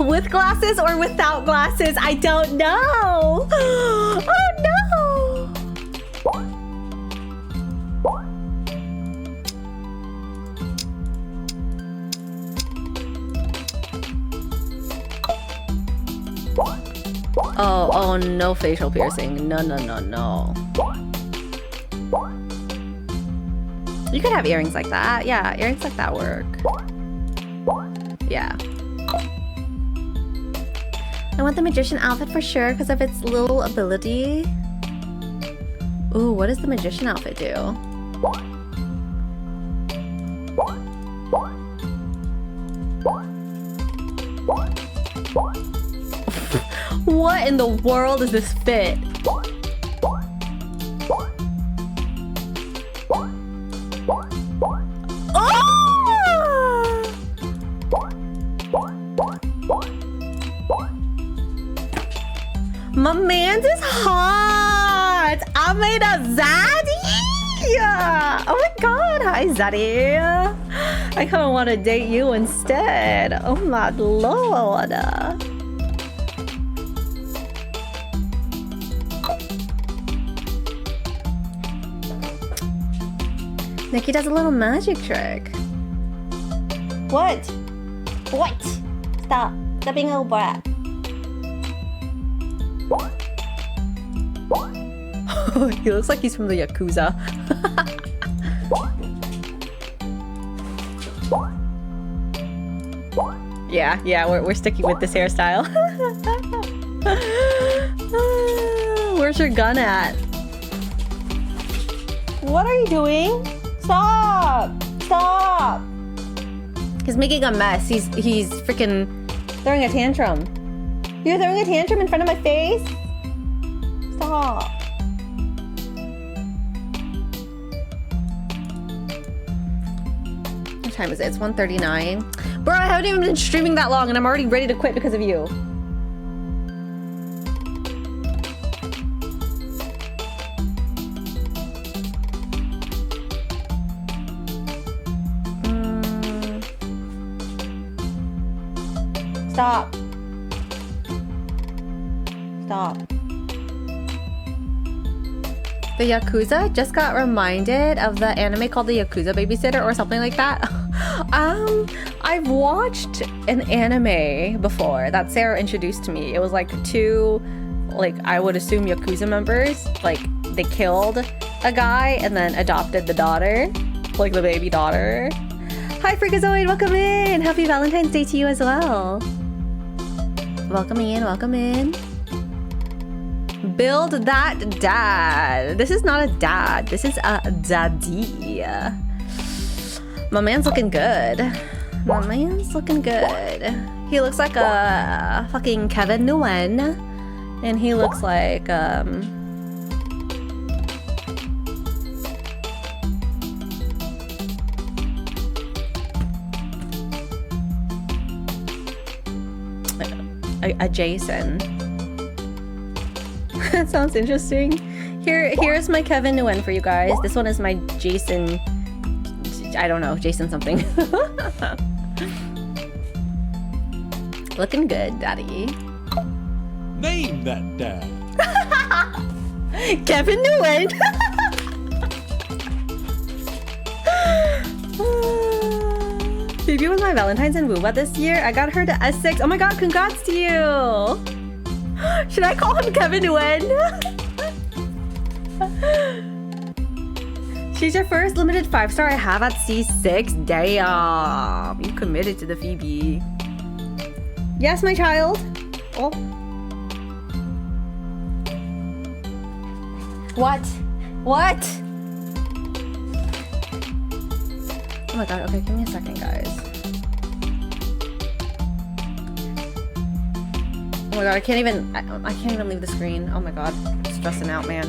With glasses or without glasses? I don't know. Oh no. Oh, no facial piercing. No. You could have earrings like that. Yeah, earrings like that work. Yeah. I want the magician outfit for sure because of its little ability. Ooh, what does the magician outfit do? What in the world does this fit? My man's is hot. I made a zaddy. Oh my god, hi zaddy. I kind of want to date you instead. Oh my lord. Nikki does a little magic trick. What? Stop being a brat. He looks like he's from the Yakuza. Yeah, we're sticking with this hairstyle. Where's your gun at? What are you doing? Stop! He's making a mess. He's freaking throwing a tantrum. You're throwing a tantrum in front of my face? Stop. What time is it? It's 1:39. Bro, I haven't even been streaming that long and I'm already ready to quit because of you. Stop. Stop. The Yakuza just got reminded of the anime called The Yakuza Babysitter or something like that. I've watched an anime before that Sarah introduced to me. It was like two, like I would assume Yakuza members, like they killed a guy and then adopted the daughter, like the baby daughter. Hi Freakazoid, welcome in! Happy Valentine's Day to you as well. Welcome in, welcome in. Build that dad. This is not a dad. This is a daddy. My man's looking good. My man's looking good. He looks like a fucking Kevin Nguyen. And he looks like, a Jason. That sounds interesting. Here's my Kevin Nguyen for you guys. This one is my Jason. I don't know, Jason something. Looking good, daddy. Name that dad. Kevin Nguyen. Phoebe was my Valentine's in Wooba this year. I got her to S6. Oh my god, congrats to you. Should I call him Kevin Nguyen? She's your first limited 5-star I have at C6. Damn. You committed to the Phoebe. Yes, my child. Oh. What? What? Oh my god, okay, give me a second, guys. Oh my god, I can't even leave the screen. Oh my god, I'm stressing out, man.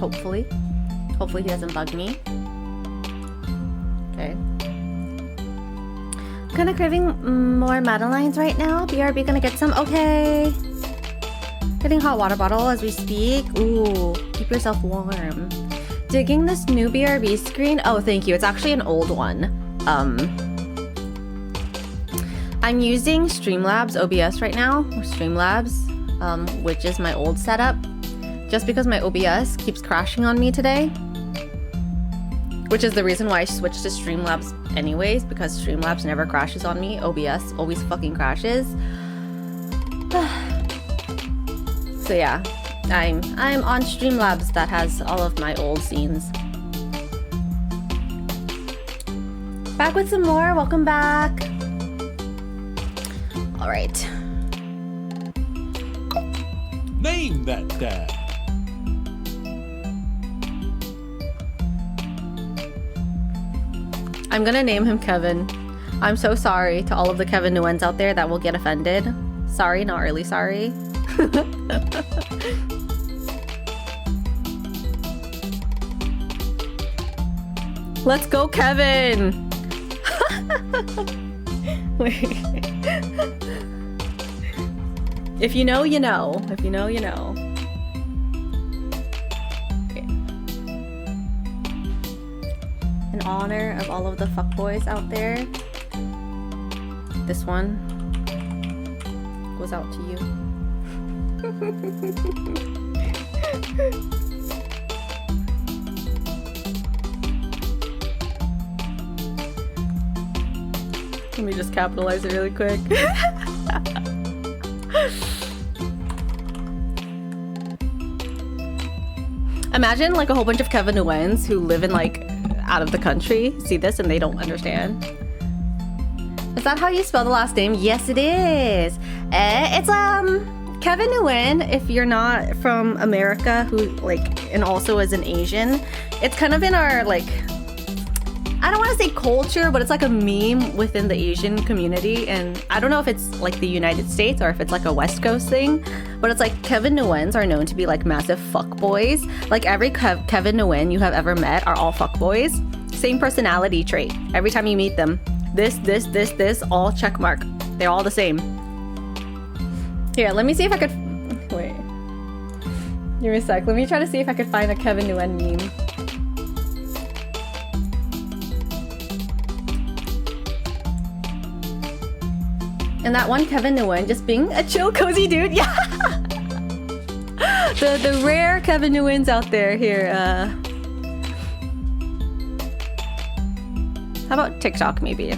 hopefully. Hopefully he doesn't bug me. Okay. Kind of craving more Madeleines right now. BRB gonna get some. Okay. Getting hot water bottle as we speak. Ooh, keep yourself warm. Digging this new BRB screen. Oh, thank you. It's actually an old one. I'm using Streamlabs OBS right now, or Streamlabs, which is my old setup, just because my OBS keeps crashing on me today. Which is the reason why I switched to Streamlabs anyways, because Streamlabs never crashes on me. OBS always fucking crashes. So yeah, I'm on Streamlabs that has all of my old scenes. Back with some more. Welcome back. All right. Name that dad. I'm gonna name him Kevin. I'm so sorry to all of the Kevin Nguyen's out there that will get offended. Sorry, not really sorry. Let's go, Kevin! Wait. If you know, you know. If you know, you know. Okay. In honor of all of the fuckboys out there, this one goes out to you. Let me just capitalize it really quick. Imagine like a whole bunch of Kevin Nguyen's who live in like out of the country see this and they don't understand. Is that how you spell the last name? Yes, it is. It's Kevin Nguyen. If you're not from America, who like and also is an Asian, it's kind of in our like. I don't want to say culture, but it's like a meme within the Asian community. And I don't know if it's like the United States or if it's like a West Coast thing, but it's like Kevin Nguyen's are known to be like massive fuckboys. Like every Kevin Nguyen you have ever met are all fuckboys. Same personality trait. Every time you meet them, this, all check mark. They're all the same. Here, let me see if I could, wait. Give me a sec. Let me try to see if I could find a Kevin Nguyen meme. And that one Kevin Nguyen just being a chill, cozy dude. Yeah. the rare Kevin Nguyen's out there here. How about TikTok maybe?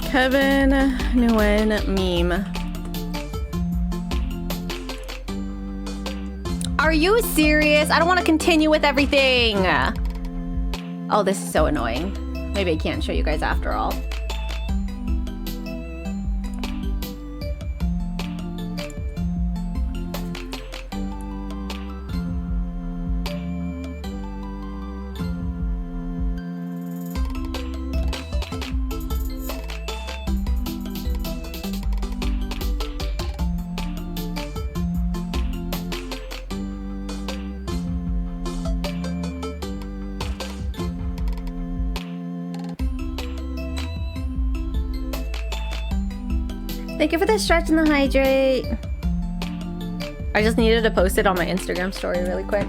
Kevin Nguyen meme. Are you serious? I don't want to continue with everything. Oh, this is so annoying. Maybe I can't show you guys after all. Thank you for the stretch and the hydrate. I just needed to post it on my Instagram story really quick.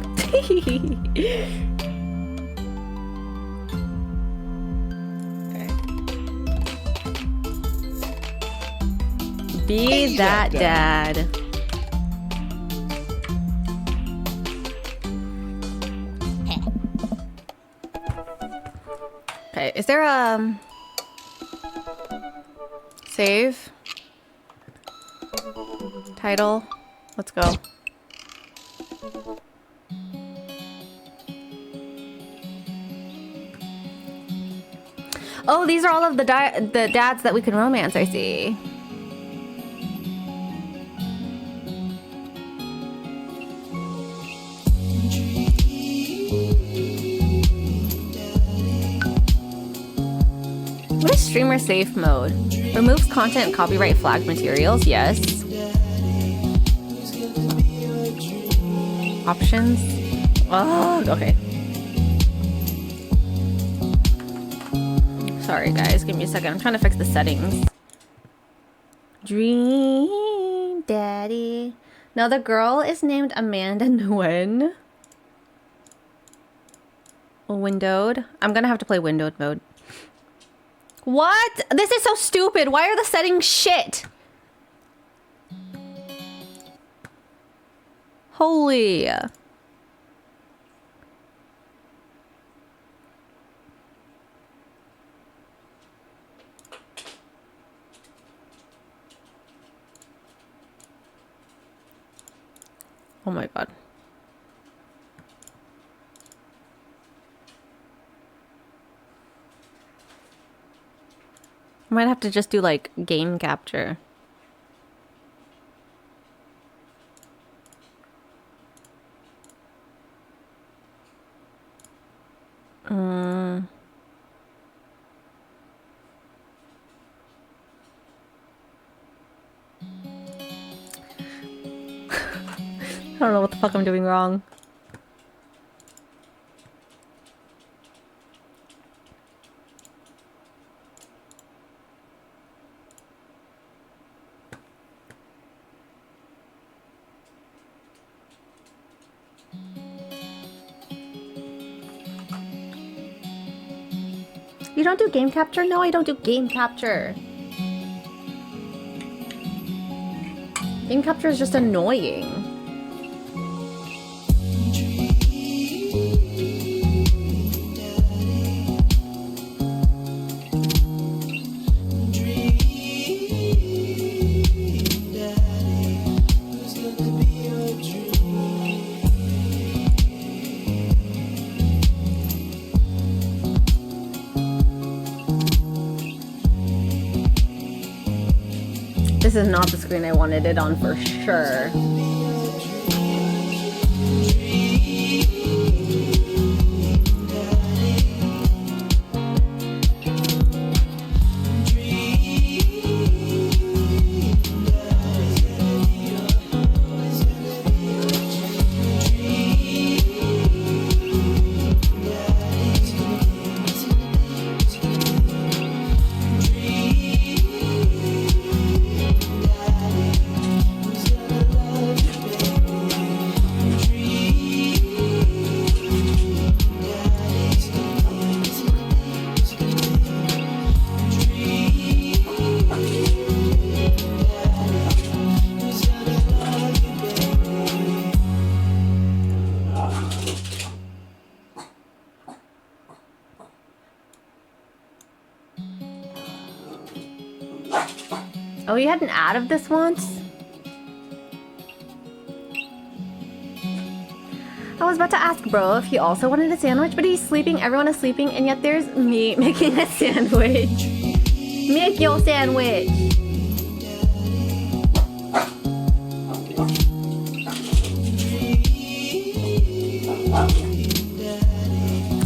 Okay. Be that dad. Okay, is there a save? Title. Let's go. Oh, these are all of the dads that we can romance, I see. Streamer safe mode. Removes content and copyright flagged materials. Yes. Options. Oh, okay. Sorry guys, give me a second. I'm trying to fix the settings. Dream Daddy. Now the girl is named Amanda Nguyen. Windowed. I'm gonna have to play windowed mode. What? This is so stupid. Why are the settings shit? Holy. Oh my god. I might have to just do like game capture. I don't know what the fuck I'm doing wrong. You don't do game capture? No, I don't do game capture. Game capture is just annoying. This is not the screen I wanted it on for sure. Oh, you had an ad of this once? I was about to ask bro if he also wanted a sandwich, but he's sleeping, everyone is sleeping, and yet there's me making a sandwich. Make your sandwich!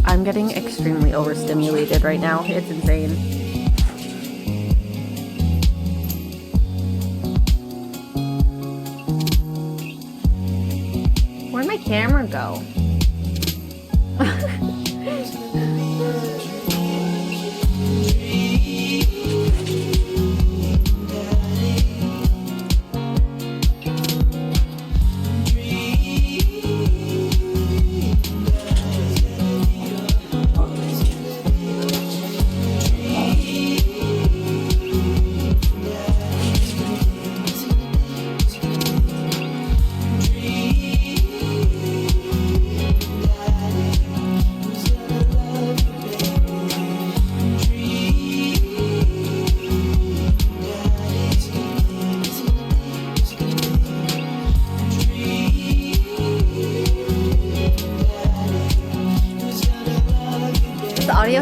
I'm getting extremely overstimulated right now. It's insane. Where'd my camera go?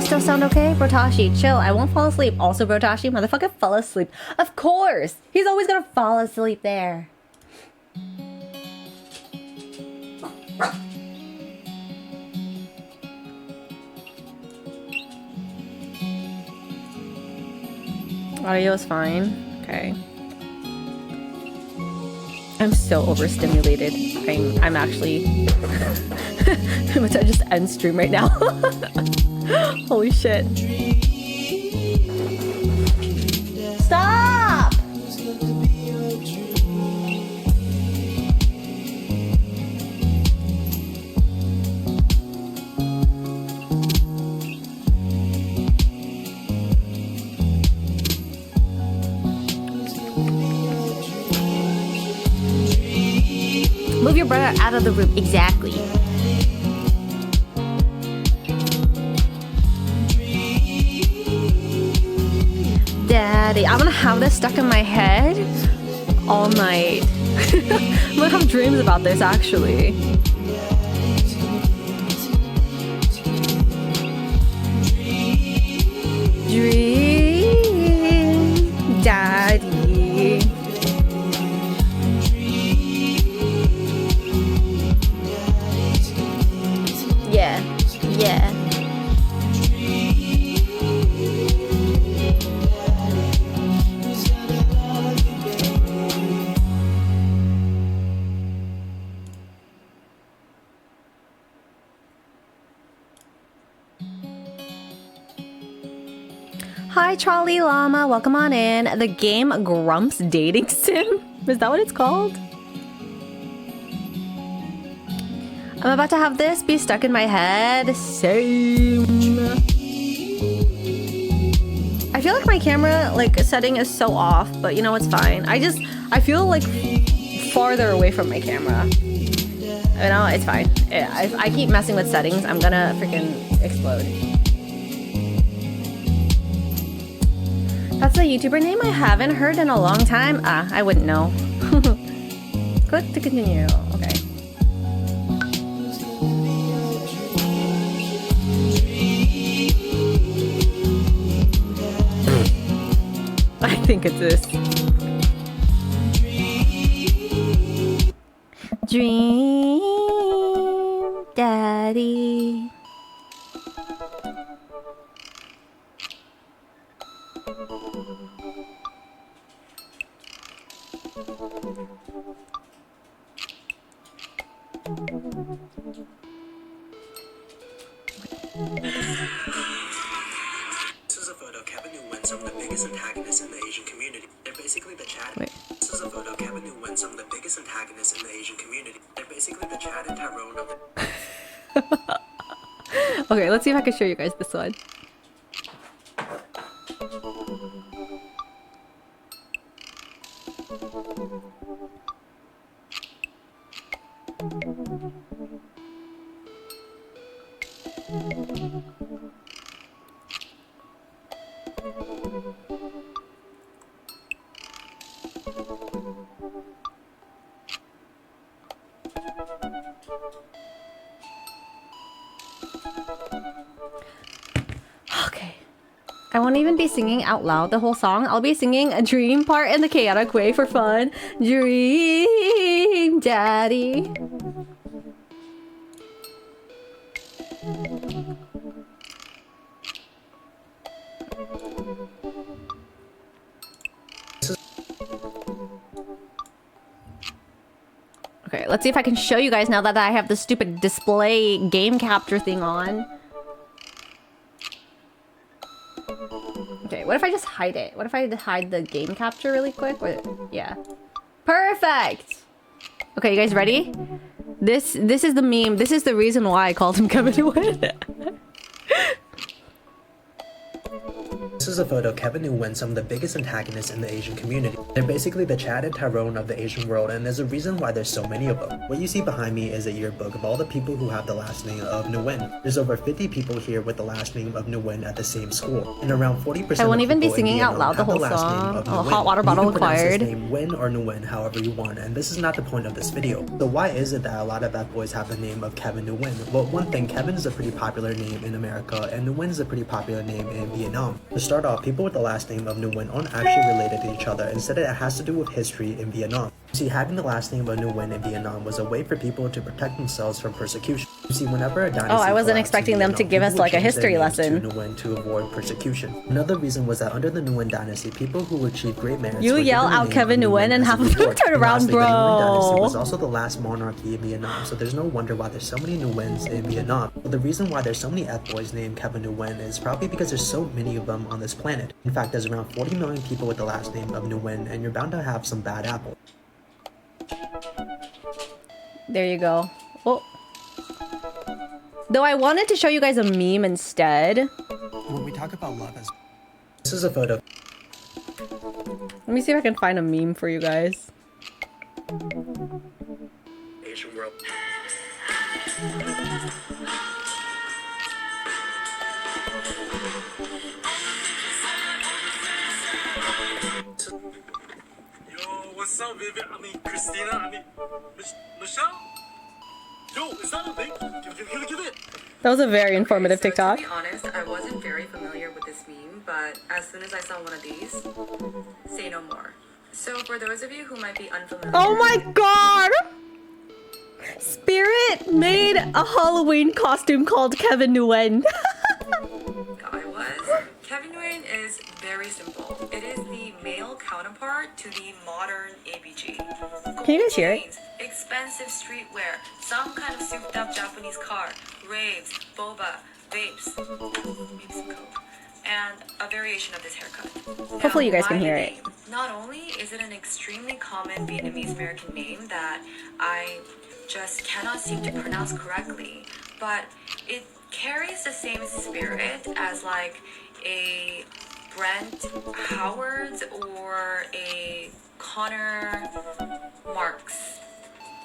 Still sound okay? Brotashi, chill. I won't fall asleep. Also, Brotashi, motherfucker, fall asleep. Of course! He's always gonna fall asleep there. Audio is fine. Okay. I'm so overstimulated. I'm actually I'm about to just end stream right now. Holy shit. Stop! Move your brother out of the room. Exactly. Daddy, I'm gonna have this stuck in my head all night. I'm gonna have dreams about this actually. Dream, Daddy. Yeah, yeah. Hi, Trolley Llama. Welcome on in. The game Grumps Dating Sim? Is that what it's called? I'm about to have this be stuck in my head. Same. I feel like my camera setting is so off, but you know it's fine. I feel like farther away from my camera. You know, it's fine. If I keep messing with settings, I'm gonna freaking explode. That's a YouTuber name I haven't heard in a long time. I wouldn't know. Click to continue. Okay. I think it's this. Dream, Daddy. This is a photo of Kevin who went some of the biggest antagonists in the Asian community. They're basically the Chad. Wait. This is a photo of Kevin who went some of the biggest antagonists in the Asian community. They're basically the Chad and Tyrone of the. Okay, let's see if I can show you guys this one. Okay. I won't even be singing out loud the whole song. I'll be singing a dream part in the chaotic way for fun. Dream, Daddy. Okay, let's see if I can show you guys now that I have the stupid display game capture thing on. Okay, what if I just hide it? What if I hide the game capture really quick? Yeah. Perfect! Okay, you guys ready? This is the meme. This is the reason why I called him Kevin Win. This is a photo of Kevin who went some of the biggest antagonists in the Asian community. They're basically the Chad and Tyrone of the Asian world, and there's a reason why there's so many of them. What you see behind me is a yearbook of all the people who have the last name of Nguyen. There's over 50 people here with the last name of Nguyen at the same school, and around 40% I won't even be of people in singing out Vietnam loud the have whole last name song. of Oh, Nguyen. hot water bottle You can pronounce his acquired. name Nguyen or Nguyen however you want, and this is not the point of this video. So why is it that a lot of bad boys have the name of Kevin Nguyen? Well, one thing, Kevin is a pretty popular name in America, and Nguyen is a pretty popular name in Vietnam. To start off, people with the last name of Nguyen aren't actually related to each other. Instead, it has to do with history in Vietnam. See, having the last name of Nguyen in Vietnam was a way for people to protect themselves from persecution. You see, whenever a dynasty I wasn't collapsed in expecting them to Vietnam, give us people would like a change their history names lesson. to Nguyen to avoid persecution. Another reason was that under the Nguyen dynasty, people who achieved great merits You were yell given the out name Kevin of Nguyen and as a half of them reward. turn And around, lastly, the Nguyen dynasty bro. was also the last monarchy in Vietnam, so there's no wonder why there's so many Nguyen's in Vietnam. But the reason why there's so many F-boys named Kevin Nguyen is probably because there's so many of them on this planet. In fact, there's around 40 million people with the last name of Nguyen, and you're bound to have some bad apples. There you go. Well, though I wanted to show you guys a meme instead. When we talk about love as... This is a photo. Let me see if I can find a meme for you guys. Asian world. What's up, Vivian? Christina? Michelle? Yo, is that a thing? Give it. That was a very informative TikTok. To be honest, I wasn't very familiar with this meme, but as soon as I saw one of these, say no more. So for those of you who might be unfamiliar... Oh my god! Spirit made a Halloween costume called Kevin Nguyen. Kevin Nguyen is very simple. It is the male counterpart to the modern ABG. Can you guys hear it? Chains, expensive streetwear, some kind of souped up Japanese car, raves, boba, vapes, maybe some coke, and a variation of this haircut. Hopefully you guys Now, can why hear the it. name? Not only is it an extremely common Vietnamese American name that I just cannot seem to pronounce correctly, but it carries the same spirit as like a Brent Howard or a Connor Marks.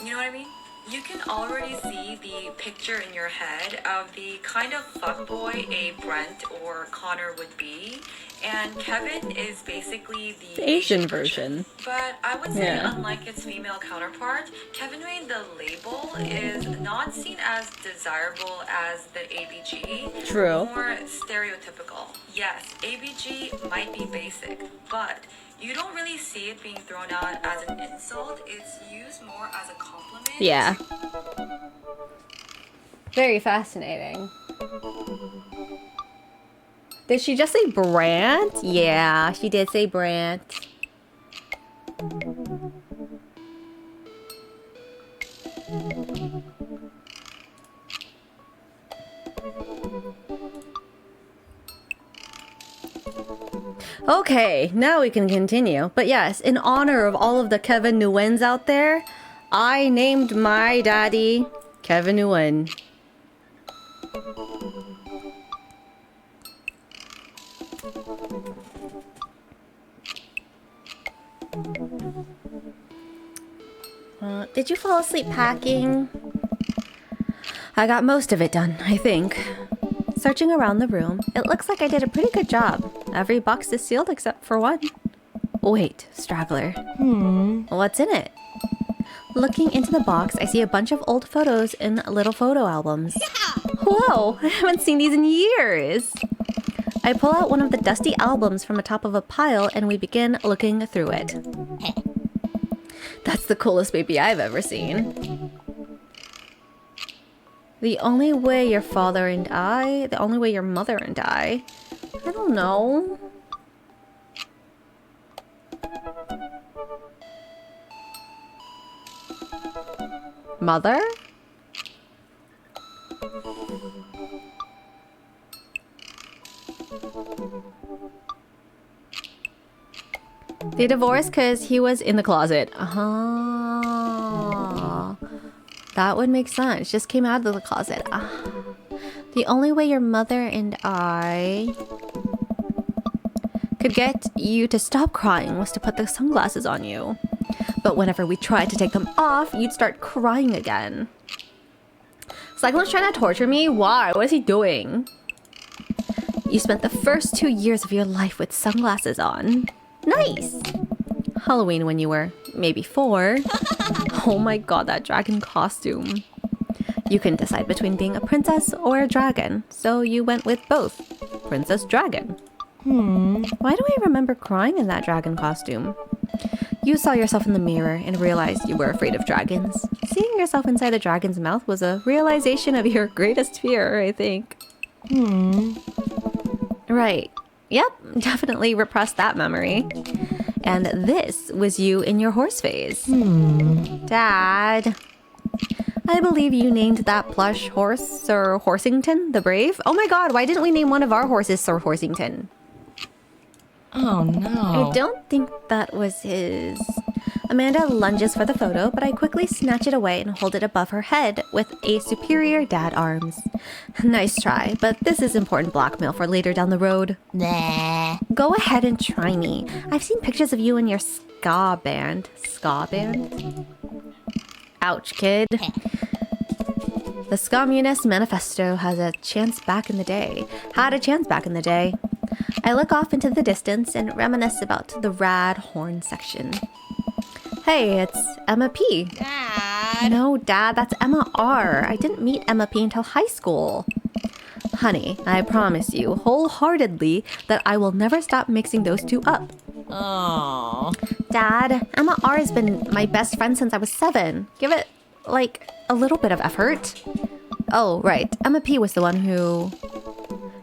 You know what I mean? You can already see the picture in your head of the kind of fuckboy a Brent or Connor would be, and Kevin is basically the Asian version. But I would say, Yeah. unlike its female counterpart, Kevin Nguyen, the label, is not seen as desirable as the ABG. True. More stereotypical. Yes, ABG might be basic, but you don't really see it being thrown out as an insult. It's used more as a compliment. Yeah. Very fascinating. Did she just say Brant? Yeah, she did say Brant. Okay, now we can continue. But yes, in honor of all of the Kevin Nguyen's out there, I named my daddy Kevin Nguyen. Did you fall asleep packing? I got most of it done, I think. Searching around the room, it looks like I did a pretty good job. Every box is sealed except for one. Wait, straggler. What's in it? Looking into the box, I see a bunch of old photos in little photo albums. Whoa, I haven't seen these in years. I pull out one of the dusty albums from the top of a pile and we begin looking through it. That's the coolest baby I've ever seen. The only way your father and I, the only way your mother and I don't know. Mother? They divorced because he was in the closet. That would make sense. Just came out of the closet. The only way your mother and I could get you to stop crying was to put the sunglasses on you. But whenever we tried to take them off, you'd start crying again. Cyclone's trying to torture me? Why? What is he doing? You spent the first 2 years of your life with sunglasses on. Nice! Halloween when you were maybe 4. Oh my god, that dragon costume. You couldn't decide between being a princess or a dragon, so you went with both. Princess Dragon. Why do I remember crying in that dragon costume? You saw yourself in the mirror and realized you were afraid of dragons. Seeing yourself inside the dragon's mouth was a realization of your greatest fear, I think. Right. Yep, definitely repressed that memory. And this was you in your horse phase. Dad. I believe you named that plush horse Sir Horsington the Brave. Oh my god, why didn't we name one of our horses Sir Horsington? Oh no. I don't think that was his. Amanda lunges for the photo, but I quickly snatch it away and hold it above her head with a superior dad arms. Nice try, but this is important blackmail for later down the road. Nah. Go ahead and try me. I've seen pictures of you and your ska band. Ska band? Ouch, kid. The Scommunist Manifesto has a chance back in the day. Had a chance back in the day. I look off into the distance and reminisce about the rad horn section. Hey, it's Emma P. Dad. No, Dad, that's Emma R. I didn't meet Emma P until high school. Honey, I promise you wholeheartedly that I will never stop mixing those two up. Oh. Dad, Emma R has been my best friend since I was 7. Give it, like, a little bit of effort. Oh, right. Emma P was the one who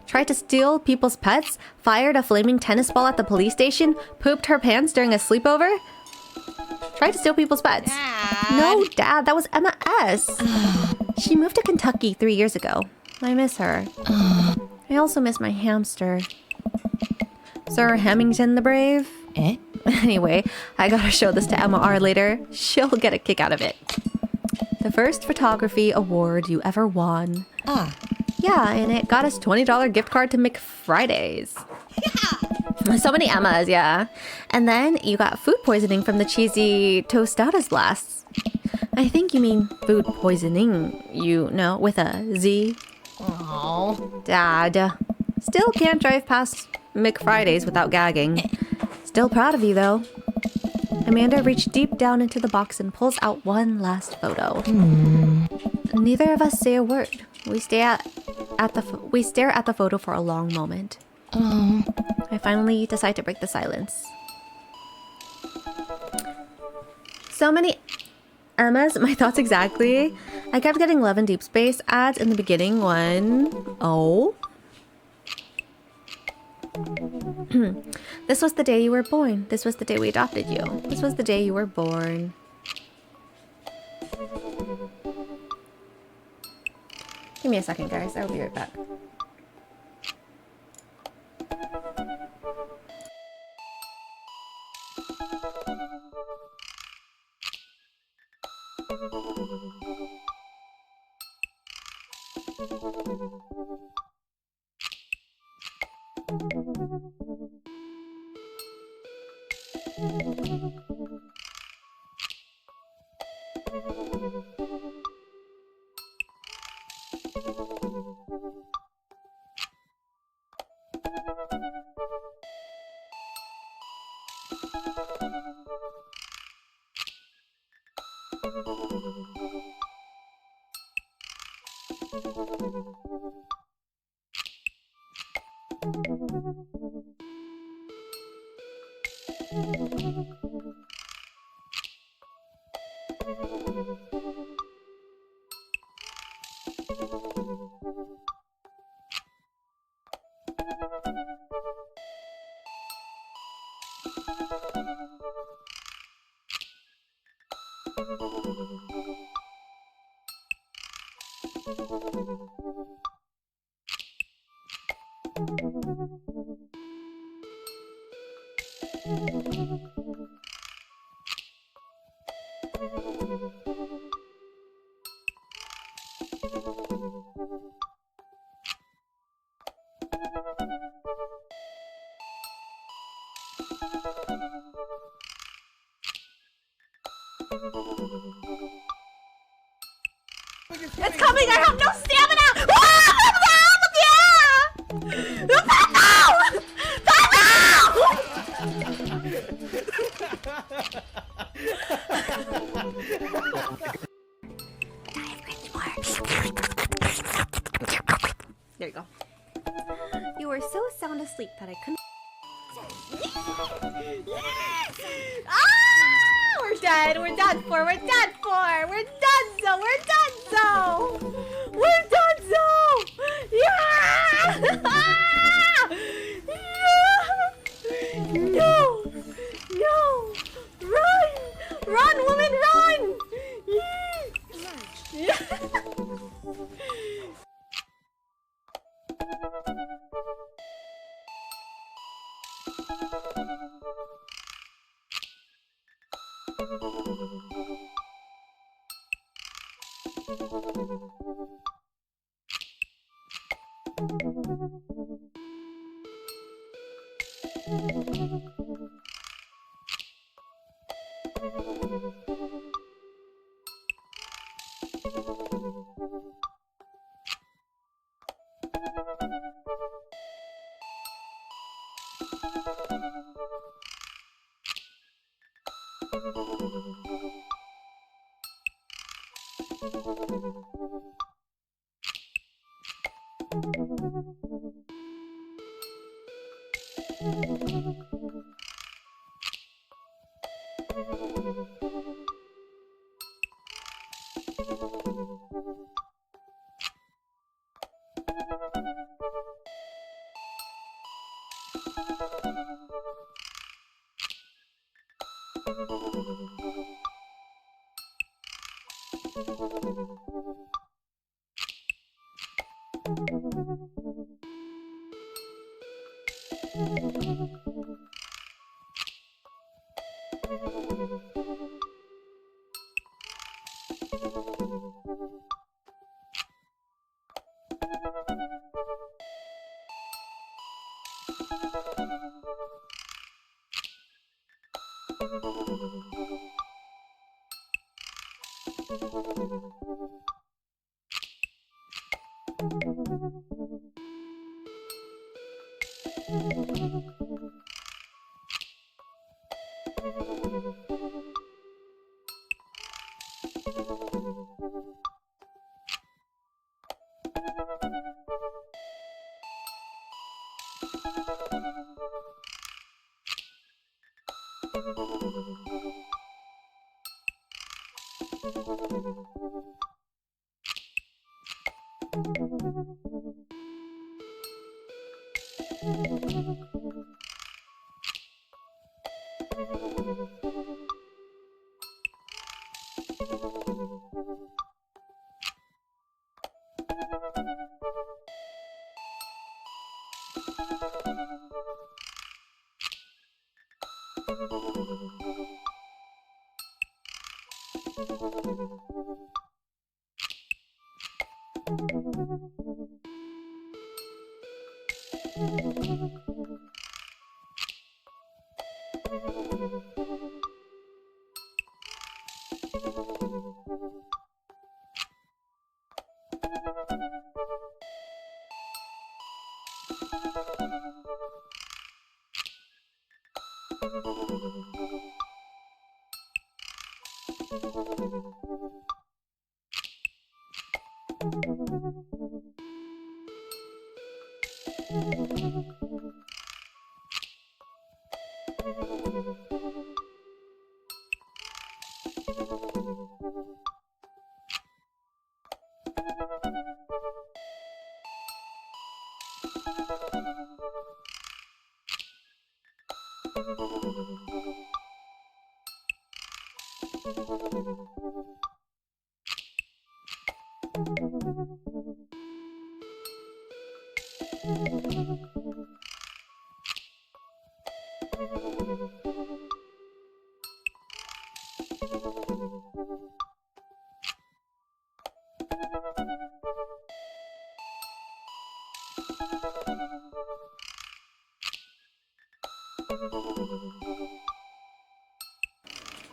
tried to steal people's pets, fired a flaming tennis ball at the police station, pooped her pants during a sleepover. Tried to steal people's pets. Dad. No, Dad, that was Emma S. She moved to Kentucky 3 years ago. I miss her. I also miss my hamster. Sir Hemington the Brave? Eh? Anyway, I gotta show this to Emma R later. She'll get a kick out of it. The first photography award you ever won. Ah. Yeah, and it got us $20 gift card to McFridays. Yeah! So many Emmas, yeah. And then you got food poisoning from the cheesy tostadas blasts. I think you mean food poisoning, you know, with a Z. Oh. Dad. Still can't drive past McFridays without gagging. Still proud of you, though. Amanda reached deep down into the box and pulls out one last photo. Neither of us say a word. We stare at the photo for a long moment. Oh. I finally decide to break the silence. So many Emmas, my thoughts exactly. I kept getting Love and Deep Space ads in the beginning when... Oh. This was the day you were born. This was the day we adopted you. This was the day you were born. Give me a second, guys. I will be right back. It's coming! I have no stamina! There you go. You were so sound asleep that I couldn't. Ah! dead. We're done for. We're done for. We're done so. We're done so. We're done so. Yeah. Yeah. No. No. Run. Run, woman, run. Yeah.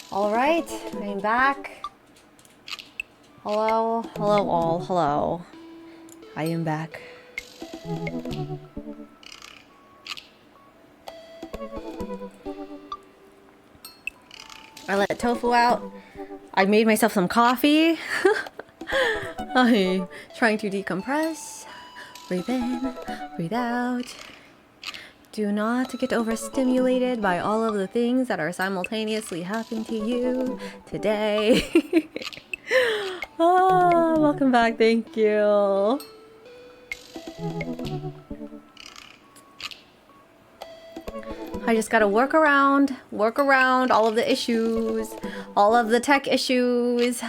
All right, I'm back. Hello, hello all, hello. I am back. I let tofu out. I made myself some coffee. I'm trying to decompress. Breathe in, breathe out. Do not get overstimulated by all of the things that are simultaneously happening to you today. Oh, welcome back. Thank you. I just gotta work around all of the issues, all of the tech issues.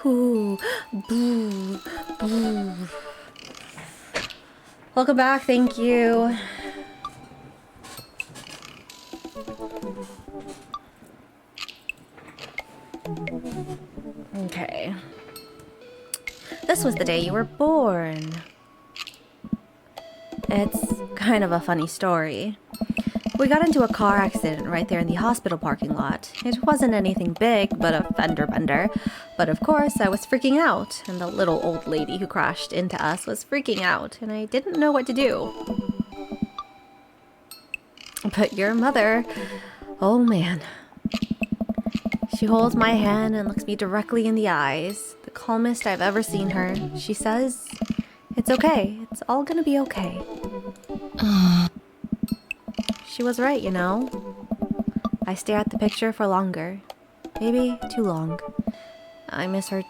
Ooh, boo, boo. Welcome back, thank you. Okay. This was the day you were born. It's kind of a funny story. We got into a car accident right there in the hospital parking lot. It wasn't anything big, but a fender bender. But of course, I was freaking out, and the little old lady who crashed into us was freaking out, and I didn't know what to do. But your mother, oh man. She holds my hand and looks me directly in the eyes. The calmest I've ever seen her. She says, "It's okay. It's all gonna be okay." She was right, you know. I stare at the picture for longer. Maybe too long. I miss her.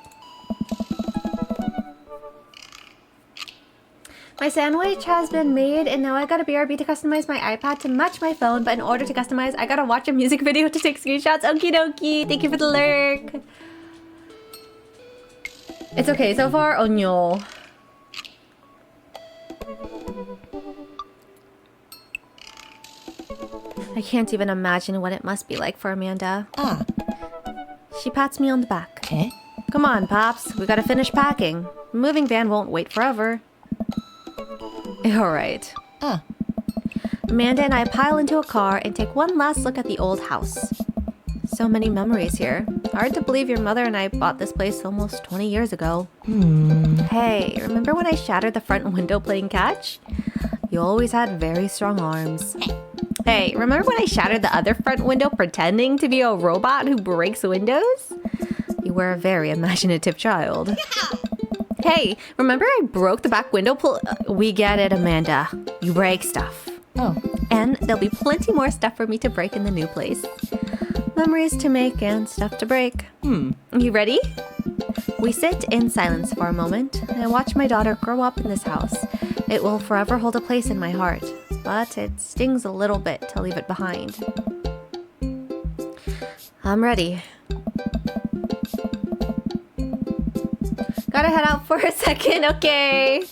My sandwich has been made and now I got a BRB to customize my iPad to match my phone, but in order to customize, I gotta watch a music video to take screenshots. Okie dokie. Thank you for the lurk. It's okay so far, Onyo. I can't even imagine what it must be like for Amanda. She pats me on the back. Come on, Pops. We gotta finish packing. The moving van won't wait forever. Alright. Amanda and I pile into a car and take one last look at the old house. So many memories here. Hard to believe your mother and I bought this place almost 20 years ago. Hey, remember when I shattered the front window playing catch? You always had very strong arms. Hey, remember when I shattered the other front window pretending to be a robot who breaks windows? You were a very imaginative child. Hey, remember I broke the back window we get it, Amanda. You break stuff. And there'll be plenty more stuff for me to break in the new place. Memories to make and stuff to break. You ready? We sit in silence for a moment. I watch my daughter grow up in this house. It will forever hold a place in my heart, but it stings a little bit to leave it behind. I'm ready. Gotta head out for a second, okay?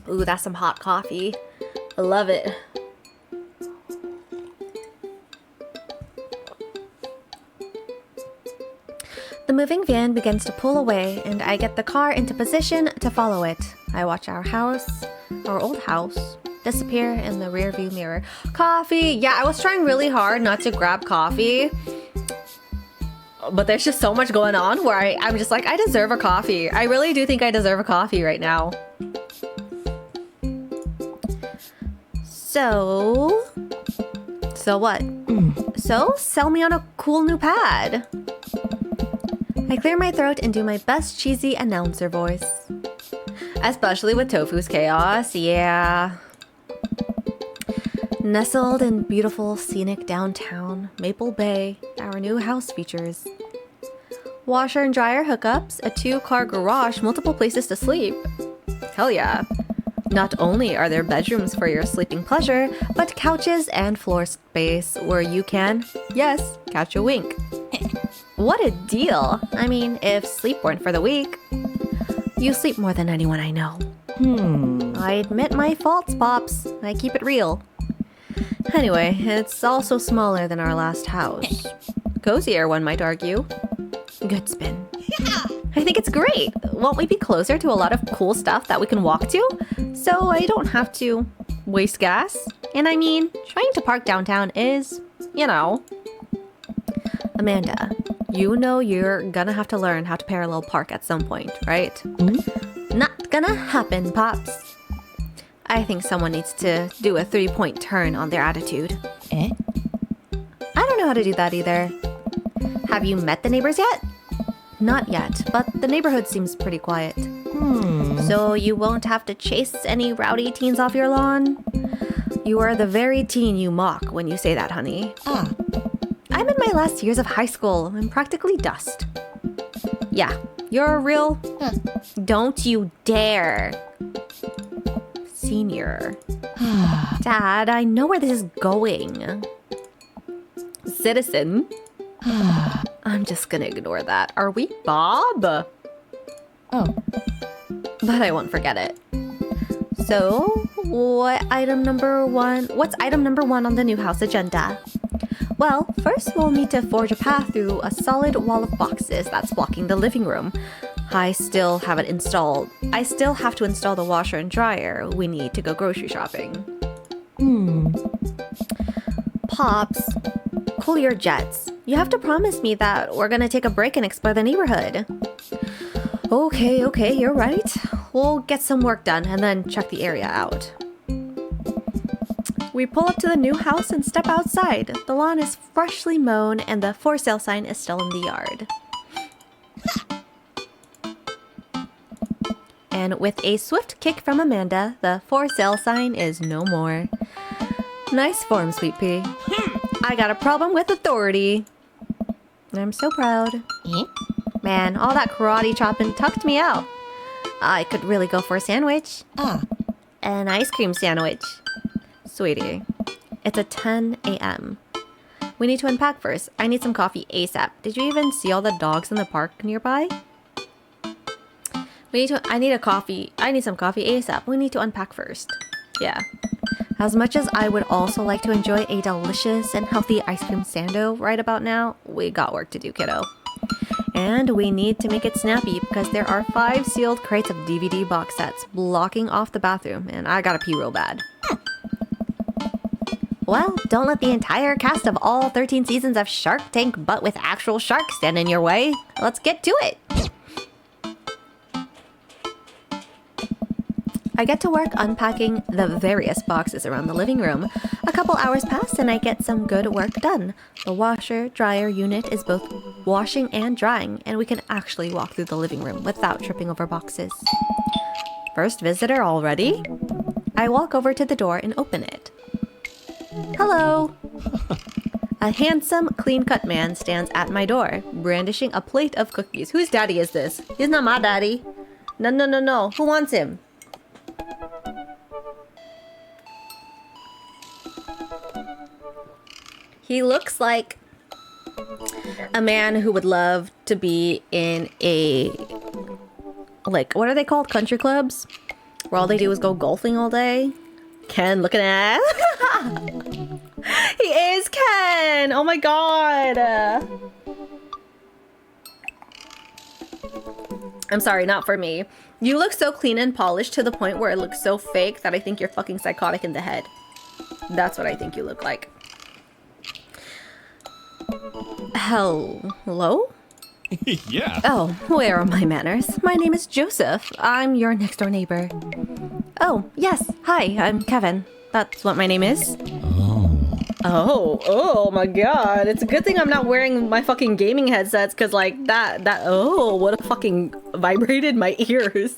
Ooh, that's some hot coffee. I love it. The moving van begins to pull away, and I get the car into position to follow it. I watch our old house, disappear in the rearview mirror. Coffee! Yeah, I was trying really hard not to grab coffee, but there's just so much going on where I'm just like, I deserve a coffee. I really do think I deserve a coffee right now. So what? So, sell me on a cool new pad. I clear my throat and do my best cheesy announcer voice. Especially with Tofu's chaos, yeah. Nestled in beautiful scenic downtown Maple Bay, our new house features washer and dryer hookups, a 2-car garage, multiple places to sleep. Hell yeah. Not only are there bedrooms for your sleeping pleasure, but couches and floor space where you can, yes, catch a wink. What a deal! I mean, if sleep weren't for the weak. You sleep more than anyone I know. I admit my faults, Pops. I keep it real. Anyway, it's also smaller than our last house. Cozier, one might argue. Good spin. I think it's great. Won't we be closer to a lot of cool stuff that we can walk to? So I don't have to waste gas. And I mean, trying to park downtown is, you know. Amanda, you know you're gonna have to learn how to parallel park at some point, right? Not gonna happen, Pops. I think someone needs to do a 3-point turn on their attitude. I don't know how to do that either. Have you met the neighbors yet? not yet, but the neighborhood seems pretty quiet. So you won't have to chase any rowdy teens off your lawn? You are the very teen you mock when you say that, honey. I'm in my last years of high school. I'm practically dust. Yeah, you're a real... Don't you dare. Senior. Dad, I know where this is going. Citizen. I'm just gonna ignore that. Are we Bob? Oh. But I won't forget it. So, what's item number one on the new house agenda? Well, first we'll need to forge a path through a solid wall of boxes that's blocking the living room. I still have to install the washer and dryer. We need to go grocery shopping. Pops, cool your jets. You have to promise me that we're gonna take a break and explore the neighborhood. Okay, you're right. We'll get some work done and then check the area out. We pull up to the new house and step outside. The lawn is freshly mown and the for sale sign is still in the yard. And with a swift kick from Amanda, the for sale sign is no more. Nice form, Sweet Pea. I got a problem with authority. I'm so proud. Man, all that karate chopping tucked me out. I could really go for a sandwich. An ice cream sandwich. Sweetie, it's at 10 a.m. We need to unpack first. I need some coffee ASAP. Did you even see all the dogs in the park nearby? I need some coffee ASAP. We need to unpack first. Yeah. As much as I would also like to enjoy a delicious and healthy ice cream sando right about now, we got work to do, kiddo. And we need to make it snappy because there are 5 sealed crates of DVD box sets blocking off the bathroom, and I gotta pee real bad. Well, don't let the entire cast of all 13 seasons of Shark Tank but with actual sharks stand in your way. Let's get to it! I get to work unpacking the various boxes around the living room. A couple hours pass and I get some good work done. The washer-dryer unit is both washing and drying, and we can actually walk through the living room without tripping over boxes. First visitor already? I walk over to the door and open it. Hello! A handsome, clean-cut man stands at my door, brandishing a plate of cookies. Whose daddy is this? He's not my daddy. No. Who wants him? He looks like a man who would love to be in a, like, what are they called? Country clubs? Where all they do is go golfing all day. Ken, looking at... He is Ken! Oh my god! I'm sorry, not for me. You look so clean and polished to the point where it looks so fake that I think you're fucking psychotic in the head. That's what I think you look like. Hello? Yeah. Oh, where are my manners? My name is Joseph. I'm your next door neighbor. Oh, yes. Hi, I'm Kevin. That's what my name is. Oh my god. It's a good thing I'm not wearing my fucking gaming headsets, because like oh, what a fucking vibrated my ears.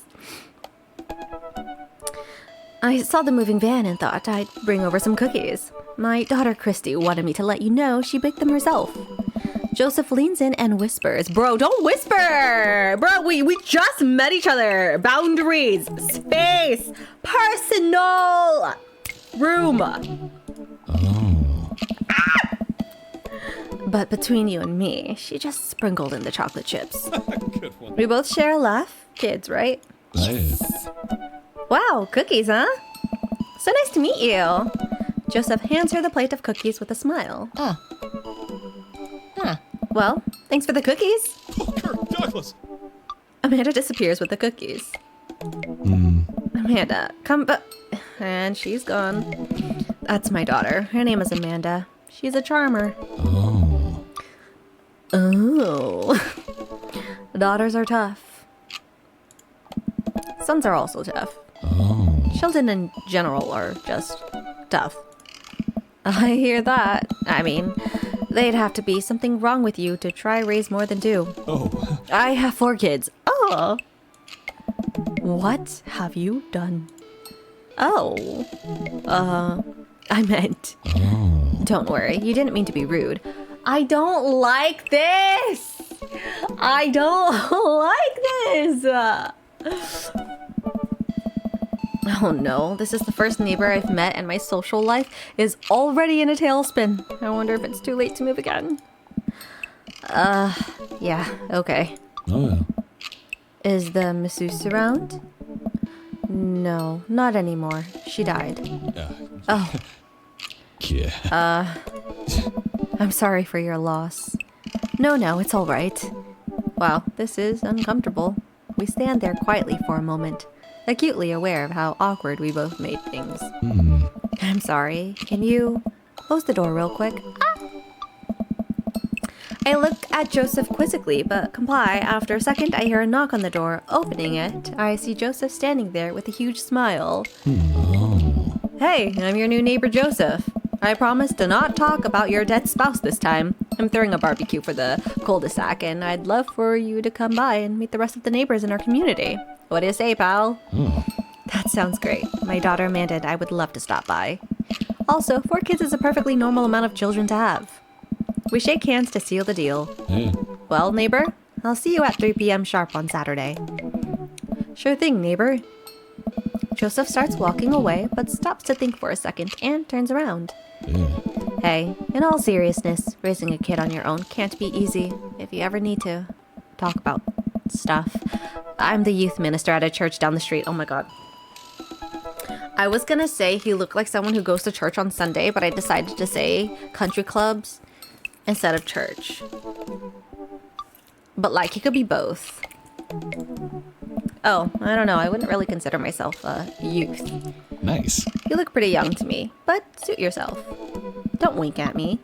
I saw the moving van and thought I'd bring over some cookies. My daughter Christy wanted me to let you know she baked them herself. Joseph leans in and whispers, "Bro, don't whisper! Bro, we just met each other. Boundaries, space, personal, room." But between you and me, she just sprinkled in the chocolate chips. Good one. We both share a laugh. Kids, right? Nice. Wow, cookies, huh? So nice to meet you. Joseph hands her the plate of cookies with a smile. Well, thanks for the cookies. Kirk Douglas. Amanda disappears with the cookies. Amanda, come back. And she's gone. That's my daughter. Her name is Amanda. She's a charmer. Oh. Daughters are tough. Sons are also tough. Children in general are just tough. I hear that. I mean, They'd have to be something wrong with you to try raise more than 2. Oh. I have 4 kids. Oh. What have you done? Oh. I meant. Oh. Don't worry, you didn't mean to be rude. I don't like this! I don't like this! Oh no, this is the first neighbor I've met and my social life is already in a tailspin. I wonder if it's too late to move again. Yeah, okay. Oh, yeah. Is the masseuse around? No, not anymore. She died. Yeah. Oh, Yeah. I'm sorry for your loss. No, it's all right. Wow, this is uncomfortable. We stand there quietly for a moment, acutely aware of how awkward we both made things. I'm sorry. Can you close the door real quick? I look at Joseph quizzically, but comply. After a second, I hear a knock on the door. Opening it, I see Joseph standing there with a huge smile. Hey, I'm your new neighbor, Joseph. I promise to not talk about your dead spouse this time. I'm throwing a barbecue for the cul-de-sac, and I'd love for you to come by and meet the rest of the neighbors in our community. What do you say, pal? That sounds great. My daughter Amanda and I would love to stop by. Also, 4 kids is a perfectly normal amount of children to have. We shake hands to seal the deal. Yeah. Well, neighbor, I'll see you at 3 p.m. sharp on Saturday. Sure thing, neighbor. Joseph starts walking away, but stops to think for a second and turns around. Yeah. Hey, in all seriousness, raising a kid on your own can't be easy. If you ever need to talk about stuff. I'm the youth minister at a church down the street. Oh my god. I was gonna say he looked like someone who goes to church on Sunday, but I decided to say country clubs instead of church. But like, he could be both. Oh, I don't know. I wouldn't really consider myself a youth. Nice. You look pretty young to me, but suit yourself. Don't wink at me.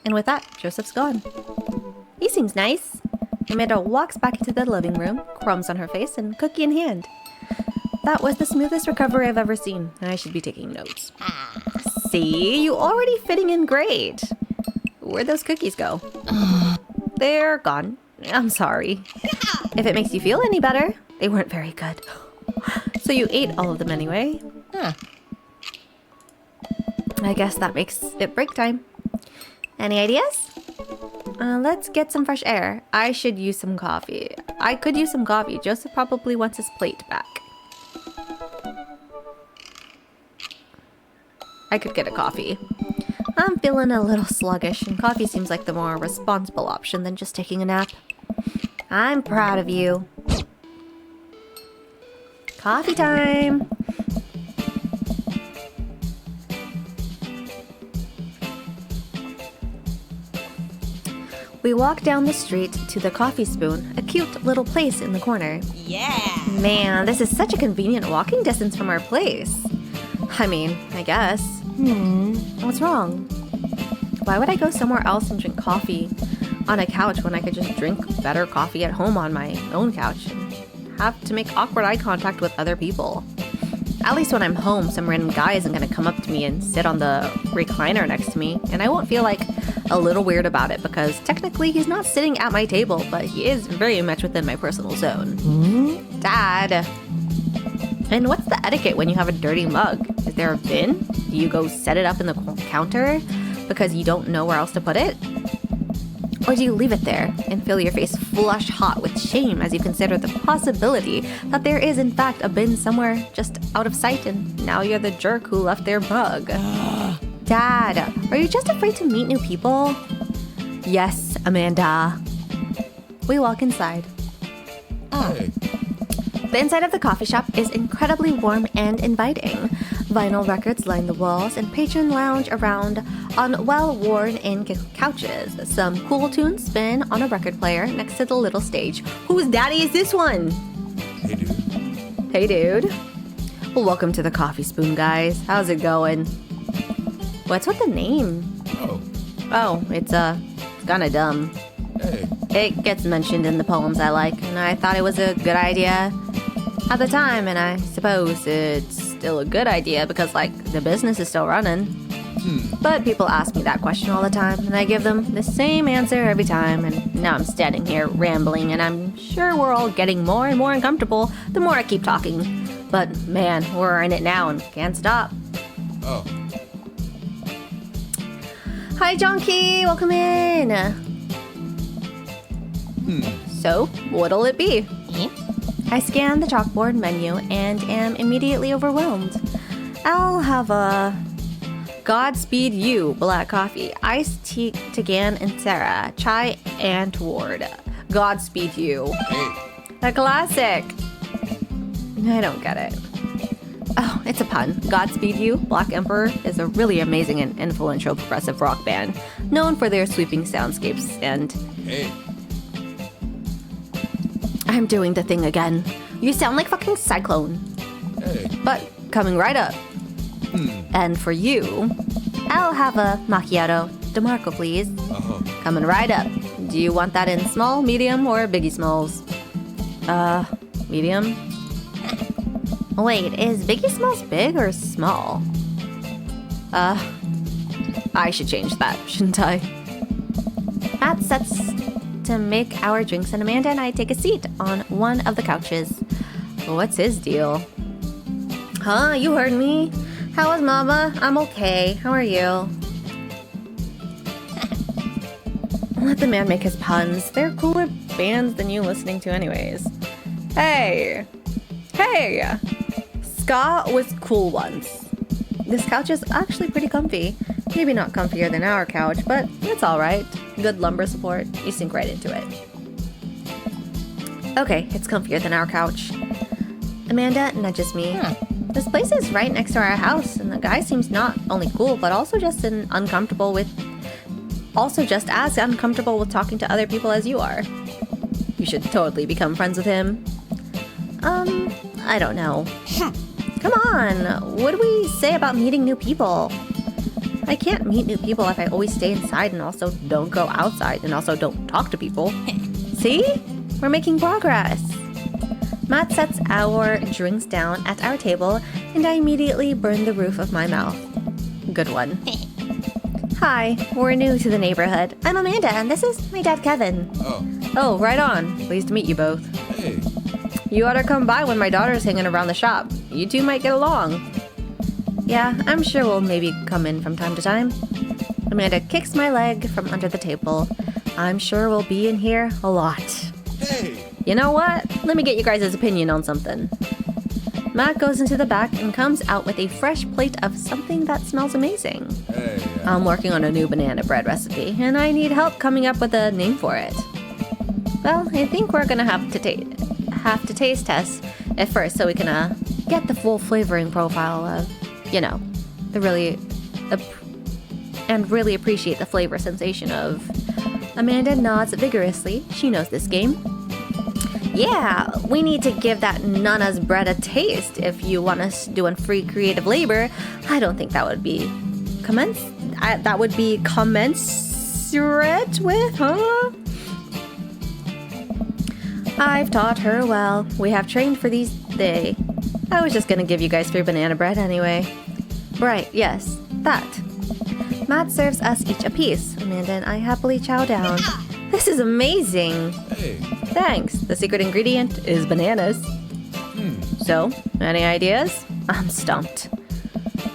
And with that, Joseph's gone. He seems nice. Amanda walks back into the living room, crumbs on her face and cookie in hand. That was the smoothest recovery I've ever seen, and I should be taking notes. See, you already fitting in great. Where'd those cookies go? They're gone. I'm sorry. If it makes you feel any better, they weren't very good. So you ate all of them anyway? Huh. I guess that makes it break time. Any ideas? Let's get some fresh air. I should use some coffee. I could use some coffee. Joseph probably wants his plate back. I could get a coffee. I'm feeling a little sluggish, and coffee seems like the more responsible option than just taking a nap. I'm proud of you. Coffee time! We walk down the street to the Coffee Spoon, a cute little place in the corner. Yeah. Man, this is such a convenient walking distance from our place. I mean, I guess. What's wrong? Why would I go somewhere else and drink coffee on a couch when I could just drink better coffee at home on my own couch and have to make awkward eye contact with other people? At least when I'm home, some random guy isn't gonna come up to me and sit on the recliner next to me, and I won't feel like a little weird about it because technically he's not sitting at my table, but he is very much within my personal zone. Dad! And what's the etiquette when you have a dirty mug? Is there a bin? Do you go set it up in the counter because you don't know where else to put it? Or do you leave it there and feel your face flush hot with shame as you consider the possibility that there is in fact a bin somewhere just out of sight and now you're the jerk who left their mug? Dad, are you just afraid to meet new people? Yes, Amanda. We walk inside. Hey. The inside of the coffee shop is incredibly warm and inviting. Vinyl records line the walls and patron lounge around on well-worn-in couches. Some cool tunes spin on a record player next to the little stage. Whose daddy is this one? Hey, dude. Hey, dude. Well, welcome to the Coffee Spoon, guys. How's it going? What's with the name? Oh, it's kinda dumb. Hey. It gets mentioned in the poems I like, and I thought it was a good idea at the time, and I suppose it's still a good idea because, like, the business is still running. But people ask me that question all the time, and I give them the same answer every time, and now I'm standing here rambling, and I'm sure we're all getting more and more uncomfortable the more I keep talking. But man, we're in it now and can't stop. Oh. Hi, Jonky, welcome in. So, what'll it be? I scan the chalkboard menu and am immediately overwhelmed. I'll have a Godspeed You black coffee, iced tea, Tagan and Sarah, chai and Ward. Godspeed You. Hey. A classic. I don't get it. Oh, it's a pun. Godspeed You, Black Emperor, is a really amazing and influential progressive rock band, known for their sweeping soundscapes and... Hey. I'm doing the thing again. You sound like fucking Cyclone. Hey. But coming right up. And for you, I'll have a macchiato DeMarco, please. Uh-huh. Coming right up. Do you want that in small, medium, or biggie smalls? Medium? Wait, is Biggie Smalls big or small? I should change that, shouldn't I? Matt sets to make our drinks, and Amanda and I take a seat on one of the couches. What's his deal? Huh, you heard me. How is Mama? I'm okay. How are you? Let the man make his puns. They're cooler bands than you listening to anyways. Hey! Hey! Ska was cool once. This couch is actually pretty comfy. Maybe not comfier than our couch, but it's alright. Good lumbar support. You sink right into it. Okay, it's comfier than our couch. Amanda nudges me. This place is right next to our house, and the guy seems not only cool, but also just as uncomfortable with talking to other people as you are. You should totally become friends with him. I don't know. Come on, what do we say about meeting new people? I can't meet new people if I always stay inside and also don't go outside and also don't talk to people. See? We're making progress. Matt sets our drinks down at our table, and I immediately burn the roof of my mouth. Good one. Hi, we're new to the neighborhood. I'm Amanda, and this is my dad, Kevin. Oh, right on. Pleased to meet you both. Hey. You ought to come by when my daughter's hanging around the shop. You two might get along. Yeah, I'm sure we'll maybe come in from time to time. Amanda kicks my leg from under the table. I'm sure we'll be in here a lot. Hey. You know what? Let me get you guys' opinion on something. Matt goes into the back and comes out with a fresh plate of something that smells amazing. Hey. I'm working on a new banana bread recipe, and I need help coming up with a name for it. Well, I think we're gonna have to taste test at first so we can get the full flavoring profile of, really appreciate the flavor sensation of. Amanda nods vigorously. She knows this game. Yeah, we need to give that Nana's bread a taste if you want us doing free creative labor. I don't think that would be commensurate with, huh? I've taught her well. We have trained for these days. I was just gonna give you guys free banana bread anyway. Right, yes, that. Matt serves us each a piece. Amanda and I happily chow down. This is amazing. Hey. Thanks. The secret ingredient is bananas. So, any ideas? I'm stumped.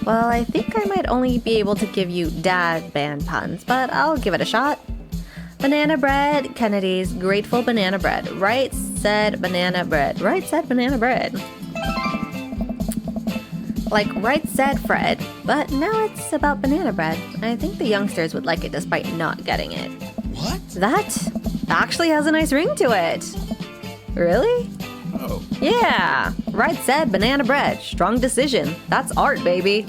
Well, I think I might only be able to give you dad band puns, but I'll give it a shot. Banana bread, Kennedy's grateful banana bread. Right said banana bread. Right said banana bread. Like right said Fred, but now it's about banana bread. I think the youngsters would like it despite not getting it. What? That actually has a nice ring to it. Really? Oh. Yeah, right said banana bread. Strong decision. That's art, baby.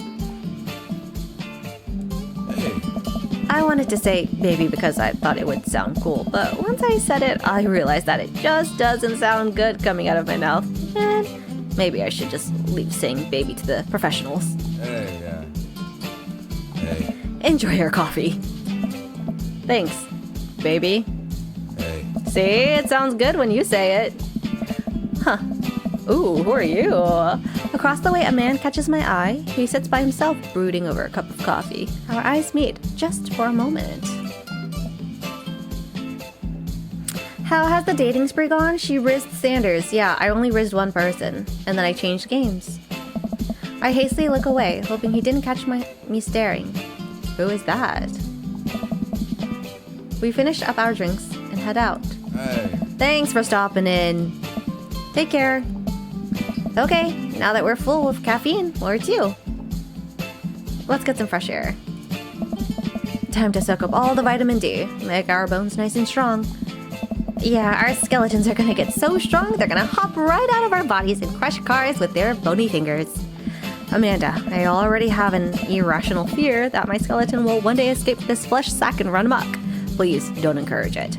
Hey. I wanted to say baby because I thought it would sound cool, but once I said it, I realized that it just doesn't sound good coming out of my mouth. And maybe I should just leave saying baby to the professionals. Hey, yeah. Hey. Enjoy your coffee. Thanks, baby. Hey. See, it sounds good when you say it. Huh. Ooh, who are you? Across the way, a man catches my eye. He sits by himself, brooding over a cup of coffee. Our eyes meet, just for a moment. How has the dating spree gone? She rizzed Sanders. Yeah, I only rizzed one person. And then I changed games. I hastily look away, hoping he didn't catch me staring. Who is that? We finish up our drinks and head out. Hey. Thanks for stopping in. Take care. Okay, now that we're full of caffeine, where to? Let's get some fresh air. Time to soak up all the vitamin D, make our bones nice and strong. Yeah, our skeletons are gonna get so strong, they're gonna hop right out of our bodies and crush cars with their bony fingers. Amanda, I already have an irrational fear that my skeleton will one day escape this flesh sack and run amok. Please don't encourage it.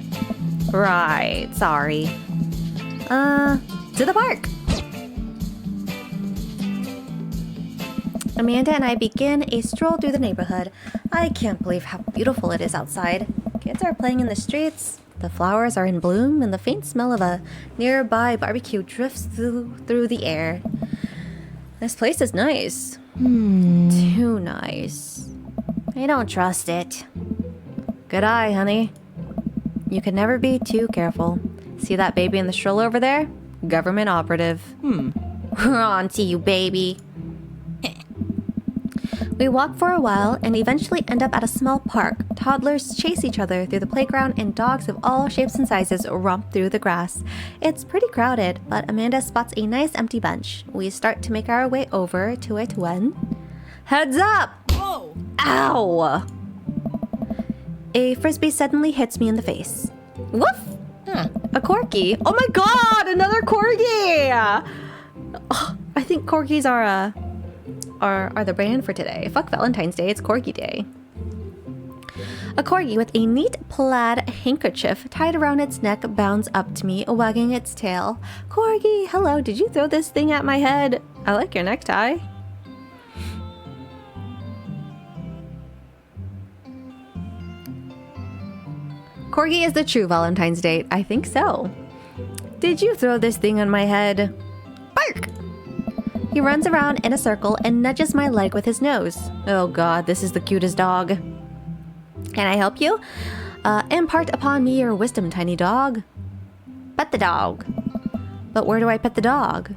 Right, sorry. To the park! Amanda and I begin a stroll through the neighborhood. I can't believe how beautiful it is outside. Kids are playing in the streets, the flowers are in bloom, and the faint smell of a nearby barbecue drifts through the air. This place is nice. Too nice. I don't trust it. Good eye, honey. You can never be too careful. See that baby in the stroller over there? Government operative. We're on to you, baby. We walk for a while and eventually end up at a small park. Toddlers chase each other through the playground and dogs of all shapes and sizes romp through the grass. It's pretty crowded, but Amanda spots a nice empty bench. We start to make our way over to it when... Heads up! Whoa! Ow! A frisbee suddenly hits me in the face. Woof! Huh. A corgi. Oh my god! Another corgi! Oh, I think corgis are the brand for today. Fuck Valentine's Day, it's Corgi Day. A corgi with a neat plaid handkerchief tied around its neck bounds up to me, wagging its tail. Corgi, hello, did you throw this thing at my head? I like your necktie. Corgi is the true Valentine's date. I think so. Did you throw this thing on my head? Bark! He runs around in a circle and nudges my leg with his nose. Oh god, this is the cutest dog. Can I help you? Impart upon me your wisdom, tiny dog. Pet the dog. But where do I pet the dog?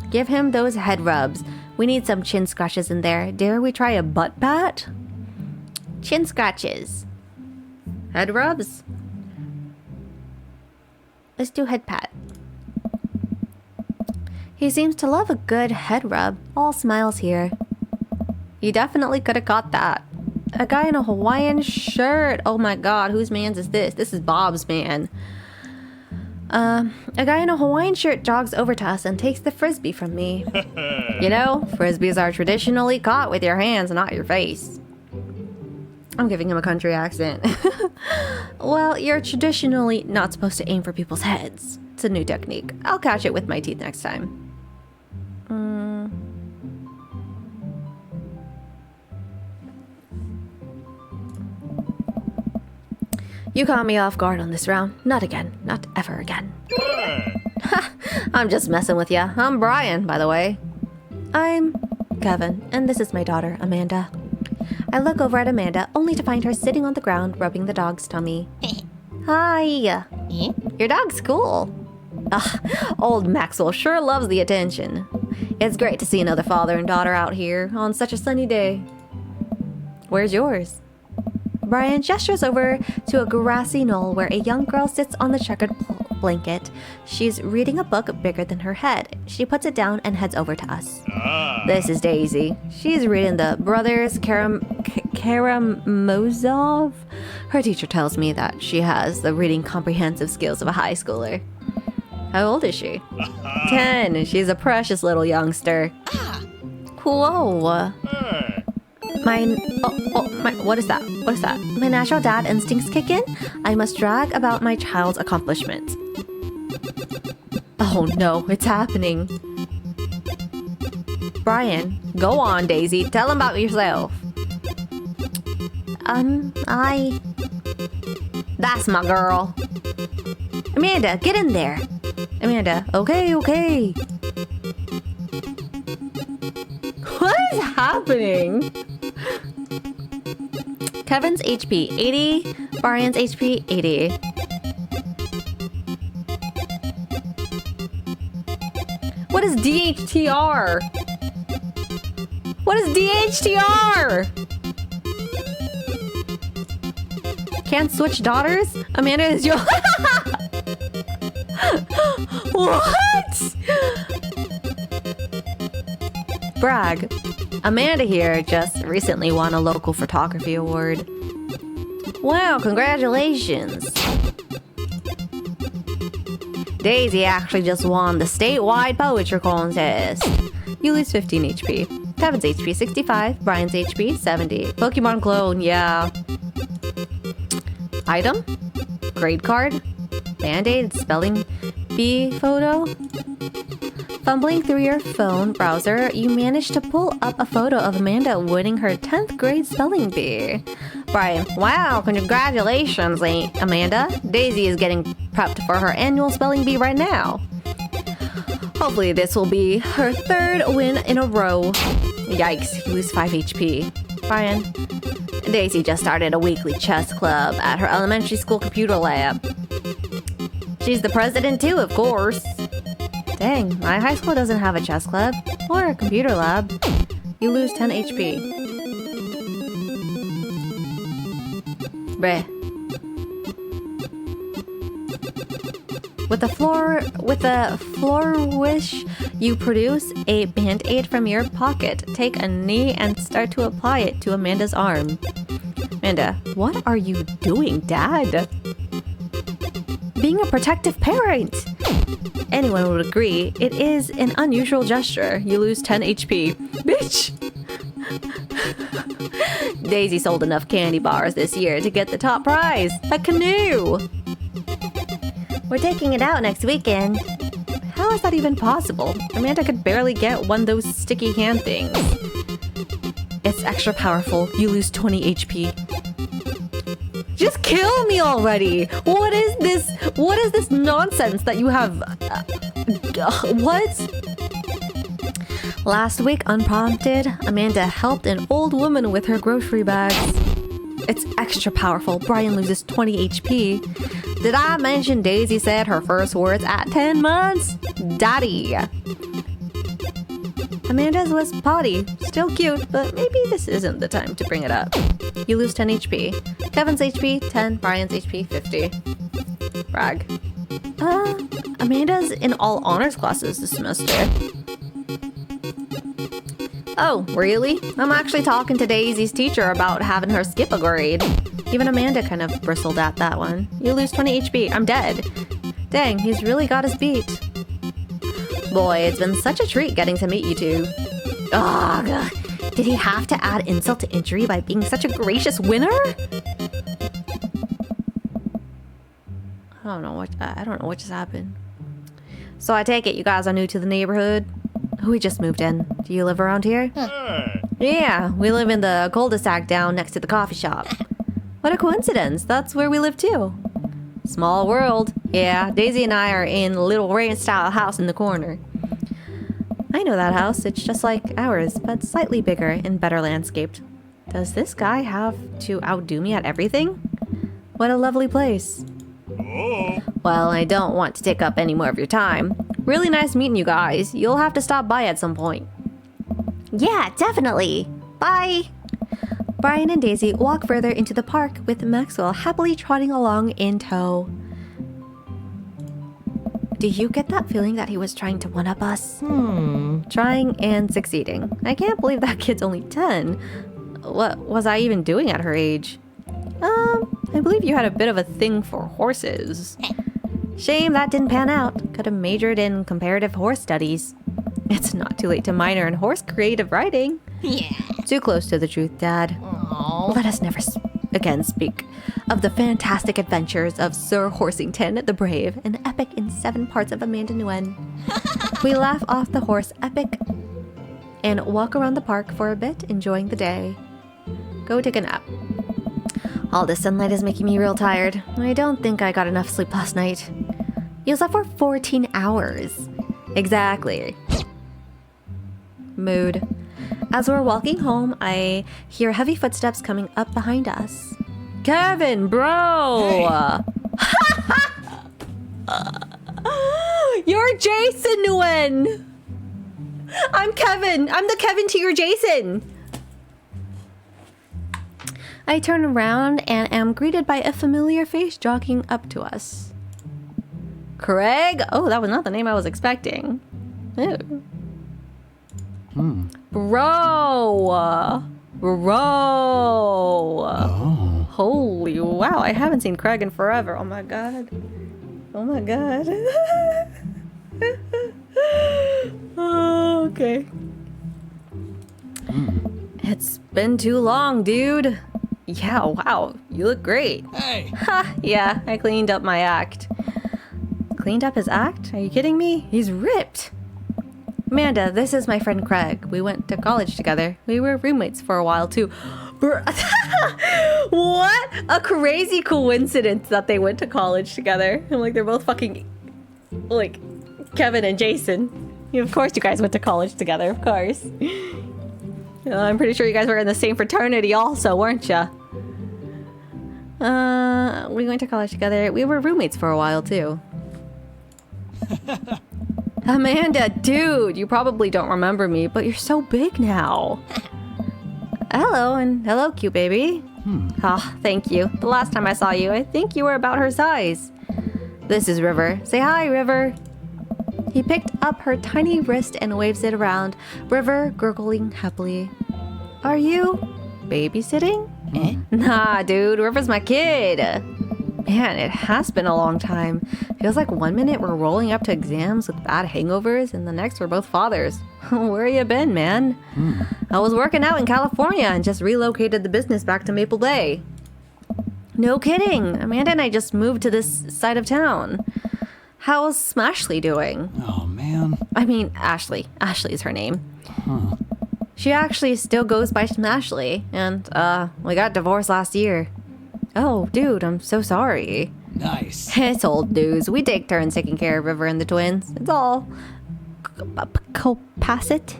Give him those head rubs. We need some chin scratches in there. Dare we try a butt pat? Chin scratches. Head rubs? Let's do head pat. He seems to love a good head rub. All smiles here. You definitely could have caught that. A guy in a Hawaiian shirt. Oh my god, whose man's is this? This is Bob's man. A guy in a Hawaiian shirt jogs over to us and takes the frisbee from me. You know, frisbees are traditionally caught with your hands, not your face. I'm giving him a country accent. Well, you're traditionally not supposed to aim for people's heads. It's a new technique. I'll catch it with my teeth next time. You caught me off guard on this round. Not again. Not ever again. I'm just messing with ya. I'm Brian, by the way. I'm Kevin, and this is my daughter, Amanda. I look over at Amanda, only to find her sitting on the ground, rubbing the dog's tummy. Hi. Your dog's cool. Ugh, old Maxwell sure loves the attention. It's great to see another father and daughter out here on such a sunny day. Where's yours? Brian gestures over to a grassy knoll where a young girl sits on the checkered blanket. She's reading a book bigger than her head. She puts it down and heads over to us. This is Daisy. She's reading the Brothers Karamazov. Her teacher tells me that she has the reading comprehensive skills of a high schooler. How old is she? 10. She's a precious little youngster. Whoa. What is that? What is that? My natural dad instincts kick in? I must brag about my child's accomplishment. Oh no, it's happening. Brian, go on, Daisy. Tell him about yourself. That's my girl. Amanda, get in there. Amanda, okay. What is happening? Kevin's HP 80, Brian's HP 80. What is DHTR? What is DHTR? Can't switch daughters? Amanda is your... What? Brag. Amanda here just recently won a local photography award. Wow, congratulations. Daisy actually just won the statewide poetry contest. You lose 15 HP. Kevin's HP 65, Brian's HP 70. Pokemon clone, yeah. Item? Grade card? Band-aid? Spelling bee photo? Fumbling through your phone browser, you managed to pull up a photo of Amanda winning her 10th grade spelling bee. Brian, wow, congratulations, Amanda. Daisy is getting prepped for her annual spelling bee right now. Hopefully this will be her 3rd win in a row. Yikes, you lose 5 HP. Brian, Daisy just started a weekly chess club at her elementary school computer lab. She's the president too, of course. Dang, my high school doesn't have a chess club or a computer lab. You lose 10 HP. Bleh. With a flourish, you produce a band-aid from your pocket. Take a knee and start to apply it to Amanda's arm. Amanda, what are you doing, Dad? Being a protective parent. Anyone would agree, it is an unusual gesture. You lose 10 HP. Bitch! Daisy sold enough candy bars this year to get the top prize, a canoe! We're taking it out next weekend. How is that even possible? Amanda could barely get one of those sticky hand things. It's extra powerful. You lose 20 HP. Just kill me already! What is this? What is this nonsense that you have? What? Last week, unprompted, Amanda helped an old woman with her grocery bags. It's extra powerful. Brian loses 20 HP. Did I mention Daisy said her first words at 10 months? Daddy. Amanda's was potty. Still cute, but maybe this isn't the time to bring it up. You lose 10 HP. Kevin's HP 10, Brian's HP 50. Brag. Amanda's in all honors classes this semester. Oh, really? I'm actually talking to Daisy's teacher about having her skip a grade. Even Amanda kind of bristled at that one. You lose 20 HP. I'm dead. Dang, he's really got us beat. Boy, it's been such a treat getting to meet you two. Ugh. Did he have to add insult to injury by being such a gracious winner? I don't know what just happened. So I take it you guys are new to the neighborhood? We just moved in. Do you live around here? Yeah, we live in the cul-de-sac down next to the coffee shop. What a coincidence. That's where we live too. Small world. Yeah, Daisy and I are in a little ranch-style house in the corner. I know that house. It's just like ours, but slightly bigger and better landscaped. Does this guy have to outdo me at everything? What a lovely place. Well, I don't want to take up any more of your time. Really nice meeting you guys. You'll have to stop by at some point. Yeah, definitely. Bye. Brian and Daisy walk further into the park with Maxwell happily trotting along in tow. Do you get that feeling that he was trying to one-up us? Trying and succeeding. I can't believe that kid's only 10. What was I even doing at her age? I believe you had a bit of a thing for horses. Shame that didn't pan out. Could have majored in comparative horse studies. It's not too late to minor in horse creative writing. Yeah. Too close to the truth, Dad. Aww. Let us never again speak of the fantastic adventures of Sir Horsington the Brave, an epic in 7 parts of Amanda Nguyen. We laugh off the horse epic and walk around the park for a bit, enjoying the day. Go take a nap. All this sunlight is making me real tired. I don't think I got enough sleep last night. He was up for 14 hours. Exactly. Mood. As we're walking home, I hear heavy footsteps coming up behind us. Kevin, bro! You're Jason Nguyen! I'm Kevin! I'm the Kevin to your Jason! I turn around and am greeted by a familiar face jogging up to us. Craig? Oh, that was not the name I was expecting. Ew. Bro! Holy wow, I haven't seen Craig in forever. Oh my god. Oh my god. Oh, okay. It's been too long, dude. Yeah, wow, you look great. Hey! Ha, yeah, I cleaned up my act. Cleaned up his act? Are you kidding me? He's ripped. Amanda, this is my friend Craig. We went to college together. We were roommates for a while too. What a crazy coincidence that they went to college together. I'm like, they're both fucking, like, Kevin and Jason. Of course you guys went to college together, of course. I'm pretty sure you guys were in the same fraternity also, weren't ya? We went to college together. We were roommates for a while too. Amanda, dude, you probably don't remember me, but you're so big now. Hello, and hello, cute baby. Ah, thank you. The last time I saw you, I think you were about her size. This is River. Say hi, River. He picked up her tiny wrist and waves it around, River gurgling happily. Are you babysitting? Nah, dude, River's my kid. Man, it has been a long time. Feels like 1 minute we're rolling up to exams with bad hangovers, and the next we're both fathers. Where you been, man? I was working out in California and just relocated the business back to Maple Bay. No kidding. Amanda and I just moved to this side of town. How's Smashley doing? Oh, man. I mean, Ashley. Ashley is her name. She actually still goes by Smashley, and, we got divorced last year. Oh, dude, I'm so sorry. Nice. It's old news. We take turns taking care of River and the twins. It's all copacetic?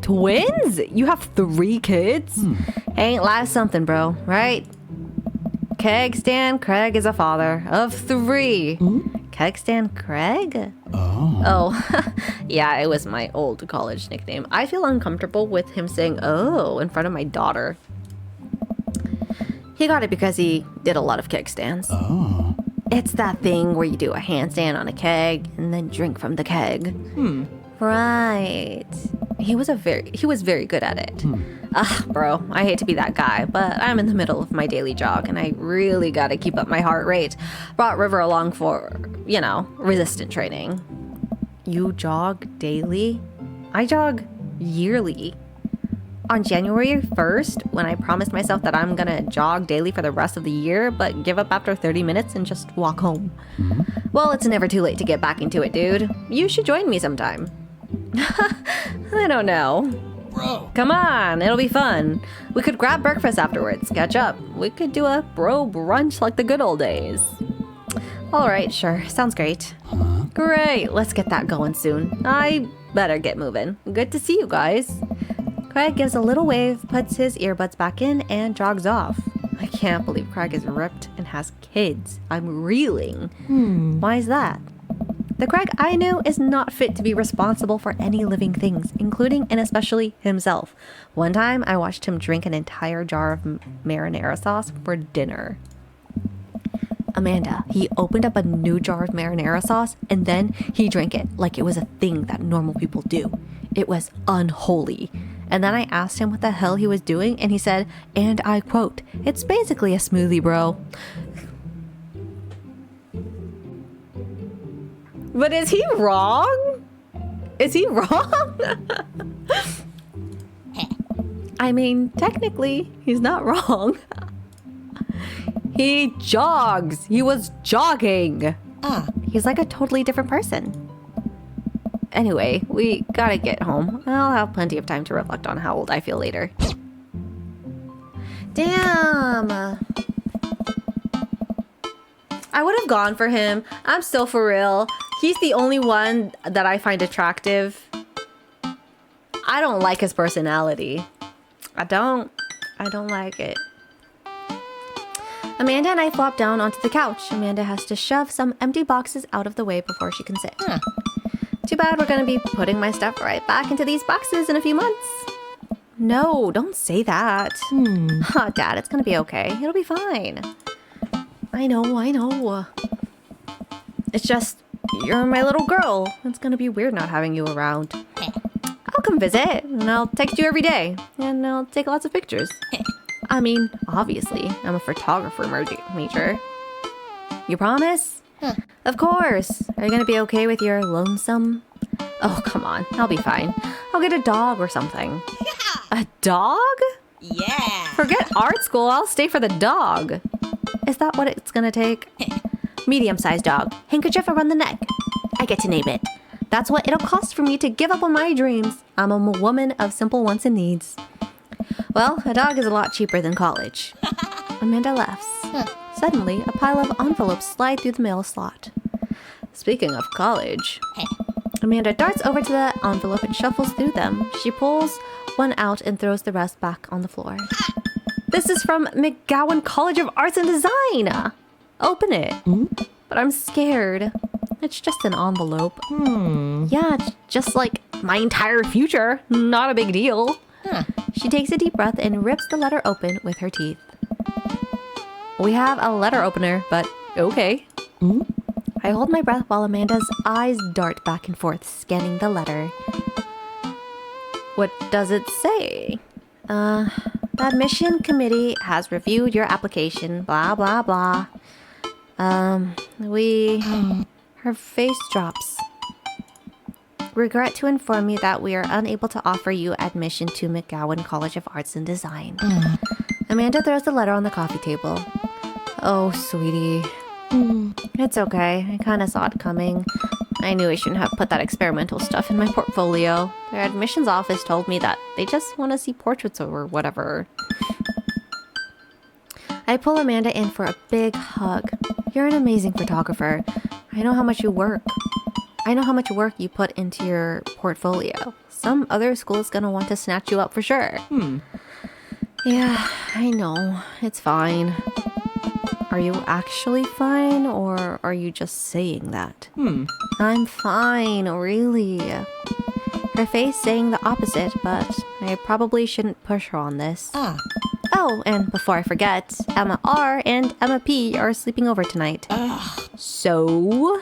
Twins? You have 3 kids? Ain't life something, bro, right? Keg Stan Craig is a father of 3. Keg Stan Craig? Oh, yeah, it was my old college nickname. I feel uncomfortable with him saying, oh, in front of my daughter. He got it because he did a lot of keg stands. Oh. It's that thing where you do a handstand on a keg and then drink from the keg. Right. He was very good at it. Bro, I hate to be that guy, but I'm in the middle of my daily jog and I really gotta keep up my heart rate. Brought River along for, you know, resistant training. You jog daily? I jog yearly. On January 1st, when I promised myself that I'm gonna jog daily for the rest of the year, but give up after 30 minutes and just walk home. Well, it's never too late to get back into it, dude. You should join me sometime. I don't know. Bro. Come on, it'll be fun. We could grab breakfast afterwards, catch up. We could do a bro brunch like the good old days. All right, sure. Sounds great. Great, let's get that going soon. I better get moving. Good to see you guys. Craig gives a little wave, puts his earbuds back in, and jogs off. I can't believe Craig is ripped and has kids. I'm reeling. Why is that? The Craig I know is not fit to be responsible for any living things, including and especially himself. One time, I watched him drink an entire jar of marinara sauce for dinner. Amanda, he opened up a new jar of marinara sauce and then he drank it like it was a thing that normal people do. It was unholy. And then I asked him what the hell he was doing and he said, and I quote, "It's basically a smoothie, bro." But is he wrong? Is he wrong? I mean, technically, he's not wrong. He jogs. He was jogging. He's like a totally different person. Anyway, we gotta get home. I'll have plenty of time to reflect on how old I feel later. Damn. I would have gone for him. I'm still for real. He's the only one that I find attractive. I don't like his personality. I don't like it. Amanda and I flop down onto the couch. Amanda has to shove some empty boxes out of the way before she can sit. Too bad we're gonna be putting my stuff right back into these boxes in a few months. No, don't say that. Dad, it's gonna be okay. It'll be fine. I know. It's just, you're my little girl. It's gonna be weird not having you around. I'll come visit, and I'll text you every day, and I'll take lots of pictures. I mean, obviously, I'm a photographer major. You promise? Of course. Are you gonna be okay with your lonesome? Oh, come on. I'll be fine. I'll get a dog or something. A dog? Yeah. Forget art school. I'll stay for the dog. Is that what it's gonna take? Medium-sized dog. Handkerchief around the neck. I get to name it. That's what it'll cost for me to give up on my dreams. I'm a woman of simple wants and needs. Well, a dog is a lot cheaper than college. Amanda laughs. Suddenly, a pile of envelopes slide through the mail slot. Speaking of college, Amanda darts over to the envelope and shuffles through them. She pulls one out and throws the rest back on the floor. This is from McGowan College of Arts and Design. Open it. But I'm scared. It's just an envelope. Yeah, it's just like my entire future. Not a big deal. She takes a deep breath and rips the letter open with her teeth. We have a letter opener, but okay. I hold my breath while Amanda's eyes dart back and forth, scanning the letter. What does it say? The admission committee has reviewed your application, blah, blah, blah. Her face drops. Regret to inform you that we are unable to offer you admission to McGowan College of Arts and Design. Amanda throws the letter on the coffee table. Oh, sweetie. It's okay. I kind of saw it coming. I knew I shouldn't have put that experimental stuff in my portfolio. Their admissions office told me that they just want to see portraits or whatever. I pull Amanda in for a big hug. You're an amazing photographer. I know how much work you put into your portfolio. Some other school is gonna want to snatch you up for sure. Yeah, I know. It's fine. Are you actually fine, or are you just saying that? I'm fine, really. Her face saying the opposite, but I probably shouldn't push her on this. Oh, and before I forget, Emma R and Emma P are sleeping over tonight. So?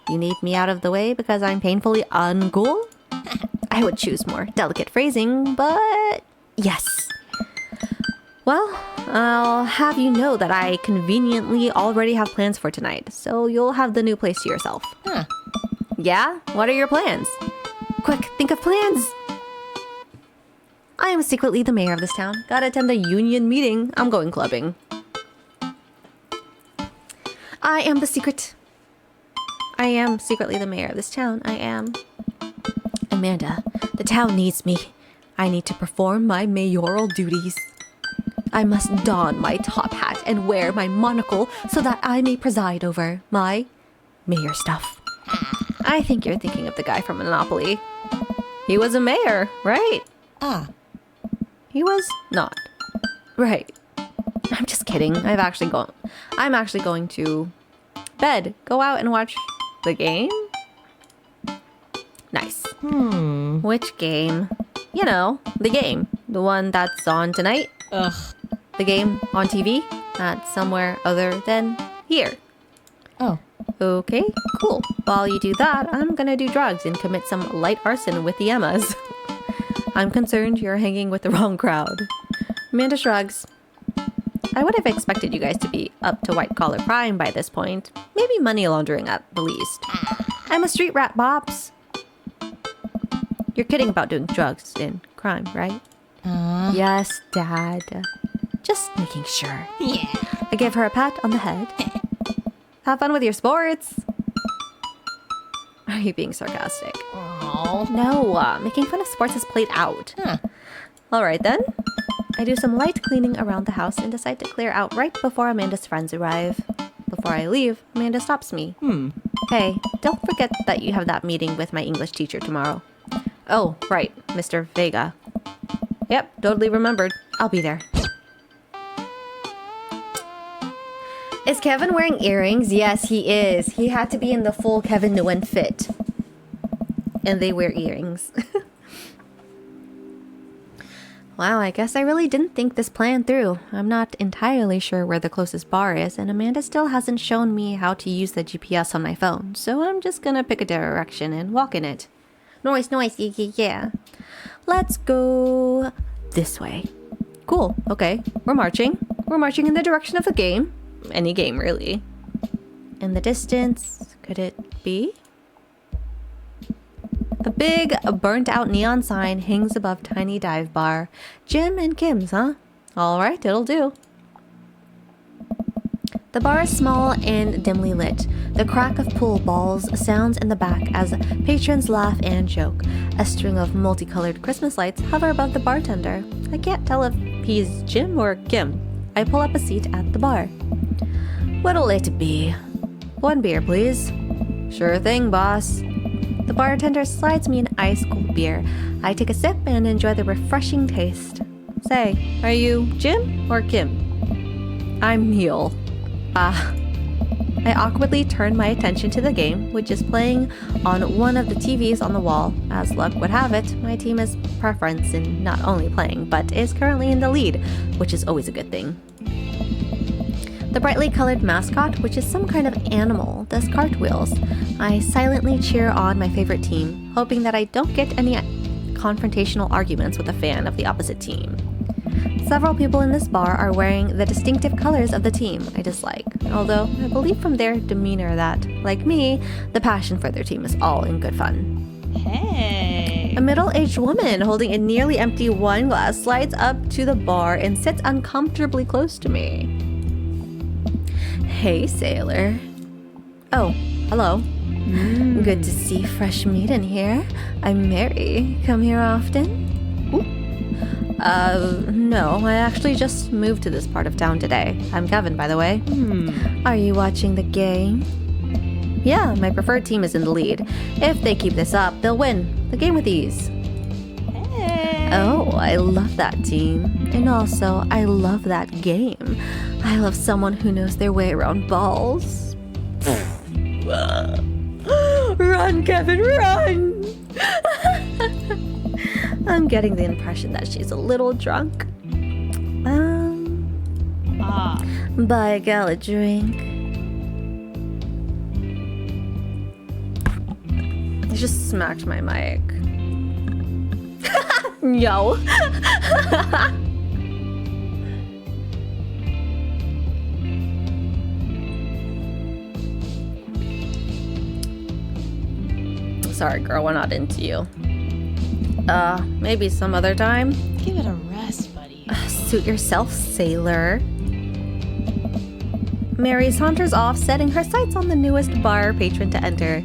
You need me out of the way because I'm painfully uncool? I would choose more delicate phrasing, but yes. Well, I'll have you know that I conveniently already have plans for tonight, so you'll have the new place to yourself. Yeah? What are your plans? Quick, think of plans! I am secretly the mayor of this town. Gotta attend the union meeting. I'm going clubbing. I am secretly the mayor of this town. I am. Amanda, the town needs me. I need to perform my mayoral duties. I must don my top hat and wear my monocle so that I may preside over my mayor stuff. I think you're thinking of the guy from Monopoly. He was a mayor, right? He was not. Right. I'm just kidding. I'm actually going to bed. Go out and watch the game? Nice. Which game? You know, the game. The one that's on tonight. The game on TV. That's somewhere other than here. Okay, cool. While you do that, I'm gonna do drugs and commit some light arson with the Emmas. I'm concerned you're hanging with the wrong crowd. Amanda shrugs. I would have expected you guys to be up to white-collar crime by this point. Maybe money laundering at the least. I'm a street rat, Bops. You're kidding about doing drugs and crime, right? Yes, Dad. Just making sure. Yeah. I give her a pat on the head. Have fun with your sports. Are you being sarcastic? No, making fun of sports is played out. Alright then. I do some light cleaning around the house and decide to clear out right before Amanda's friends arrive. before I leave, Amanda stops me. Hey, don't forget that you have that meeting with my English teacher tomorrow. Oh, right, Mr. Vega. Yep, totally remembered. I'll be there. Is Kevin wearing earrings? Yes, he is. He had to be in the full Kevin Nguyen fit. And they wear earrings. Wow, I guess I really didn't think this plan through. I'm not entirely sure where the closest bar is, and Amanda still hasn't shown me how to use the GPS on my phone, so I'm just gonna pick a direction and walk in it. Noise, yeah. Let's go this way. Cool, okay. We're marching. We're marching in the direction of the game. Any game, really. In the distance, could it be? A big, burnt-out neon sign hangs above tiny dive bar. Jim and Kim's, huh? Alright, it'll do. The bar is small and dimly lit. The crack of pool balls sounds in the back as patrons laugh and joke. A string of multicolored Christmas lights hover above the bartender. I can't tell if he's Jim or Kim. I pull up a seat at the bar. What'll it be? 1 beer, please. Sure thing, boss. The bartender slides me an ice-cold beer. I take a sip and enjoy the refreshing taste. Say, are you Jim or Kim? I'm Neil. I awkwardly turn my attention to the game, which is playing on one of the TVs on the wall. As luck would have it, my team is preference in not only playing, but is currently in the lead, which is always a good thing. The brightly colored mascot, which is some kind of animal, does cartwheels. I silently cheer on my favorite team, hoping that I don't get any confrontational arguments with a fan of the opposite team. Several people in this bar are wearing the distinctive colors of the team I dislike, although I believe from their demeanor that, like me, the passion for their team is all in good fun. Hey. A middle-aged woman holding a nearly empty wine glass slides up to the bar and sits uncomfortably close to me. Hey, sailor. Oh, hello. Good to see fresh meat in here. I'm Mary. Come here often? No, I actually just moved to this part of town today. I'm Kevin, by the way. Are you watching the game? Yeah, my preferred team is in the lead. If they keep this up, they'll win the game with ease. Hey. Oh, I love that team. And also, I love that game. I love someone who knows their way around balls. Run, Kevin, run! I'm getting the impression that she's a little drunk. Buy a gal a drink. I just smacked my mic. Yo. Sorry, girl, we're not into you. Maybe some other time. Give it a rest, buddy. Suit yourself, sailor. Mary saunters off, setting her sights on the newest bar patron to enter.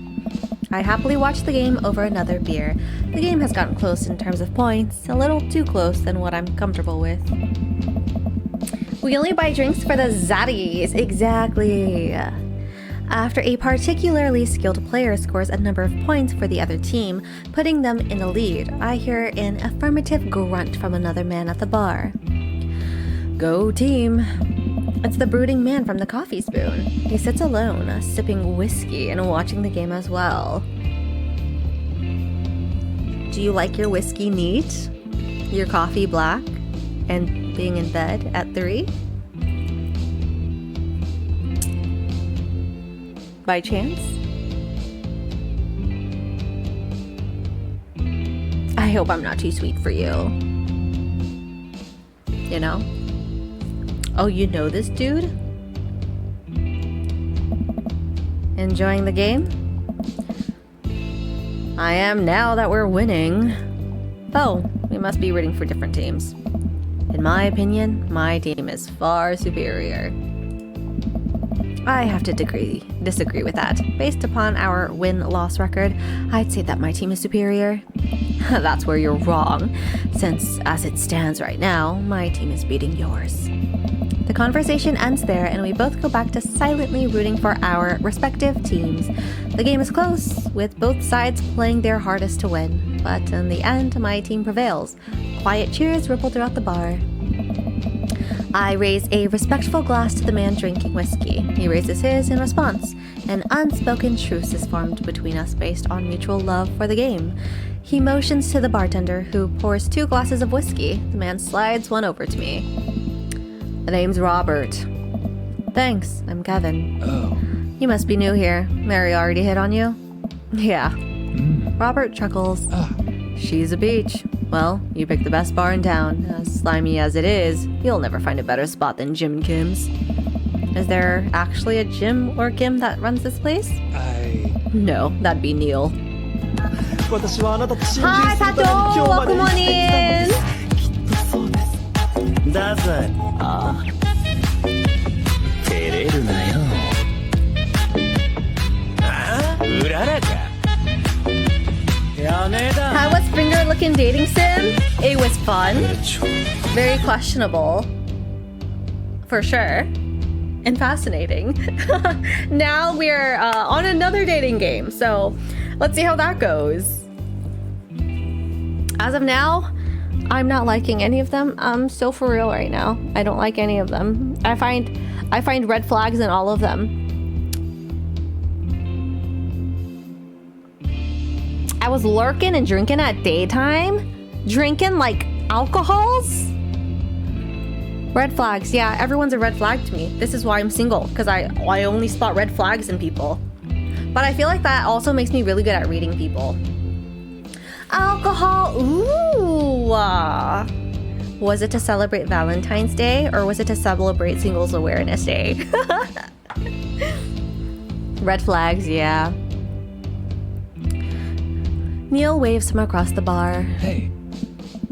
I happily watch the game over another beer. The game has gotten close in terms of points, a little too close than what I'm comfortable with. We only buy drinks for the zaddies, exactly. After a particularly skilled player scores a number of points for the other team, putting them in the lead, I hear an affirmative grunt from another man at the bar. Go team! It's the brooding man from the coffee spoon. He sits alone, sipping whiskey and watching the game as well. Do you like your whiskey neat? Your coffee black? And being in bed at 3? By chance? I hope I'm not too sweet for you. You know? Oh, you know this dude? Enjoying the game? I am now that we're winning. Oh, we must be rooting for different teams. In my opinion, my team is far superior. I have to disagree with that. Based upon our win-loss record, I'd say that my team is superior. That's where you're wrong, since as it stands right now, my team is beating yours. The conversation ends there, and we both go back to silently rooting for our respective teams. The game is close, with both sides playing their hardest to win, but in the end, my team prevails. Quiet cheers ripple throughout the bar. I raise a respectful glass to the man drinking whiskey. He raises his in response. An unspoken truce is formed between us based on mutual love for the game. He motions to the bartender, who pours 2 glasses of whiskey. The man slides one over to me. The name's Robert. Thanks, I'm Kevin. Oh. You must be new here. Mary already hit on you? Yeah. Robert chuckles. She's a peach. Well, you picked the best bar in town. As slimy as it is, you'll never find a better spot than Jim and Kim's. Is there actually a Jim or Kim that runs this place? No, that'd be Neil. Hi, Pato! Welcome on in! だぜあ照れるなよあうららかやめだ How was finger looking dating sim? It was fun. Very questionable. For sure. And fascinating. Now we're on another dating game, so let's see how that goes. As of now, I'm not liking any of them. I'm so for real right now. I don't like any of them. I find red flags in all of them. I was lurking and drinking at daytime? Drinking like alcohols? Red flags. Yeah, everyone's a red flag to me. This is why I'm single, because I only spot red flags in people. But I feel like that also makes me really good at reading people. Alcohol. Ooh. Was it to celebrate Valentine's Day, or was it to celebrate Singles Awareness Day? Red flags, yeah. Neil waves from across the bar. Hey.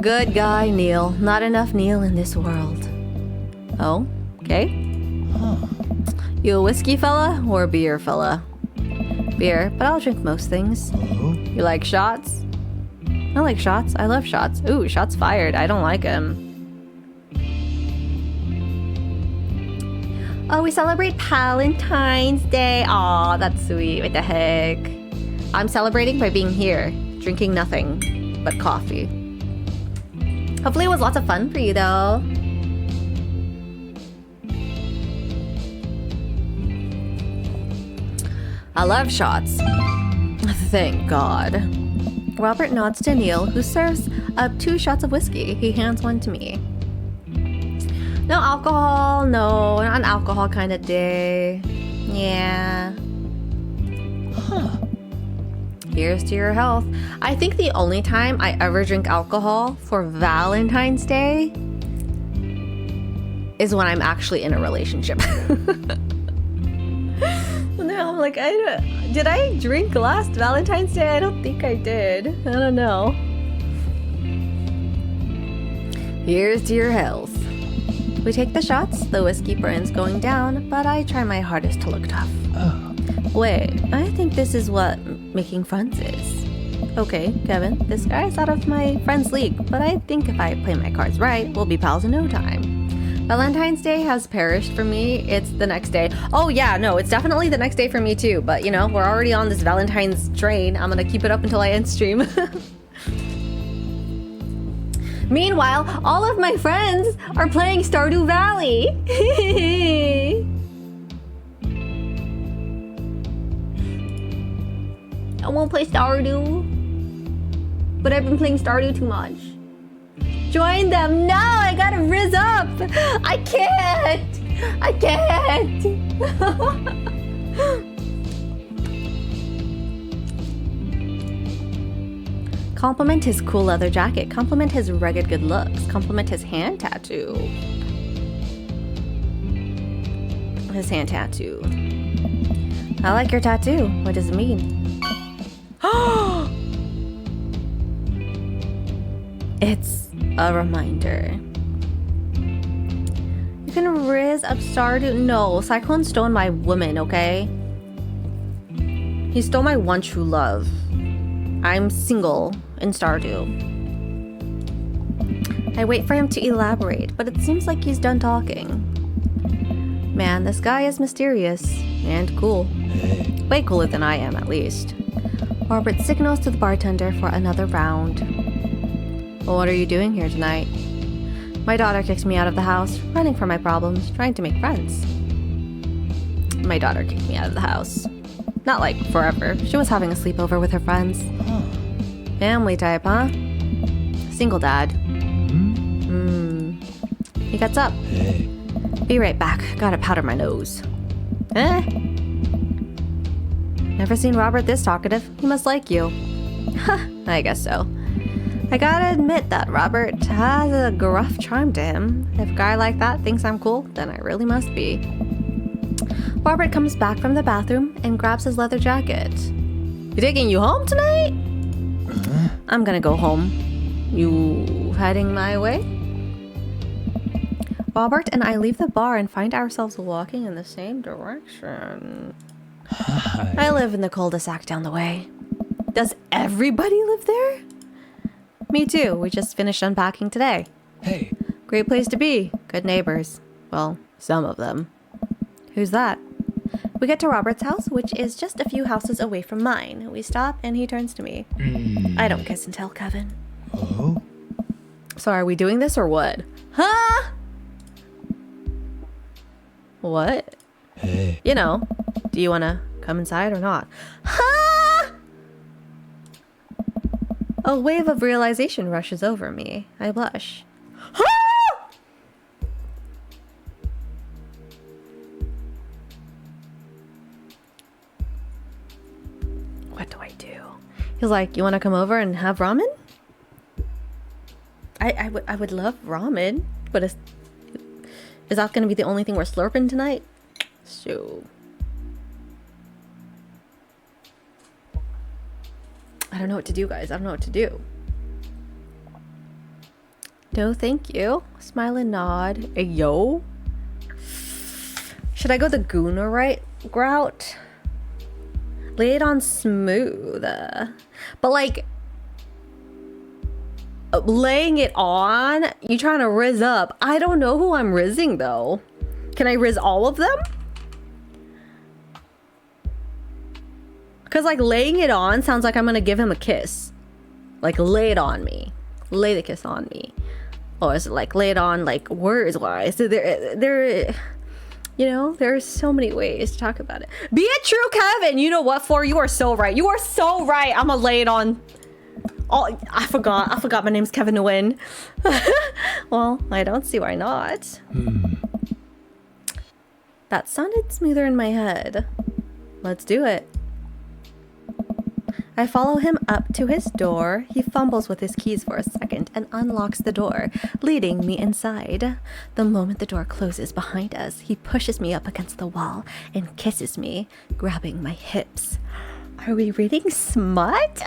Good guy, Neil. Not enough Neil in this world. Oh, okay. You a whiskey fella or a beer fella? Beer, but I'll drink most things. You like shots? I like shots. I love shots. Ooh, shots fired. I don't like them. Oh, we celebrate Valentine's Day. Aw, that's sweet. What the heck? I'm celebrating by being here, drinking nothing but coffee. Hopefully it was lots of fun for you, though. I love shots. Thank God. Robert nods to Neil, who serves up 2 shots of whiskey. He hands one to me. No alcohol. No, not an alcohol kind of day. Yeah. Here's to your health. I think the only time I ever drink alcohol for Valentine's Day is when I'm actually in a relationship. Now I'm like, did I drink last Valentine's Day? I don't think I did. I don't know. Here's to your health. We take the shots, the whiskey burns going down, but I try my hardest to look tough. Wait, I think this is what making friends is. Okay, Kevin, this guy's out of my friends league, but I think if I play my cards right, we'll be pals in no time. Valentine's Day has perished for me. It's the next day. Oh yeah, no, it's definitely the next day for me too. But you know, we're already on this Valentine's train. I'm gonna keep it up until I end stream. Meanwhile, all of my friends are playing Stardew Valley. I won't play Stardew, but I've been playing Stardew too much. Join them. No, I gotta rizz up. I can't. I can't. Compliment his cool leather jacket. Compliment his rugged good looks. Compliment his hand tattoo. His hand tattoo. I like your tattoo. What does it mean? It's a reminder. You can Riz up Stardew. No, Cyclone stole my woman, okay? He stole my one true love. I'm single in Stardew. I wait for him to elaborate, but it seems like he's done talking. Man, this guy is mysterious and cool. Way cooler than I am, at least. Robert signals to the bartender for another round. Well, what are you doing here tonight? My daughter kicks me out of the house, running from my problems, trying to make friends. My daughter kicked me out of the house. Not like forever. She was having a sleepover with her friends. Family type, huh? Single dad. He gets up. Be right back. Gotta powder my nose. Eh? Never seen Robert this talkative. He must like you. I guess so. I gotta admit that Robert has a gruff charm to him. If a guy like that thinks I'm cool, then I really must be. Robert comes back from the bathroom and grabs his leather jacket. You taking you home tonight? I'm gonna go home. You heading my way? Robert and I leave the bar and find ourselves walking in the same direction. Hi. I live in the cul-de-sac down the way. Does everybody live there? Me too. We just finished unpacking today. Hey. Great place to be. Good neighbors. Well, some of them. Who's that? We get to Robert's house, which is just a few houses away from mine. We stop and he turns to me. I don't kiss and tell, Kevin. Oh? So are we doing this or what? Huh? What? Hey. You know, do you want to come inside or not? Huh? A wave of realization rushes over me. I blush. Huh? What do I do? He's like, you want to come over and have ramen? I would love ramen, but is that going to be the only thing we're slurping tonight? So I don't know what to do, guys. I don't know what to do. No, thank you. Smile and nod. Hey, yo. Should I go the Gooner route? Lay it on smooth. But like, laying it on, you trying to rizz up. I don't know who I'm rizzing though. Can I rizz all of them? Because like laying it on sounds like I'm gonna give him a kiss. Like lay it on me. Lay the kiss on me. Or is it like lay it on like words wise? So there you know, there's so many ways to talk about it. Be a true Kevin. You know what for? You are so right. You are so right. I'm gonna lay it on. Oh, I forgot my name's Kevin Nguyen. Well, I don't see why not. That sounded smoother in my head. Let's do it. I follow him up to his door. He fumbles with his keys for a second and unlocks the door, leading me inside. The moment the door closes behind us, he pushes me up against the wall and kisses me, grabbing my hips. Are we reading smut?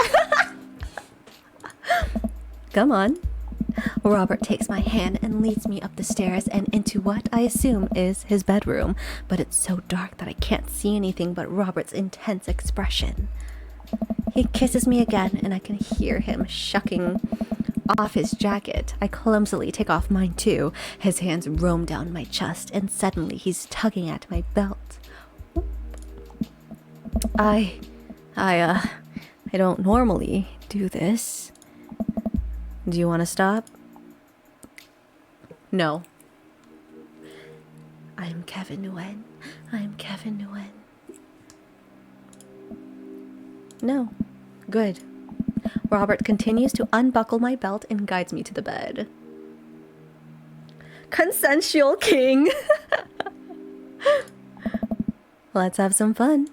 Come on. Robert takes my hand and leads me up the stairs and into what I assume is his bedroom, but it's so dark that I can't see anything but Robert's intense expression. He kisses me again, and I can hear him shucking off his jacket. I clumsily take off mine too. His hands roam down my chest, and suddenly he's tugging at my belt. I don't normally do this. Do you want to stop? No. I'm Kevin Nguyen. I'm Kevin Nguyen. No. Good. Robert continues to unbuckle my belt and guides me to the bed. Consensual king! Let's have some fun.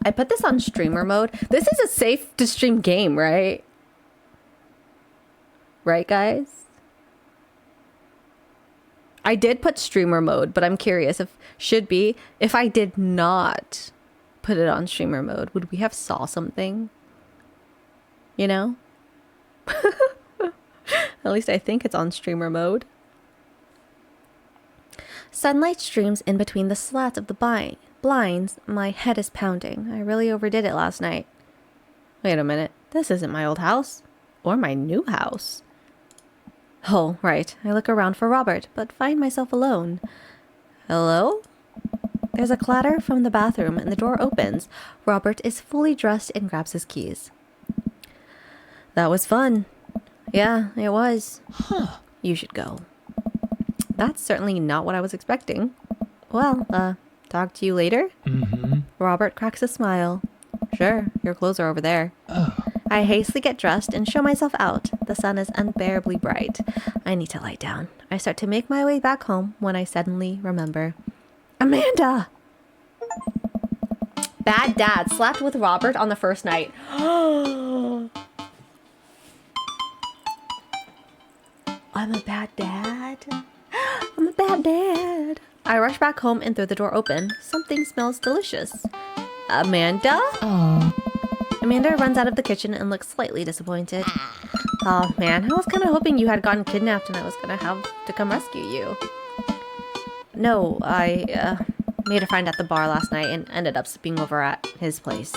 I put this on streamer mode. This is a safe to stream game, right? Right, guys? I did put streamer mode, but I'm curious if I did not put it on streamer mode, would we have saw something? You know? At least I think it's on streamer mode. Sunlight streams in between the slats of the blinds. My head is pounding. I really overdid it last night. Wait a minute. This isn't my old house. Or my new house. Oh, right. I look around for Robert, but find myself alone. Hello? There's a clatter from the bathroom and the door opens. Robert is fully dressed and grabs his keys. That was fun. Yeah, it was. Huh. You should go. That's certainly not what I was expecting. Well, talk to you later? Mm-hmm. Robert cracks a smile. Sure, your clothes are over there. Oh. I hastily get dressed and show myself out. The sun is unbearably bright. I need to lie down. I start to make my way back home when I suddenly remember. Amanda! Bad dad slept with Robert on the first night. I'm a bad dad. I'm a bad dad. I rush back home and throw the door open. Something smells delicious. Amanda? Oh. Amanda runs out of the kitchen and looks slightly disappointed. Oh man, I was kind of hoping you had gotten kidnapped and I was gonna have to come rescue you. No, I made a friend at the bar last night and ended up sleeping over at his place.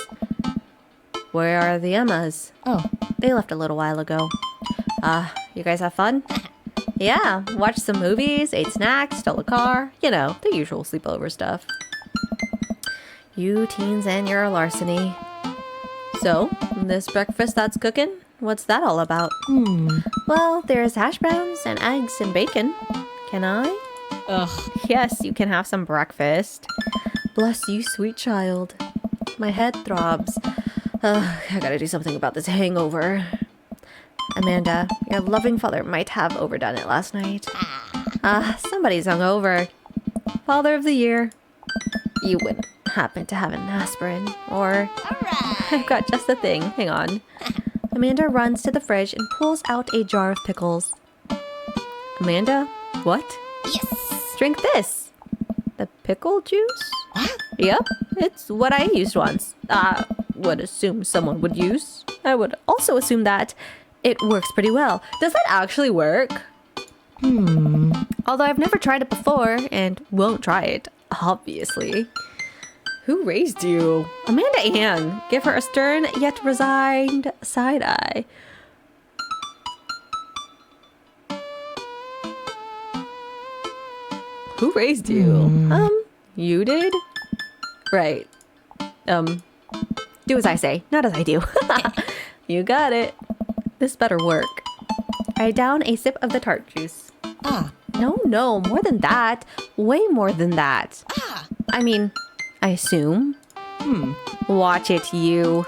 Where are the Emmas? Oh. They left a little while ago. You guys have fun? Yeah, watched some movies, ate snacks, stole a car. You know, the usual sleepover stuff. You teens and your larceny. So, this breakfast that's cooking, what's that all about? Well, there's hash browns and eggs and bacon. Can I? Ugh. Yes, you can have some breakfast. Bless you, sweet child. My head throbs. I gotta do something about this hangover. Amanda, your loving father might have overdone it last night. Somebody's hungover. Father of the year. You wouldn't happen to have an aspirin, or... I've got just the thing. Hang on. Amanda runs to the fridge and pulls out a jar of pickles. Amanda? What? Yes. Drink this. The pickle juice? What? Yep, it's what I used once. Would assume someone would use. I would also assume that it works pretty well. Does that actually work? Although I've never tried it before and won't try it, obviously. Who raised you? Amanda Ann. Give her a stern yet resigned side eye. Who raised you? You did? Right. Do as I say, not as I do. You got it. This better work. I down a sip of the tart juice. No, more than that. Way more than that. I mean, I assume. Watch it, you.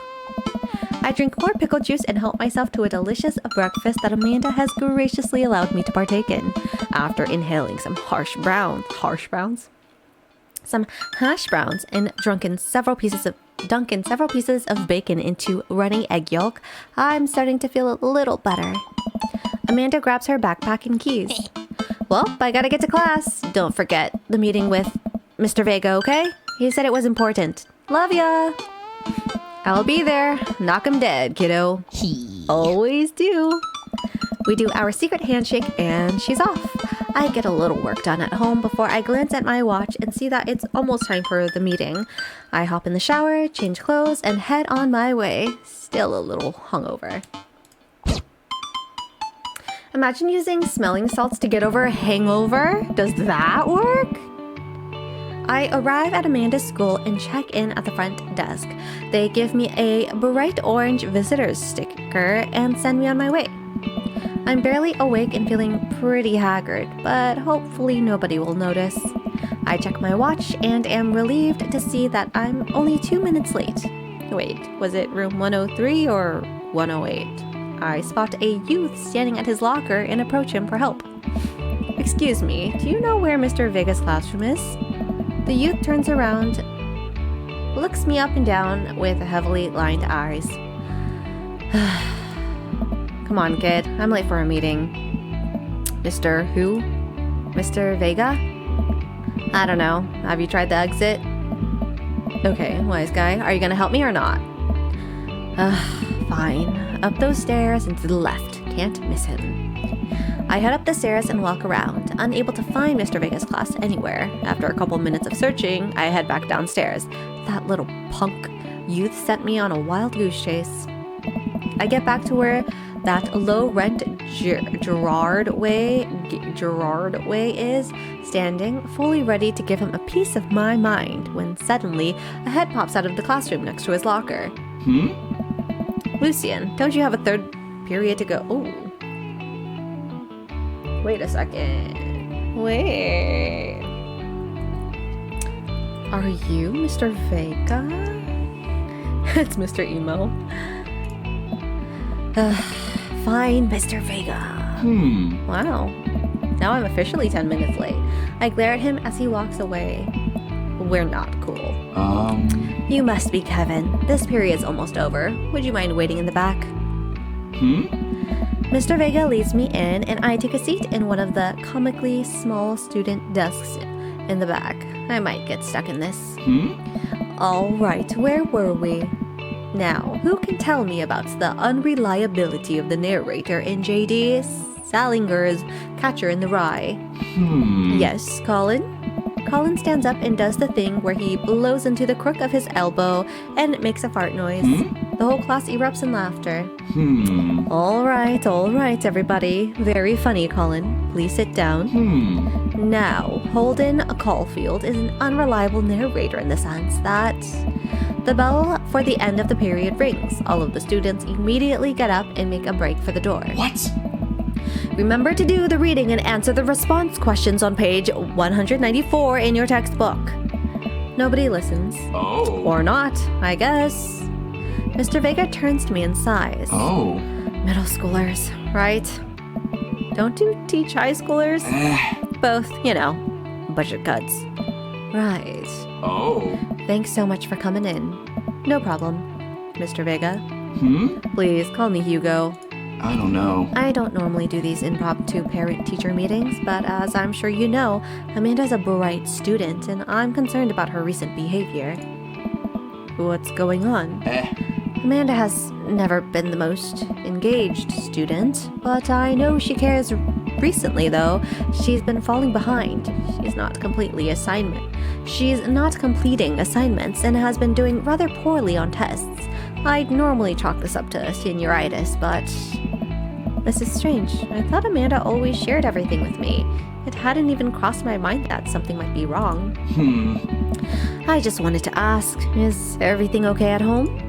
I drink more pickle juice and help myself to a delicious breakfast that Amanda has graciously allowed me to partake in. After inhaling some hash browns, some hash browns, and dunking several pieces of bacon into runny egg yolk, I'm starting to feel a little better. Amanda grabs her backpack and keys. Well, I gotta get to class. Don't forget the meeting with Mr. Vega, okay? He said it was important. Love ya! I'll be there. Knock 'em dead, kiddo. Always do. We do our secret handshake and she's off. I get a little work done at home before I glance at my watch and see that it's almost time for the meeting. I hop in the shower, change clothes, and head on my way. Still a little hungover. Imagine using smelling salts to get over a hangover. Does that work? I arrive at Amanda's school and check in at the front desk. They give me a bright orange visitor's sticker and send me on my way. I'm barely awake and feeling pretty haggard, but hopefully nobody will notice. I check my watch and am relieved to see that I'm only 2 minutes late. Wait, was it room 103 or 108? I spot a youth standing at his locker and approach him for help. Excuse me, do you know where Mr. Vega's classroom is? The youth turns around, looks me up and down with heavily lined eyes. Come on, kid. I'm late for a meeting. Mr. who? Mr. Vega? I don't know. Have you tried the exit? Okay, wise guy. Are you gonna help me or not? Fine. Up those stairs and to the left. can't miss him. I head up the stairs and walk around, unable to find Mr. Vega's class anywhere. After a couple minutes of searching, I head back downstairs. That little punk youth sent me on a wild goose chase. I get back to where that low-rent Gerard Way is, standing, fully ready to give him a piece of my mind, when suddenly a head pops out of the classroom next to his locker. Lucian, don't you have a third period to go? Oh. Wait a second. Wait. Are you Mr. Vega? It's Mr. Emo. Fine, Mr. Vega. Wow. Now I'm officially 10 minutes late. I glare at him as he walks away. We're not cool. You must be Kevin. This period's almost over. Would you mind waiting in the back? Mr. Vega leads me in, and I take a seat in one of the comically small student desks in the back. I might get stuck in this. All right, where were we? Now, who can tell me about the unreliability of the narrator in J.D. Salinger's Catcher in the Rye? Yes, Colin? Colin stands up and does the thing where he blows into the crook of his elbow and makes a fart noise. The whole class erupts in laughter. All right, everybody. Very funny, Colin. Please sit down. Now, Holden Caulfield is an unreliable narrator in the sense that the bell for the end of the period rings. All of the students immediately get up and make a break for the door. What? Remember to do the reading and answer the response questions on page 194 in your textbook. Nobody listens. Oh. Or not, I guess. Mr. Vega turns to me and sighs. Oh. Middle schoolers, right? Don't you teach high schoolers? Both, you know, budget cuts. Right. Oh. Thanks so much for coming in. No problem, Mr. Vega. Please call me Hugo. I don't know. I don't normally do these impromptu parent-teacher meetings, but as I'm sure you know, Amanda's a bright student, and I'm concerned about her recent behavior. What's going on? Amanda has never been the most engaged student, but I know she cares. Recently, though, she's been falling behind. She's not completing assignments and has been doing rather poorly on tests. I'd normally chalk this up to senioritis, but this is strange. I thought Amanda always shared everything with me. It hadn't even crossed my mind that something might be wrong. I just wanted to ask, is everything okay at home?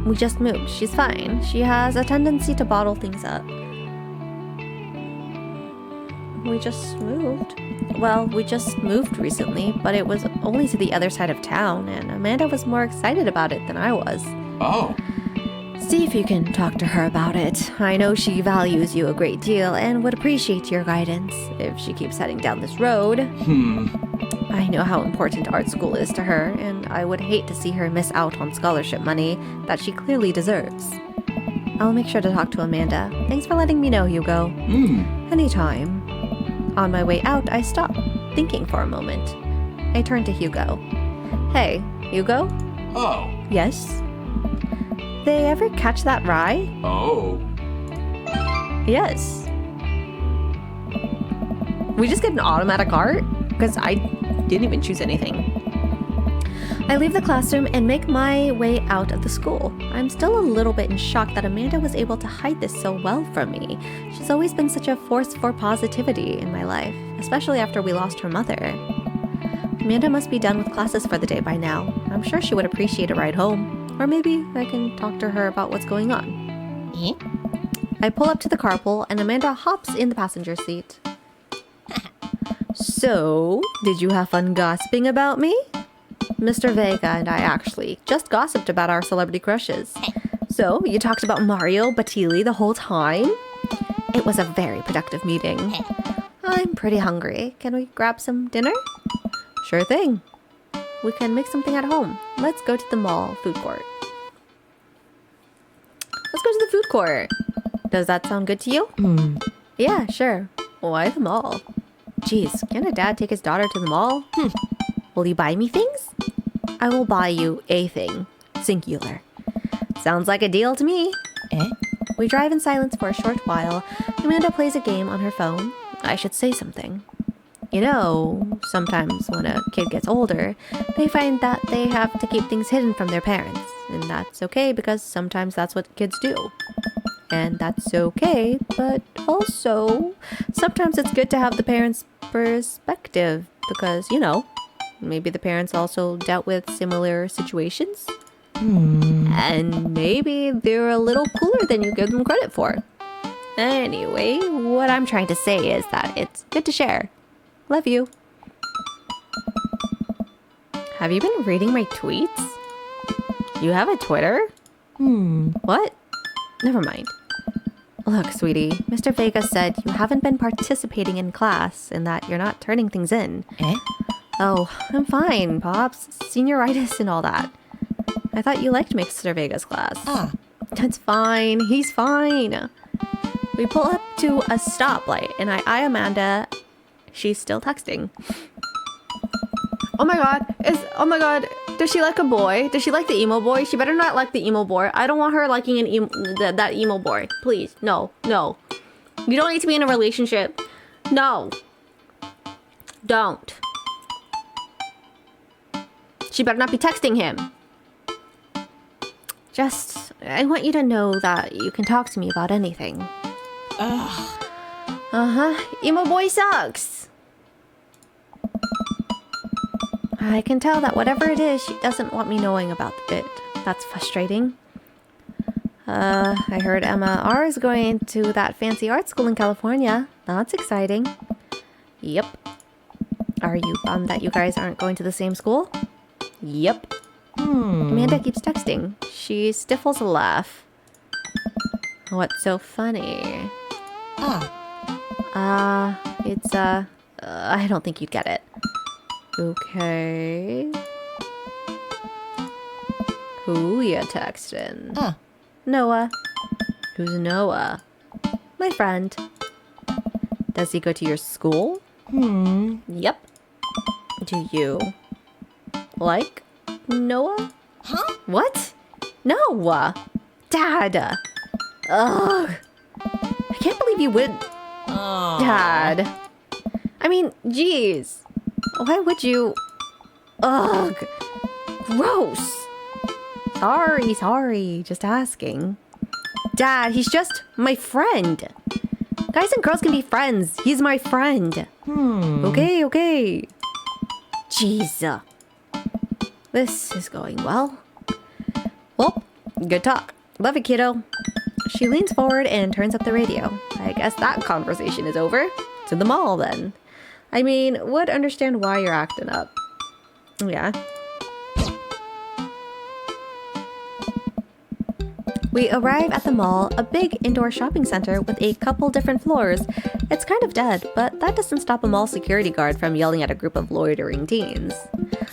We just moved. She's fine. She has a tendency to bottle things up. We just moved. Well, we just moved recently, but it was only to the other side of town, and Amanda was more excited about it than I was. Oh. See if you can talk to her about it. I know she values you a great deal and would appreciate your guidance if she keeps heading down this road. I know how important art school is to her, and I would hate to see her miss out on scholarship money that she clearly deserves. I'll make sure to talk to Amanda. Thanks for letting me know, Hugo. Anytime. On my way out, I stop, thinking for a moment. I turn to Hugo. Hey, Hugo? Oh. Yes? They ever catch that rye? Oh. Yes. We just get an automatic art? Because I didn't even choose anything. I leave the classroom and make my way out of the school. I'm still a little bit in shock that Amanda was able to hide this so well from me. She's always been such a force for positivity in my life, especially after we lost her mother. Amanda must be done with classes for the day by now. I'm sure she would appreciate a ride home. Or maybe I can talk to her about what's going on. I pull up to the carpool and Amanda hops in the passenger seat. So, did you have fun gossiping about me? Mr. Vega and I actually just gossiped about our celebrity crushes. So, you talked about Mario Batili the whole time? It was a very productive meeting. I'm pretty hungry. Can we grab some dinner? Sure thing. We can make something at home. Let's go to the mall food court. Let's go to the food court. Does that sound good to you? Yeah, sure. Why the mall? Geez, can a dad take his daughter to the mall? Will you buy me things? I will buy you a thing. Singular. Sounds like a deal to me. We drive in silence for a short while. Amanda plays a game on her phone. I should say something. You know, sometimes when a kid gets older, they find that they have to keep things hidden from their parents. And that's okay because sometimes that's what kids do. And that's okay, but also, sometimes it's good to have the parents' perspective because, you know, maybe the parents also dealt with similar situations. And maybe they're a little cooler than you give them credit for. Anyway, what I'm trying to say is that it's good to share. Love you. Have you been reading my tweets? You have a Twitter? What? Never mind. Look, sweetie, Mr. Vega said you haven't been participating in class and that you're not turning things in. Oh, I'm fine, Pops. Senioritis and all that. I thought you liked Mr. Vega's class. That's fine. He's fine. We pull up to a stoplight and I eye Amanda. She's still texting. Oh my god. Does she like a boy? Does she like the emo boy? She better not like the emo boy. I don't want her liking that emo boy. Please, no. You don't need to be in a relationship. No. Don't. She better not be texting him. I want you to know that you can talk to me about anything. Emo boy sucks. I can tell that whatever it is, she doesn't want me knowing about it. That's frustrating. I heard Emma R is going to that fancy art school in California. That's exciting. Yep. Are you bummed that you guys aren't going to the same school? Yep. Amanda keeps texting. She stifles a laugh. What's so funny? I don't think you'd get it. Okay. Who ya texting? Noah. Who's Noah? My friend. Does he go to your school? Yep. Do you like Noah? What? No! Dad! Ugh. I can't believe you would... Dad. I mean, jeez. Why would you... Ugh. Gross. Sorry. Just asking. Dad, he's just my friend. Guys and girls can be friends. He's my friend. Okay. Jeez. This is going well. Well, good talk. Love it, kiddo. She leans forward and turns up the radio. I guess that conversation is over. To the mall, then. I mean, would understand why you're acting up. Yeah. We arrive at the mall, a big indoor shopping center with a couple different floors. It's kind of dead, but that doesn't stop a mall security guard from yelling at a group of loitering teens.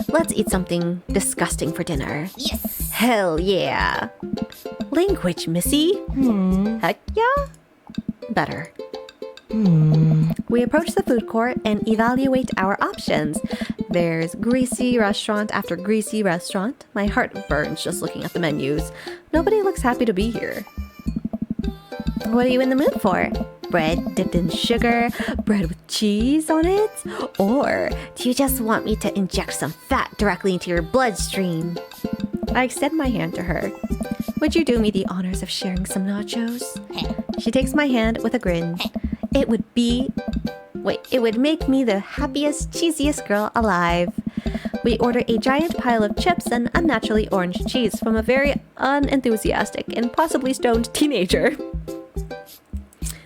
Let's eat something disgusting for dinner. Yes! Hell yeah! Language, missy? Heck yeah? Better. We approach the food court and evaluate our options. There's greasy restaurant after greasy restaurant. My heart burns just looking at the menus. Nobody looks happy to be here. What are you in the mood for? Bread dipped in sugar? Bread with cheese on it? Or do you just want me to inject some fat directly into your bloodstream? I extend my hand to her. Would you do me the honors of sharing some nachos? She takes my hand with a grin. It would make me the happiest, cheesiest girl alive. We order a giant pile of chips and unnaturally orange cheese from a very unenthusiastic and possibly stoned teenager.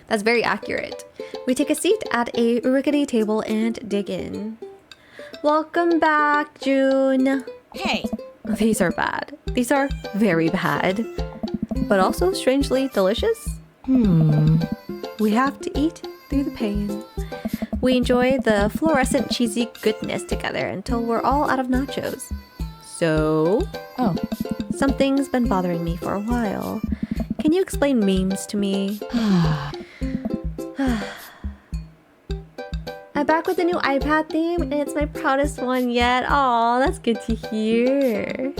That's very accurate. We take a seat at a rickety table and dig in. Welcome back, June. Hey. These are bad. These are very bad. But also strangely delicious. We have to eat through the pain. We enjoy the fluorescent cheesy goodness together until we're all out of nachos. So... something's been bothering me for a while. Can you explain memes to me? I'm back with the new iPad theme, and it's my proudest one yet. Aw, that's good to hear.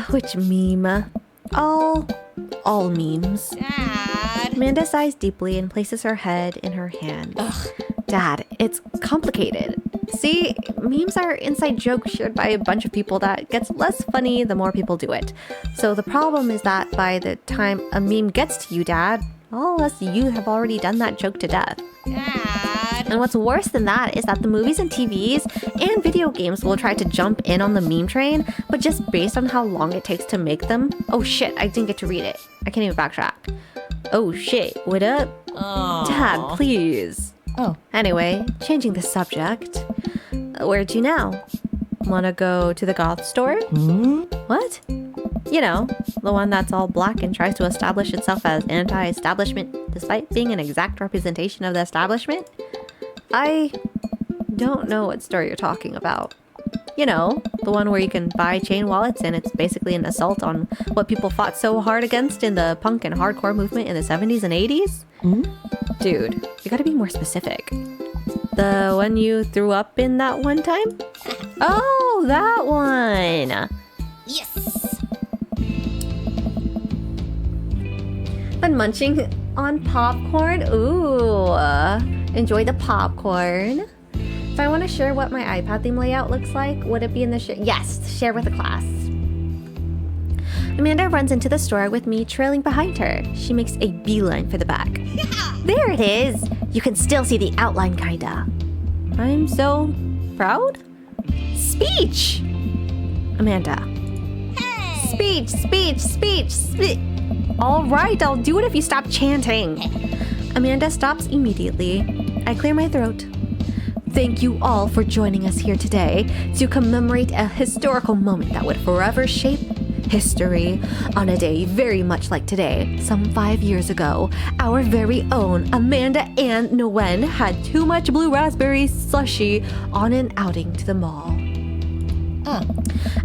Which meme? All memes. Dad. Amanda sighs deeply and places her head in her hand. Dad, it's complicated. See, memes are inside jokes shared by a bunch of people that gets less funny the more people do it. So the problem is that by the time a meme gets to you, Dad, all us you have already done that joke to death. Dad. And what's worse than that is that the movies and TVs and video games will try to jump in on the meme train, but just based on how long it takes to make them. Oh shit, I didn't get to read it. I can't even backtrack. Oh shit, what up? Oh. Dad, please. Oh. Anyway, changing the subject. Where to now? Wanna go to the goth store? What? You know, the one that's all black and tries to establish itself as anti-establishment despite being an exact representation of the establishment? I don't know what store you're talking about. You know, the one where you can buy chain wallets and it's basically an assault on what people fought so hard against in the punk and hardcore movement in the 70s and 80s? Dude, you gotta be more specific. The one you threw up in that one time? Oh, that one! Yes. Been munching on popcorn? Ooh, enjoy the popcorn. If I want to share what my iPad theme layout looks like, would it be in the Yes, share with the class. Amanda runs into the store with me trailing behind her. She makes a beeline for the back. There it is! You can still see the outline, kinda. I'm so proud? Speech! Amanda. Hey! Speech! All right, I'll do it if you stop chanting. Amanda stops immediately. I clear my throat. Thank you all for joining us here today to commemorate a historical moment that would forever shape history. On a day very much like today, some 5 years ago, our very own Amanda Ann Nguyen had too much blue raspberry slushy on an outing to the mall.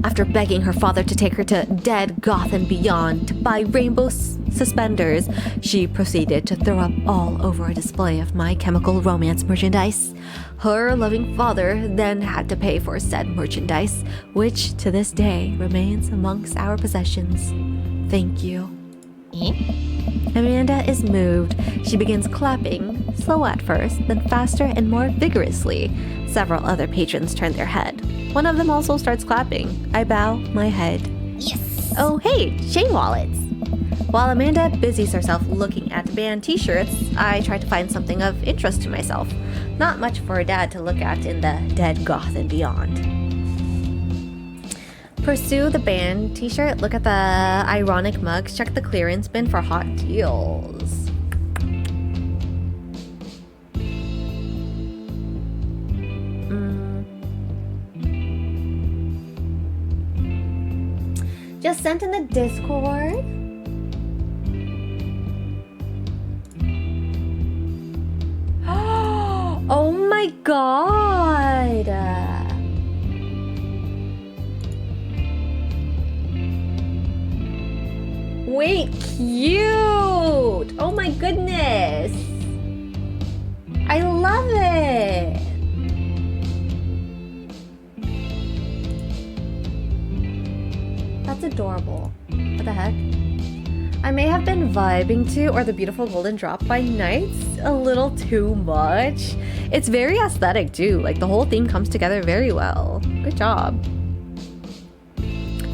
After begging her father to take her to Dead Goth and Beyond to buy rainbow suspenders, she proceeded to throw up all over a display of My Chemical Romance merchandise. Her loving father then had to pay for said merchandise, which to this day remains amongst our possessions. Thank you. Amanda is moved. She begins clapping, slow at first, then faster and more vigorously. Several other patrons turn their head. One of them also starts clapping. I bow my head. Yes. Oh, hey, chain wallets. While Amanda busies herself looking at band t-shirts, I try to find something of interest to myself. Not much for Dad to look at in the Dead Goth and Beyond. Pursue the band t-shirt, look at the ironic mugs, check the clearance bin for hot deals. Just sent in the Discord. Oh my god! Wait, cute! Oh my goodness! I love it! That's adorable. What the heck? I may have been vibing to Or the Beautiful Golden Drop by Nights a little too much. It's very aesthetic too, like the whole theme comes together very well. Good job.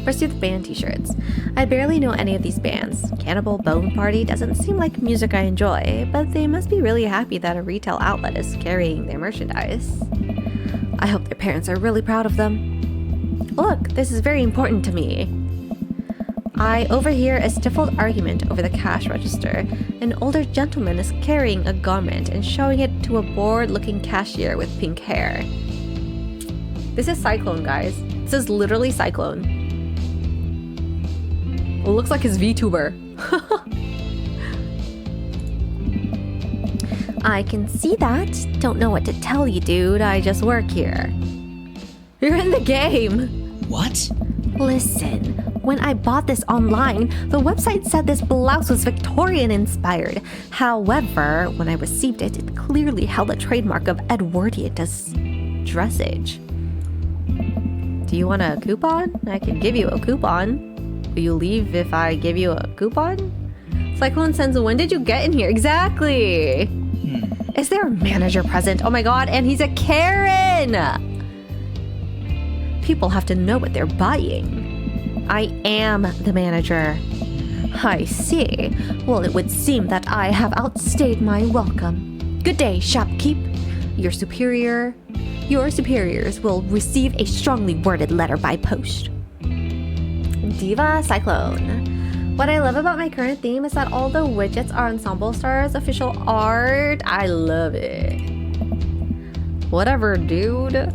Pursue the band t-shirts. I barely know any of these bands. Cannibal Bone Party doesn't seem like music I enjoy, but they must be really happy that a retail outlet is carrying their merchandise. I hope their parents are really proud of them. Look, this is very important to me. I overhear a stifled argument over the cash register. An older gentleman is carrying a garment and showing it to a bored-looking cashier with pink hair. This is Cyclone, guys. This is literally Cyclone. It looks like his VTuber. I can see that. Don't know what to tell you, dude. I just work here. You're in the game. What? Listen, when I bought this online, the website said this blouse was Victorian-inspired. However, when I received it, it clearly held a trademark of Edwardian dressage. Do you want a coupon? I can give you a coupon. Will you leave if I give you a coupon? Cyclone sends, when did you get in here? Exactly. Is there a manager present? Oh my god, and he's a Karen! People have to know what they're buying. I am the manager. I see. Well, it would seem that I have outstayed my welcome. Good day, shopkeep. Your superiors will receive a strongly worded letter by post. Diva Cyclone. What I love about my current theme is that all the widgets are Ensemble Stars official art. I love it. Whatever, dude.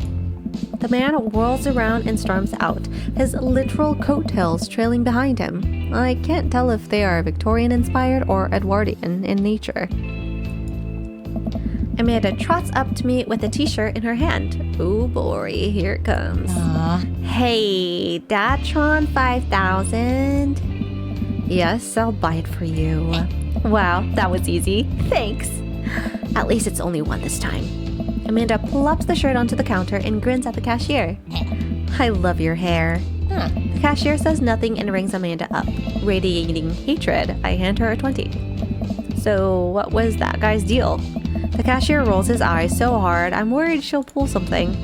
The man whirls around and storms out, his literal coattails trailing behind him. I can't tell if they are Victorian-inspired or Edwardian in nature. Amanda trots up to me with a t-shirt in her hand. Oh boy, here it comes. Hey, Datron 5000. Yes, I'll buy it for you. Wow, that was easy. Thanks. At least it's only one this time. Amanda plops the shirt onto the counter and grins at the cashier. I love your hair. The cashier says nothing and rings Amanda up. Radiating hatred, I hand her a 20. So what was that guy's deal? The cashier rolls his eyes so hard, I'm worried she'll pull something.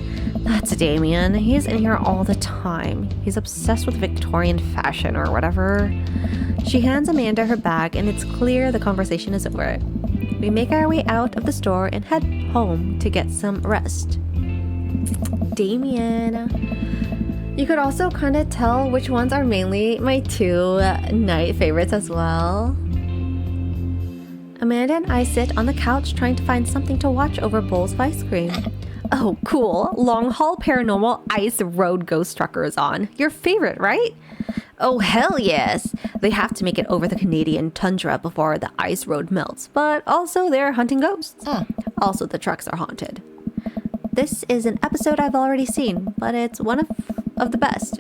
That's Damien. He's in here all the time. He's obsessed with Victorian fashion or whatever. She hands Amanda her bag and it's clear the conversation is over. We make our way out of the store and head home to get some rest. Damien. You could also kind of tell which ones are mainly my two night favorites as well. Amanda and I sit on the couch trying to find something to watch over bowls of ice cream. Oh, cool. Long haul paranormal ice road ghost trucker is on. Your favorite, right? Oh, hell yes. They have to make it over the Canadian tundra before the ice road melts, but also they're hunting ghosts. Also, the trucks are haunted. This is an episode I've already seen, but it's one of the best.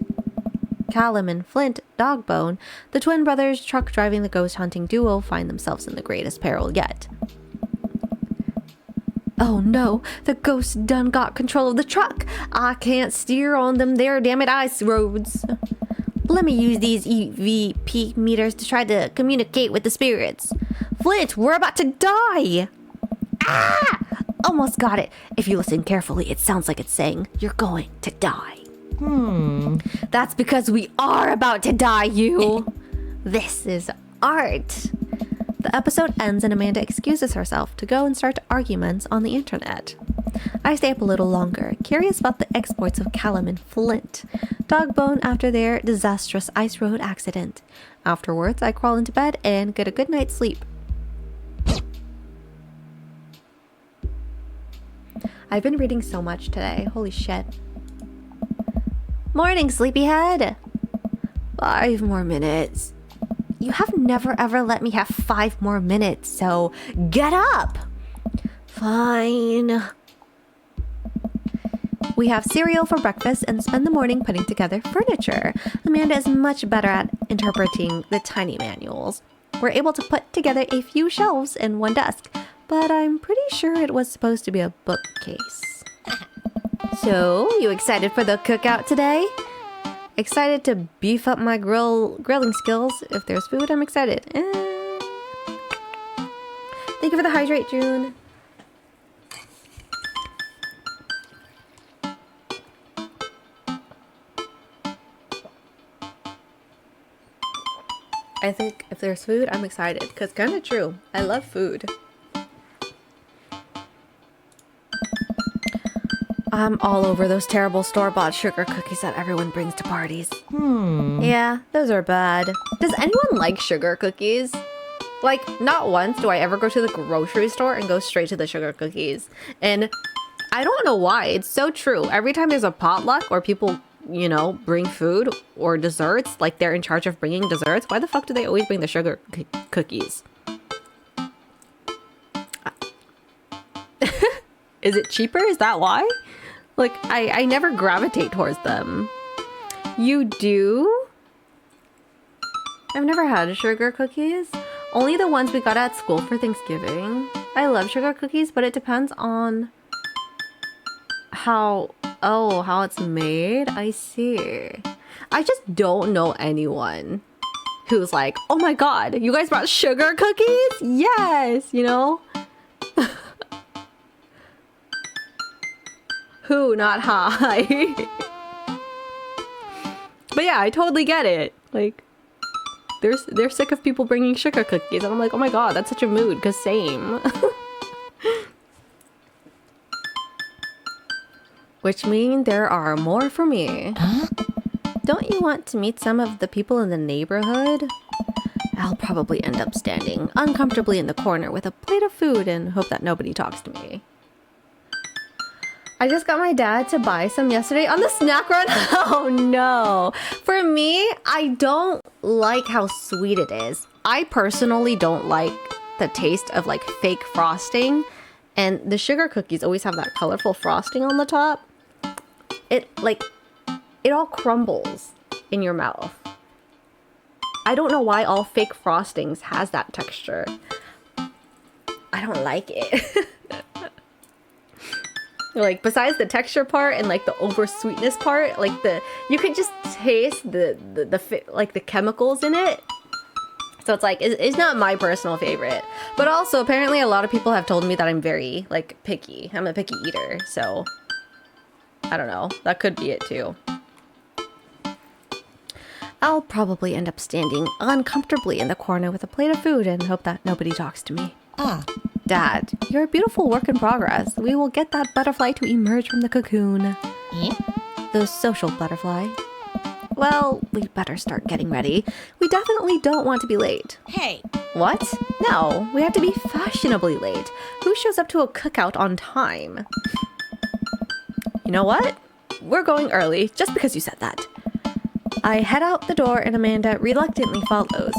Callum and Flint, Dogbone, the twin brothers truck driving the ghost hunting duo, find themselves in the greatest peril yet. Oh no, the ghost done got control of the truck. I can't steer on them there damn it ice roads. Let me use these EVP meters to try to communicate with the spirits. Flint, we're about to die. Ah! Almost got it. If you listen carefully, it sounds like it's saying, you're going to die. That's because we are about to die, you. This is art. The episode ends and Amanda excuses herself to go and start arguments on the internet. I stay up a little longer, curious about the exploits of Callum and Flint, Dogbone after their disastrous ice road accident. Afterwards, I crawl into bed and get a good night's sleep. I've been reading so much today. Holy shit. Morning, sleepyhead. 5 more minutes. You have never ever let me have 5 more minutes, so get up. Fine. We have cereal for breakfast and spend the morning putting together furniture. Amanda is much better at interpreting the tiny manuals. We're able to put together a few shelves in one desk, but I'm pretty sure it was supposed to be a bookcase. So, you excited for the cookout today? Excited to beef up my grilling skills. If there's food, I'm excited. Thank you for the hydrate, June. I think if there's food, I'm excited. Because kind of true. I love food. I'm all over those terrible store-bought sugar cookies that everyone brings to parties. Yeah, those are bad. Does anyone like sugar cookies? Like, not once do I ever go to the grocery store and go straight to the sugar cookies. And I don't know why. It's so true. Every time there's a potluck or people, you know, bring food or desserts, like they're in charge of bringing desserts, why the fuck do they always bring the sugar cookies? Is it cheaper? Is that why? Like, I never gravitate towards them. You do? I've never had sugar cookies. Only the ones we got at school for Thanksgiving. I love sugar cookies, but it depends on how it's made. I see. I just don't know anyone who's like, oh my god, you guys brought sugar cookies? Yes, you know? Who, not high. But yeah, I totally get it. Like, they're sick of people bringing sugar cookies. And I'm like, oh my god, that's such a mood, because same. Which mean there are more for me. Huh? Don't you want to meet some of the people in the neighborhood? I'll probably end up standing uncomfortably in the corner with a plate of food and hope that nobody talks to me. I just got my dad to buy some yesterday on the snack run. Oh no. For me, I don't like how sweet it is. I personally don't like the taste of like fake frosting. And the sugar cookies always have that colorful frosting on the top. It all crumbles in your mouth. I don't know why all fake frostings has that texture. I don't like it. Like, besides the texture part and like the over sweetness part, like you could just taste the chemicals in it. So it's like, it's not my personal favorite. But also, apparently a lot of people have told me that I'm very, like, picky. I'm a picky eater, so I don't know. That could be it too. I'll probably end up standing uncomfortably in the corner with a plate of food and hope that nobody talks to me. Ah. Dad, you're a beautiful work in progress. We will get that butterfly to emerge from the cocoon. Eh? The social butterfly. Well, we'd better start getting ready. We definitely don't want to be late. Hey. What? No, we have to be fashionably late. Who shows up to a cookout on time? You know what? We're going early, just because you said that. I head out the door and Amanda reluctantly follows.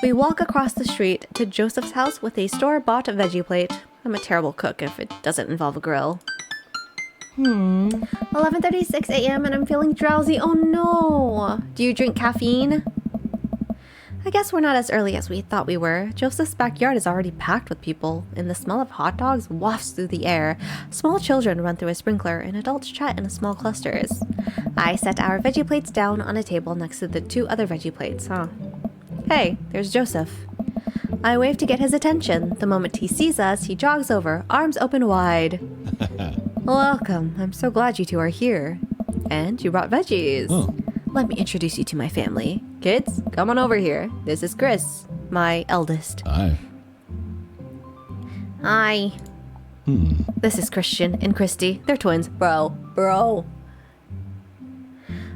We walk across the street to Joseph's house with a store-bought veggie plate. I'm a terrible cook if it doesn't involve a grill. 11:36 a.m. and I'm feeling drowsy. Oh no! Do you drink caffeine? I guess we're not as early as we thought we were. Joseph's backyard is already packed with people, and the smell of hot dogs wafts through the air. Small children run through a sprinkler, and adults chat in small clusters. I set our veggie plates down on a table next to the 2 other veggie plates, Hey, there's Joseph. I wave to get his attention. The moment he sees us, he jogs over, arms open wide. Welcome. I'm so glad you 2 are here. And you brought veggies. Oh. Let me introduce you to my family. Kids, come on over here. This is Chris, my eldest. Hi. Hi. This is Christian and Christy. They're twins. Bro.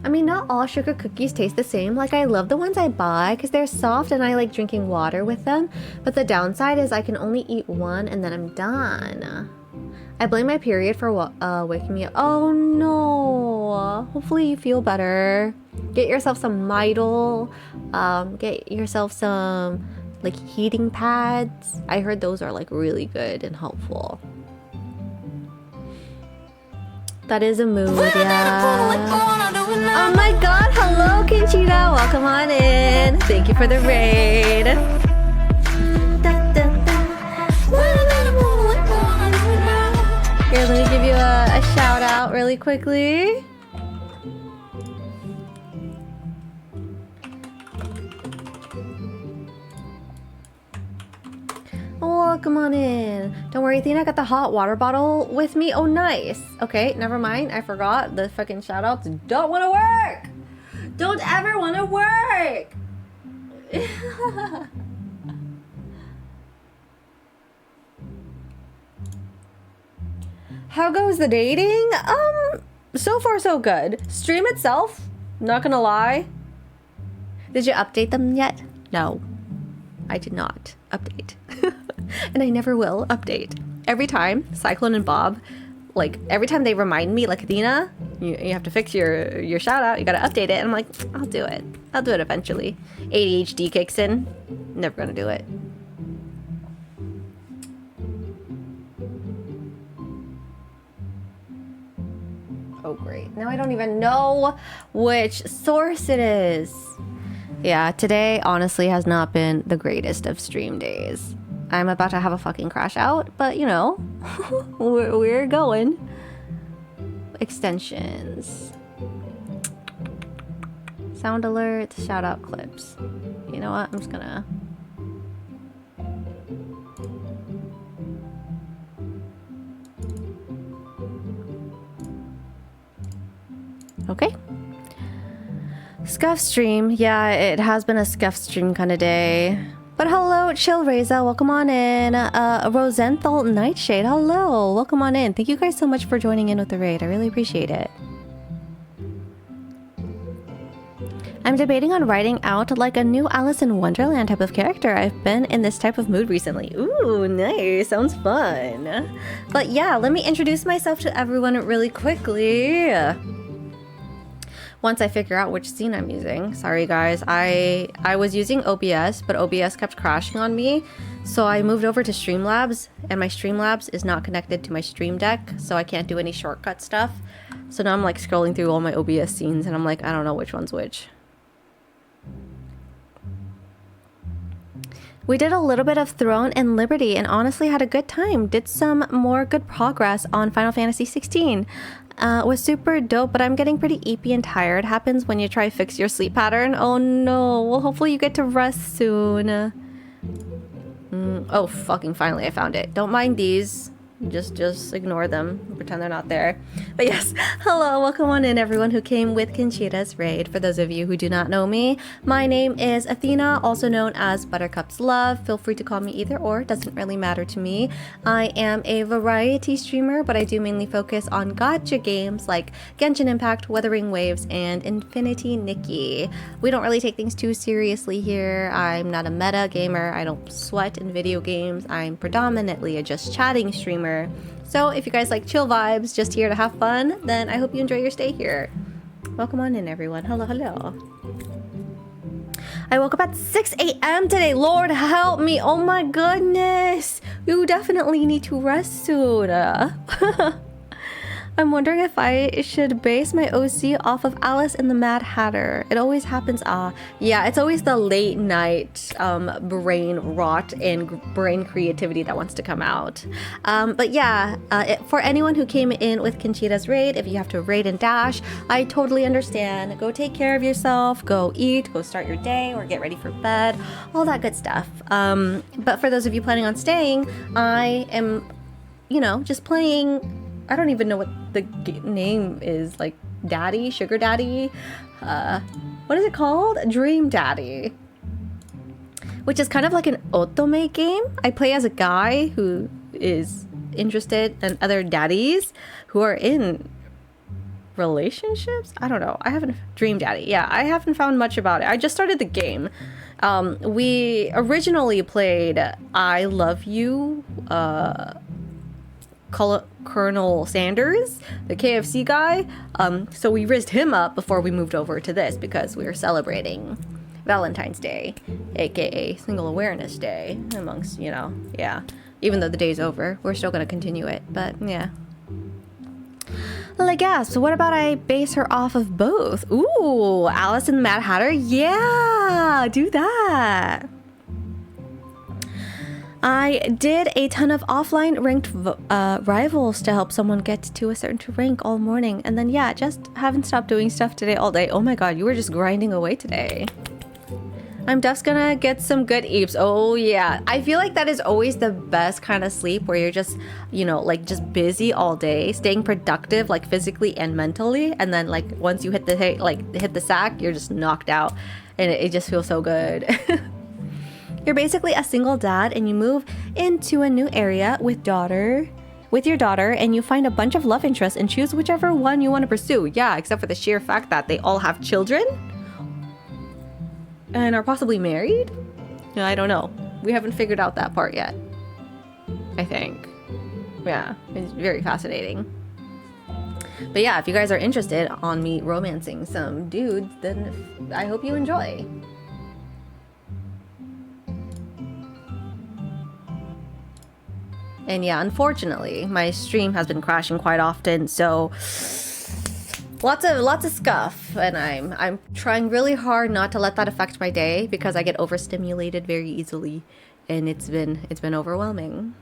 I mean, not all sugar cookies taste the same. Like, I love the ones I buy because they're soft and I like drinking water with them. But the downside is I can only eat one and then I'm done. I blame my period for waking me up. Oh no. Hopefully you feel better. Get yourself some Midol. Get yourself some like heating pads. I heard those are like really good and helpful. That is a mood, yeah. Oh my god, hello Conchita. Welcome on in. Thank you for the raid. Here, let me give you a shout out really quickly. Welcome on in. Don't worry, Athena, I got the hot water bottle with me. Oh, nice. Okay, never mind. I forgot. The fucking shout outs don't want to work. Don't ever want to work. How goes the dating? So far so good. Stream itself, not gonna lie. Did you update them yet? No, I did not update. And I never will update. Every time, Cyclone and Bob, like, every time they remind me, like, Athena, you have to fix your shout out, you gotta update it. And I'm like, I'll do it. I'll do it eventually. ADHD kicks in. Never gonna do it. Oh, great. Now I don't even know which source it is. Yeah, today honestly has not been the greatest of stream days. I'm about to have a fucking crash out, but you know, we're going. Extensions. Sound alert, shout out clips. You know what? I'm just gonna... Okay. Scuff stream. Yeah, it has been a scuff stream kind of day. But hello, Chill Reza. Welcome on in. Rosenthal Nightshade. Hello. Welcome on in. Thank you guys so much for joining in with the raid. I really appreciate it. I'm debating on writing out like a new Alice in Wonderland type of character. I've been in this type of mood recently. Ooh, nice. Sounds fun. But yeah, let me introduce myself to everyone really quickly. Once I figure out which scene I'm using. Sorry guys, I was using OBS, but OBS kept crashing on me. So I moved over to Streamlabs, and my Streamlabs is not connected to my Stream Deck, so I can't do any shortcut stuff. So now I'm like scrolling through all my OBS scenes, and I'm like, I don't know which one's which. We did a little bit of Throne and Liberty and honestly had a good time. Did some more good progress on Final Fantasy 16. Was super dope, but I'm getting pretty eepy and tired. Happens when you try to fix your sleep pattern. Oh no. Well, hopefully you get to rest soon. Oh, fucking finally I found it. Don't mind these. Just ignore them. Pretend they're not there. But yes, hello, welcome on in everyone who came with Conchita's raid. For those of you who do not know me, my name is Athena, also known as Buttercup's Love. Feel free to call me either or, doesn't really matter to me. I am a variety streamer, but I do mainly focus on gacha games like Genshin Impact, Wuthering Waves, and Infinity Nikki. We don't really take things too seriously here. I'm not a meta gamer. I don't sweat in video games. I'm predominantly a just chatting streamer. So if you guys like chill vibes, just here to have fun, then I hope you enjoy your stay here. Welcome on in everyone. Hello, hello. I woke up at 6 a.m. today. Lord help me. Oh my goodness. You definitely need to rest soon. I'm wondering if I should base my OC off of Alice in the Mad Hatter. It always happens. Yeah, it's always the late night brain rot and brain creativity that wants to come out. But yeah, for anyone who came in with Conchita's raid, if you have to raid and dash, I totally understand. Go take care of yourself, go eat, go start your day, or get ready for bed, all that good stuff. But for those of you planning on staying, I am, you know, just playing. I don't even know what the name is, like Daddy, Sugar Daddy, what is it called? Dream Daddy, which is kind of like an otome game. I play as a guy who is interested in other daddies who are in relationships. I don't know. Dream Daddy. Yeah, I haven't found much about it. I just started the game. We originally played I Love You, Colonel Sanders, the KFC guy. So we rizzed him up before we moved over to this because we were celebrating Valentine's Day, aka Single Awareness Day, amongst, you know, yeah. Even though the day's over, we're still gonna continue it, but yeah. Like, yeah, so what about I base her off of both? Ooh, Alice in the Mad Hatter? Yeah, do that. I did a ton of offline ranked rivals to help someone get to a certain rank all morning. And then, yeah, just haven't stopped doing stuff today all day. Oh my god, you were just grinding away today. I'm just gonna get some good eeps. Oh yeah, I feel like that is always the best kind of sleep where you're just, you know, like just busy all day, staying productive, like physically and mentally. And then like once you hit the sack, you're just knocked out and it just feels so good. You're basically a single dad and you move into a new area with your daughter and you find a bunch of love interests and choose whichever one you want to pursue. Yeah, except for the sheer fact that they all have children and are possibly married. Yeah, I don't know. We haven't figured out that part yet, I think. Yeah, it's very fascinating. But yeah, if you guys are interested on me romancing some dudes, then I hope you enjoy. And yeah, unfortunately, my stream has been crashing quite often, so lots of scuff, and I'm trying really hard not to let that affect my day because I get overstimulated very easily, and it's been overwhelming.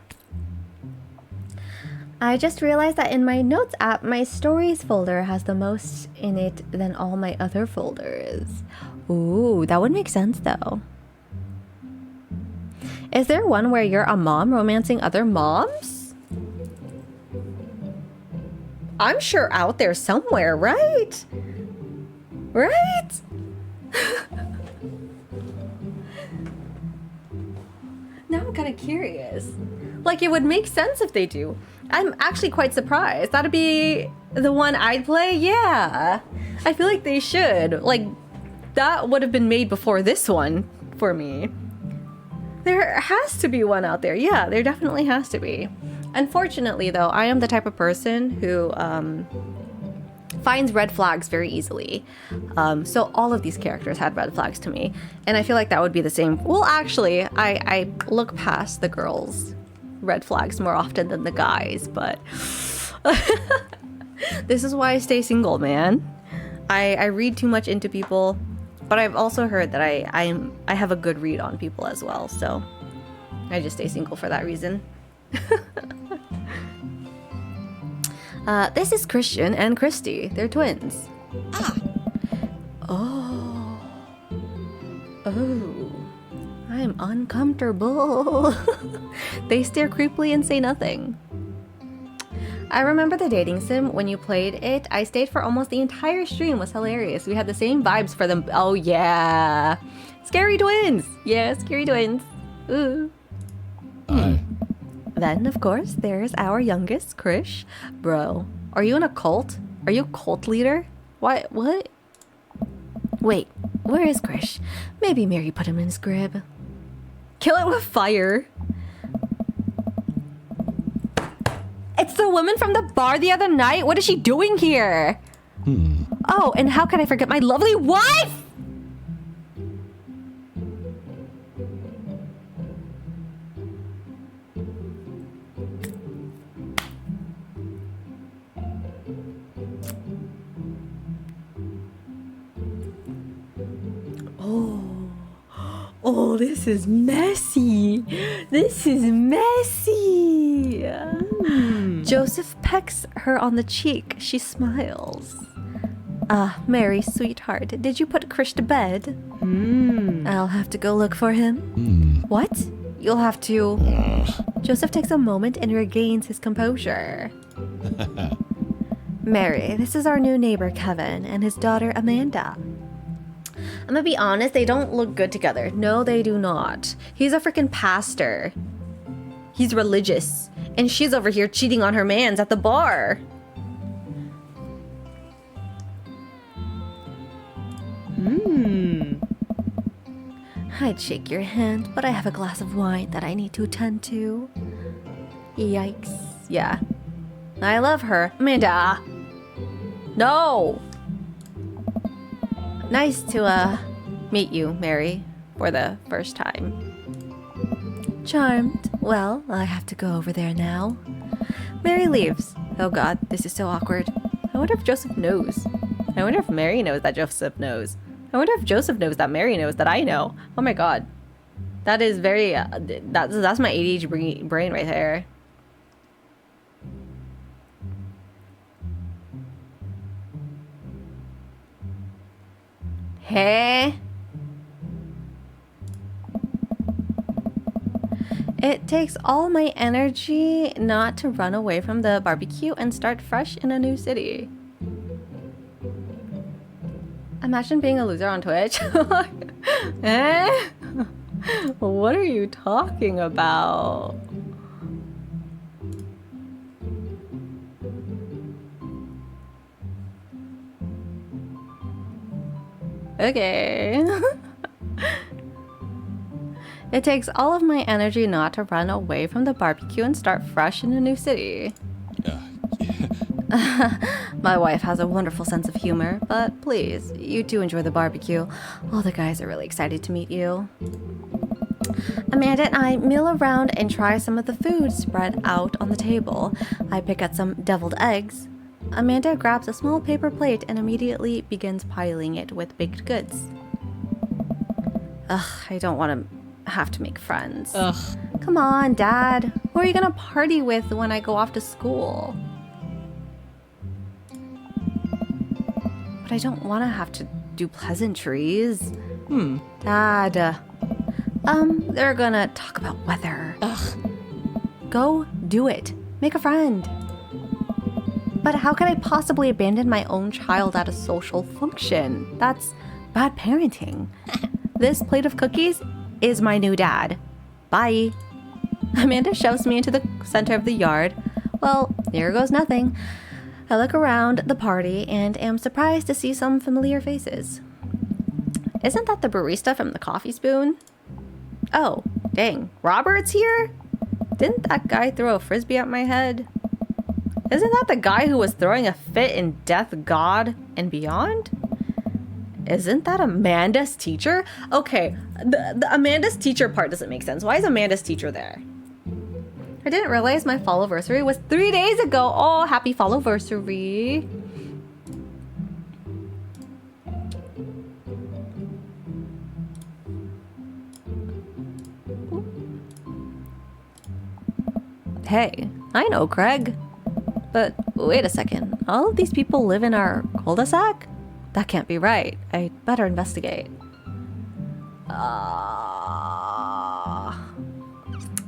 I just realized that in my notes app, my stories folder has the most in it than all my other folders. Ooh, that would make sense though. Is there one where you're a mom romancing other moms? I'm sure out there somewhere, right? Right? Now I'm kind of curious. Like, it would make sense if they do. I'm actually quite surprised. That'd be the one I'd play? Yeah. I feel like they should. Like, that would have been made before this one for me. There has to be one out there. Yeah, there definitely has to be. Unfortunately, though, I am the type of person who finds red flags very easily. So all of these characters had red flags to me. And I feel like that would be the same. Well, actually, I look past the girls' red flags more often than the guys, but this is why I stay single, man. I read too much into people, but I've also heard that I have a good read on people as well, so I just stay single for that reason. This is Christian and Christy. They're twins. Ah. Oh. I am uncomfortable. They stare creepily and say nothing. I remember the dating sim when you played it. I stayed for almost the entire stream. It was hilarious. We had the same vibes for them. Oh yeah. Scary twins. Yeah, scary twins. Ooh. Then, of course, there's our youngest, Krish. Bro, are you in a cult? Are you a cult leader? What? Wait, where is Krish? Maybe Mary put him in his crib. Kill it with fire. It's the woman from the bar the other night? What is she doing here? Oh, and how can I forget my lovely wife? Oh, this is messy. This is messy. Joseph pecks her on the cheek. She smiles. Ah, Mary, sweetheart, did you put Krish to bed? I'll have to go look for him. What? You'll have to... Joseph takes a moment and regains his composure. Mary, this is our new neighbor, Kevin, and his daughter, Amanda. I'm gonna be honest, they don't look good together. No, they do not. He's a freaking pastor. He's religious. And she's over here cheating on her mans at the bar. I'd shake your hand, but I have a glass of wine that I need to attend to. Yikes. Yeah. I love her. Amanda! No! Nice to, meet you, Mary, for the first time. Charmed. Well, I have to go over there now. Mary leaves. Oh god, this is so awkward. I wonder if Joseph knows. I wonder if Mary knows that Joseph knows. I wonder if Joseph knows that Mary knows that I know. Oh my god. That is very, that's my ADHD brain right there. Hey. It takes all my energy not to run away from the barbecue and start fresh in a new city. Imagine being a loser on Twitch. Eh? What are you talking about? Okay. It takes all of my energy not to run away from the barbecue and start fresh in a new city. My wife has a wonderful sense of humor, but please, you do enjoy the barbecue. All the guys are really excited to meet you. Amanda and I mill around and try some of the food spread out on the table. I pick at some deviled eggs. Amanda grabs a small paper plate and immediately begins piling it with baked goods. Ugh, I don't want to have to make friends. Ugh. Come on, Dad. Who are you gonna party with when I go off to school? But I don't want to have to do pleasantries. Dad. They're gonna talk about weather. Ugh. Go do it. Make a friend. But how could I possibly abandon my own child at a social function? That's bad parenting. This plate of cookies is my new dad. Bye. Amanda shoves me into the center of the yard. Well, here goes nothing. I look around the party and am surprised to see some familiar faces. Isn't that the barista from the Coffee Spoon? Oh, dang. Robert's here? Didn't that guy throw a frisbee at my head? Isn't that the guy who was throwing a fit in Death God and Beyond? Isn't that Amanda's teacher? Okay, the Amanda's teacher part doesn't make sense. Why is Amanda's teacher there? I didn't realize my fall-iversary was 3 days ago. Oh, happy fall-iversary. Hey, I know Craig. But wait a second. All of these people live in our cul-de-sac? That can't be right. I better investigate.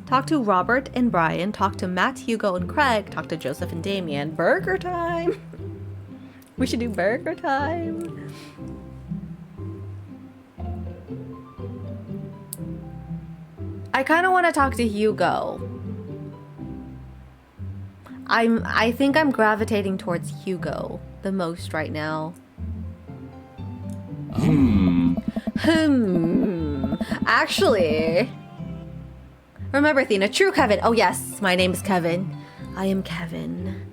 Talk to Robert and Brian. Talk to Matt, Hugo, and Craig. Talk to Joseph and Damien. Burger time! We should do burger time. I kind of want to talk to Hugo. I think I'm gravitating towards Hugo the most right now. Actually, remember Athena, true Kevin. Oh yes, my name is Kevin. I am Kevin.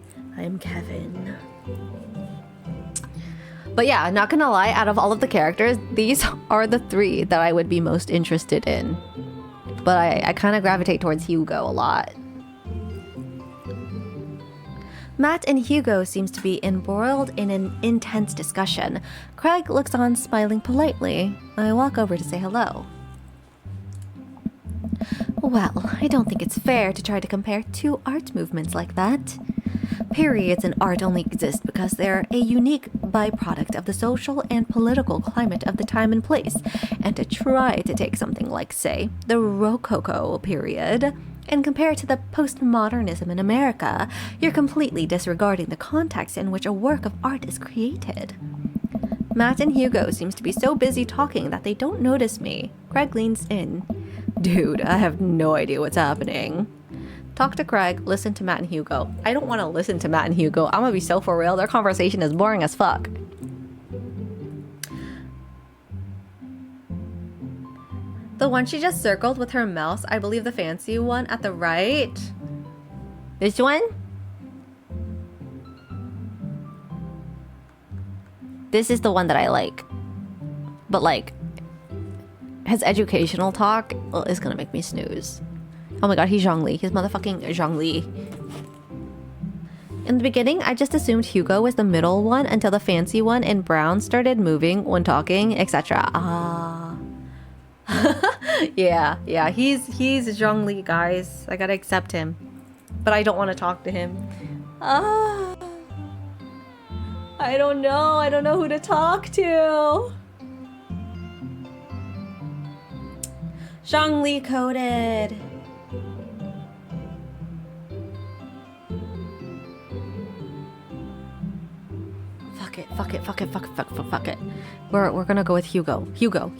But yeah, not gonna lie, out of all of the characters, these are the 3 that I would be most interested in. But I kind of gravitate towards Hugo a lot. Matt and Hugo seems to be embroiled in an intense discussion. Craig looks on, smiling politely. I walk over to say hello. Well, I don't think it's fair to try to compare 2 art movements like that. Periods in art only exist because they're a unique byproduct of the social and political climate of the time and place. And to try to take something like, say, the Rococo period and compare it to the postmodernism in America, you're completely disregarding the context in which a work of art is created. Matt and Hugo seems to be so busy talking that they don't notice me. Craig leans in. Dude, I have no idea what's happening. Talk to Craig, listen to Matt and Hugo. I don't want to listen to Matt and Hugo. I'm gonna be so for real. Their conversation is boring as fuck. The one she just circled with her mouse, I believe the fancy one at the right. This one? This is the one that I like. But like, his educational talk is gonna make me snooze. Oh my god, he's Zhongli. He's motherfucking Zhongli. In the beginning, I just assumed Hugo was the middle one until the fancy one in brown started moving when talking, etc. Yeah, he's Zhongli, guys. I gotta accept him. But I don't want to talk to him. I don't know who to talk to. Zhongli coded. Fuck it. We're gonna go with Hugo. Hugo.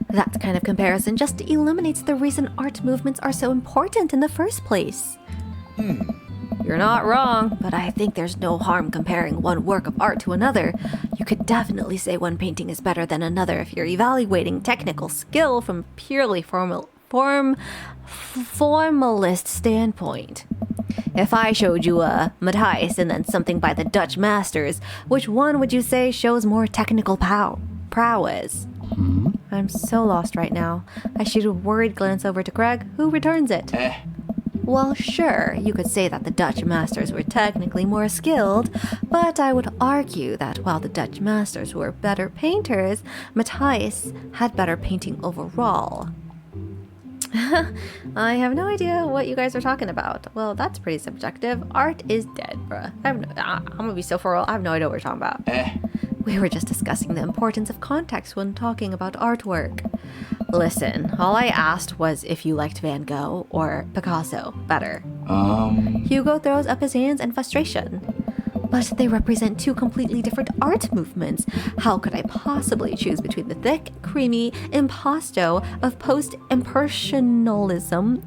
That kind of comparison just eliminates the reason art movements are so important in the first place. You're not wrong, but I think there's no harm comparing one work of art to another. You could definitely say one painting is better than another if you're evaluating technical skill from a purely formalist standpoint. If I showed you a Matthijs and then something by the Dutch masters, which one would you say shows more technical prowess? I'm so lost right now. I shoot a worried glance over to Craig, who returns it. Well, sure, you could say that the Dutch masters were technically more skilled, but I would argue that while the Dutch masters were better painters, Matthijs had better painting overall. I have no idea what you guys are talking about. Well, that's pretty subjective. Art is dead, bruh. I'm gonna be so for real, I have no idea what we're talking about. We were just discussing the importance of context when talking about artwork. Listen, all I asked was if you liked Van Gogh or Picasso better. Hugo throws up his hands in frustration. But they represent two completely different art movements. How could I possibly choose between the thick, creamy impasto of post-impressionism,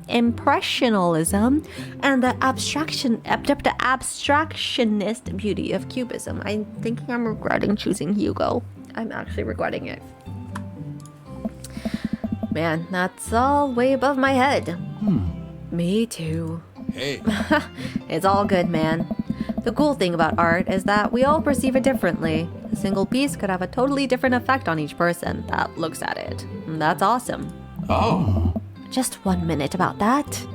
and the abstractionist beauty of cubism? I'm thinking I'm regretting choosing Hugo. I'm actually regretting it. Man, that's all way above my head. Me too. Hey. It's all good, man. The cool thing about art is that we all perceive it differently. A single piece could have a totally different effect on each person that looks at it. And that's awesome. Oh. Just 1 minute about that.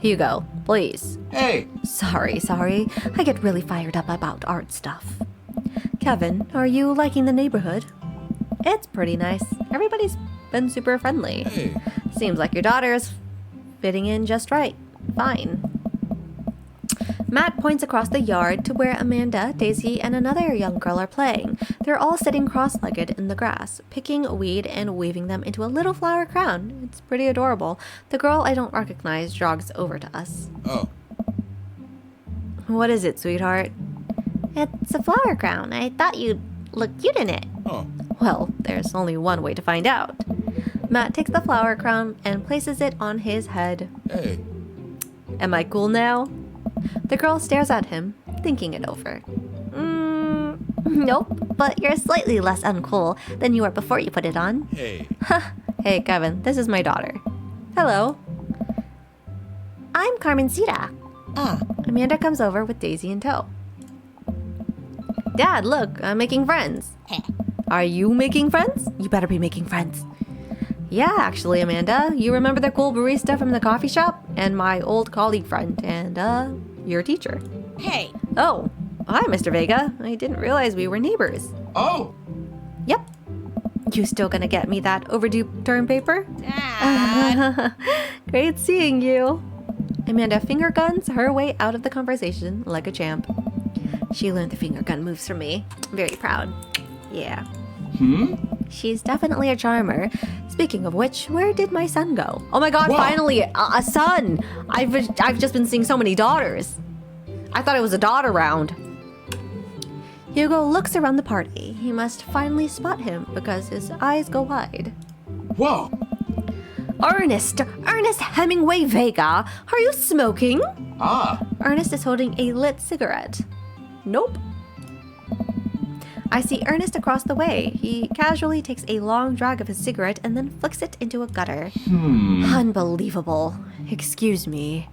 Hugo, please. Hey. Sorry. I get really fired up about art stuff. Kevin, are you liking the neighborhood? It's pretty nice. Everybody's been super friendly. Hey. Seems like your daughter's fitting in just right. Fine. Matt points across the yard to where Amanda, Daisy, and another young girl are playing. They're all sitting cross-legged in the grass, picking weed and weaving them into a little flower crown. It's pretty adorable. The girl I don't recognize jogs over to us. Oh. What is it, sweetheart? It's a flower crown. I thought you'd look cute in it. Oh. Well, there's only one way to find out. Matt takes the flower crown and places it on his head. Hey. Am I cool now? The girl stares at him, thinking it over. Nope, but you're slightly less uncool than you were before you put it on. Hey. Hey, Kevin, this is my daughter. Hello. I'm Carmencita. Amanda comes over with Daisy in tow. Dad, look, I'm making friends. Are you making friends? You better be making friends. Yeah, actually, Amanda, you remember the cool barista from the coffee shop? And my old colleague friend, and, your teacher. Hey. Oh, hi, Mr. Vega. I didn't realize we were neighbors. Oh. Yep. You still gonna get me that overdue term paper? Dad. Great seeing you. Amanda finger guns her way out of the conversation like a champ. She learned the finger gun moves from me. I'm very proud. Yeah. She's definitely a charmer. Speaking of which, where did my son go? Oh my god, finally, a son! I've just been seeing so many daughters. I thought it was a daughter round. Hugo looks around the party. He must finally spot him because his eyes go wide. Whoa. Ernest Hemingway Vega, are you smoking? Ah. Ernest is holding a lit cigarette. Nope. I see Ernest across the way. He casually takes a long drag of his cigarette and then flicks it into a gutter. Unbelievable. Excuse me.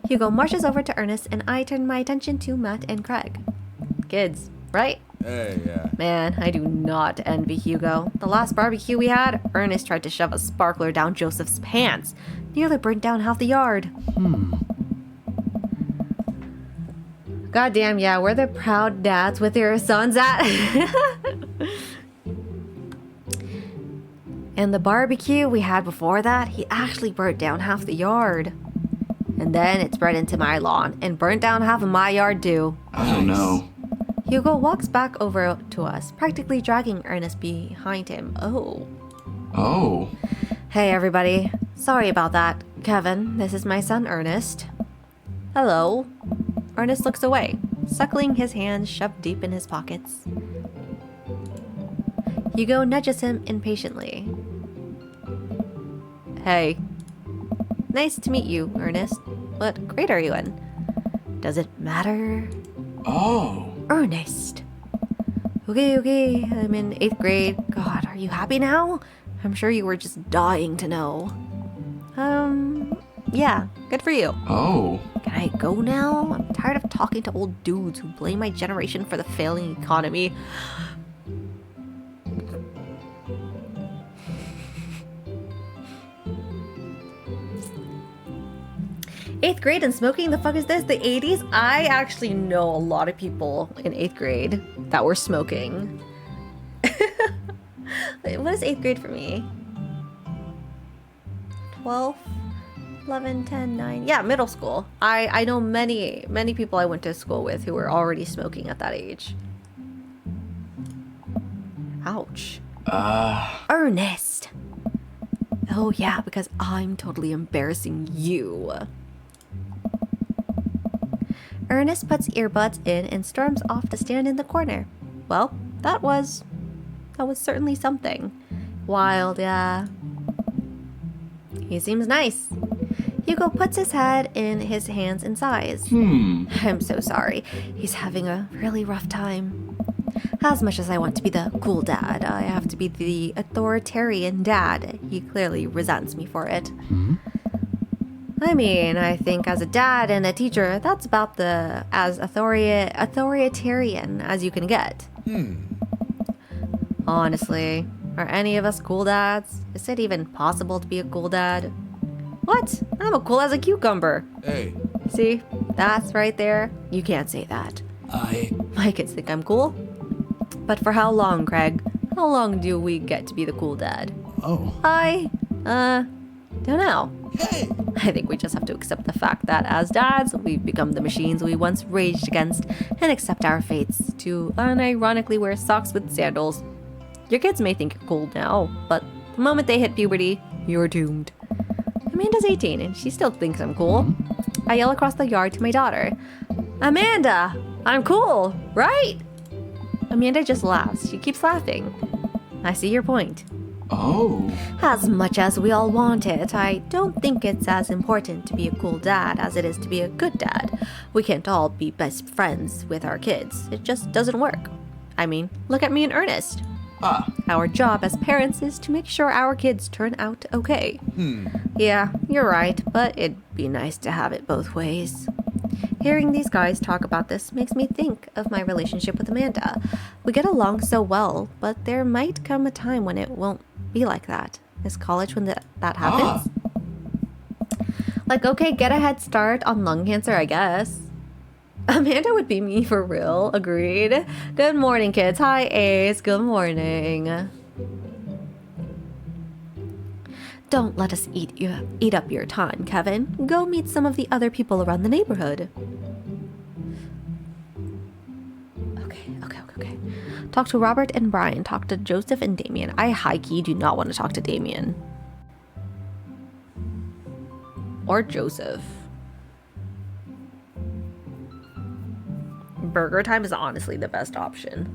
Hugo marches over to Ernest and I turn my attention to Matt and Craig. Kids, right? Hey, yeah. Man, I do not envy Hugo. The last barbecue we had, Ernest tried to shove a sparkler down Joseph's pants. Nearly burnt down half the yard. Goddamn, yeah, where the proud dads with their sons at? And the barbecue we had before that, he actually burnt down half the yard. And then it spread into my lawn and burnt down half of my yard too. I don't know. Hugo walks back over to us, practically dragging Ernest behind him. Oh. Hey, everybody. Sorry about that. Kevin, this is my son, Ernest. Hello. Ernest looks away, suckling his hands shoved deep in his pockets. Hugo nudges him impatiently. Hey. Nice to meet you, Ernest. What grade are you in? Does it matter? Oh. Ernest. Okay, I'm in 8th grade. God, are you happy now? I'm sure you were just dying to know. Yeah, good for you. Oh. Can I go now? I'm tired of talking to old dudes who blame my generation for the failing economy. 8th grade and smoking, the fuck is this? The 80s? I actually know a lot of people in 8th grade that were smoking. What is 8th grade for me? 12, 11, 10, 9. Yeah, middle school. I know many people I went to school with who were already smoking at that age. Ouch. Ernest. Oh yeah, because I'm totally embarrassing you. Ernest puts earbuds in and storms off to stand in the corner. Well, that was certainly something. Wild, yeah. He seems nice. Hugo puts his head in his hands and sighs. I'm so sorry. He's having a really rough time. As much as I want to be the cool dad, I have to be the authoritarian dad. He clearly resents me for it. I mean, I think as a dad and a teacher, that's about as authoritarian as you can get. Honestly, are any of us cool dads? Is it even possible to be a cool dad? What? I'm a cool as a cucumber. Hey. See? That's right there. You can't say that. My kids think I'm cool. But for how long, Craig? How long do we get to be the cool dad? Oh. I don't know. Hey. I think we just have to accept the fact that as dads, we've become the machines we once raged against and accept our fates to unironically wear socks with sandals. Your kids may think you're cool now, but the moment they hit puberty, you're doomed. Amanda's 18 and she still thinks I'm cool. I yell across the yard to my daughter, Amanda, I'm cool, right? Amanda just laughs. She keeps laughing. I see your point. Oh. As much as we all want it, I don't think it's as important to be a cool dad as it is to be a good dad. We can't all be best friends with our kids. It just doesn't work. I mean, look at me and Ernest. Our job as parents is to make sure our kids turn out okay. Yeah, you're right, but it'd be nice to have it both ways. Hearing these guys talk about this makes me think of my relationship with Amanda. We get along so well, but there might come a time when it won't be like that. Is college when that happens? Like, okay, get a head start on lung cancer, I guess. Amanda would be me for real. Agreed. Good morning, kids. Hi, Ace. Good morning. Don't let us eat up your time, Kevin. Go meet some of the other people around the neighborhood. Okay. Talk to Robert and Brian. Talk to Joseph and Damien. I high-key do not want to talk to Damien. Or Joseph. Burger time is honestly the best option.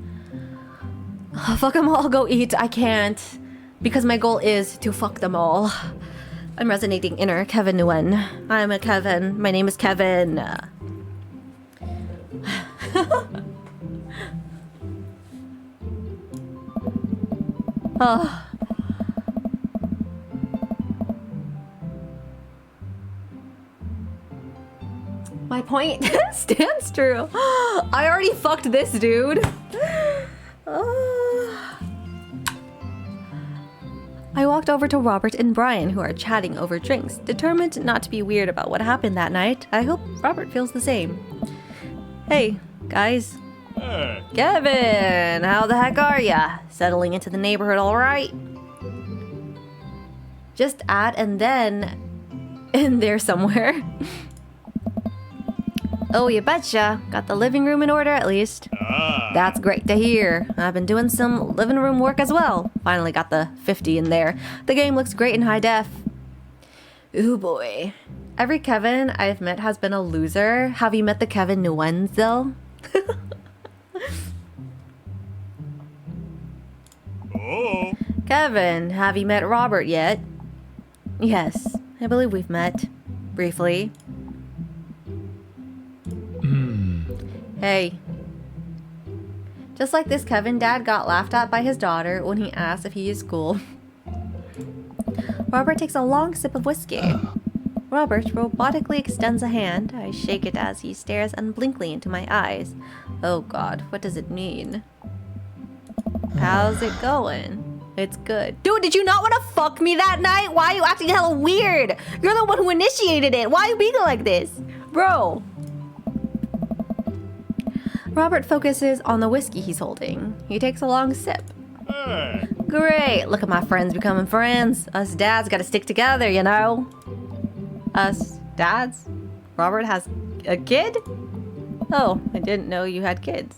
Oh, fuck them all. Go eat. I can't. Because my goal is to fuck them all. I'm resonating inner Kevin Nguyen. I'm a Kevin. My name is Kevin. Oh. My point stands true. I already fucked this dude. I walked over to Robert and Brian, who are chatting over drinks, determined not to be weird about what happened that night. I hope Robert feels the same. Hey, guys. Hey. Kevin, how the heck are ya? Settling into the neighborhood all right? Just add and then in there somewhere. Oh, you betcha. Got the living room in order at least. That's great to hear. I've been doing some living room work as well. Finally got the 50 in there. The game looks great in high def. Ooh boy. Every Kevin I've met has been a loser. Have you met the Kevin Nguyen's though? Oh. Kevin, have you met Robert yet? Yes, I believe we've met. Briefly. Hey. Just like this Kevin dad got laughed at by his daughter when he asked if he is cool. Robert takes a long sip of whiskey. Robert robotically extends a hand. I shake it as he stares unblinkingly into my eyes. Oh god, what does it mean? How's it going? It's good. Dude, did you not want to fuck me that night? Why are you acting hella weird? You're the one who initiated it. Why are you being like this? Bro. Robert focuses on the whiskey he's holding. He takes a long sip. Great. Look at my friends becoming friends. Us dads gotta stick together, you know? Us dads? Robert has a kid? Oh, I didn't know you had kids.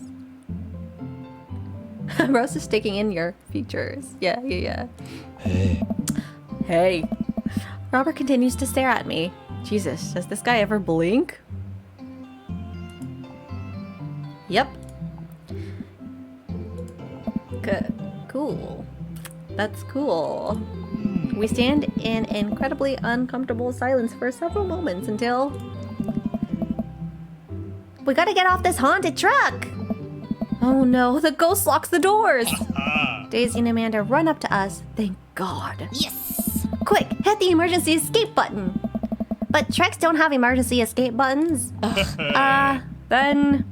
Rose is sticking in your features. Yeah. Hey. Robert continues to stare at me. Jesus, does this guy ever blink? Yep. Good. Cool. That's cool. We stand in incredibly uncomfortable silence for several moments until... We gotta get off this haunted truck! Oh no, the ghost locks the doors! Daisy and Amanda run up to us. Thank God. Yes! Quick, hit the emergency escape button! But trucks don't have emergency escape buttons. Then...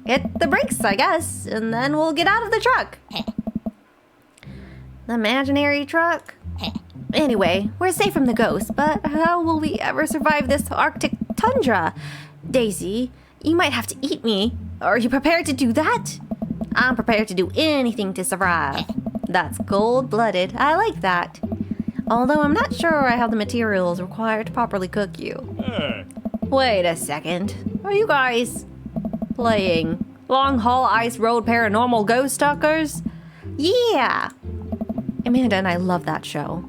hit the brakes, I guess, and then we'll get out of the truck. The imaginary truck? Anyway, we're safe from the ghosts, but how will we ever survive this Arctic tundra? Daisy, you might have to eat me. Are you prepared to do that? I'm prepared to do anything to survive. That's cold-blooded. I like that. Although I'm not sure I have the materials required to properly cook you. Wait a second. Are you guys playing Long Haul Ice Road Paranormal Ghost Stalkers? Yeah. Amanda and I love that show.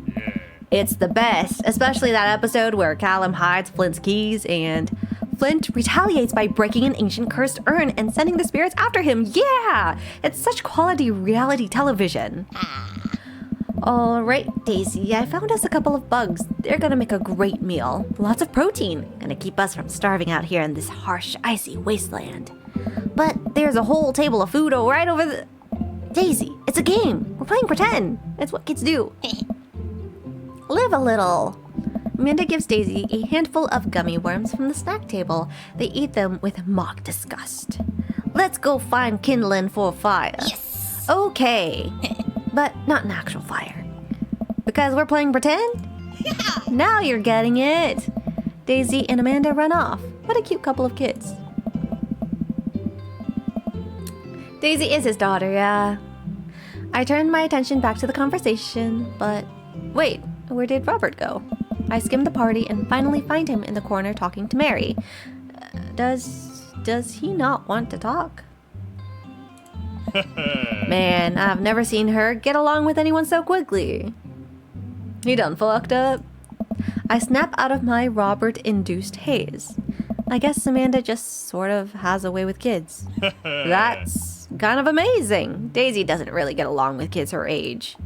It's the best, especially that episode where Callum hides Flint's keys and Flint retaliates by breaking an ancient cursed urn and sending the spirits after him. Yeah! It's such quality reality television. Alright, Daisy, I found us a couple of bugs. They're gonna make a great meal. Lots of protein. Gonna keep us from starving out here in this harsh, icy wasteland. But there's a whole table of food right over the... Daisy, it's a game. We're playing pretend. It's what kids do. Live a little. Amanda gives Daisy a handful of gummy worms from the snack table. They eat them with mock disgust. Let's go find kindling for a fire. Yes! Okay. But not an actual fire. Because we're playing pretend? Yeah! Now you're getting it. Daisy and Amanda run off. What a cute couple of kids. Daisy is his daughter, yeah. I turned my attention back to the conversation, but... Wait, where did Robert go? I skim the party and finally find him in the corner talking to Mary. Does he not want to talk? Man, I've never seen her get along with anyone so quickly. He done fucked up. I snap out of my Robert-induced haze. I guess Amanda just sort of has a way with kids. That's kind of amazing. Daisy doesn't really get along with kids her age.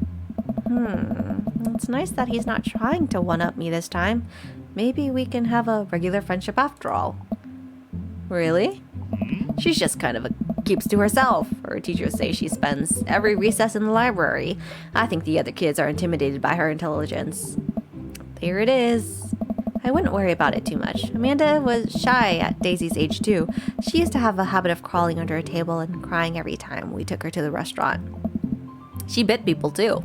It's nice that he's not trying to one-up me this time. Maybe we can have a regular friendship after all. Really? She's just kind of keeps to herself. Her teachers say she spends every recess in the library. I think the other kids are intimidated by her intelligence. There it is. I wouldn't worry about it too much. Amanda was shy at Daisy's age too. She used to have a habit of crawling under a table and crying every time we took her to the restaurant. She bit people too.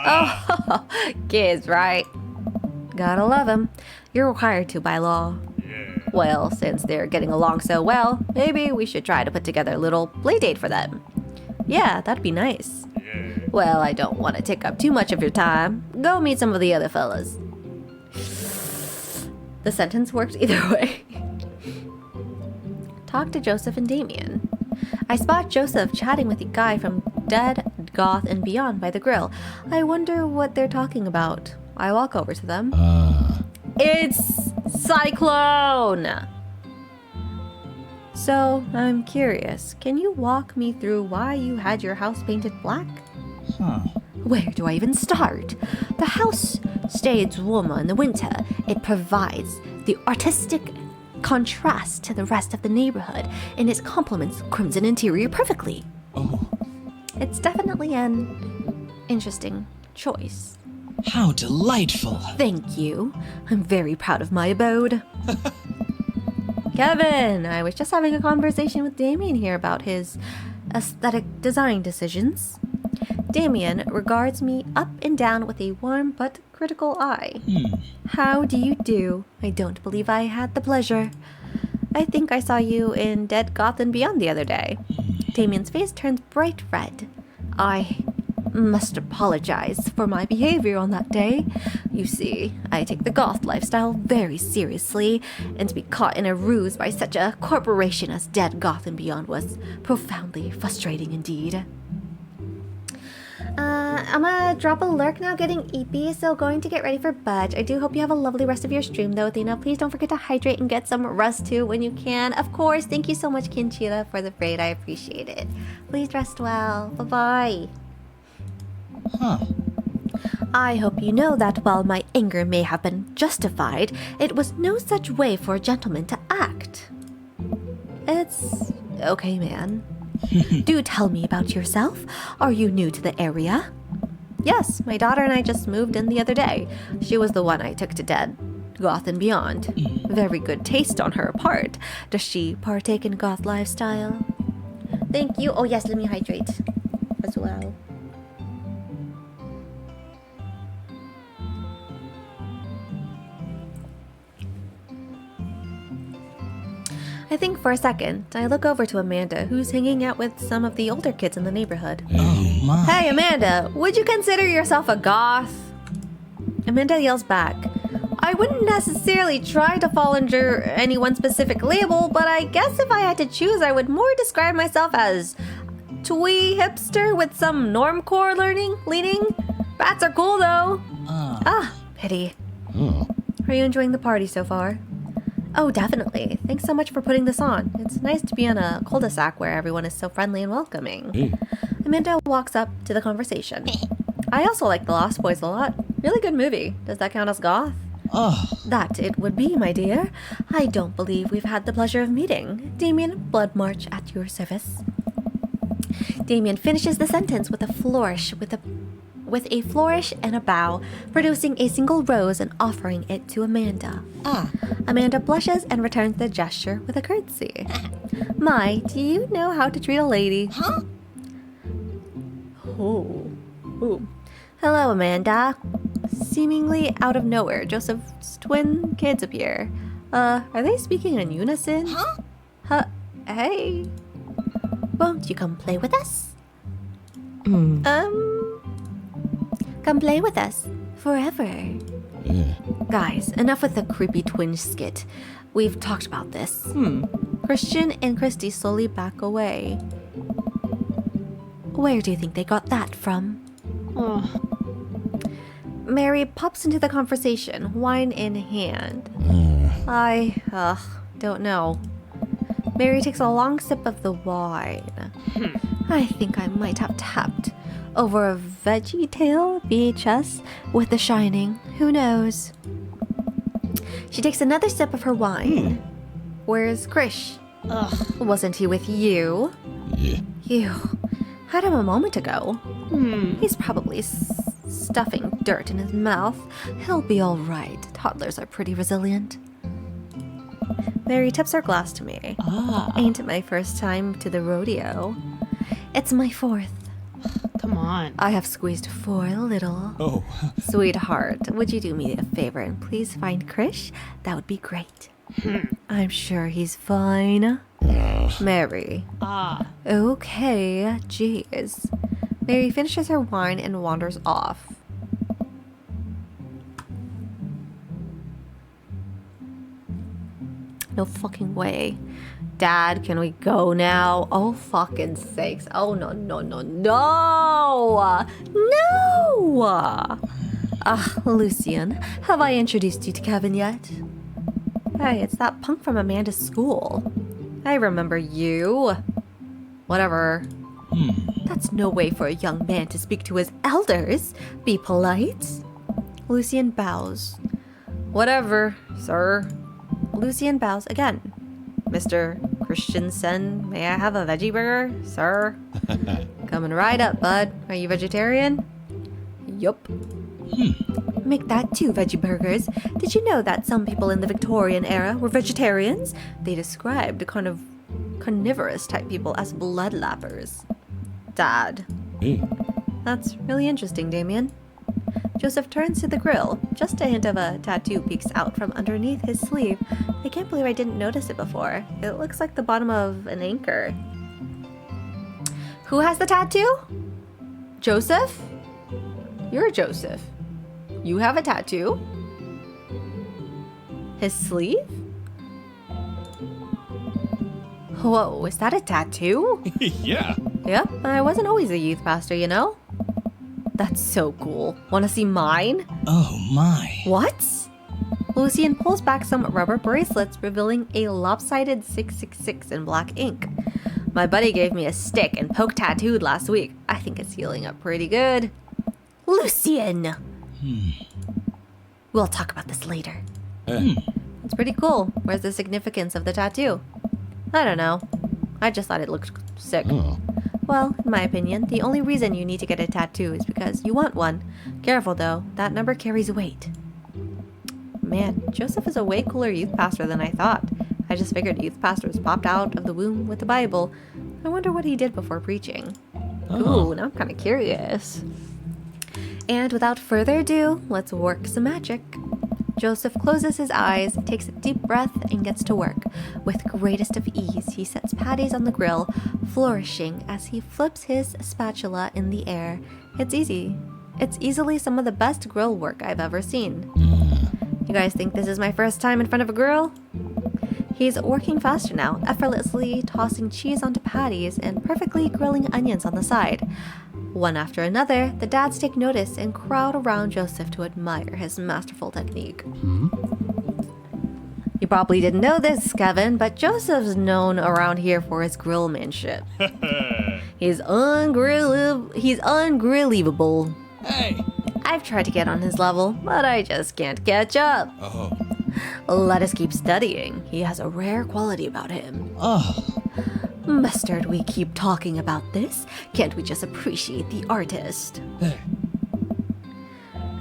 Oh, kids, right? Gotta love them. You're required to by law. Well, since they're getting along so well, maybe we should try to put together a little play date for them. Yeah, that'd be nice. Well, I don't want to take up too much of your time. Go meet some of the other fellas. The sentence worked either way. Talk to Joseph and Damien. I spot Joseph chatting with a guy from Dead, Goth, and Beyond by the grill. I wonder what they're talking about. I walk over to them. It's Cyclone! So, I'm curious. Can you walk me through why you had your house painted black? Where do I even start? The house stays warmer in the winter. It provides the artistic contrast to the rest of the neighborhood, and it complements Crimson interior perfectly. It's definitely an interesting choice. How delightful. Thank you. I'm very proud of my abode. Kevin, I was just having a conversation with Damien here about his aesthetic design decisions. Damien regards me up and down with a warm but critical eye. How do you do? I don't believe I had the pleasure. I think I saw you in Dead Goth and Beyond the other day. Damien's face turns bright red. I must apologize for my behavior on that day. You see, I take the goth lifestyle very seriously, and to be caught in a ruse by such a corporation as Dead Goth and Beyond was profoundly frustrating indeed. I'm gonna drop a lurk now, getting eepy, so going to get ready for bed. I do hope you have a lovely rest of your stream though, Athena. Please don't forget to hydrate and get some rest too when you can. Of course, thank you so much, Kinchita, for the braid. I appreciate it. Please rest well. Bye-bye. I hope you know that while my anger may have been justified, it was no such way for a gentleman to act. It's okay, man. Do tell me about yourself. Are you new to the area? Yes, my daughter and I just moved in the other day. She was the one I took to Dead Goth and Beyond. Very good taste on her part. Does she partake in goth lifestyle? Thank you. Oh yes, let me hydrate as well. I think for a second, I look over to Amanda, who's hanging out with some of the older kids in the neighborhood. Oh my. Hey, Amanda, would you consider yourself a goth? Amanda yells back. I wouldn't necessarily try to fall under any one specific label, but I guess if I had to choose, I would more describe myself as twee hipster with some normcore leaning. Bats are cool, though. Pity. Are you enjoying the party so far? Oh, definitely. Thanks so much for putting this on. It's nice to be in a cul-de-sac where everyone is so friendly and welcoming. Amanda walks up to the conversation. I also like The Lost Boys a lot. Really good movie. Does that count as goth? That it would be, my dear. I don't believe we've had the pleasure of meeting. Damien, Bloodmarch at your service. Damien finishes the sentence with a flourish and a bow, producing a single rose and offering it to Amanda. Amanda blushes and returns the gesture with a curtsy. My, do you know how to treat a lady? Oh. Hello, Amanda. Seemingly out of nowhere, Joseph's twin kids appear. Are they speaking in unison? Hey. Won't you come play with us? Come play with us. Forever. Guys, enough with the creepy twinge skit. We've talked about this. Christian and Christy slowly back away. Where do you think they got that from? Mary pops into the conversation, wine in hand. I don't know. Mary takes a long sip of the wine. I think I might have tapped over a Veggie Tale VHS with The Shining. Who knows? She takes another sip of her wine. Where's Krish? Wasn't he with you? Yeah. You had him a moment ago. He's probably stuffing dirt in his mouth. He'll be all right. Toddlers are pretty resilient. Mary tips her glass to me. Ain't it my first time to the rodeo? It's my fourth. Come on. I have squeezed 4 little. Oh. Sweetheart, would you do me a favor and please find Krish? That would be great. I'm sure he's fine. Mary. Okay, jeez. Mary finishes her wine and wanders off. No fucking way. Dad, can we go now? Oh, fucking sakes. Oh, no. Lucian, have I introduced you to Kevin yet? Hey, it's that punk from Amanda's school. I remember you. Whatever. That's no way for a young man to speak to his elders. Be polite. Lucian bows. Whatever, sir. Lucian bows again. Mr. Christensen, may I have a veggie burger, sir? Coming right up, bud. Are you vegetarian? Yup. Make that 2 veggie burgers. Did you know that some people in the Victorian era were vegetarians? They described kind of carnivorous type people as bloodlappers. Dad. That's really interesting, Damien. Joseph turns to the grill. Just a hint of a tattoo peeks out from underneath his sleeve. I can't believe I didn't notice it before. It looks like the bottom of an anchor. Who has the tattoo? Joseph? You're Joseph. You have a tattoo? His sleeve? Whoa, is that a tattoo? Yeah. Yep, I wasn't always a youth pastor, you know? That's so cool. Wanna see mine? Oh my. What? Lucian pulls back some rubber bracelets, revealing a lopsided 666 in black ink. My buddy gave me a stick and poke tattooed last week. I think it's healing up pretty good. Lucian! We'll talk about this later. It's pretty cool. Where's the significance of the tattoo? I don't know. I just thought it looked sick. Well, in my opinion, the only reason you need to get a tattoo is because you want one. Careful though, that number carries weight. Man, Joseph is a way cooler youth pastor than I thought. I just figured youth pastors popped out of the womb with the Bible. I wonder what he did before preaching. Ooh, now I'm kind of curious. And without further ado, let's work some magic. Joseph closes his eyes, takes a deep breath, and gets to work. With greatest of ease, he sets patties on the grill, flourishing as he flips his spatula in the air. It's easy. It's easily some of the best grill work I've ever seen. You guys think this is my first time in front of a grill? He's working faster now, effortlessly tossing cheese onto patties and perfectly grilling onions on the side. One after another, the dads take notice and crowd around Joseph to admire his masterful technique. You probably didn't know this, Kevin, but Joseph's known around here for his grillmanship. He's ungrillable. Hey. I've tried to get on his level, but I just can't catch up. Oh. Let us keep studying. He has a rare quality about him. Oh. Mustard, we keep talking about this. Can't we just appreciate the artist? Hey.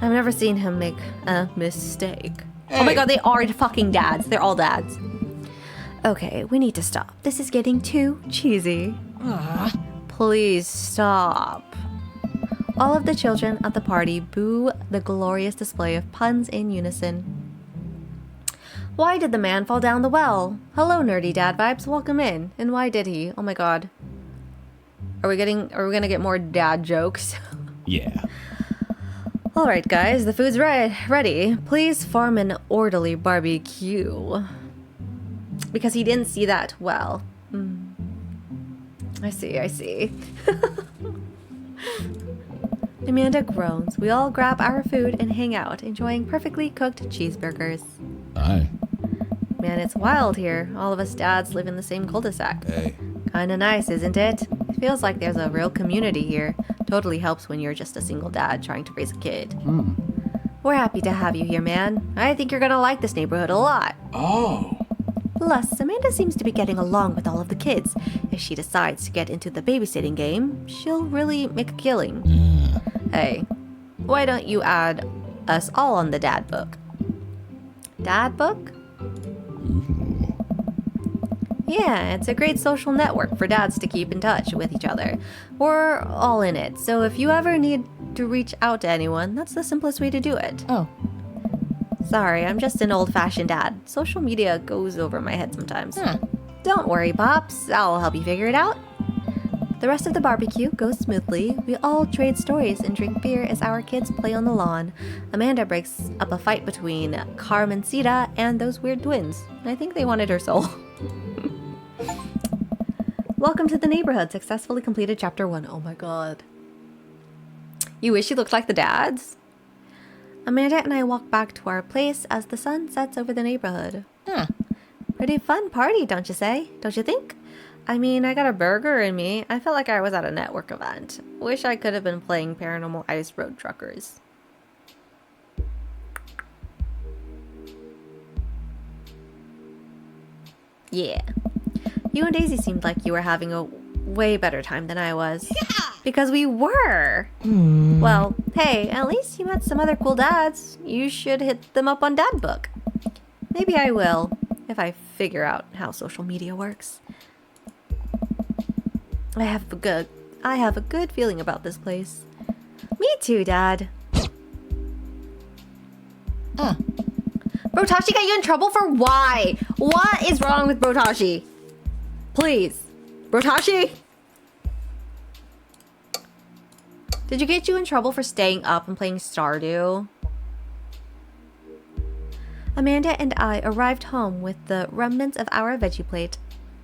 I've never seen him make a mistake. Hey. Oh my god, they are fucking dads. They're all dads. Okay, we need to stop. This is getting too cheesy. Please stop. All of the children at the party boo the glorious display of puns in unison. Why did the man fall down the well? Hello, nerdy dad vibes. Welcome in. And why did he? Oh my god. Are we gonna get more dad jokes? Yeah. All right, guys, the food's ready. Please form an orderly barbecue. Because he didn't see that well. I see. Amanda groans. We all grab our food and hang out, enjoying perfectly cooked cheeseburgers. Aye. Man, it's wild here. All of us dads live in the same cul-de-sac. Hey. Kinda nice, isn't it? It feels like there's a real community here. Totally helps when you're just a single dad trying to raise a kid. We're happy to have you here, man. I think you're gonna like this neighborhood a lot. Oh. Plus, Amanda seems to be getting along with all of the kids. If she decides to get into the babysitting game, she'll really make a killing. Hey, why don't you add us all on the dad book? Dad book? Yeah, it's a great social network for dads to keep in touch with each other. We're all in it, so if you ever need to reach out to anyone, that's the simplest way to do it. Oh. Sorry, I'm just an old-fashioned dad. Social media goes over my head sometimes. Don't worry, Pops. I'll help you figure it out. The rest of the barbecue goes smoothly. We all trade stories and drink beer as our kids play on the lawn. Amanda breaks up a fight between Carmencita and those weird twins. I think they wanted her soul. Welcome to the neighborhood. Successfully completed chapter 1. Oh my god. You wish you looked like the dads? Amanda and I walk back to our place as the sun sets over the neighborhood. Pretty fun party, don't you say? Don't you think? I mean, I got a burger in me. I felt like I was at a network event. Wish I could have been playing Paranormal Ice Road Truckers. Yeah. You and Daisy seemed like you were having a way better time than I was. Yeah! Because we were! Well, hey, at least you met some other cool dads. You should hit them up on Dad Book. Maybe I will, if I figure out how social media works. I have a good feeling about this place. Me too, Dad. Brotashi got you in trouble for why? What is wrong with Brotashi? Please. Brotashi? Did you get you in trouble for staying up and playing Stardew? Amanda and I arrived home with the remnants of our veggie plate.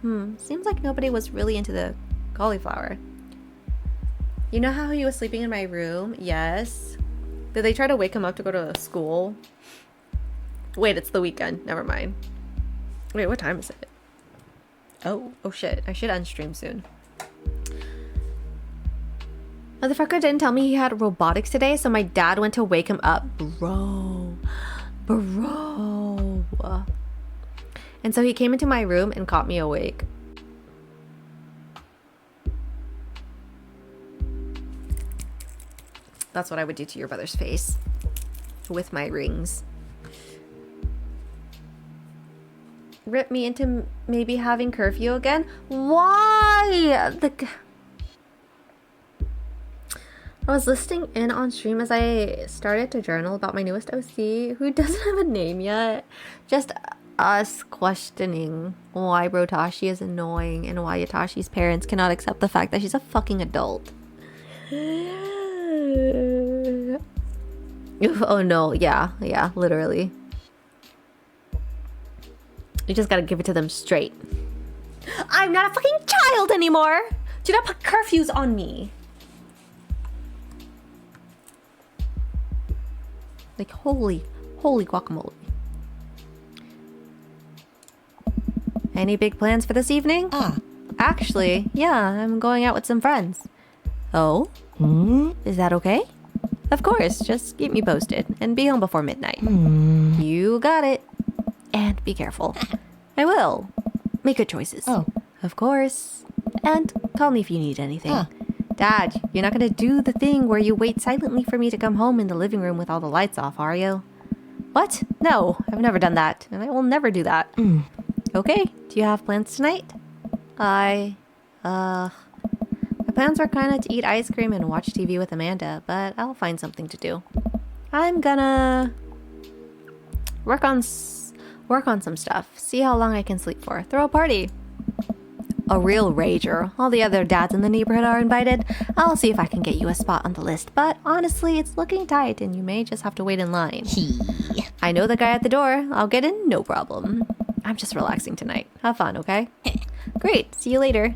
Seems like nobody was really into the cauliflower. You know how he was sleeping in my room? Yes. Did they try to wake him up to go to school? Wait, it's the weekend. Never mind. Wait, what time is it? Oh shit. I should unstream soon. Motherfucker didn't tell me he had robotics today, so my dad went to wake him up. Bro. And so he came into my room and caught me awake. That's what I would do to your brother's face. With my rings. Rip me into maybe having curfew again? Why? I was listening in on stream as I started to journal about my newest OC, who doesn't have a name yet. Just us questioning why Brotashi is annoying and why Yatashi's parents cannot accept the fact that she's a fucking adult. Oh no, yeah, literally. You just gotta give it to them straight. I'm not a fucking child anymore! Do not put curfews on me! Like, holy guacamole. Any big plans for this evening? Actually, yeah, I'm going out with some friends. Oh? Is that okay? Of course, just keep me posted and be home before midnight. You got it. And be careful. I will. Make good choices. Of course. And call me if you need anything. Dad, you're not gonna do the thing where you wait silently for me to come home in the living room with all the lights off, are you? What? No, I've never done that, and I will never do that. Okay, do you have plans tonight? My plans were kinda to eat ice cream and watch TV with Amanda, but I'll find something to do. I'm gonna work on some stuff, see how long I can sleep for, throw a party. A real rager. All the other dads in the neighborhood are invited. I'll see if I can get you a spot on the list, but honestly, it's looking tight and you may just have to wait in line. I know the guy at the door. I'll get in, no problem. I'm just relaxing tonight. Have fun, okay? Great, see you later.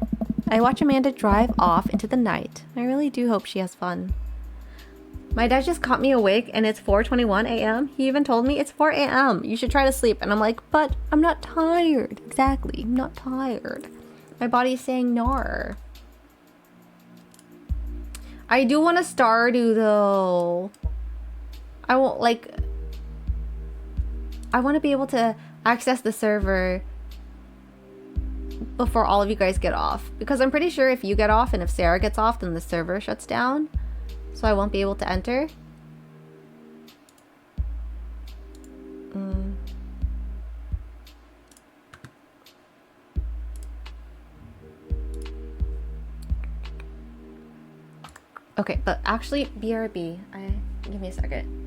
I watch Amanda drive off into the night. I really do hope she has fun. My dad just caught me awake and it's 4:21 a.m. He even told me it's 4 a.m. You should try to sleep. And I'm like, but I'm not tired. Exactly, I'm not tired. My body's saying no. I do want to Stardew though. I want to be able to access the server before all of you guys get off. Because I'm pretty sure if you get off and if Sarah gets off, then the server shuts down. So I won't be able to enter. Okay, but actually, BRB. Give me a second.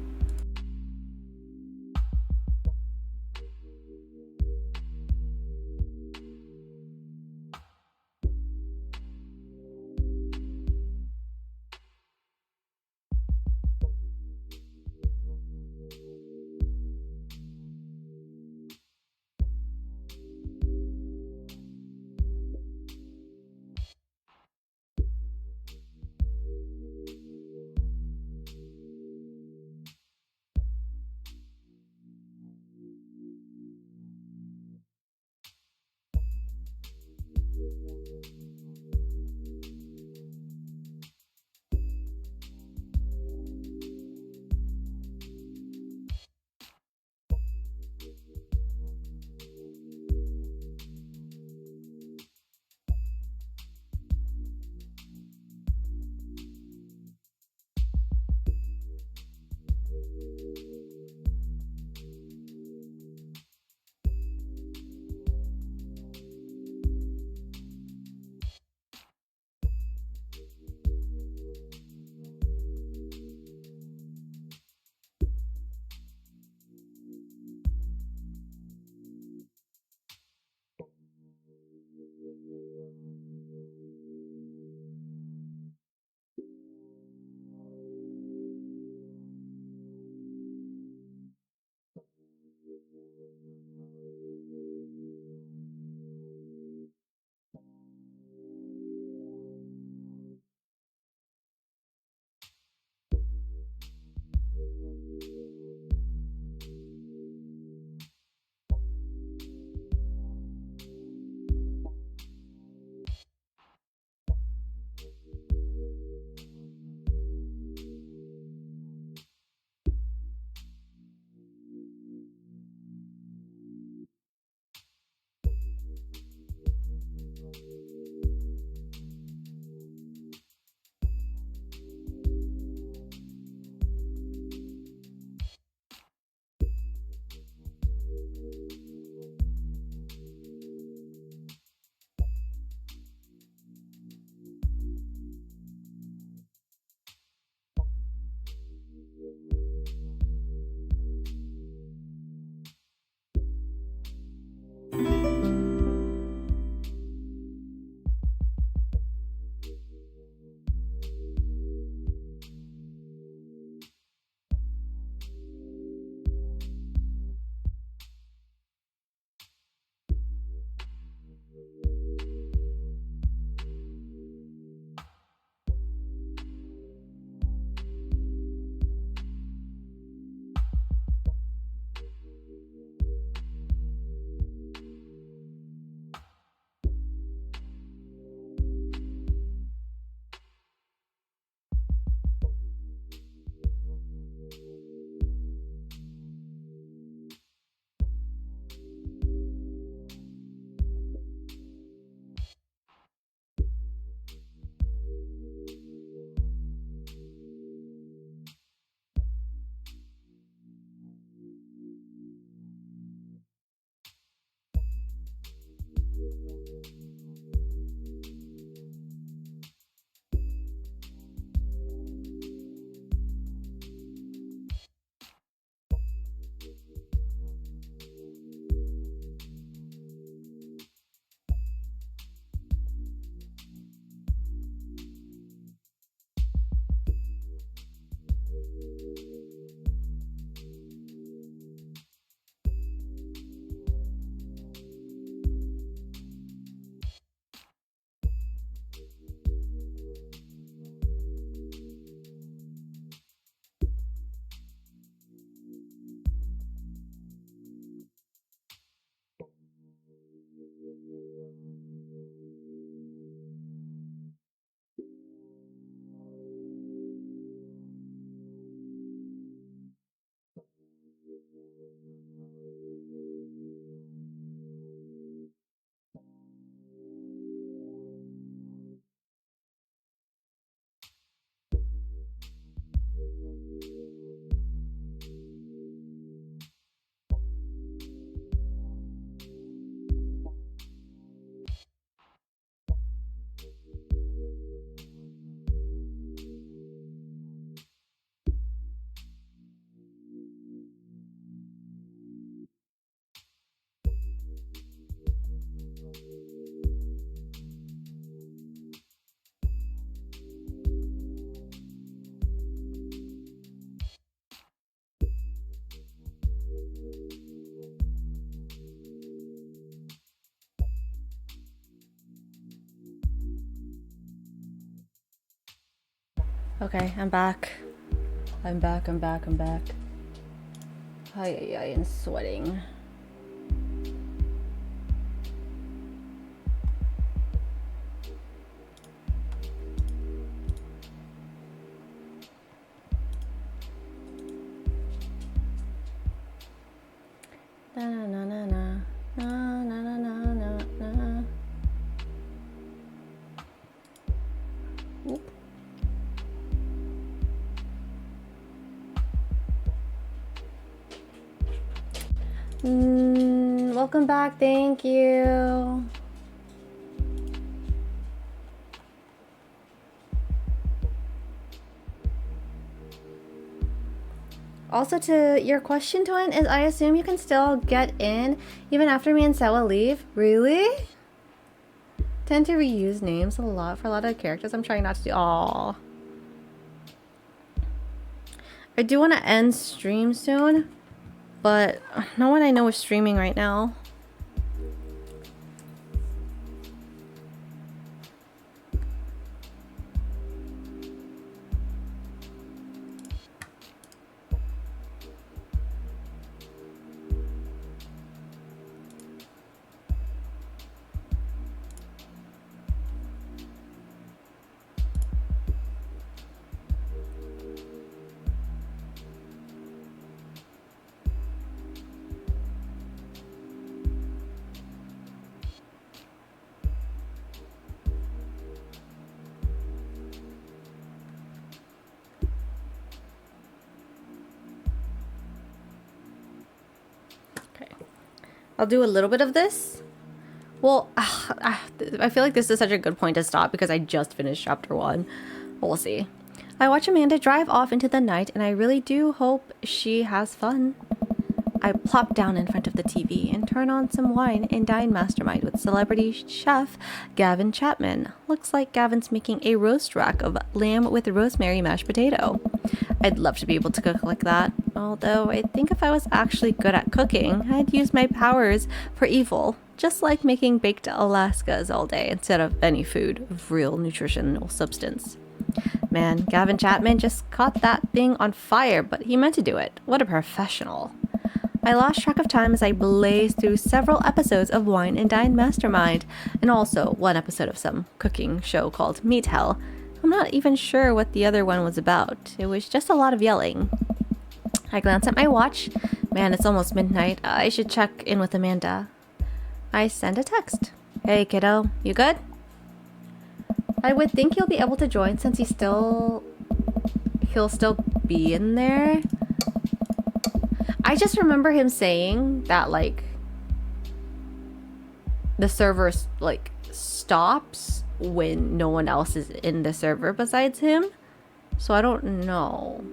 Okay, I'm back. I'm back. Ay, I'm sweating. Na na na na na na na na na na. Oop. Welcome back. Thank you. Also, to your question, Twin, is I assume you can still get in even after me and Sewa leave? Really? Tend to reuse names a lot for a lot of characters. I'm trying not to do. Aww. I do want to end stream soon, but no one I know is streaming right now. I'll do a little bit of this. Well, I feel like this is such a good point to stop because I just finished chapter 1. We'll see. I watch Amanda drive off into the night and I really do hope she has fun. I plop down in front of the TV and turn on some Wine and Dine Mastermind with celebrity chef Gavin Chapman. Looks like Gavin's making a roast rack of lamb with rosemary mashed potato. I'd love to be able to cook like that, although I think if I was actually good at cooking, I'd use my powers for evil, just like making baked Alaskas all day instead of any food of real nutritional substance. Man, Gavin Chapman just caught that thing on fire, but he meant to do it. What a professional. I lost track of time as I blazed through several episodes of Wine and Dine Mastermind, and also one episode of some cooking show called Meat Hell. I'm not even sure what the other one was about. It was just a lot of yelling. I glance at my watch. Man, it's almost midnight. I should check in with Amanda. I send a text. Hey kiddo, you good? I would think he'll be able to join since he'll still be in there. I just remember him saying that, like, the server, like, stops when no one else is in the server besides him. So I don't know.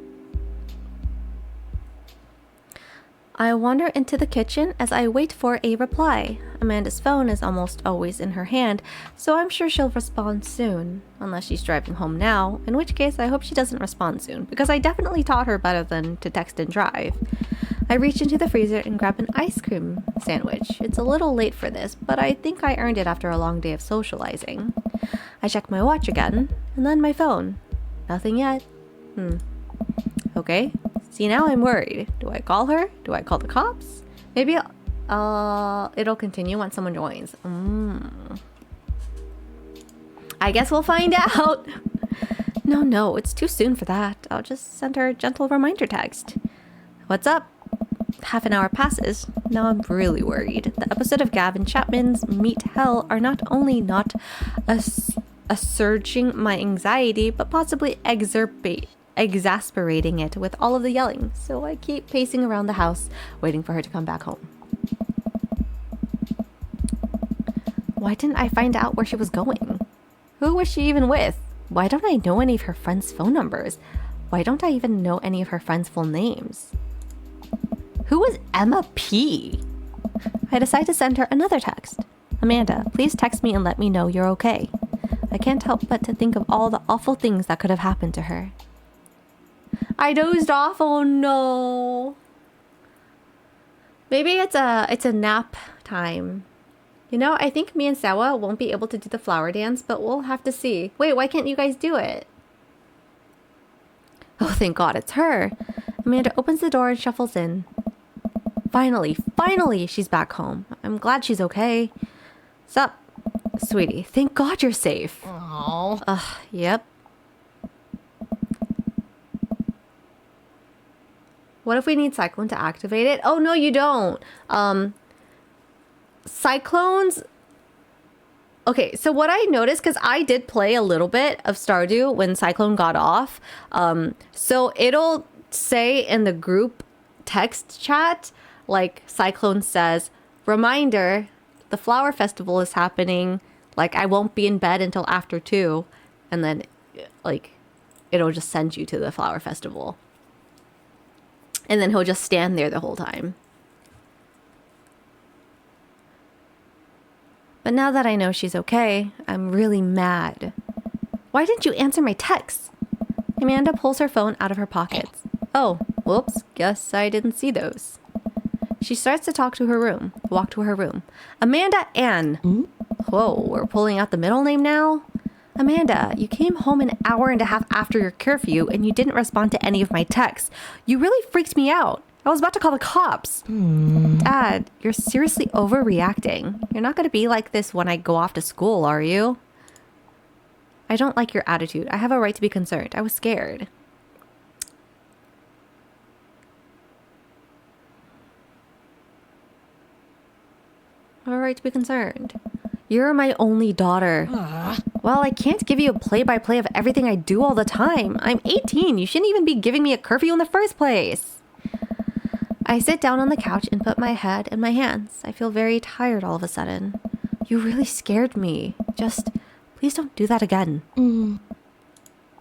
I wander into the kitchen as I wait for a reply. Amanda's phone is almost always in her hand, so I'm sure she'll respond soon. Unless she's driving home now, in which case I hope she doesn't respond soon, because I definitely taught her better than to text and drive. I reach into the freezer and grab an ice cream sandwich. It's a little late for this, but I think I earned it after a long day of socializing. I check my watch again, and then my phone. Nothing yet. Okay. See, now I'm worried. Do I call her? Do I call the cops? Maybe it'll continue once someone joins. I guess we'll find out. No, it's too soon for that. I'll just send her a gentle reminder text. What's up? Half an hour passes. Now I'm really worried. The episode of Gavin Chapman's Meat Hell are not only not assuaging my anxiety, but possibly exasperating it with all of the yelling. So I keep pacing around the house, waiting for her to come back home. Why didn't I find out where she was going? Who was she even with? Why don't I know any of her friends' phone numbers? Why don't I even know any of her friends' full names? Who was Emma P? I decide to send her another text. Amanda, please text me and let me know you're okay. I can't help but to think of all the awful things that could have happened to her. I dozed off. Oh no. Maybe it's a nap time. You know, I think me and Sawa won't be able to do the flower dance, but we'll have to see. Wait, why can't you guys do it? Oh, thank God it's her. Amanda opens the door and shuffles in. Finally, she's back home. I'm glad she's okay. Sup, sweetie? Thank God you're safe. Oh. Yep. What if we need Cyclone to activate it? Oh, no, you don't. Cyclones... Okay, so what I noticed, because I did play a little bit of Stardew when Cyclone got off. So it'll say in the group text chat, like Cyclone says, reminder, the flower festival is happening. Like, I won't be in bed until after 2. And then, like, it'll just send you to the flower festival. And then he'll just stand there the whole time. But now that I know she's okay, I'm really mad. Why didn't you answer my texts? Amanda pulls her phone out of her pockets. Oh, whoops, guess I didn't see those. She starts to walk to her room. Amanda Ann. Whoa, we're pulling out the middle name now? Amanda, you came home an hour and a half after your curfew and you didn't respond to any of my texts. You really freaked me out. I was about to call the cops. Dad, you're seriously overreacting. You're not going to be like this when I go off to school, are you? I don't like your attitude. I have a right to be concerned. I was scared. I have a right to be concerned. You're my only daughter. Well, I can't give you a play-by-play of everything I do all the time. I'm 18. You shouldn't even be giving me a curfew in the first place. I sit down on the couch and put my head in my hands. I feel very tired all of a sudden. You really scared me. Just, please don't do that again.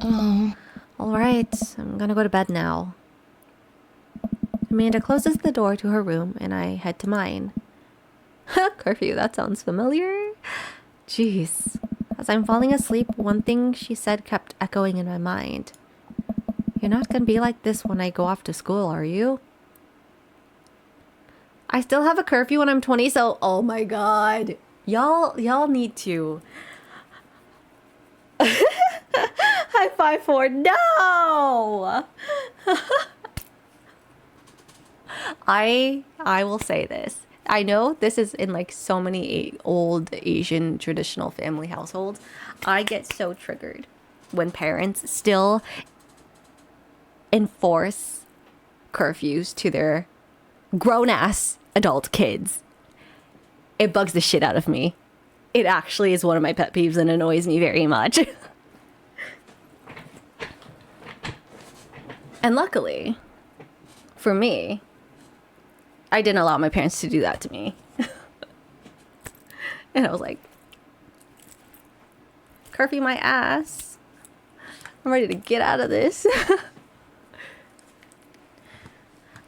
All right, I'm gonna go to bed now. Amanda closes the door to her room and I head to mine. Curfew, that sounds familiar. Jeez. As I'm falling asleep, one thing she said kept echoing in my mind. You're not gonna be like this when I go off to school, are you? I still have a curfew when I'm 20, so oh my God. Y'all need to. High five for no. I will say this. I know this is in like so many old Asian traditional family households. I get so triggered when parents still enforce curfews to their grown-ass adult kids. It bugs the shit out of me. It actually is one of my pet peeves and annoys me very much. And luckily, for me, I didn't allow my parents to do that to me. And I was like, curfew my ass. I'm ready to get out of this.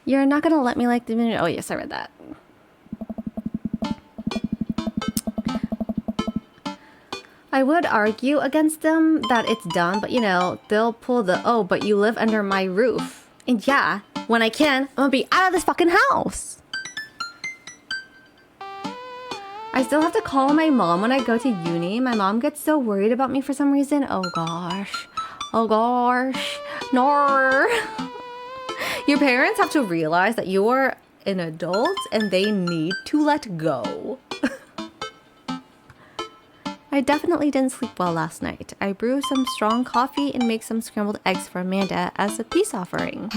You're not gonna let me like the minute. Oh yes, I read that. I would argue against them that it's done, but you know, they'll pull the, oh, but you live under my roof. And yeah, when I can, I'm gonna be out of this fucking house. I still have to call my mom when I go to uni. My mom gets so worried about me for some reason. Oh gosh. Oh gosh. No. Your parents have to realize that you are an adult and they need to let go. I definitely didn't sleep well last night. I brew some strong coffee and make some scrambled eggs for Amanda as a peace offering.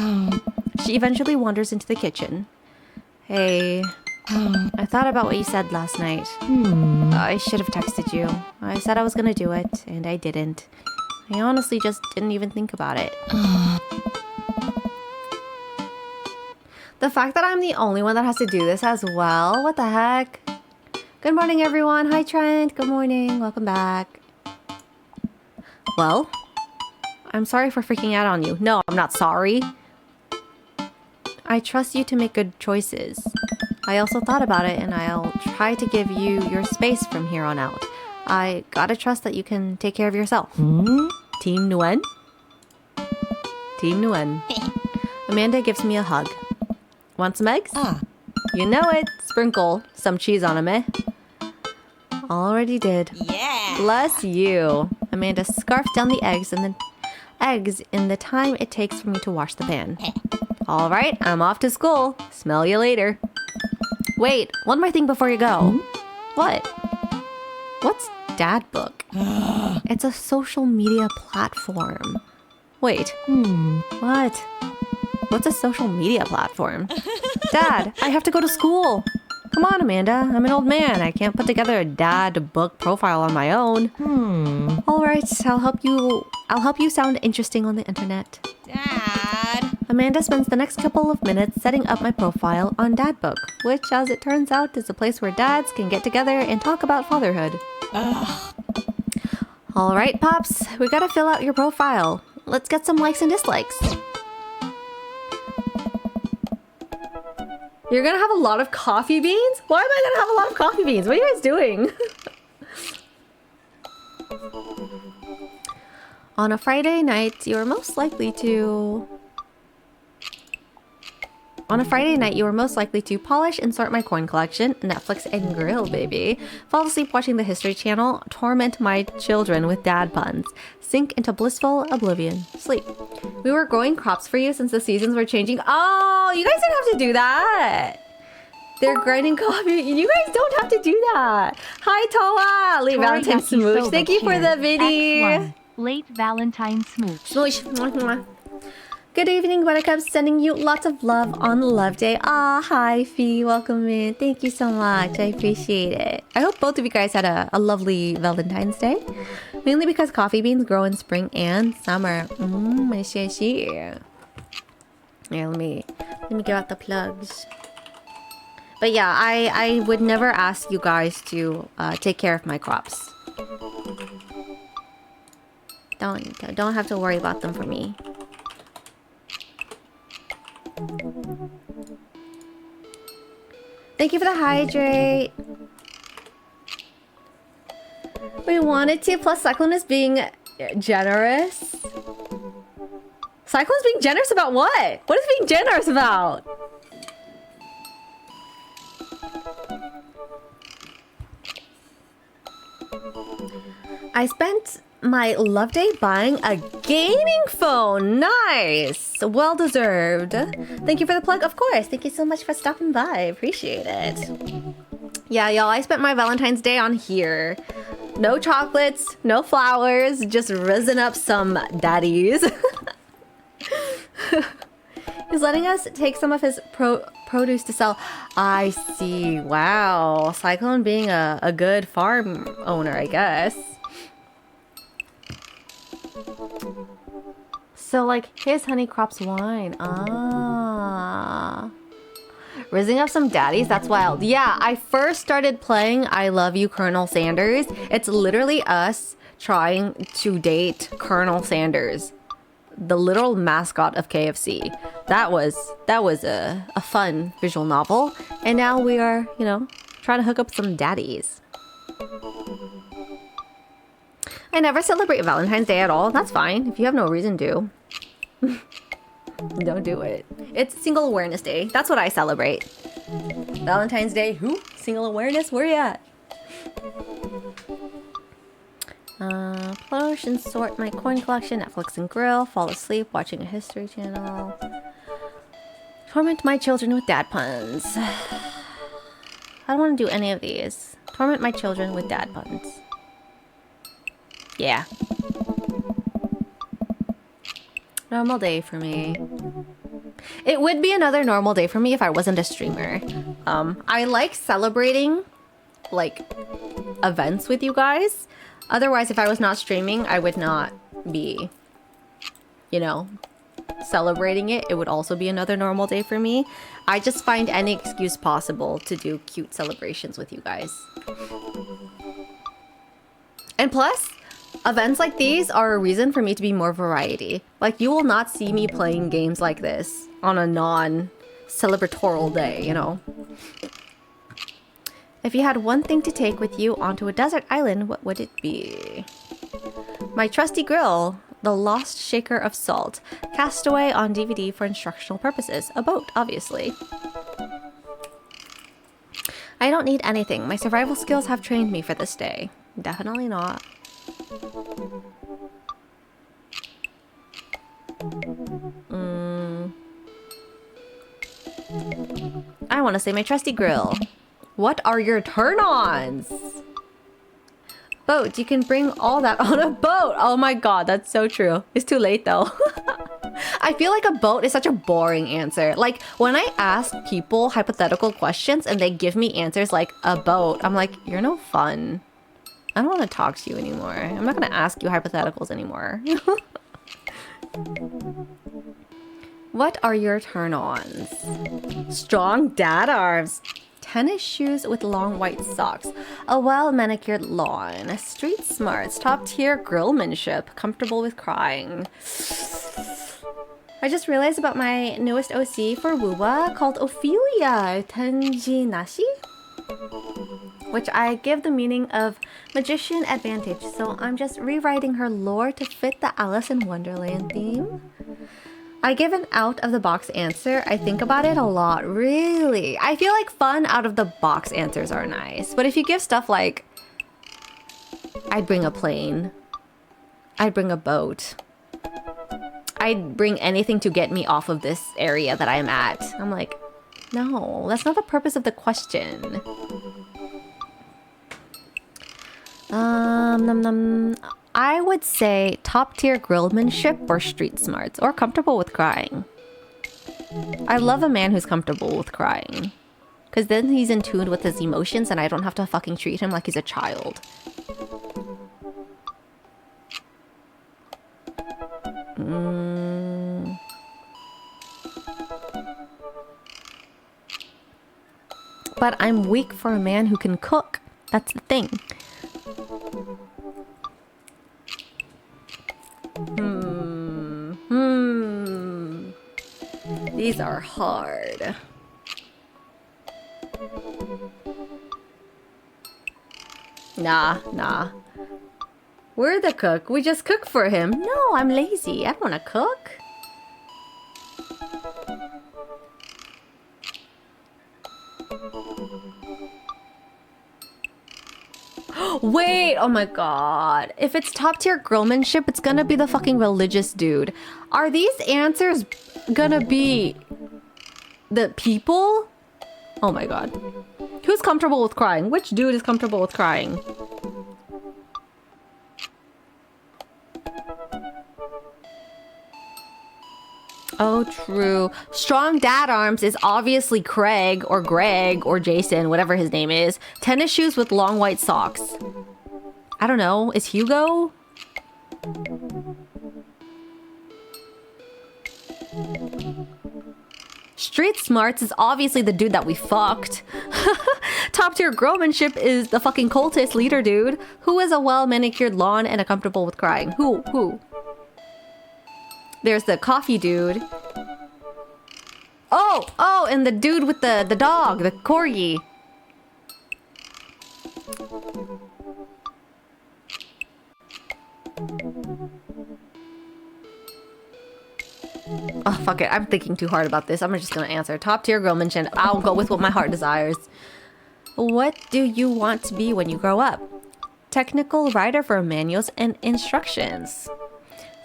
She eventually wanders into the kitchen. Hey, I thought about what you said last night. I should have texted you. I said I was gonna do it, and I didn't. I honestly just didn't even think about it. The fact that I'm the only one that has to do this as well, what the heck? Good morning, everyone. Hi, Trent. Good morning. Welcome back. Well, I'm sorry for freaking out on you. No, I'm not sorry. I trust you to make good choices. I also thought about it, and I'll try to give you your space from here on out. I gotta trust that you can take care of yourself. Team Nguyen? Team Nguyen. Amanda gives me a hug. Want some eggs? You know it. Sprinkle some cheese on them, eh? Already did. Yeah. Bless you. Amanda scarfed down the eggs and then eggs in the time it takes for me to wash the pan. All right, I'm off to school. Smell you later. Wait, one more thing before you go. What? What's Dad Book? It's a social media platform. Wait. What? What's a social media platform? Dad, I have to go to school. Come on, Amanda. I'm an old man. I can't put together a Dad Book profile on my own. All right, I'll help you sound interesting on the internet. Dad. Amanda spends the next couple of minutes setting up my profile on Dad Book, which, as it turns out, is a place where dads can get together and talk about fatherhood. All right, Pops, we gotta fill out your profile. Let's get some likes and dislikes. You're gonna have a lot of coffee beans? Why am I gonna have a lot of coffee beans? What are you guys doing? On a Friday night, you are most likely to polish and sort my coin collection, Netflix and grill, baby. Fall asleep watching the History Channel, torment my children with dad puns, sink into blissful oblivion, sleep. We were growing crops for you since the seasons were changing. Oh, you guys didn't have to do that. They're grinding coffee. You guys don't have to do that. Hi, Toa. Late Valentine Smooch. Thank you for the video. Late Valentine Smooch. Smooch. Good evening, Buttercups. Sending you lots of love on Love Day. Ah, hi, Fee. Welcome in. Thank you so much. I appreciate it. I hope both of you guys had a lovely Valentine's Day. Mainly because coffee beans grow in spring and summer. My share. Here, let me give out the plugs. But yeah, I would never ask you guys to take care of my crops. Don't have to worry about them for me. Thank you for the hydrate. We wanted to, plus Cyclone is being generous. Cyclone's being generous about what? What is being generous about? I spent my love day buying a gaming phone. Nice. Well deserved. Thank you for the plug. Of course. Thank you so much for stopping by. Appreciate it. Yeah, y'all, I spent my Valentine's Day on here. No chocolates, no flowers, just rizzing up some daddies. He's letting us take some of his produce to sell. I see. Wow. Cyclone being a good farm owner, I guess. So, like, his honey crops wine. Ah. Rizzing up some daddies? That's wild. Yeah, I first started playing I Love You, Colonel Sanders. It's literally us trying to date Colonel Sanders, the literal mascot of KFC. That was a fun visual novel. And now we are, you know, trying to hook up some daddies. I never celebrate Valentine's Day at all. That's fine. If you have no reason to. Don't do it. It's Single Awareness Day. That's what I celebrate. Valentine's Day, who? Single awareness? Where you at? Polish and sort my coin collection, Netflix and grill, fall asleep watching a History Channel. Torment my children with dad puns. I don't want to do any of these. Torment my children with dad puns. Yeah. Normal day for me. It would be another normal day for me if I wasn't a streamer. I like celebrating, like, events with you guys. Otherwise, if I was not streaming, I would not be, you know, celebrating it. It would also be another normal day for me. I just find any excuse possible to do cute celebrations with you guys. And plus, events like these are a reason for me to be more variety. Like, you will not see me playing games like this on a non-celebratorial day, you know? If you had one thing to take with you onto a desert island, what would it be? My trusty grill, the lost shaker of salt. Castaway on DVD for instructional purposes. A boat, obviously. I don't need anything. My survival skills have trained me for this day. Definitely not. I want to say my trusty grill. What are your turn-ons? Boat. You can bring all that on a boat. Oh my god, that's so true. It's too late though. I feel like a boat is such a boring answer. Like, when I ask people hypothetical questions and they give me answers like a boat, I'm like, you're no fun. I don't want to talk to you anymore. I'm not going to ask you hypotheticals anymore. What are your turn-ons? Strong dad arms. Tennis shoes with long white socks. A well-manicured lawn. Street smarts. Top-tier grillmanship. Comfortable with crying. I just realized about my newest OC for Woowa called Ophelia Tenji Nashi, which I give the meaning of magician advantage, so I'm just rewriting her lore to fit the Alice in Wonderland theme. I give an out-of-the-box answer. I think about it a lot, really. I feel like fun out-of-the-box answers are nice, but if you give stuff like, I'd bring a plane, I'd bring a boat, I'd bring anything to get me off of this area that I'm at, I'm like, no, that's not the purpose of the question. I would say top-tier grillmanship or street smarts, or comfortable with crying. I love a man who's comfortable with crying, because then he's in tune with his emotions and I don't have to fucking treat him like he's a child. But I'm weak for a man who can cook. That's the thing. These are hard. Nah. We're the cook. We just cook for him. No, I'm lazy. I don't want to cook. Wait, oh my god. If it's top tier grillmanship, it's gonna be the fucking religious dude. Are these answers gonna be the people? Oh my god. Who's comfortable with crying? Which dude is comfortable with crying? Oh, true. Strong dad arms is obviously Craig or Greg or Jason, whatever his name is. Tennis shoes with long white socks. I don't know. Is Hugo? Street smarts is obviously the dude that we fucked. Top tier grillmanship is the fucking cultist leader dude. Who is a well manicured lawn and a comfortable with crying? Who? There's the coffee dude. Oh, and the dude with the dog, the corgi. Oh, fuck it. I'm thinking too hard about this. I'm just gonna answer. Top tier grillmanship. I'll go with what my heart desires. What do you want to be when you grow up? Technical writer for manuals and instructions.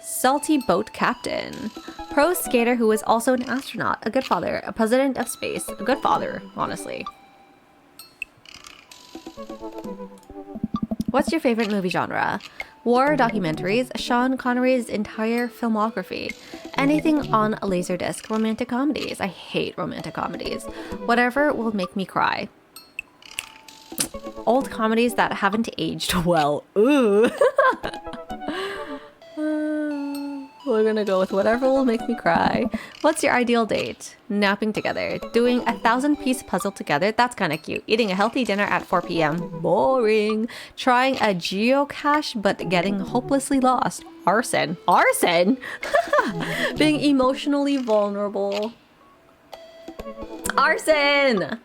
Salty boat captain. Pro skater who is also an astronaut. A good father. A president of space. A good father, honestly. What's your favorite movie genre? War documentaries. Sean Connery's entire filmography. Anything on a laserdisc. Romantic comedies. I hate romantic comedies. Whatever will make me cry. Old comedies that haven't aged well. Ooh. We're gonna go with whatever will make me cry. What's your ideal date? Napping together. Doing a 1,000-piece puzzle together. That's kind of cute. Eating a healthy dinner at 4 p.m. Boring. Trying a geocache but getting hopelessly lost. Arson. Arson? Being emotionally vulnerable. Arson!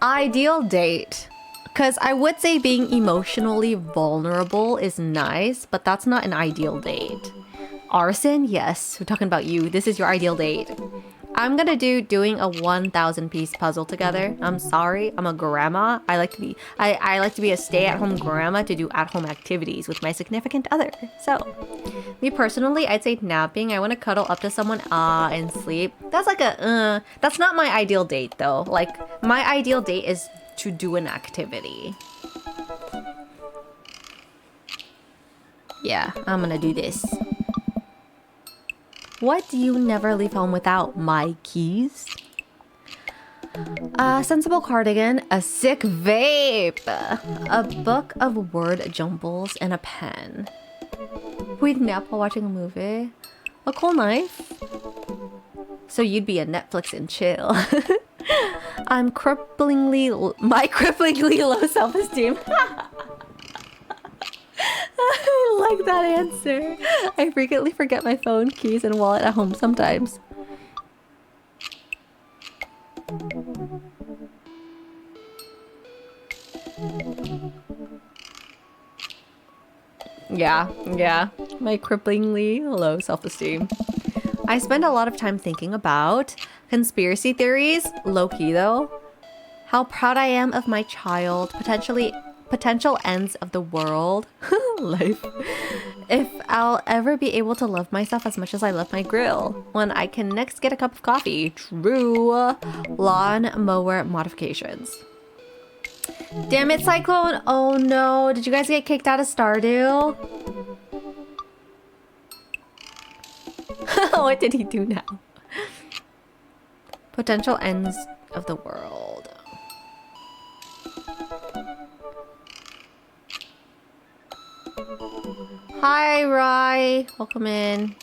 Ideal date. Because I would say being emotionally vulnerable is nice, but that's not an ideal date. Arson? Yes, we're talking about you. This is your ideal date. I'm gonna doing a 1,000 piece puzzle together. I'm sorry, I'm a grandma. I like to be a stay-at-home grandma to do at-home activities with my significant other. So, me personally, I'd say napping. I want to cuddle up to someone and sleep. That's like that's not my ideal date though. Like my ideal date is to do an activity. Yeah, I'm gonna do this. What do you never leave home without? My keys? A sensible cardigan, a sick vape, a book of word jumbles, and a pen. We'd nap while watching a movie. A cool knife. So you'd be a Netflix and chill. My cripplingly low self-esteem. I like that answer. I frequently forget my phone, keys, and wallet at home sometimes. Yeah. My cripplingly low self-esteem. I spend a lot of time thinking about conspiracy theories, low-key though. How proud I am of my child, potential ends of the world, life. If I'll ever be able to love myself as much as I love my grill. When I can next get a cup of coffee. True. Lawn mower modifications. Damn it, Cyclone. Oh no. Did you guys get kicked out of Stardew? What did he do now? Potential ends of the world. Hi, Rye. Welcome in.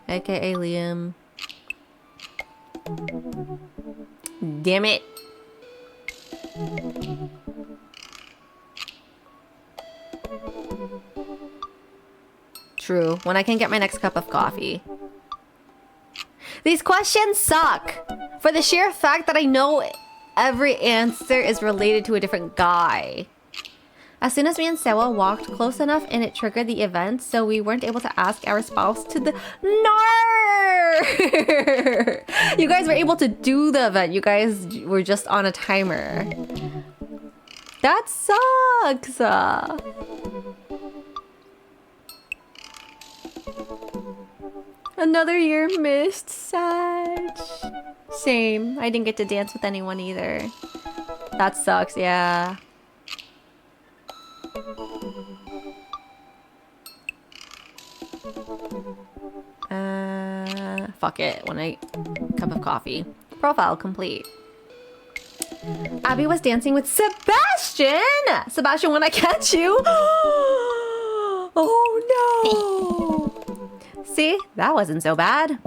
AKA Liam. Damn it. True. When I can get my next cup of coffee. These questions suck. For the sheer fact that I know every answer is related to a different guy. As soon as me and Sewa walked close enough and it triggered the event, so we weren't able to ask our spouse to the... No! You guys were able to do the event. You guys were just on a timer. That sucks! Another year missed. Sad. Same. I didn't get to dance with anyone either. That sucks, yeah. Fuck it. Cup of coffee. Profile complete. Abby was dancing with Sebastian! Sebastian, when I catch you! Oh no! See? That wasn't so bad.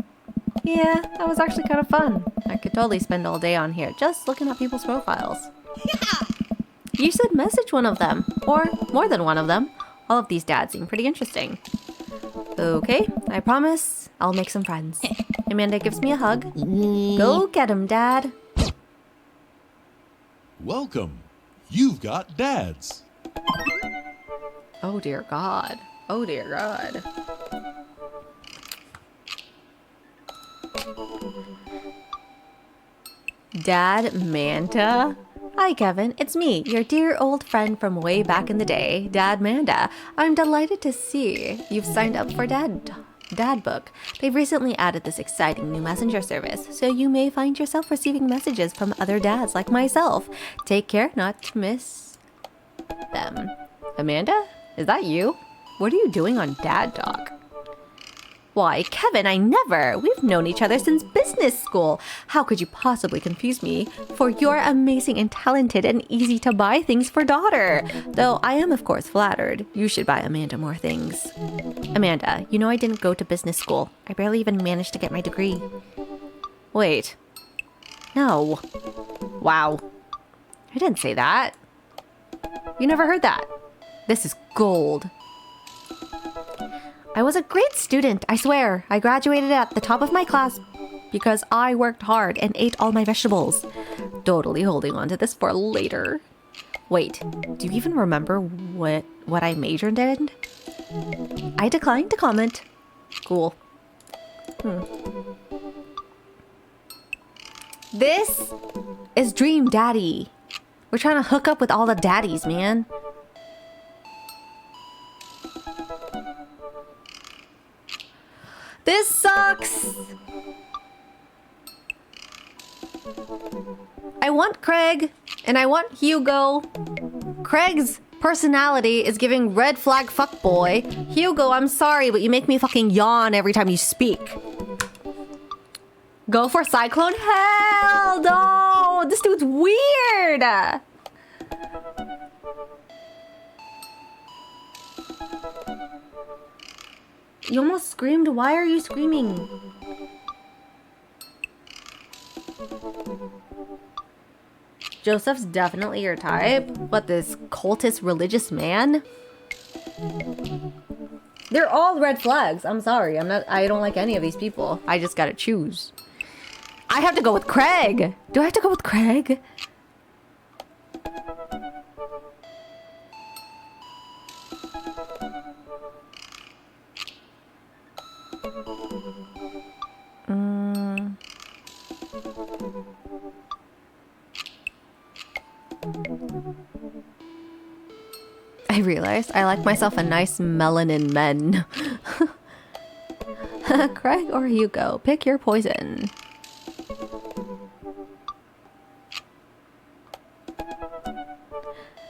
Yeah, that was actually kind of fun. I could totally spend all day on here just looking at people's profiles. Yeah! You should message one of them. Or more than one of them. All of these dads seem pretty interesting. Okay, I promise I'll make some friends. Amanda gives me a hug. Go get him, Dad. Welcome. You've got dads. Oh dear God. Oh dear God. Dad Manta? Hi Kevin, it's me, your dear old friend from way back in the day, Dad Manda. I'm delighted to see you've signed up for Dad Book. They've recently added this exciting new messenger service, so you may find yourself receiving messages from other dads like myself. Take care not to miss them. Amanda? Is that you? What are you doing on Dad Talk? Why, Kevin, I never! We've known each other since business school. How could you possibly confuse me for your amazing and talented and easy to buy things for daughter? Though I am of course flattered. You should buy Amanda more things. Amanda, you know I didn't go to business school. I barely even managed to get my degree. Wait. No. Wow. I didn't say that. You never heard that. This is gold. I was a great student, I swear. I graduated at the top of my class because I worked hard and ate all my vegetables. Totally holding on to this for later. Wait, do you even remember what I majored in? I declined to comment. Cool. This is Dream Daddy. We're trying to hook up with all the daddies, man. This sucks. I want Craig and I want Hugo. Craig's personality is giving red flag fuckboy. Hugo, I'm sorry, but you make me fucking yawn every time you speak. Go for Cyclone? Hell no! This dude's weird! You almost screamed. Why are you screaming? Joseph's definitely your type. What, this cultist religious man? They're all red flags. I'm sorry. I don't like any of these people. I just gotta choose. I have to go with Craig. Do I have to go with Craig? I realized I like myself a nice melanin men. Craig or Hugo, pick your poison.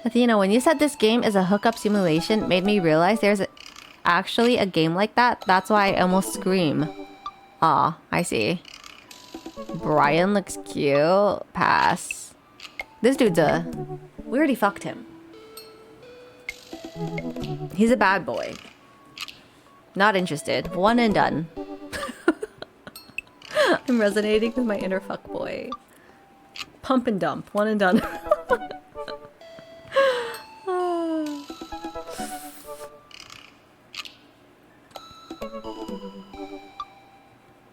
Athena, when you said this game is a hookup simulation, made me realize there's actually a game like that. That's why I almost scream. Ah, I see. Brian looks cute. Pass. This dude's we already fucked him. He's a bad boy. Not interested. One and done. I'm resonating with my inner fuckboy. Pump and dump. One and done.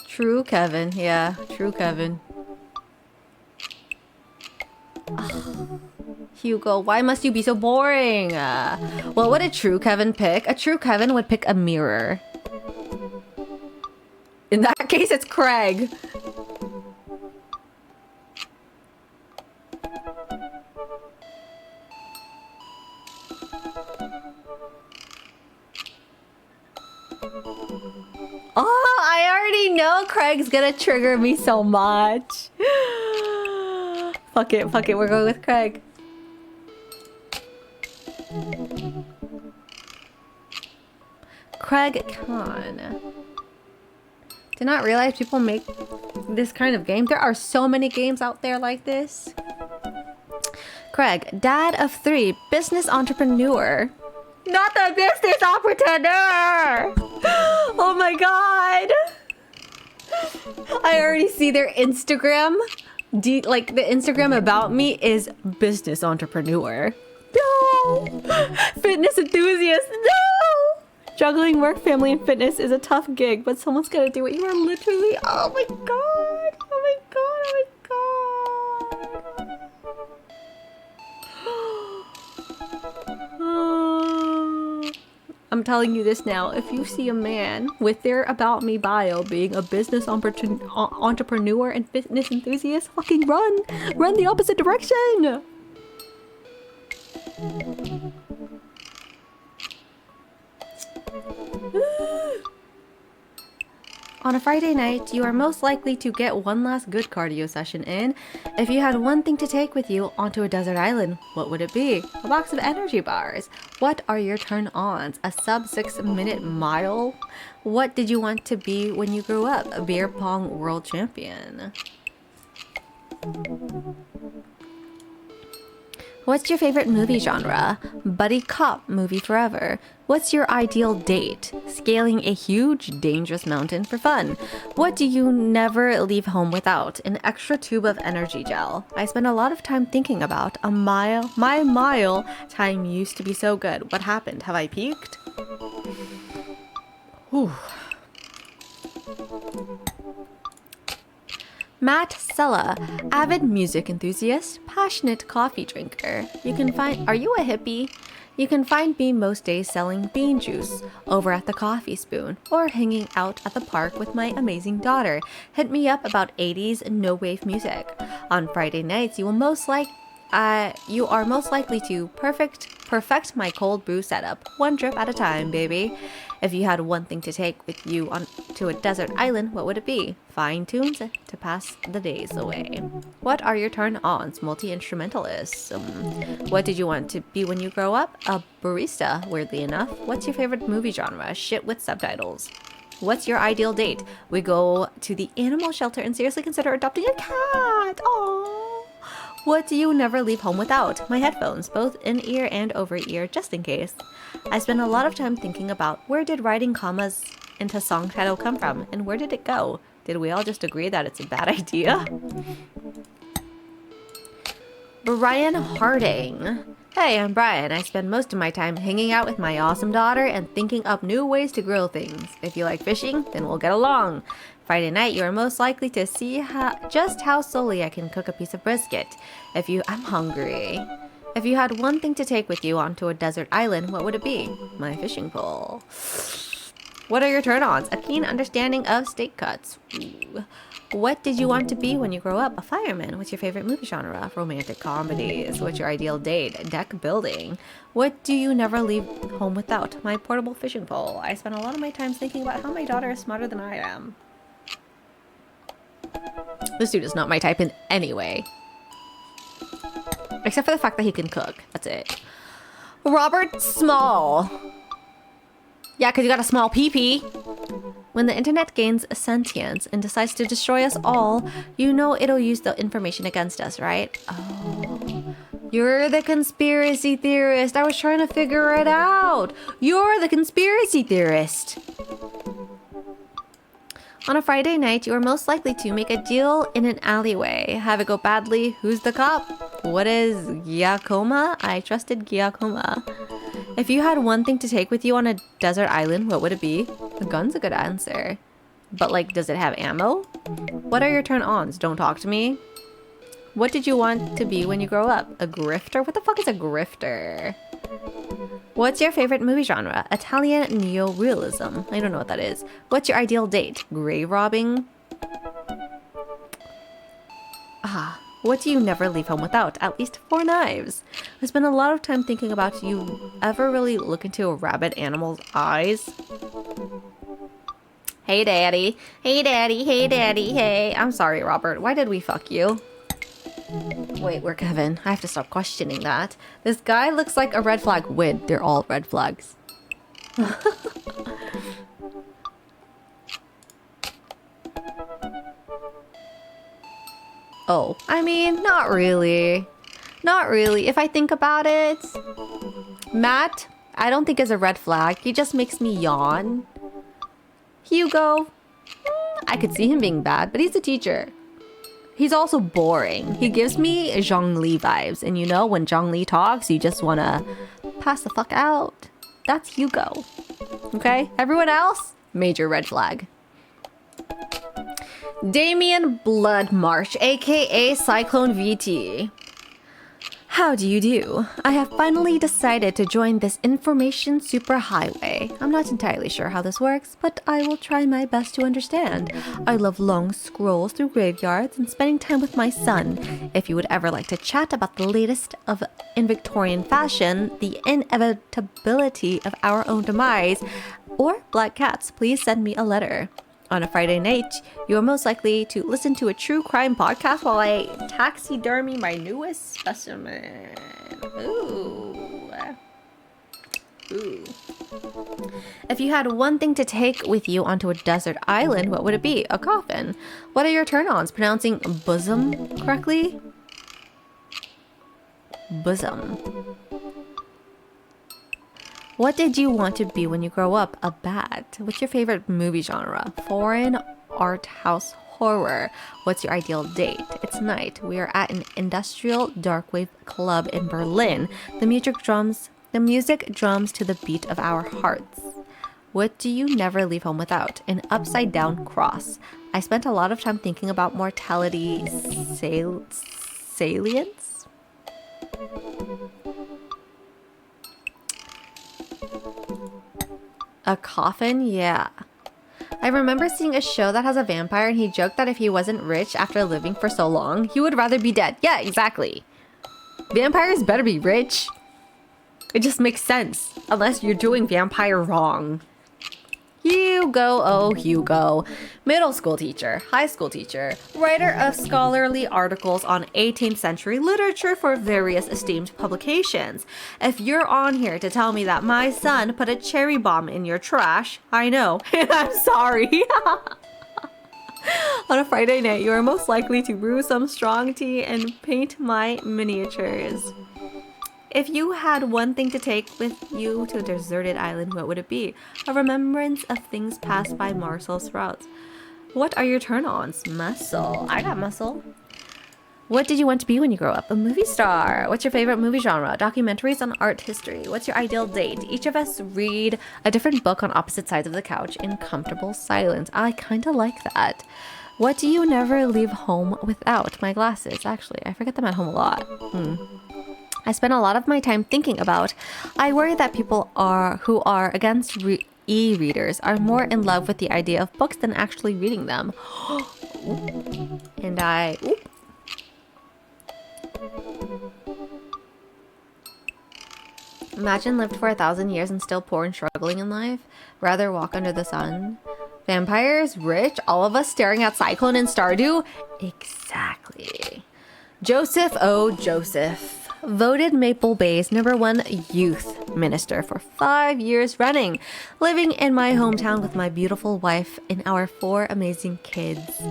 True Kevin. Yeah, true Kevin. Hugo, why must you be so boring? What would a true Kevin pick? A true Kevin would pick a mirror. In that case, it's Craig. Oh, I already know Craig's gonna trigger me so much. Fuck it, we're going with Craig. Craig Khan. Did not realize people make this kind of game. There are so many games out there like this. Craig, dad of 3, business entrepreneur. Not the business entrepreneur! Oh my god! I already see their Instagram. Like, the Instagram about me is business entrepreneur. No! Fitness enthusiast. No! Juggling work, family, and fitness is a tough gig, but someone's gotta do it. You are literally... Oh my god! Oh my god! Oh my god! I'm telling you this now. If you see a man with their About Me bio being a business entrepreneur and fitness enthusiast, fucking run! Run the opposite direction! On a Friday night, you are most likely to get one last good cardio session in. If you had one thing to take with you onto a desert island, what would it be? A box of energy bars. What are your turn-ons? A sub 6-minute mile? What did you want to be when you grew up? A beer pong world champion. What's your favorite movie genre? Buddy cop movie forever. What's your ideal date? Scaling a huge, dangerous mountain for fun. What do you never leave home without? An extra tube of energy gel. I spend a lot of time thinking about my mile time used to be so good. What happened? Have I peaked? Whew. Matt Sella, avid music enthusiast, passionate coffee drinker. You can find... Are you a hippie? You can find me most days selling bean juice over at the Coffee Spoon or hanging out at the park with my amazing daughter. Hit me up about 80s no wave music. On Friday nights, you are most likely to perfect my cold brew setup, one drip at a time, baby. If you had one thing to take with you on to a desert island, what would it be? Fine tunes to pass the days away. What are your turn-ons? Multi-instrumentalists. What did you want to be when you grow up? A barista, weirdly enough. What's your favorite movie genre? Shit with subtitles. What's your ideal date? We go to the animal shelter and seriously consider adopting a cat. Aww. What do you never leave home without? My headphones, both in-ear and over-ear, just in case. I spend a lot of time thinking about where did writing commas into song title come from, and where did it go? Did we all just agree that it's a bad idea? Brian Harding. Hey, I'm Brian. I spend most of my time hanging out with my awesome daughter and thinking up new ways to grill things. If you like fishing, then we'll get along. Friday night, you are most likely to see just how solely I can cook a piece of brisket. I'm hungry. If you had one thing to take with you onto a desert island, what would it be? My fishing pole. What are your turn-ons? A keen understanding of steak cuts. Ooh. What did you want to be when you grow up? A fireman. What's your favorite movie genre? Romantic comedies. What's your ideal date? Deck building. What do you never leave home without? My portable fishing pole. I spend a lot of my time thinking about how my daughter is smarter than I am. This dude is not my type in any way. Except for the fact that he can cook. That's it. Robert Small. Yeah, because you got a small pee-pee. When the internet gains sentience and decides to destroy us all, you know it'll use the information against us, right? Oh. You're the conspiracy theorist. I was trying to figure it out. You're the conspiracy theorist. On a Friday night, you are most likely to make a deal in an alleyway. Have it go badly. Who's the cop? What is Giacomo? I trusted Giacomo. If you had one thing to take with you on a desert island, what would it be? A gun's a good answer. But like, does it have ammo? What are your turn-ons? Don't talk to me. What did you want to be when you grow up? A grifter? What the fuck is a grifter? What's your favorite movie genre? Italian neo-realism. I don't know what that is. What's your ideal date? Grave robbing? What do you never leave home without? At least 4 knives. I spend a lot of time thinking about, you ever really look into a rabid animal's eyes? Hey daddy. Hey daddy. Hey daddy. Hey. I'm sorry, Robert. Why did we fuck you? Wait, we're Kevin. I have to stop questioning that. This guy looks like a red flag. Wait, they're all red flags. Oh, I mean, not really. Not really. If I think about it, Matt, I don't think is a red flag. He just makes me yawn. Hugo, I could see him being bad, but he's a teacher. He's also boring. He gives me Zhongli vibes. And you know, when Zhongli talks, you just want to pass the fuck out. That's Hugo. Okay? Everyone else, major red flag. Damien Bloodmarch, aka Cyclone VT. How do you do? I have finally decided to join this information superhighway. I'm not entirely sure how this works, but I will try my best to understand. I love long scrolls through graveyards and spending time with my son. If you would ever like to chat about the latest in Victorian fashion, the inevitability of our own demise, or black cats, please send me a letter. On a Friday night, you are most likely to listen to a true crime podcast while I taxidermy my newest specimen. Ooh. Ooh. If you had one thing to take with you onto a desert island, what would it be? A coffin. What are your turn-ons? Pronouncing bosom correctly? Bosom. What did you want to be when you grow up? A bat. What's your favorite movie genre? Foreign art house horror. What's your ideal date? It's night. We are at an industrial darkwave club in Berlin. The music drums to the beat of our hearts. What do you never leave home without? An upside down cross. I spent a lot of time thinking about mortality salience. A coffin? Yeah. I remember seeing a show that has a vampire and he joked that if he wasn't rich after living for so long, he would rather be dead. Yeah, exactly. Vampires better be rich. It just makes sense. Unless you're doing vampire wrong. Hugo, oh Hugo. Middle school teacher, high school teacher, writer of scholarly articles on 18th century literature for various esteemed publications. If you're on here to tell me that my son put a cherry bomb in your trash, I know, and I'm sorry. On a Friday night, you are most likely to brew some strong tea and paint my miniatures. If you had one thing to take with you to a deserted island, what would it be? A remembrance of things passed by Marcel Sprouts. What are your turn-ons? Muscle. I got muscle. What did you want to be when you grow up? A movie star. What's your favorite movie genre? Documentaries on art history. What's your ideal date? Each of us read a different book on opposite sides of the couch in comfortable silence. I kind of like that. What do you never leave home without? My glasses. Actually, I forget them at home a lot. I spend a lot of my time thinking about. I worry that people who are against e-readers are more in love with the idea of books than actually reading them. And I... Oop. Imagine lived for 1,000 years and still poor and struggling in life. Rather walk under the sun. Vampires, rich, all of us staring at Cyclone and Stardew. Exactly. Joseph, oh Joseph. Voted Maple Bay's #1 youth minister for 5 years running, living in my hometown with my beautiful wife and our 4 amazing kids.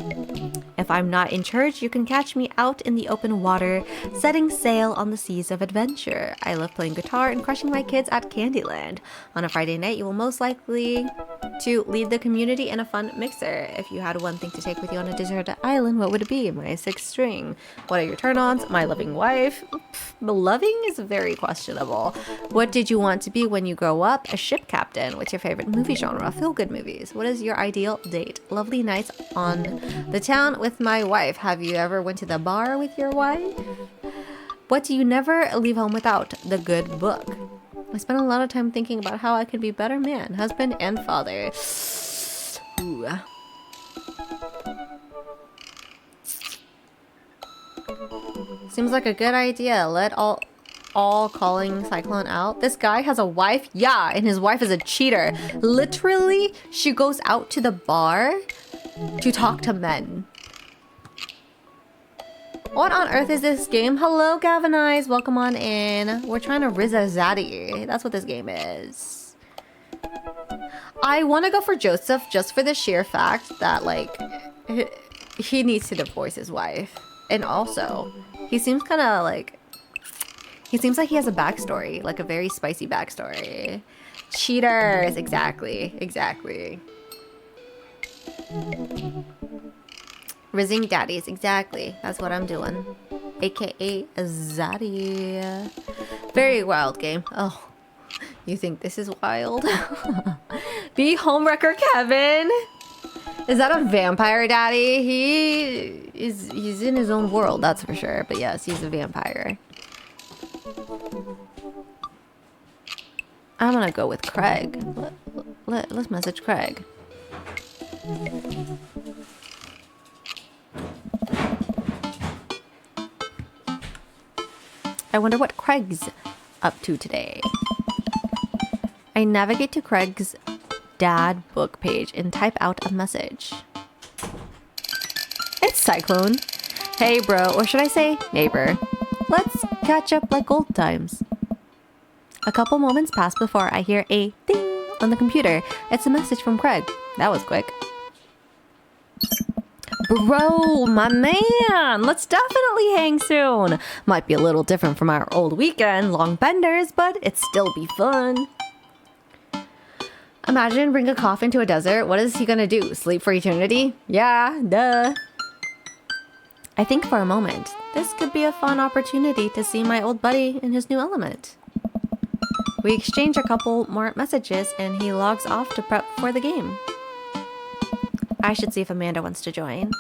If I'm not in church, you can catch me out in the open water, setting sail on the seas of adventure. I love playing guitar and crushing my kids at Candyland. On a Friday night, you will most likely to lead the community in a fun mixer. If you had one thing to take with you on a deserted island, what would it be? My 6th string. What are your turn-ons? My loving wife. The loving is very questionable. What did you want to be when you grow up? A ship captain. What's your favorite movie genre? Feel-good movies. What is your ideal date? Lovely nights on the town with my wife. Have you ever went to the bar with your wife? What do you never leave home without? The good book. I spent a lot of time thinking about how I could be a better man, husband, and father. Ooh. Seems like a good idea. Let all calling Cyclone out. This guy has a wife? Yeah, and his wife is a cheater. Literally, she goes out to the bar to talk to men. What on earth is this game? Hello, Gavinize. Welcome on in. We're trying to Riz a Zaddy. That's what this game is. I want to go for Joseph just for the sheer fact that, like, he needs to divorce his wife. And also, he seems kind of like... He seems like he has a backstory. Like a very spicy backstory. Cheaters. Exactly. Exactly. Rizzing daddies. Exactly. That's what I'm doing. AKA a zaddy. Very wild game. Oh. You think this is wild? Be homewrecker Kevin. Is that a vampire daddy? He's in his own world, that's for sure. But yes, he's a vampire. I'm gonna go with Craig. Let's message Craig. I wonder what Craig's up to today. I navigate to Craig's dad book page and type out a message. It's Cyclone. Hey bro, or should I say neighbor. Let's catch up like old times. A couple moments pass before I hear a ding on the computer. It's a message from Craig. That was quick. Bro, my man, let's definitely hang soon. Might be a little different from our old weekend, long benders, but it'd still be fun. Imagine bring a coffin to a desert. What is he gonna do? Sleep for eternity? Yeah, duh. I think for a moment, this could be a fun opportunity to see my old buddy in his new element. We exchange a couple more messages and he logs off to prep for the game. I should see if Amanda wants to join.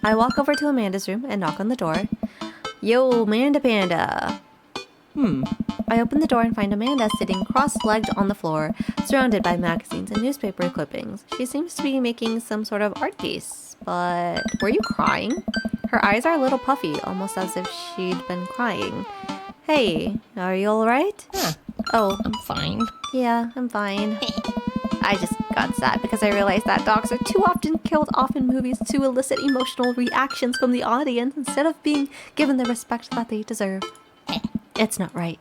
I walk over to Amanda's room and knock on the door. Yo, Amanda Panda. I open the door and find Amanda sitting cross-legged on the floor, surrounded by magazines and newspaper clippings. She seems to be making some sort of art piece. But were you crying? Her eyes are a little puffy, almost as if she'd been crying. Hey, are you alright? Oh, I'm fine. yeah, I'm fine. I just got sad because I realized that dogs are too often killed off in movies to elicit emotional reactions from the audience instead of being given the respect that they deserve. It's not right.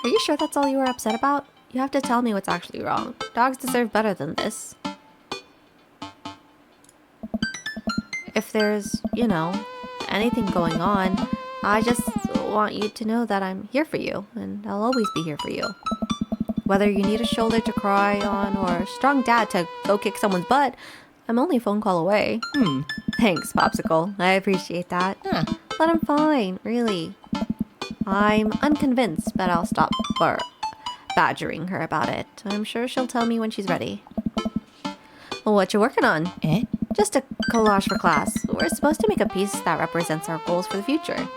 Are you sure that's all you were upset about? You have to tell me what's actually wrong. Dogs deserve better than this. If there's, anything going on, I just want you to know that I'm here for you, and I'll always be here for you. Whether you need a shoulder to cry on or a strong dad to go kick someone's butt, I'm only a phone call away. Thanks, Popsicle. I appreciate that. But I'm fine, really. I'm unconvinced, but I'll stop badgering her about it. I'm sure she'll tell me when she's ready. Well, what you working on? Just a collage for class. We're supposed to make a piece that represents our goals for the future.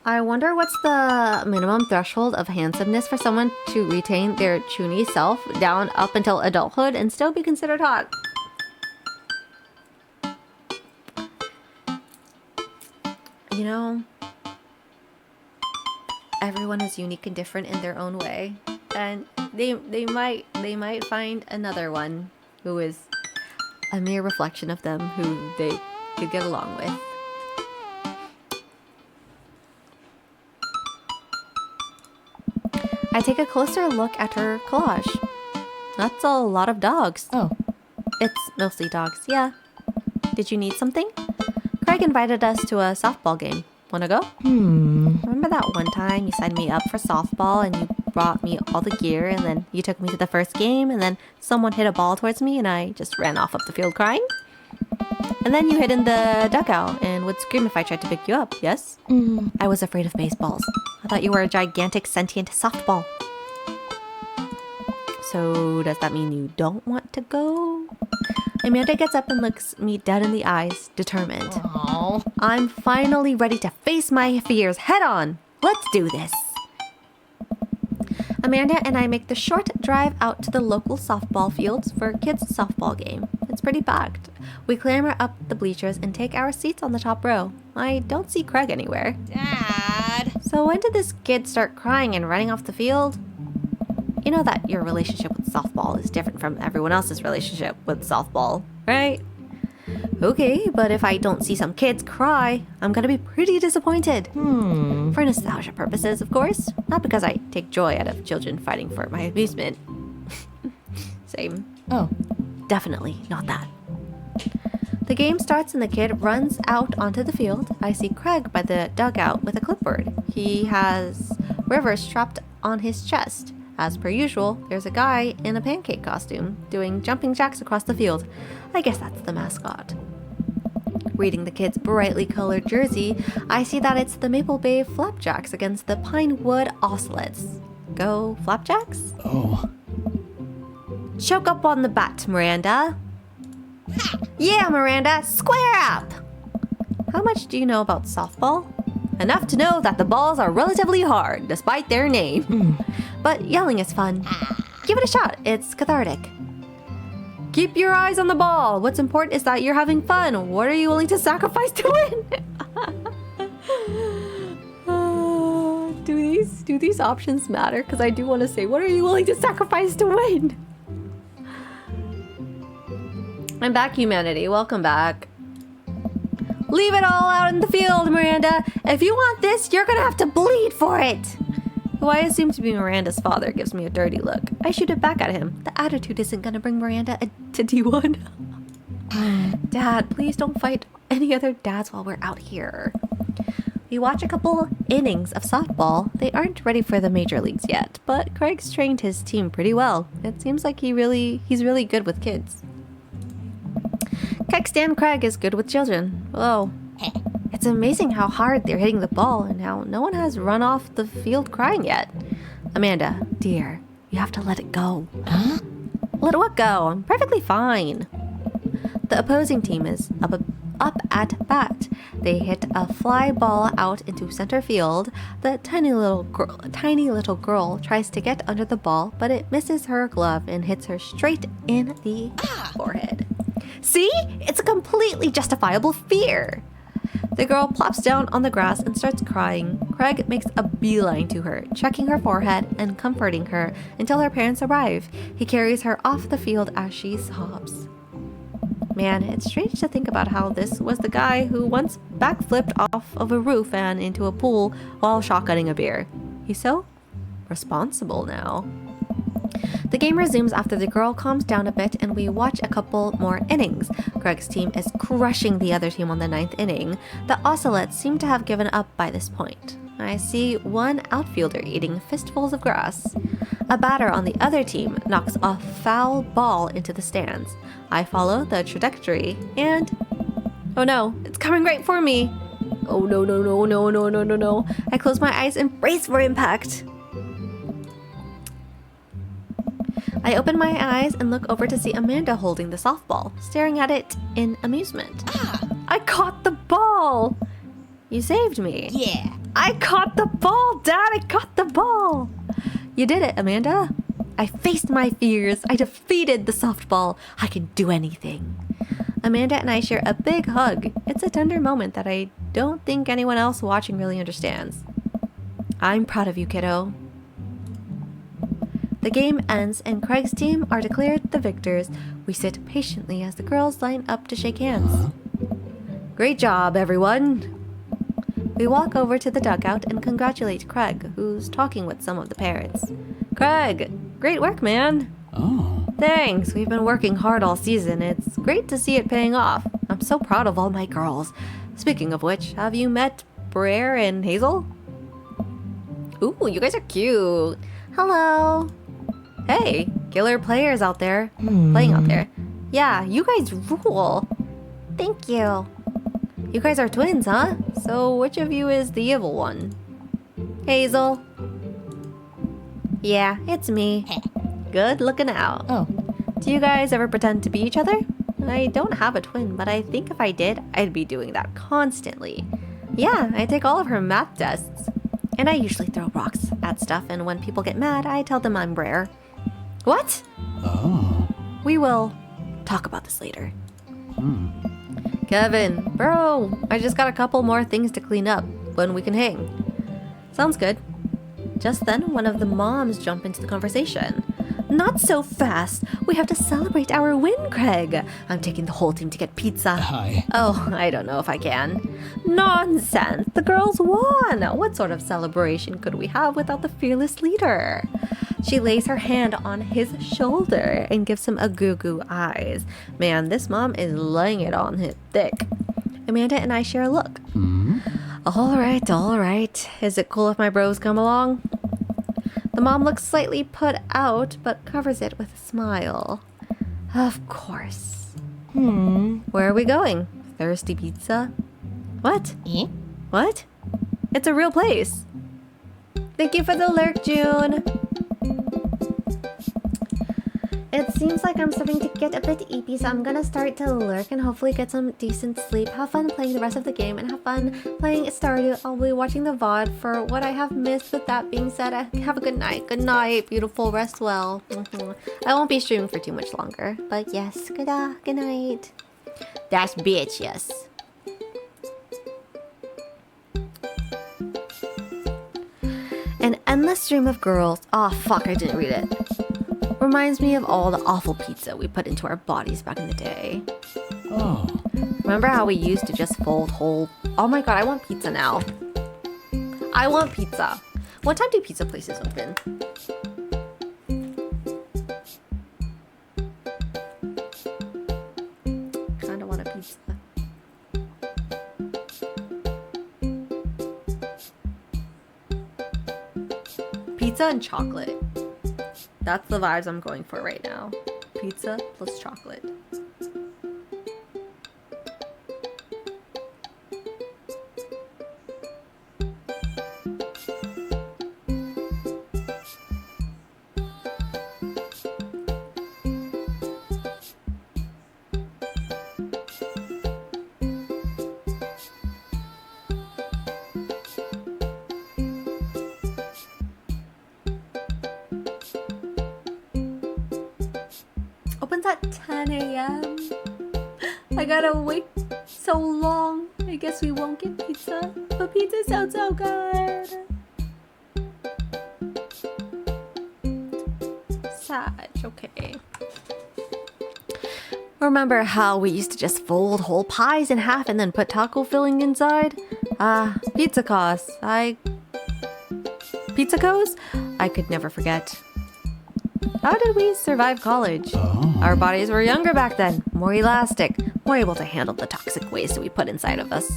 I wonder what's the minimum threshold of handsomeness for someone to retain their chuny self down up until adulthood and still be considered hot. Everyone is unique and different in their own way, and they might find another one who is a mere reflection of them who they could get along with. I take a closer look at her collage. That's a lot of dogs. Oh. It's mostly dogs, yeah. Did you need something? Craig invited us to a softball game. Wanna go? Remember that one time you signed me up for softball and you brought me all the gear and then you took me to the first game and then someone hit a ball towards me and I just ran off up the field crying? And then you hid in the dugout and would scream if I tried to pick you up, yes? I was afraid of baseballs. I thought you were a gigantic sentient softball. So does that mean you don't want to go? Amanda gets up and looks me dead in the eyes, determined. Aww. I'm finally ready to face my fears head on. Let's do this. Amanda and I make the short drive out to the local softball fields for a kids' softball game. It's pretty packed. We clamber up the bleachers and take our seats on the top row. I don't see Craig anywhere. Dad. So when did this kid start crying and running off the field? You know that your relationship with softball is different from everyone else's relationship with softball, right? Okay, but if I don't see some kids cry, I'm gonna be pretty disappointed. For nostalgia purposes, of course. Not because I take joy out of children fighting for my amusement. Same. Oh. Definitely not that. The game starts and the kid runs out onto the field. I see Craig by the dugout with a clipboard. He has River strapped on his chest. As per usual, there's a guy in a pancake costume doing jumping jacks across the field. I guess that's the mascot. Reading the kid's brightly colored jersey, I see that it's the Maple Bay Flapjacks against the Pinewood Ocelots. Go Flapjacks? Oh. Choke up on the bat, Miranda. Yeah, Miranda, square up! How much do you know about softball? Enough to know that the balls are relatively hard, despite their name. But yelling is fun. Give it a shot, it's cathartic. Keep your eyes on the ball. What's important is that you're having fun. What are you willing to sacrifice to win? Do these options matter? Because I do want to say, what are you willing to sacrifice to win? I'm back, humanity. Welcome back. Leave it all out in the field, Miranda. If you want this, you're gonna have to bleed for it. Who I assume to be Miranda's father gives me a dirty look. I shoot it back at him. The attitude isn't gonna bring Miranda to D1. Dad, please don't fight any other dads while we're out here. We watch a couple innings of softball. They aren't ready for the major leagues yet, but Craig's trained his team pretty well. It seems like he's really good with kids. Kickstand Craig is good with children. Whoa. It's amazing how hard they're hitting the ball and how no one has run off the field crying yet. Amanda, dear, you have to let it go. Let what go? I'm perfectly fine. The opposing team is up up at bat. They hit a fly ball out into center field. The tiny little girl tries to get under the ball, but it misses her glove and hits her straight in the forehead. See? It's a completely justifiable fear. The girl plops down on the grass and starts crying. Craig makes a beeline to her, checking her forehead and comforting her until her parents arrive. He carries her off the field as she sobs. Man, it's strange to think about how this was the guy who once backflipped off of a roof and into a pool while shotgunning a beer. He's so responsible now. The game resumes after the girl calms down a bit and we watch a couple more innings. Craig's team is crushing the other team on the 9th inning. The Ocelots seem to have given up by this point. I see one outfielder eating fistfuls of grass. A batter on the other team knocks a foul ball into the stands. I follow the trajectory and... oh no, it's coming right for me! Oh no, no, no, no, no, no, no, no. I close my eyes and brace for impact. I open my eyes and look over to see Amanda holding the softball, staring at it in amusement. I caught the ball! You saved me. Yeah. I caught the ball, Dad! I caught the ball! You did it, Amanda. I faced my fears. I defeated the softball. I can do anything. Amanda and I share a big hug. It's a tender moment that I don't think anyone else watching really understands. I'm proud of you, kiddo. The game ends and Craig's team are declared the victors. We sit patiently as the girls line up to shake hands. Great job, everyone! We walk over to the dugout and congratulate Craig, who's talking with some of the parents. Craig, great work, man! Oh. Thanks, we've been working hard all season. It's great to see it paying off. I'm so proud of all my girls. Speaking of which, have you met Brer and Hazel? Ooh, you guys are cute. Hello. Hey, killer players out there. Playing out there. Yeah, you guys rule. Thank you. You guys are twins, huh? So which of you is the evil one? Hazel. Yeah, it's me. Good looking out. Oh. Do you guys ever pretend to be each other? I don't have a twin, but I think if I did, I'd be doing that constantly. Yeah, I take all of her math tests. And I usually throw rocks at stuff, and when people get mad, I tell them I'm Brer. What? Oh. We will talk about this later. Kevin, bro, I just got a couple more things to clean up when we can hang. Sounds good. Just then, one of the moms jumped into the conversation. Not so fast. We have to celebrate our win, Craig. I'm taking the whole team to get pizza. Hi. Oh, I don't know if I can. Nonsense. The girls won. What sort of celebration could we have without the fearless leader? She lays her hand on his shoulder and gives him a goo-goo eyes. Man, this mom is laying it on him thick. Amanda and I share a look. All right. Is it cool if my bros come along? The mom looks slightly put out, but covers it with a smile. Of course. Where are we going? Thirsty pizza? What? What? It's a real place. Thank you for the lurk, June. It seems like I'm starting to get a bit eepy, so I'm gonna start to lurk and hopefully get some decent sleep. Have fun playing the rest of the game and have fun playing Stardew. I'll be watching the VOD for what I have missed. With that being said, have a good night. Good night, beautiful. Rest well. I won't be streaming for too much longer, but yes, good night. Dash bitch, yes. An endless stream of girls. Oh fuck, I didn't read it. Reminds me of all the awful pizza we put into our bodies back in the day. Oh. Remember how we used to just fold whole... Oh my god, I want pizza now. I want pizza. What time do pizza places open? Kinda want a pizza. Pizza and chocolate. That's the vibes I'm going for right now. Pizza plus chocolate. Opens at 10 a.m. I gotta wait so long. I guess we won't get pizza. But pizza sounds so good. Sad. Okay. Remember how we used to just fold whole pies in half and then put taco filling inside? Pizza costs. Pizza co's? I could never forget. How did we survive college? Our bodies were younger back then, more elastic, more able to handle the toxic waste we put inside of us.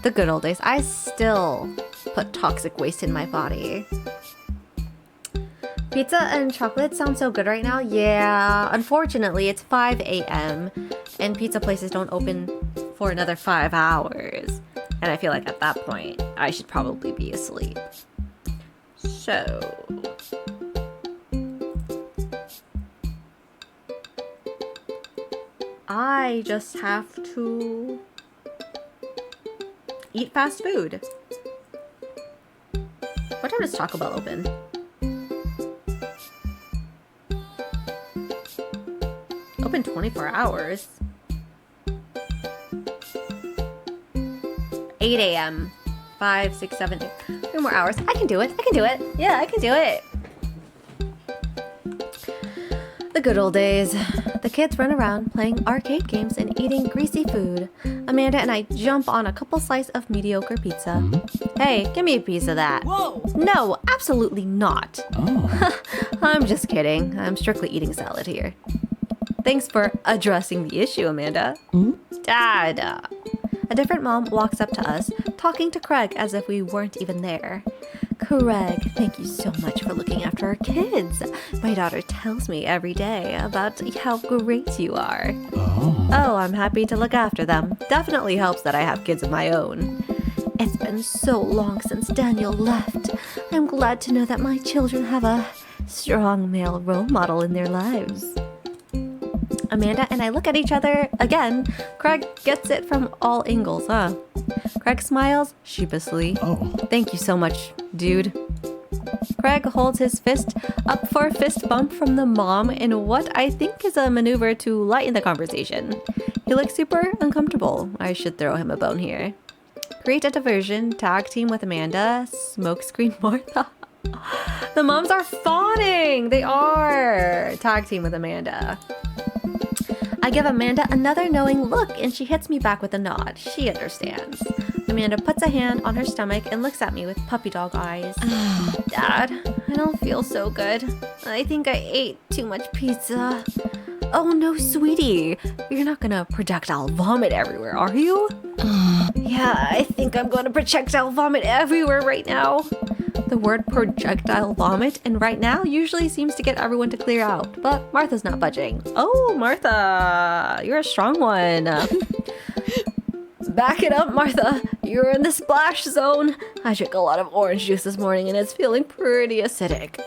The good old days. I still put toxic waste in my body. Pizza and chocolate sound so good right now. Yeah, unfortunately, it's 5 a.m. and pizza places don't open for another 5 hours. And I feel like at that point, I should probably be asleep. So... I just have to eat fast food. What time does Taco Bell open? Open 24 hours. 8 a.m. 5, 6, 7, 3 more hours. I can do it. I can do it. Yeah, I can do it. The good old days. The kids run around playing arcade games and eating greasy food. Amanda and I jump on a couple slices of mediocre pizza. Hey, give me a piece of that. Whoa! No, absolutely not. Oh. I'm just kidding. I'm strictly eating salad here. Thanks for addressing the issue, Amanda. Dad. A different mom walks up to us, talking to Craig as if we weren't even there. Craig, thank you so much for looking after our kids. My daughter tells me every day about how great you are. Oh, I'm happy to look after them. Definitely helps that I have kids of my own. It's been so long since Daniel left. I'm glad to know that my children have a strong male role model in their lives. Amanda and I look at each other again. Craig gets it from all angles, huh? Craig smiles sheepishly. Oh. Thank you so much, dude. Craig holds his fist up for a fist bump from the mom in what I think is a maneuver to lighten the conversation. He looks super uncomfortable. I should throw him a bone here. Create a diversion, tag team with Amanda, smokescreen Martha. The moms are fawning! They are! Tag team with Amanda. I give Amanda another knowing look and she hits me back with a nod. She understands. Amanda puts a hand on her stomach and looks at me with puppy dog eyes. Dad, I don't feel so good. I think I ate too much pizza. Oh no, sweetie. You're not gonna projectile vomit everywhere, are you? Yeah, I think I'm gonna projectile vomit everywhere right now. The word projectile vomit and right now usually seems to get everyone to clear out, but Martha's not budging. Oh, Martha, you're a strong one. Back it up, Martha. You're in the splash zone. I drank a lot of orange juice this morning and it's feeling pretty acidic.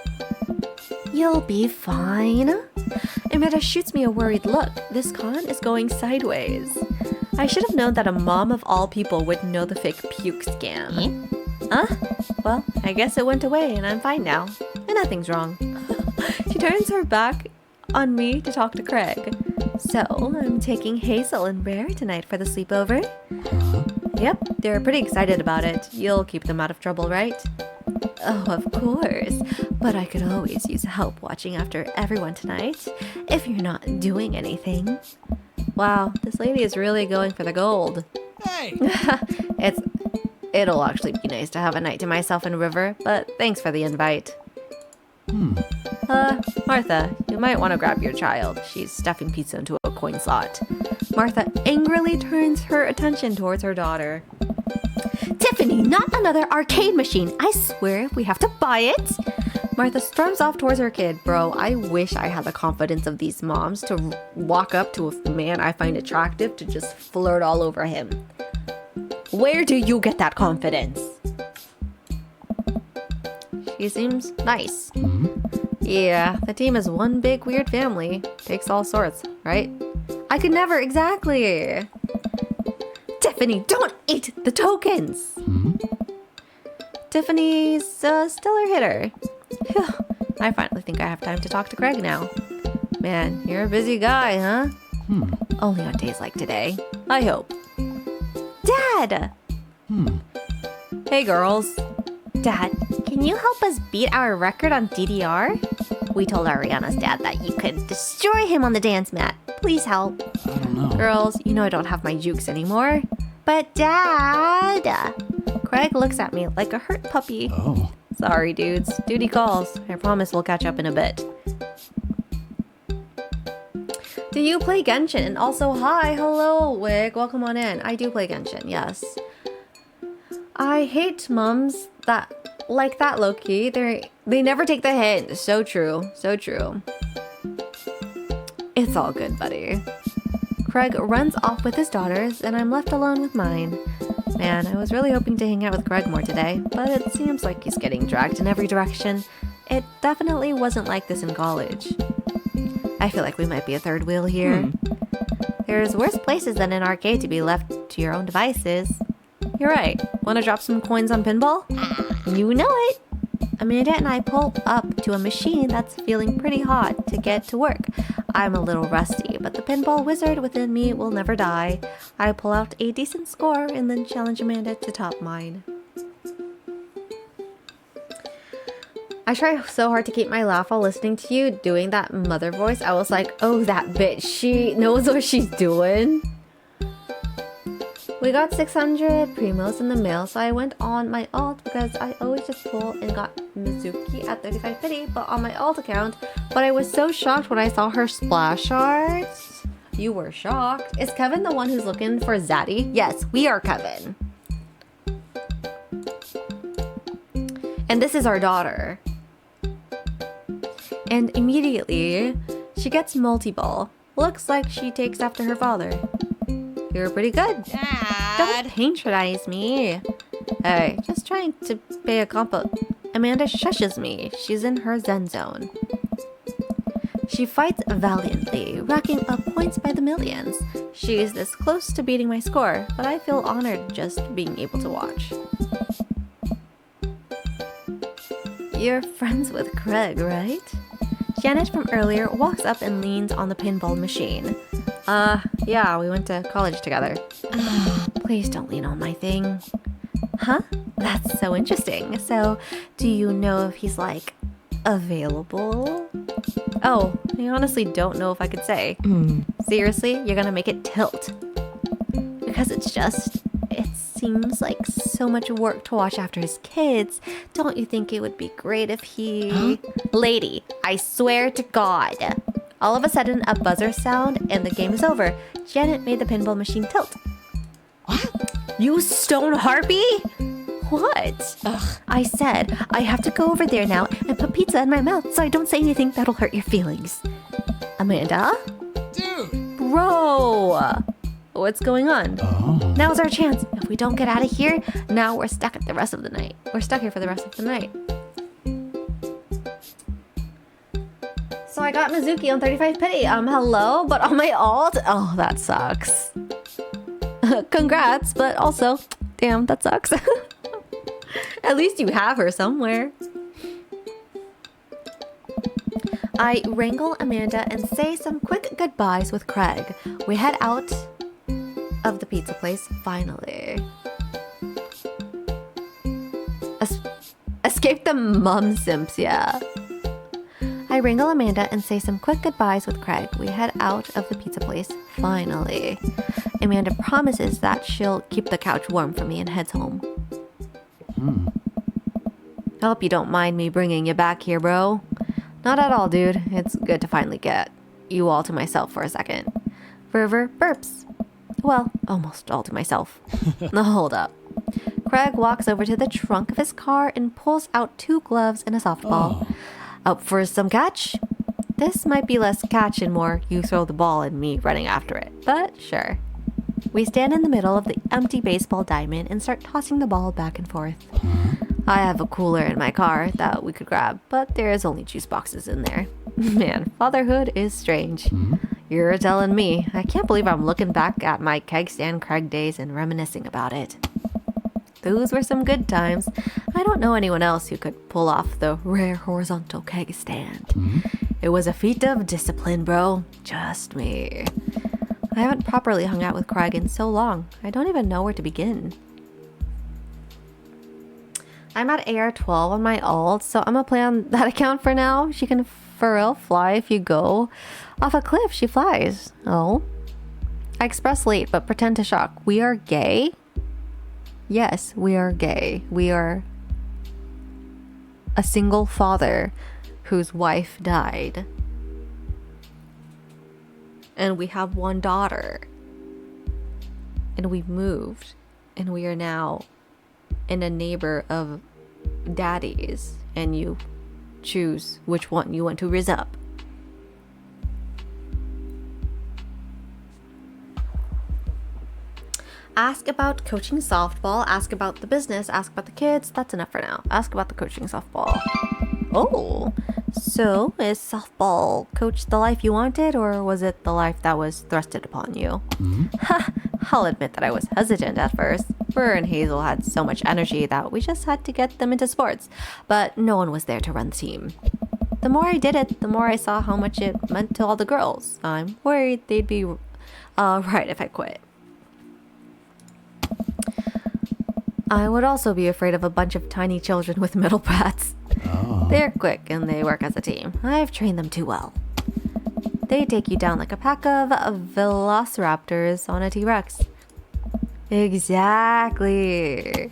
You'll be fine. Amanda shoots me a worried look. This con is going sideways. I should have known that a mom of all people would know the fake puke scam. Huh? Well, I guess it went away and I'm fine now. And nothing's wrong. She turns her back on me to talk to Craig. So, I'm taking Hazel and Rare tonight for the sleepover. Yep, they're pretty excited about it. You'll keep them out of trouble, right? Oh, of course. But I could always use help watching after everyone tonight, if you're not doing anything. Wow, this lady is really going for the gold. Hey! It'll actually be nice to have a night to myself in River, but thanks for the invite. Martha, you might want to grab your child. She's stuffing pizza into a coin slot. Martha angrily turns her attention towards her daughter. Tiffany, not another arcade machine. I swear we have to buy it. Martha storms off towards her kid. Bro, I wish I had the confidence of these moms to walk up to a man I find attractive to just flirt all over him. Where do you get that confidence? She seems nice. Yeah, the team is one big weird family. Takes all sorts, right? I could never, exactly. Tiffany, don't eat the tokens. Tiffany's a stellar hitter. Phew, I finally think I have time to talk to Craig now. Man, you're a busy guy, huh? Only on days like today. I hope. Dad! Hey, girls. Dad, can you help us beat our record on DDR? We told Ariana's dad that you could destroy him on the dance mat. Please help. I don't know. Girls, you know I don't have my jukes anymore. But Dad! Craig looks at me like a hurt puppy. Oh. Sorry, dudes. Duty calls. I promise we'll catch up in a bit. Do you play Genshin? And also, hi, hello, Wig. Welcome on in. I do play Genshin, yes. I hate mums that like that, low-key. They never take the hint. So true. So true. It's all good, buddy. Craig runs off with his daughters, and I'm left alone with mine. Man, I was really hoping to hang out with Craig more today, but it seems like he's getting dragged in every direction. It definitely wasn't like this in college. I feel like we might be a third wheel here. There's worse places than an arcade to be left to your own devices. You're right. Want to drop some coins on pinball? You know it. Amanda and I pull up to a machine that's feeling pretty hot to get to work. I'm a little rusty, but the pinball wizard within me will never die. I pull out a decent score and then challenge Amanda to top mine. I try so hard to keep my laugh while listening to you doing that mother voice. I was like, oh, that bitch, she knows what she's doing. We got 600 primos in the mail, so I went on my alt because I always just pull and got Mizuki at 35 pity, but on my alt account. But I was so shocked when I saw her splash arts. You were shocked. Is Kevin the one who's looking for Zaddy? Yes, we are Kevin. And this is our daughter. And immediately, she gets multi-ball. Looks like she takes after her father. You're pretty good. Dad. Don't patronize me. Hey, just trying to pay a compo. Amanda shushes me. She's in her zen zone. She fights valiantly, racking up points by the millions. She's this close to beating my score, but I feel honored just being able to watch. You're friends with Craig, right? Janet from earlier walks up and leans on the pinball machine. Yeah, we went to college together. Please don't lean on my thing. Huh? That's so interesting. So, do you know if he's, like, available? Oh, I honestly don't know if I could say. Seriously, you're gonna make it tilt. Because it seems like so much work to watch after his kids. Don't you think it would be great if he... Lady, I swear to God. All of a sudden, a buzzer sound and the game is over. Janet made the pinball machine tilt. What? You stone harpy? What? Ugh. I said I have to go over there now and put pizza in my mouth so I don't say anything that'll hurt your feelings. Amanda? Dude! Bro! What's going on? Oh. Now's our chance. If we don't get out of here, now we're stuck at the rest of the night. We're stuck here for the rest of the night. So I got Mizuki on 35 pity. Hello, but on my alt? Oh, that sucks. Congrats, but also, damn, that sucks. At least you have her somewhere. I wrangle Amanda and say some quick goodbyes with Craig. We head out of the pizza place, finally. Escape the mum simps, yeah. I wrangle Amanda and say some quick goodbyes with Craig. We head out of the pizza place, finally. Amanda promises that she'll keep the couch warm for me and heads home. I hope you don't mind me bringing you back here, bro. Not at all, dude. It's good to finally get you all to myself for a second. Verver burps. Well, almost all to myself. Hold up. Craig walks over to the trunk of his car and pulls out 2 gloves and a softball. Up for some catch? This might be less catch and more you throw the ball and me running after it, but sure. We stand in the middle of the empty baseball diamond and start tossing the ball back and forth. I have a cooler in my car that we could grab, but there's only juice boxes in there. Man, fatherhood is strange. You're telling me. I can't believe I'm looking back at my keg stand Craig days and reminiscing about it. Those were some good times. I don't know anyone else who could pull off the rare horizontal keg stand. it was a feat of discipline, bro. Just me. I haven't properly hung out with Craig in so long. I don't even know where to begin. I'm at AR12 on my alt, so I'm gonna play on that account for now. She can for real fly if you go off a cliff. She flies. Oh. I express late, but pretend to shock. We are gay? Yes, we are gay. We are a single father whose wife died. And we have one daughter. And we've moved. And we are now in a neighbor of daddies. And you choose which one you want to rizz up. Ask about coaching softball. Ask about the business. Ask about the kids. That's enough for now. Ask about the coaching softball. Oh, so is softball coach the life you wanted, or was it the life that was thrusted upon you? Ha! I'll admit that I was hesitant at first. Burr and Hazel had so much energy that we just had to get them into sports, but no one was there to run the team. The more I did it, the more I saw how much it meant to all the girls. I'm worried they'd be right if I quit. I would also be afraid of a bunch of tiny children with middle brats. Oh. They're quick and they work as a team. I've trained them too well. They take you down like a pack of velociraptors on a T-Rex. Exactly.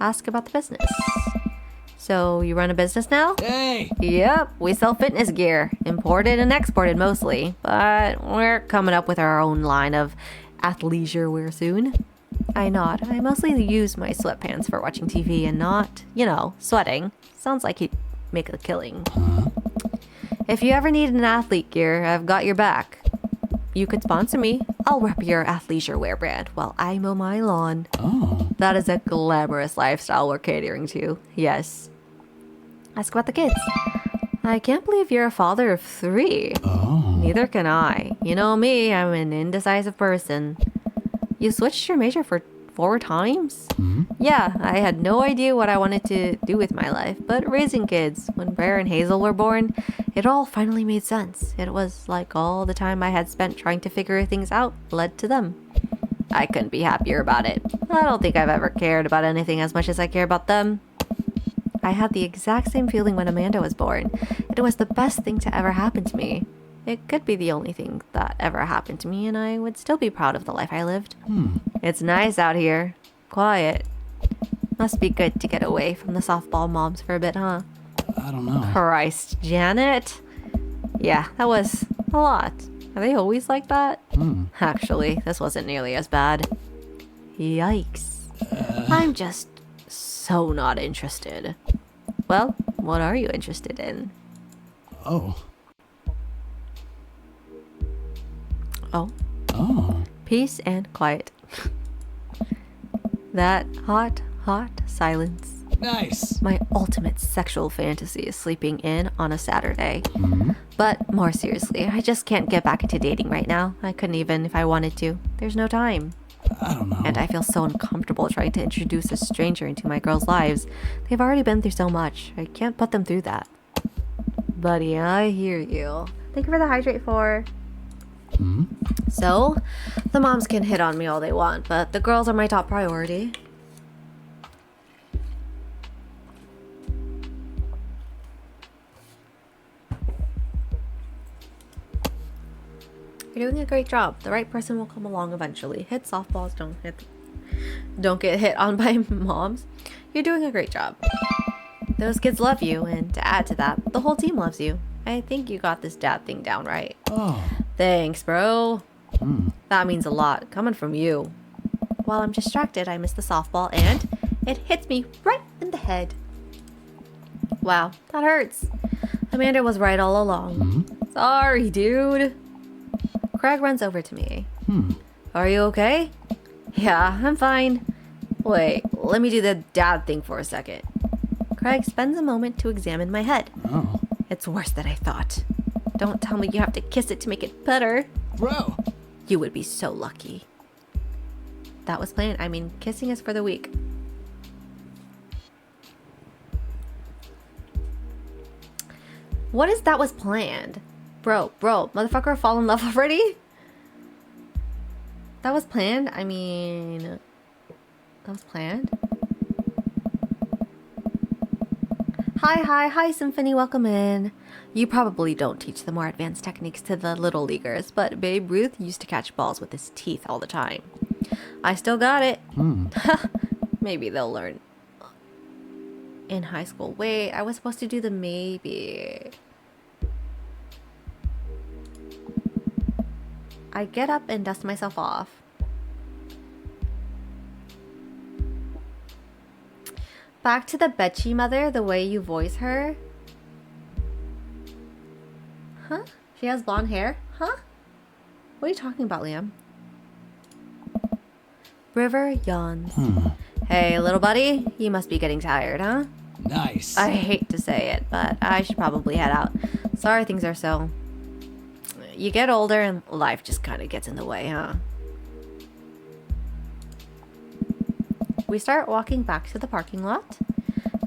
Ask about the business. So you run a business now? Hey! Yep, we sell fitness gear. Imported and exported mostly. But we're coming up with our own line of athleisure wear soon. I nod. I mostly use my sweatpants for watching TV and not, sweating. Sounds like he'd make a killing. If you ever need an athlete gear, I've got your back. You could sponsor me. I'll rep your athleisure wear brand while I mow my lawn. Oh. That is a glamorous lifestyle we're catering to. Yes. Ask about the kids. I can't believe you're a father of 3. Oh. Neither can I. You know me, I'm an indecisive person. You switched your major for 4 times? Mm-hmm. Yeah, I had no idea what I wanted to do with my life, but raising kids, when Bear and Hazel were born, it all finally made sense. It was like all the time I had spent trying to figure things out led to them. I couldn't be happier about it. I don't think I've ever cared about anything as much as I care about them. I had the exact same feeling when Amanda was born. It was the best thing to ever happen to me. It could be the only thing that ever happened to me, and I would still be proud of the life I lived. It's nice out here. Quiet. Must be good to get away from the softball moms for a bit, huh? I don't know. Christ, Janet. Yeah, that was a lot. Are they always like that? Actually, this wasn't nearly as bad. Yikes. I'm just so not interested. Well, what are you interested in? Oh. Peace and quiet. That hot silence. Nice. My ultimate sexual fantasy is sleeping in on a Saturday. But more seriously, I just can't get back into dating right now. I couldn't even if I wanted to. There's no time. I don't know. And I feel so uncomfortable trying to introduce a stranger into my girls' lives. They've already been through so much. I can't put them through that. Buddy, I hear you. Thank you for the hydrate 4. So, the moms can hit on me all they want, but the girls are my top priority. You're doing a great job. The right person will come along eventually. Hit softballs, don't get hit on by moms. You're doing a great job. Those kids love you, and to add to that, the whole team loves you. I think you got this dad thing down right. Oh. Thanks, bro. That means a lot, coming from you. While I'm distracted, I miss the softball, and it hits me right in the head. Wow, that hurts. Amanda was right all along. Sorry, dude. Craig runs over to me. Are you okay? Yeah, I'm fine. Wait, let me do the dad thing for a second. Craig spends a moment to examine my head. Oh. It's worse than I thought. Don't tell me you have to kiss it to make it better. Bro. You would be so lucky. That was planned. I mean, kissing is for the weak. What is that was planned? Bro, motherfucker fall in love already? That was planned? I mean... That was planned? Hi, Symphony, welcome in. You probably don't teach the more advanced techniques to the little leaguers, but Babe Ruth used to catch balls with his teeth all the time. I still got it. Maybe they'll learn in high school. Wait, I was supposed to do the maybe. I get up and dust myself off. Back to the Betchy mother, the way you voice her. Huh? She has blonde hair? Huh? What are you talking about, Liam? River yawns. Hey, little buddy, you must be getting tired, huh? Nice. I hate to say it, but I should probably head out. Sorry things are so... You get older and life just kind of gets in the way, huh? We start walking back to the parking lot.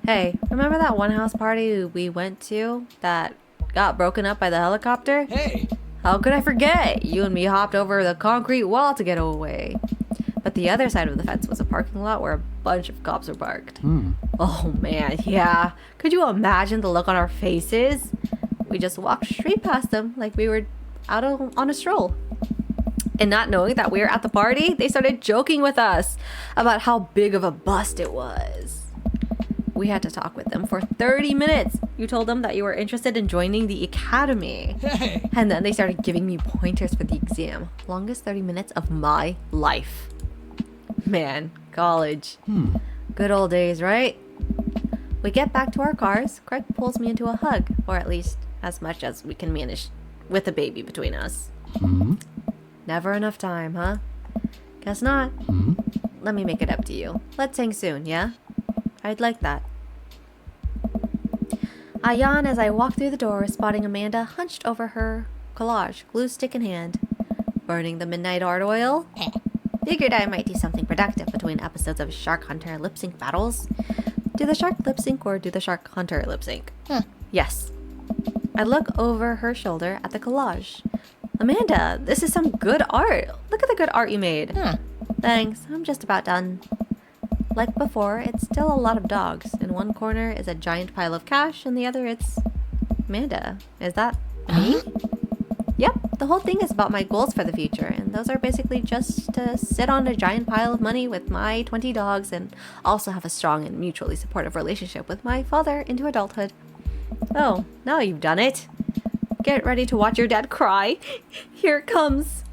Hey, remember that one house party we went to that got broken up by the helicopter? Hey! How could I forget? You and me hopped over the concrete wall to get away. But the other side of the fence was a parking lot where a bunch of cops were parked. Oh man, yeah. Could you imagine the look on our faces? We just walked straight past them like we were out on a stroll. And not knowing that we were at the party, they started joking with us about how big of a bust it was. We had to talk with them for 30 minutes. You told them that you were interested in joining the academy. Hey! And then they started giving me pointers for the exam. Longest 30 minutes of my life. Man, college. Good old days, right? We get back to our cars. Craig pulls me into a hug, or at least as much as we can manage with a baby between us. Never enough time, huh? Guess not. Let me make it up to you. Let's hang soon, yeah? I'd like that. I yawn as I walk through the door, spotting Amanda hunched over her collage, glue stick in hand, burning the midnight art oil. Figured I might do something productive between episodes of Shark Hunter lip sync battles. Do the shark lip sync or do the shark hunter lip sync? Yes. I look over her shoulder at the collage. Amanda, this is some good art. Look at the good art you made. Thanks, I'm just about done. Like before, it's still a lot of dogs. In one corner is a giant pile of cash, and the other it's... Amanda, is that me? Yep, the whole thing is about my goals for the future, and those are basically just to sit on a giant pile of money with my 20 dogs and also have a strong and mutually supportive relationship with my father into adulthood. Oh, now you've done it. Get ready to watch your dad cry. Here it comes.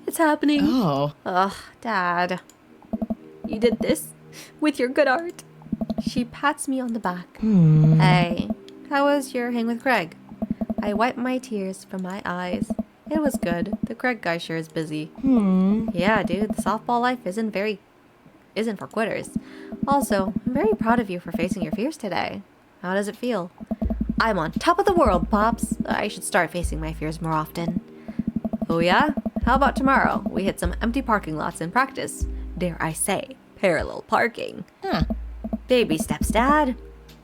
It's happening. Oh. Ugh, Dad. You did this with your good art. She pats me on the back. Hey, how was your hang with Craig? I wipe my tears from my eyes. It was good. The Craig guy sure is busy. Yeah, dude, the softball life isn't for quitters. Also, I'm very proud of you for facing your fears today. How does it feel? I'm on top of the world, Pops. I should start facing my fears more often. Oh yeah? How about tomorrow? We hit some empty parking lots and practice. Dare I say, parallel parking. Baby steps, Dad.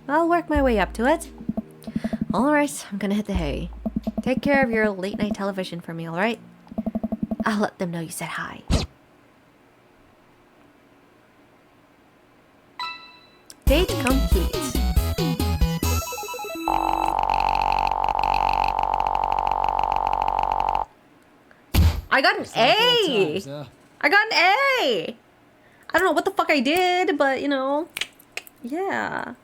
I'll work my way up to it. Alright, I'm gonna hit the hay. Take care of your late night television for me, alright? I'll let them know you said hi. Date complete. I got an A! I got an A! I don't know what the fuck I did, but you know, yeah.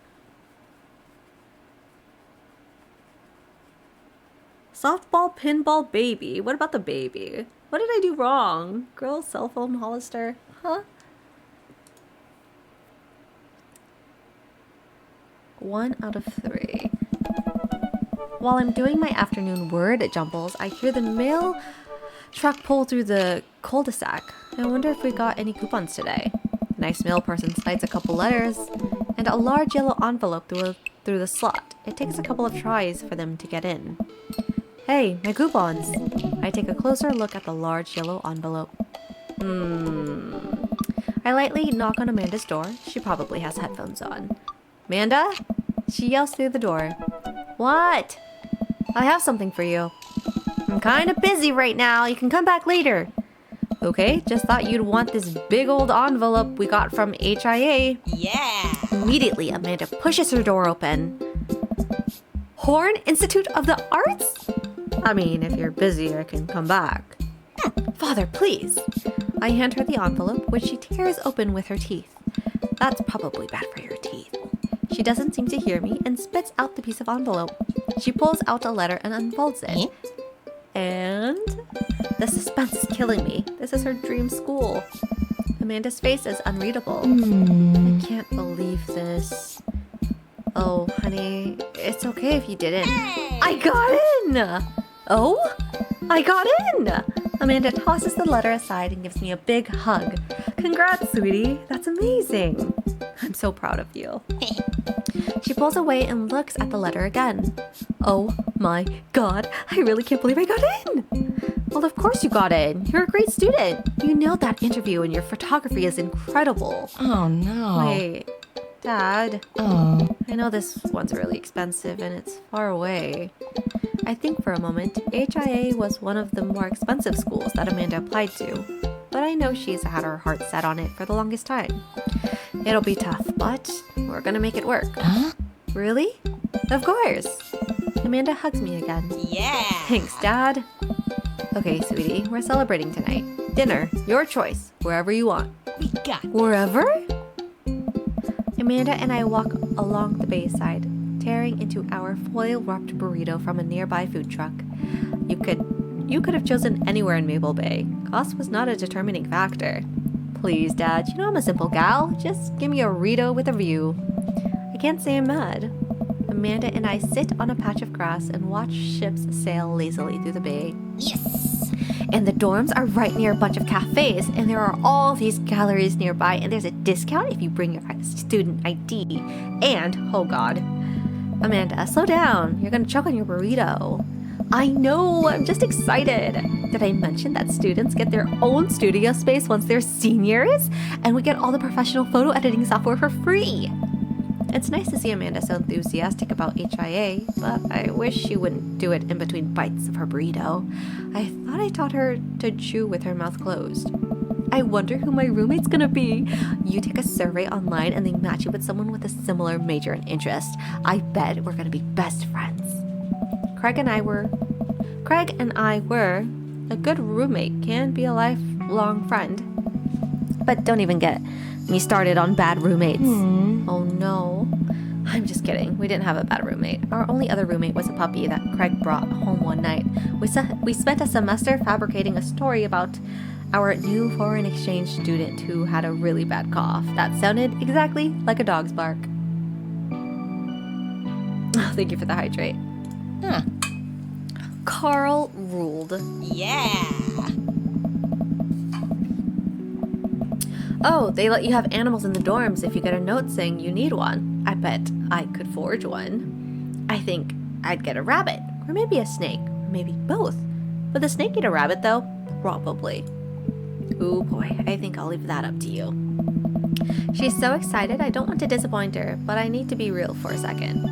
Softball, pinball, baby. What about the baby? What did I do wrong? Girl, cell phone, Hollister. Huh? 1 out of 3. While I'm doing my afternoon word jumbles, I hear the mail truck pull through the cul-de-sac. I wonder if we got any coupons today. A nice mail person slides a couple letters and a large yellow envelope through the slot. It takes a couple of tries for them to get in. Hey, my coupons. I take a closer look at the large yellow envelope. I lightly knock on Amanda's door. She probably has headphones on. Amanda? She yells through the door. What? I have something for you. I'm kind of busy right now. You can come back later. Okay, just thought you'd want this big old envelope we got from HIA. Yeah. Immediately, Amanda pushes her door open. Horn Institute of the Arts? I mean, if you're busy, I can come back. Father, please. I hand her the envelope, which she tears open with her teeth. That's probably bad for your teeth. She doesn't seem to hear me and spits out the piece of envelope. She pulls out a letter and unfolds it. And the suspense is killing me. This is her dream school. Amanda's face is unreadable. I can't believe this. Oh, honey, it's okay if you didn't. I got in! Oh, I got in! Amanda tosses the letter aside and gives me a big hug. Congrats, sweetie. That's amazing. I'm so proud of you. She pulls away and looks at the letter again. Oh my god, I really can't believe I got in! Well, of course you got in. You're a great student. You nailed that interview and your photography is incredible. Oh no. Wait, Dad. Oh. I know this one's really expensive and it's far away. I think for a moment, HIA was one of the more expensive schools that Amanda applied to, but I know she's had her heart set on it for the longest time. It'll be tough, but we're gonna make it work. Huh? Really? Of course. Amanda hugs me again. Yeah. Thanks, Dad. Okay, sweetie, we're celebrating tonight. Dinner, your choice, wherever you want. We got it. Wherever? Amanda and I walk along the bayside, tearing into our foil-wrapped burrito from a nearby food truck. You could have chosen anywhere in Maple Bay. Cost was not a determining factor. Please, Dad, you know I'm a simple gal. Just give me a burrito with a view. I can't say I'm mad. Amanda and I sit on a patch of grass and watch ships sail lazily through the bay. Yes. And the dorms are right near a bunch of cafes, and there are all these galleries nearby, and there's a discount if you bring your student ID. And, oh god, Amanda, slow down. You're gonna choke on your burrito. I know, I'm just excited. Did I mention that students get their own studio space once they're seniors? And we get all the professional photo editing software for free. It's nice to see Amanda so enthusiastic about HIA, but I wish she wouldn't do it in between bites of her burrito. I thought I taught her to chew with her mouth closed. I wonder who my roommate's gonna be. You take a survey online and they match you with someone with a similar major and interest. I bet we're gonna be best friends. Craig and I were a good roommate, can be a lifelong friend. But don't even get me started on bad roommates. Oh no. I'm just kidding. We didn't have a bad roommate. Our only other roommate was a puppy that Craig brought home one night. We spent a semester fabricating a story about our new foreign exchange student who had a really bad cough that sounded exactly like a dog's bark. Oh, thank you for the hydrate. Huh. Carl ruled. Yeah. Oh, they let you have animals in the dorms if you get a note saying you need one. I bet I could forge one. I think I'd get a rabbit, or maybe a snake, or maybe both. Would the snake eat a rabbit though? Probably. Ooh boy, I think I'll leave that up to you. She's so excited I don't want to disappoint her, but I need to be real for a second.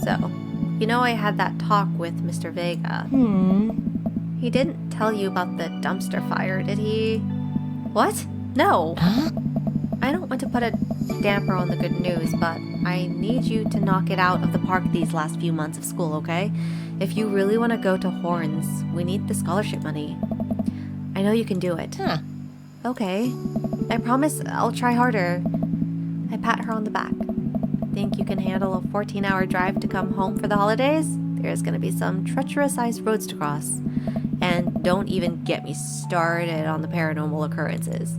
So, you know I had that talk with Mr. Vega. He didn't tell you about the dumpster fire, did he? What? No. Huh? I don't want to put a damper on the good news, but I need you to knock it out of the park these last few months of school, okay? If you really want to go to Horns, we need the scholarship money. I know you can do it. Huh. Okay. I promise I'll try harder. I pat her on the back. Think you can handle a 14-hour drive to come home for the holidays? There's gonna be some treacherous ice roads to cross. And don't even get me started on the paranormal occurrences.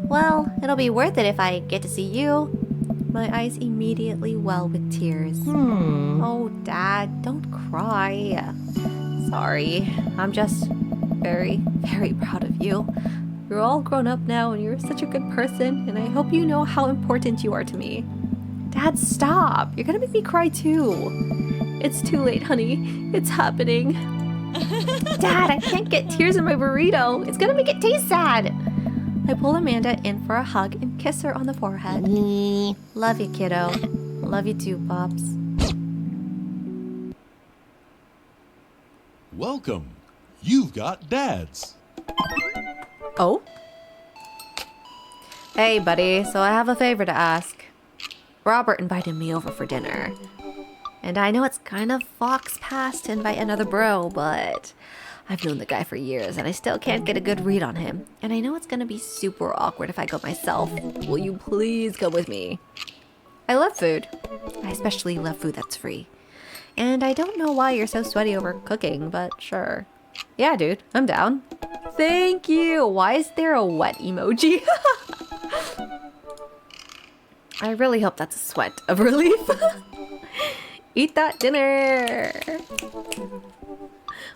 Well, it'll be worth it if I get to see you. My eyes immediately well with tears. Oh, Dad, don't cry. Sorry, I'm just very, very proud of you. You're all grown up now and you're such a good person, and I hope you know how important you are to me. Dad, stop. You're gonna make me cry too. It's too late, honey. It's happening. Dad, I can't get tears in my burrito. It's gonna make it taste sad. I pull Amanda in for a hug and kiss her on the forehead. Love you, kiddo. Love you too, Pops. Welcome. You've got dads. Oh? Hey, buddy. So I have a favor to ask. Robert invited me over for dinner. And I know it's kind of fox past to invite another bro, but I've known the guy for years and I still can't get a good read on him. And I know it's gonna be super awkward if I go myself. Will you please go with me? I love food. I especially love food that's free. And I don't know why you're so sweaty over cooking, but sure. Yeah, dude, I'm down. Thank you. Why is there a wet emoji? I really hope that's a sweat of relief. Eat that dinner.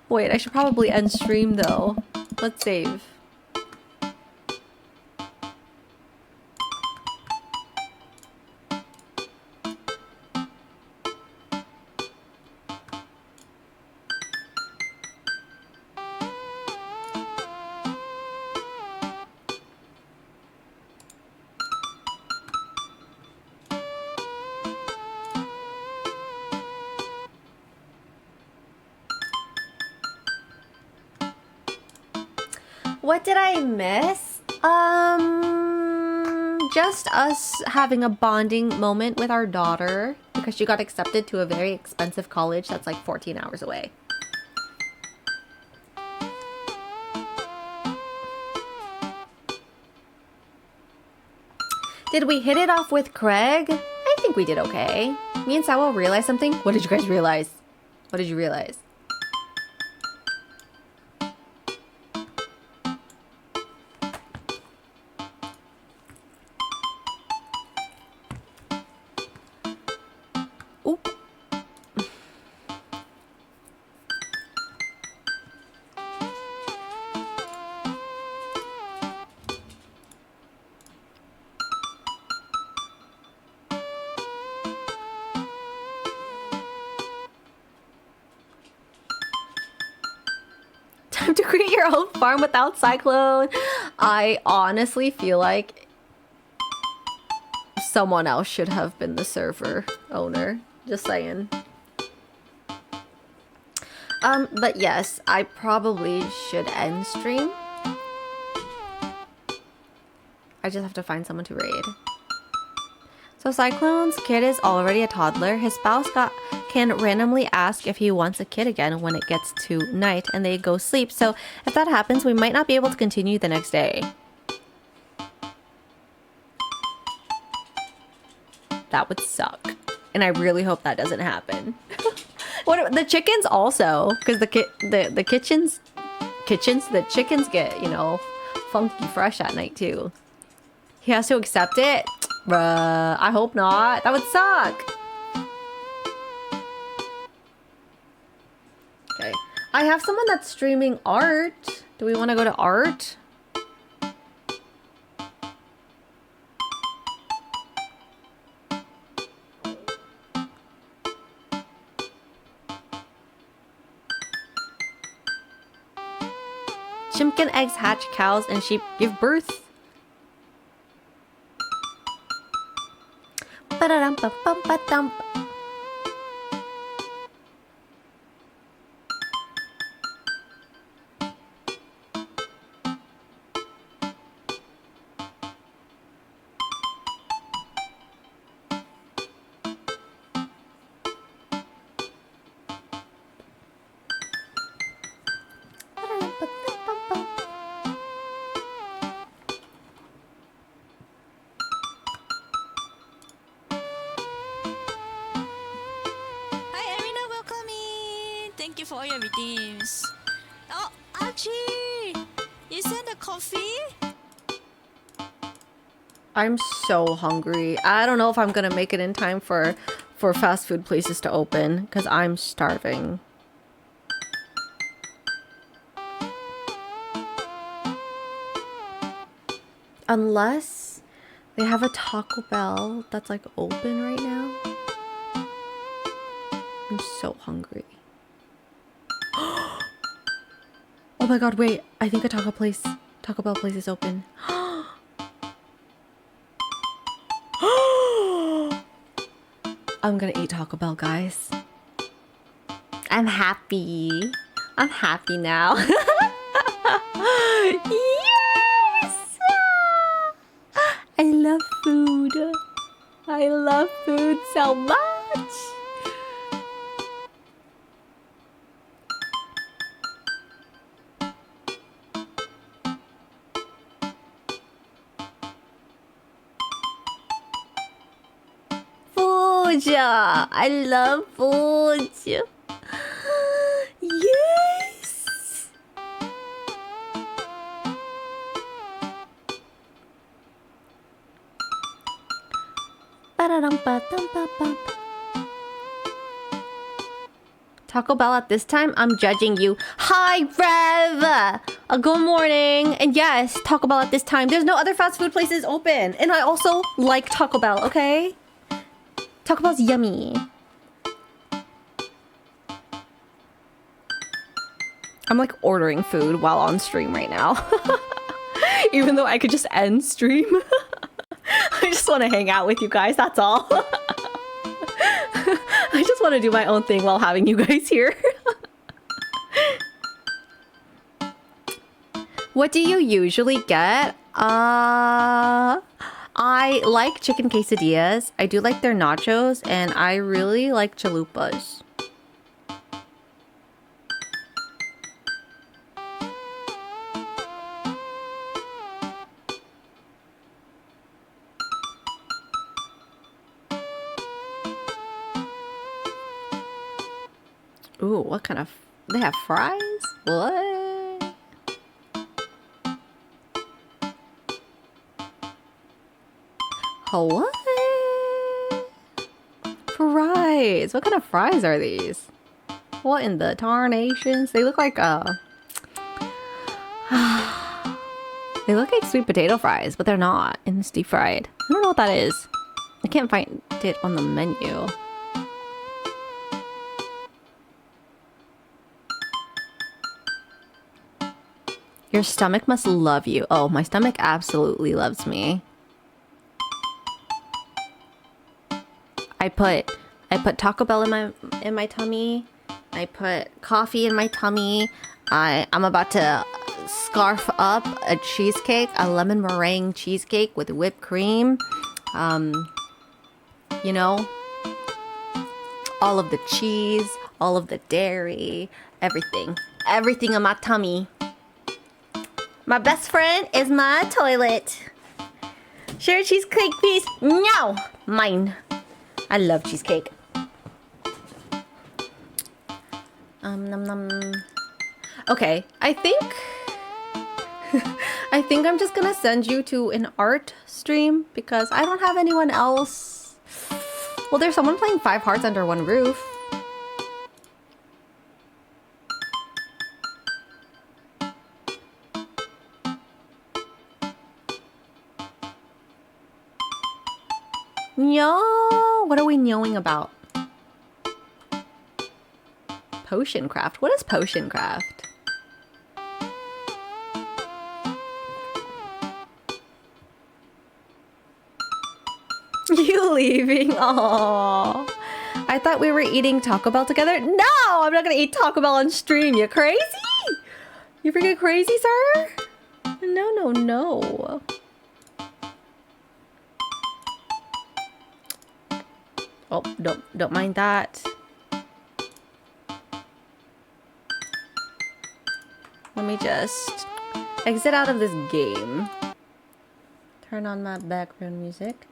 Wait, I should probably end stream though. Let's save. What did I miss? Just us having a bonding moment with our daughter because she got accepted to a very expensive college that's like 14 hours away. Did we hit it off with Craig? I think we did okay. Me and Sawa realized something. What did you guys realize? What did you realize? Time to create your own farm without Cyclone. I honestly feel like someone else should have been the server owner. Just saying. But yes, I probably should end stream. I just have to find someone to raid. So Cyclone's kid is already a toddler. His spouse can randomly ask if he wants a kid again when it gets to night and they go sleep. So if that happens, we might not be able to continue the next day. That would suck. And I really hope that doesn't happen. What the chickens also, because the chickens get, you know, funky fresh at night too. He has to accept it? Bruh, I hope not. That would suck. Okay. I have someone that's streaming art. Do we want to go to art? Chimkin eggs hatch, cows and sheep give birth. Ba-da-dum-ba-bum-ba-dum. Hi, Irina, welcome in. Thank you for all your redeems. Oh, Archie, you sent a coffee? I'm so hungry. I don't know if I'm gonna make it in time for fast food places to open because I'm starving. Unless they have a Taco Bell that's like open right now. I'm so hungry. Oh my god, wait. I think a Taco Bell place is open. I'm gonna eat Taco Bell, guys. I'm happy. I'm happy now. Yes! I love food. I love food so much. Food. I love food. Yes. Ba-da-dum-ba-dum-ba-bum. Taco Bell at this time? I'm judging you. Hi, Rev! Good morning. And yes, Taco Bell at this time. There's no other fast food places open. And I also like Taco Bell, okay? Taco Bell's yummy. I'm like ordering food while on stream right now. Even though I could just end stream. I just want to hang out with you guys, that's all. I just want to do my own thing while having you guys here. What do you usually get? I like chicken quesadillas. I do like their nachos, and I really like chalupas. Ooh, what kind of... They have fries? What? What? Fries. What kind of fries are these? What in the tarnations? They look like, they look like sweet potato fries, but they're not. And it's deep fried. I don't know what that is. I can't find it on the menu. Your stomach must love you. Oh, my stomach absolutely loves me. I put Taco Bell in my tummy. I put coffee in my tummy. I'm about to scarf up a cheesecake, a lemon meringue cheesecake with whipped cream. You know, all of the cheese, all of the dairy, everything in my tummy. My best friend is my toilet. Share a cheesecake, please. No, mine. I love cheesecake. Nom nom. Okay, I think I'm just gonna send you to an art stream because I don't have anyone else. Well, there's someone playing 5 Hearts Under One Roof. Yo, what are we knowing about? Potion craft. What is potion craft? You leaving? Aww. I thought we were eating Taco Bell together. No, I'm not gonna eat Taco Bell on stream. You crazy? You freaking crazy, sir? No, no, no. Oh, don't mind that. Let me just exit out of this game. Turn on my background music.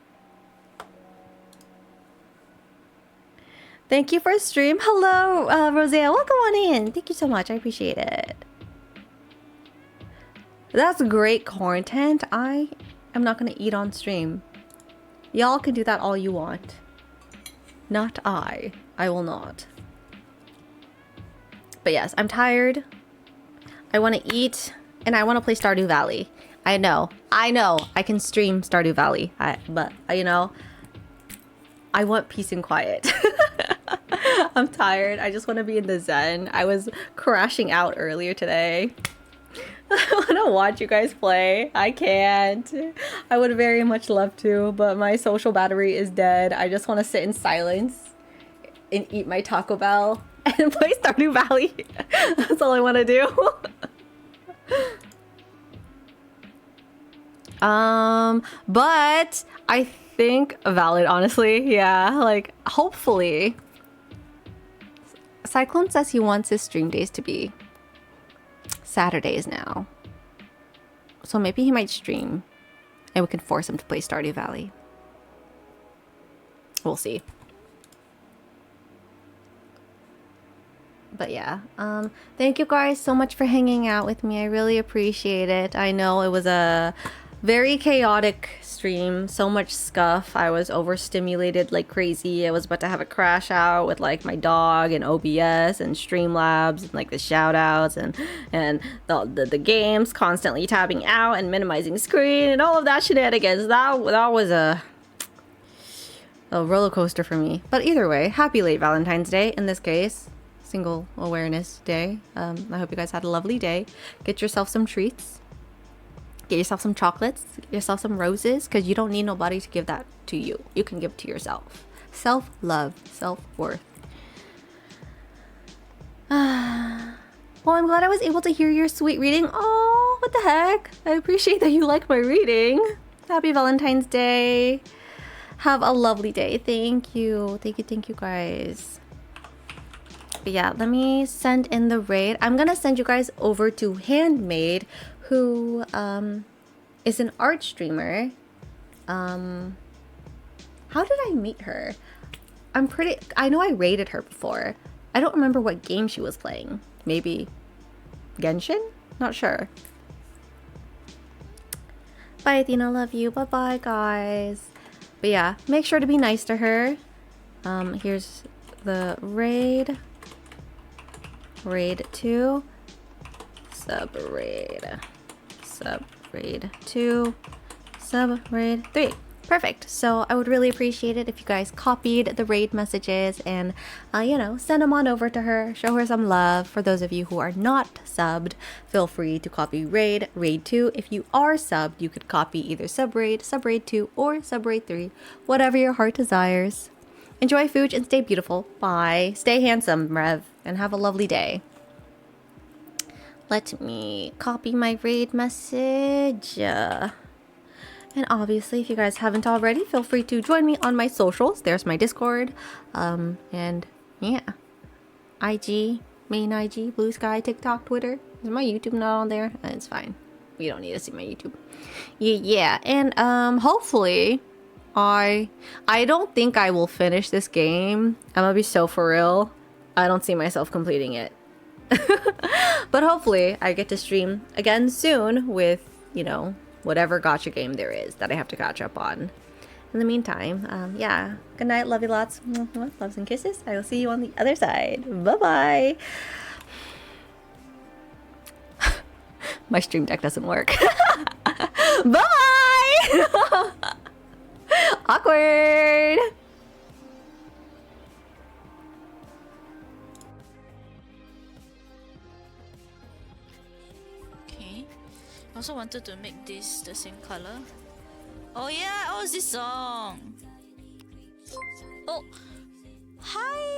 Thank you for stream. Hello, Rosea. Welcome on in. Thank you so much. I appreciate it. That's great content. I am not going to eat on stream. Y'all can do that all you want. Not I. I will not. But yes, I'm tired. I want to eat, and I want to play Stardew Valley. I know. I can stream Stardew Valley. But, you know, I want peace and quiet. I'm tired. I just want to be in the zen. I was crashing out earlier today. I want to watch you guys play. I can't. I would very much love to, but my social battery is dead. I just want to sit in silence and eat my Taco Bell and play Stardew Valley. That's all I want to do. But I think valid, honestly. Yeah, like hopefully. Cyclone says he wants his stream days to be Saturdays now. So maybe he might stream and we can force him to play Stardew Valley. We'll see. But yeah, thank you guys so much for hanging out with me. I really appreciate it. I know it was a very chaotic stream, so much scuff. I was overstimulated like crazy. I was about to have a crash out with like my dog and OBS and Streamlabs and like the shout outs and the games constantly tabbing out and minimizing screen and all of that shenanigans. That was a roller coaster for me. But either way, happy late Valentine's Day in this case. Single Awareness Day. I hope you guys had a lovely day. Get yourself some treats. Get yourself some chocolates. Get yourself some roses, because you don't need nobody to give that to you. You can give it to yourself. Self-love. Self-worth. Well, I'm glad I was able to hear your sweet reading. Oh, what the heck? I appreciate that you like my reading. Happy Valentine's Day. Have a lovely day. Thank you. Thank you guys. But yeah, let me send in the raid. I'm gonna send you guys over to Handmade, who is an art streamer. How did I meet her? I know I raided her before. I don't remember what game she was playing. Maybe Genshin? Not sure. Bye, Athena. Love you. Bye-bye, guys. But yeah, make sure to be nice to her. Here's the raid. Raid 2. Sub-raid 2. Sub-raid 3. Perfect. So I would really appreciate it if you guys copied the raid messages and, you know, send them on over to her. Show her some love. For those of you who are not subbed, feel free to copy raid 2. If you are subbed, you could copy either sub-raid 2, or sub-raid 3. Whatever your heart desires. Enjoy food and stay beautiful. Bye. Stay handsome, Rev, and have a lovely day. Let me copy my raid message. And obviously, if you guys haven't already, feel free to join me on my socials. There's my Discord. And yeah. IG, main IG, Blue Sky, TikTok, Twitter. Is my YouTube not on there? It's fine. You don't need to see my YouTube. Yeah. And hopefully... I don't think I will finish this game. I'm gonna be so for real. I don't see myself completing it. But hopefully I get to stream again soon with, you know, whatever gacha game there is that I have to catch up on. In the meantime, yeah. Good night. Love you lots. Loves and kisses. I will see you on the other side. Bye-bye. My stream deck doesn't work. Bye! Awkward. Okay. I also wanted to make this the same color. Oh yeah, oh, it's this song. Oh, hi.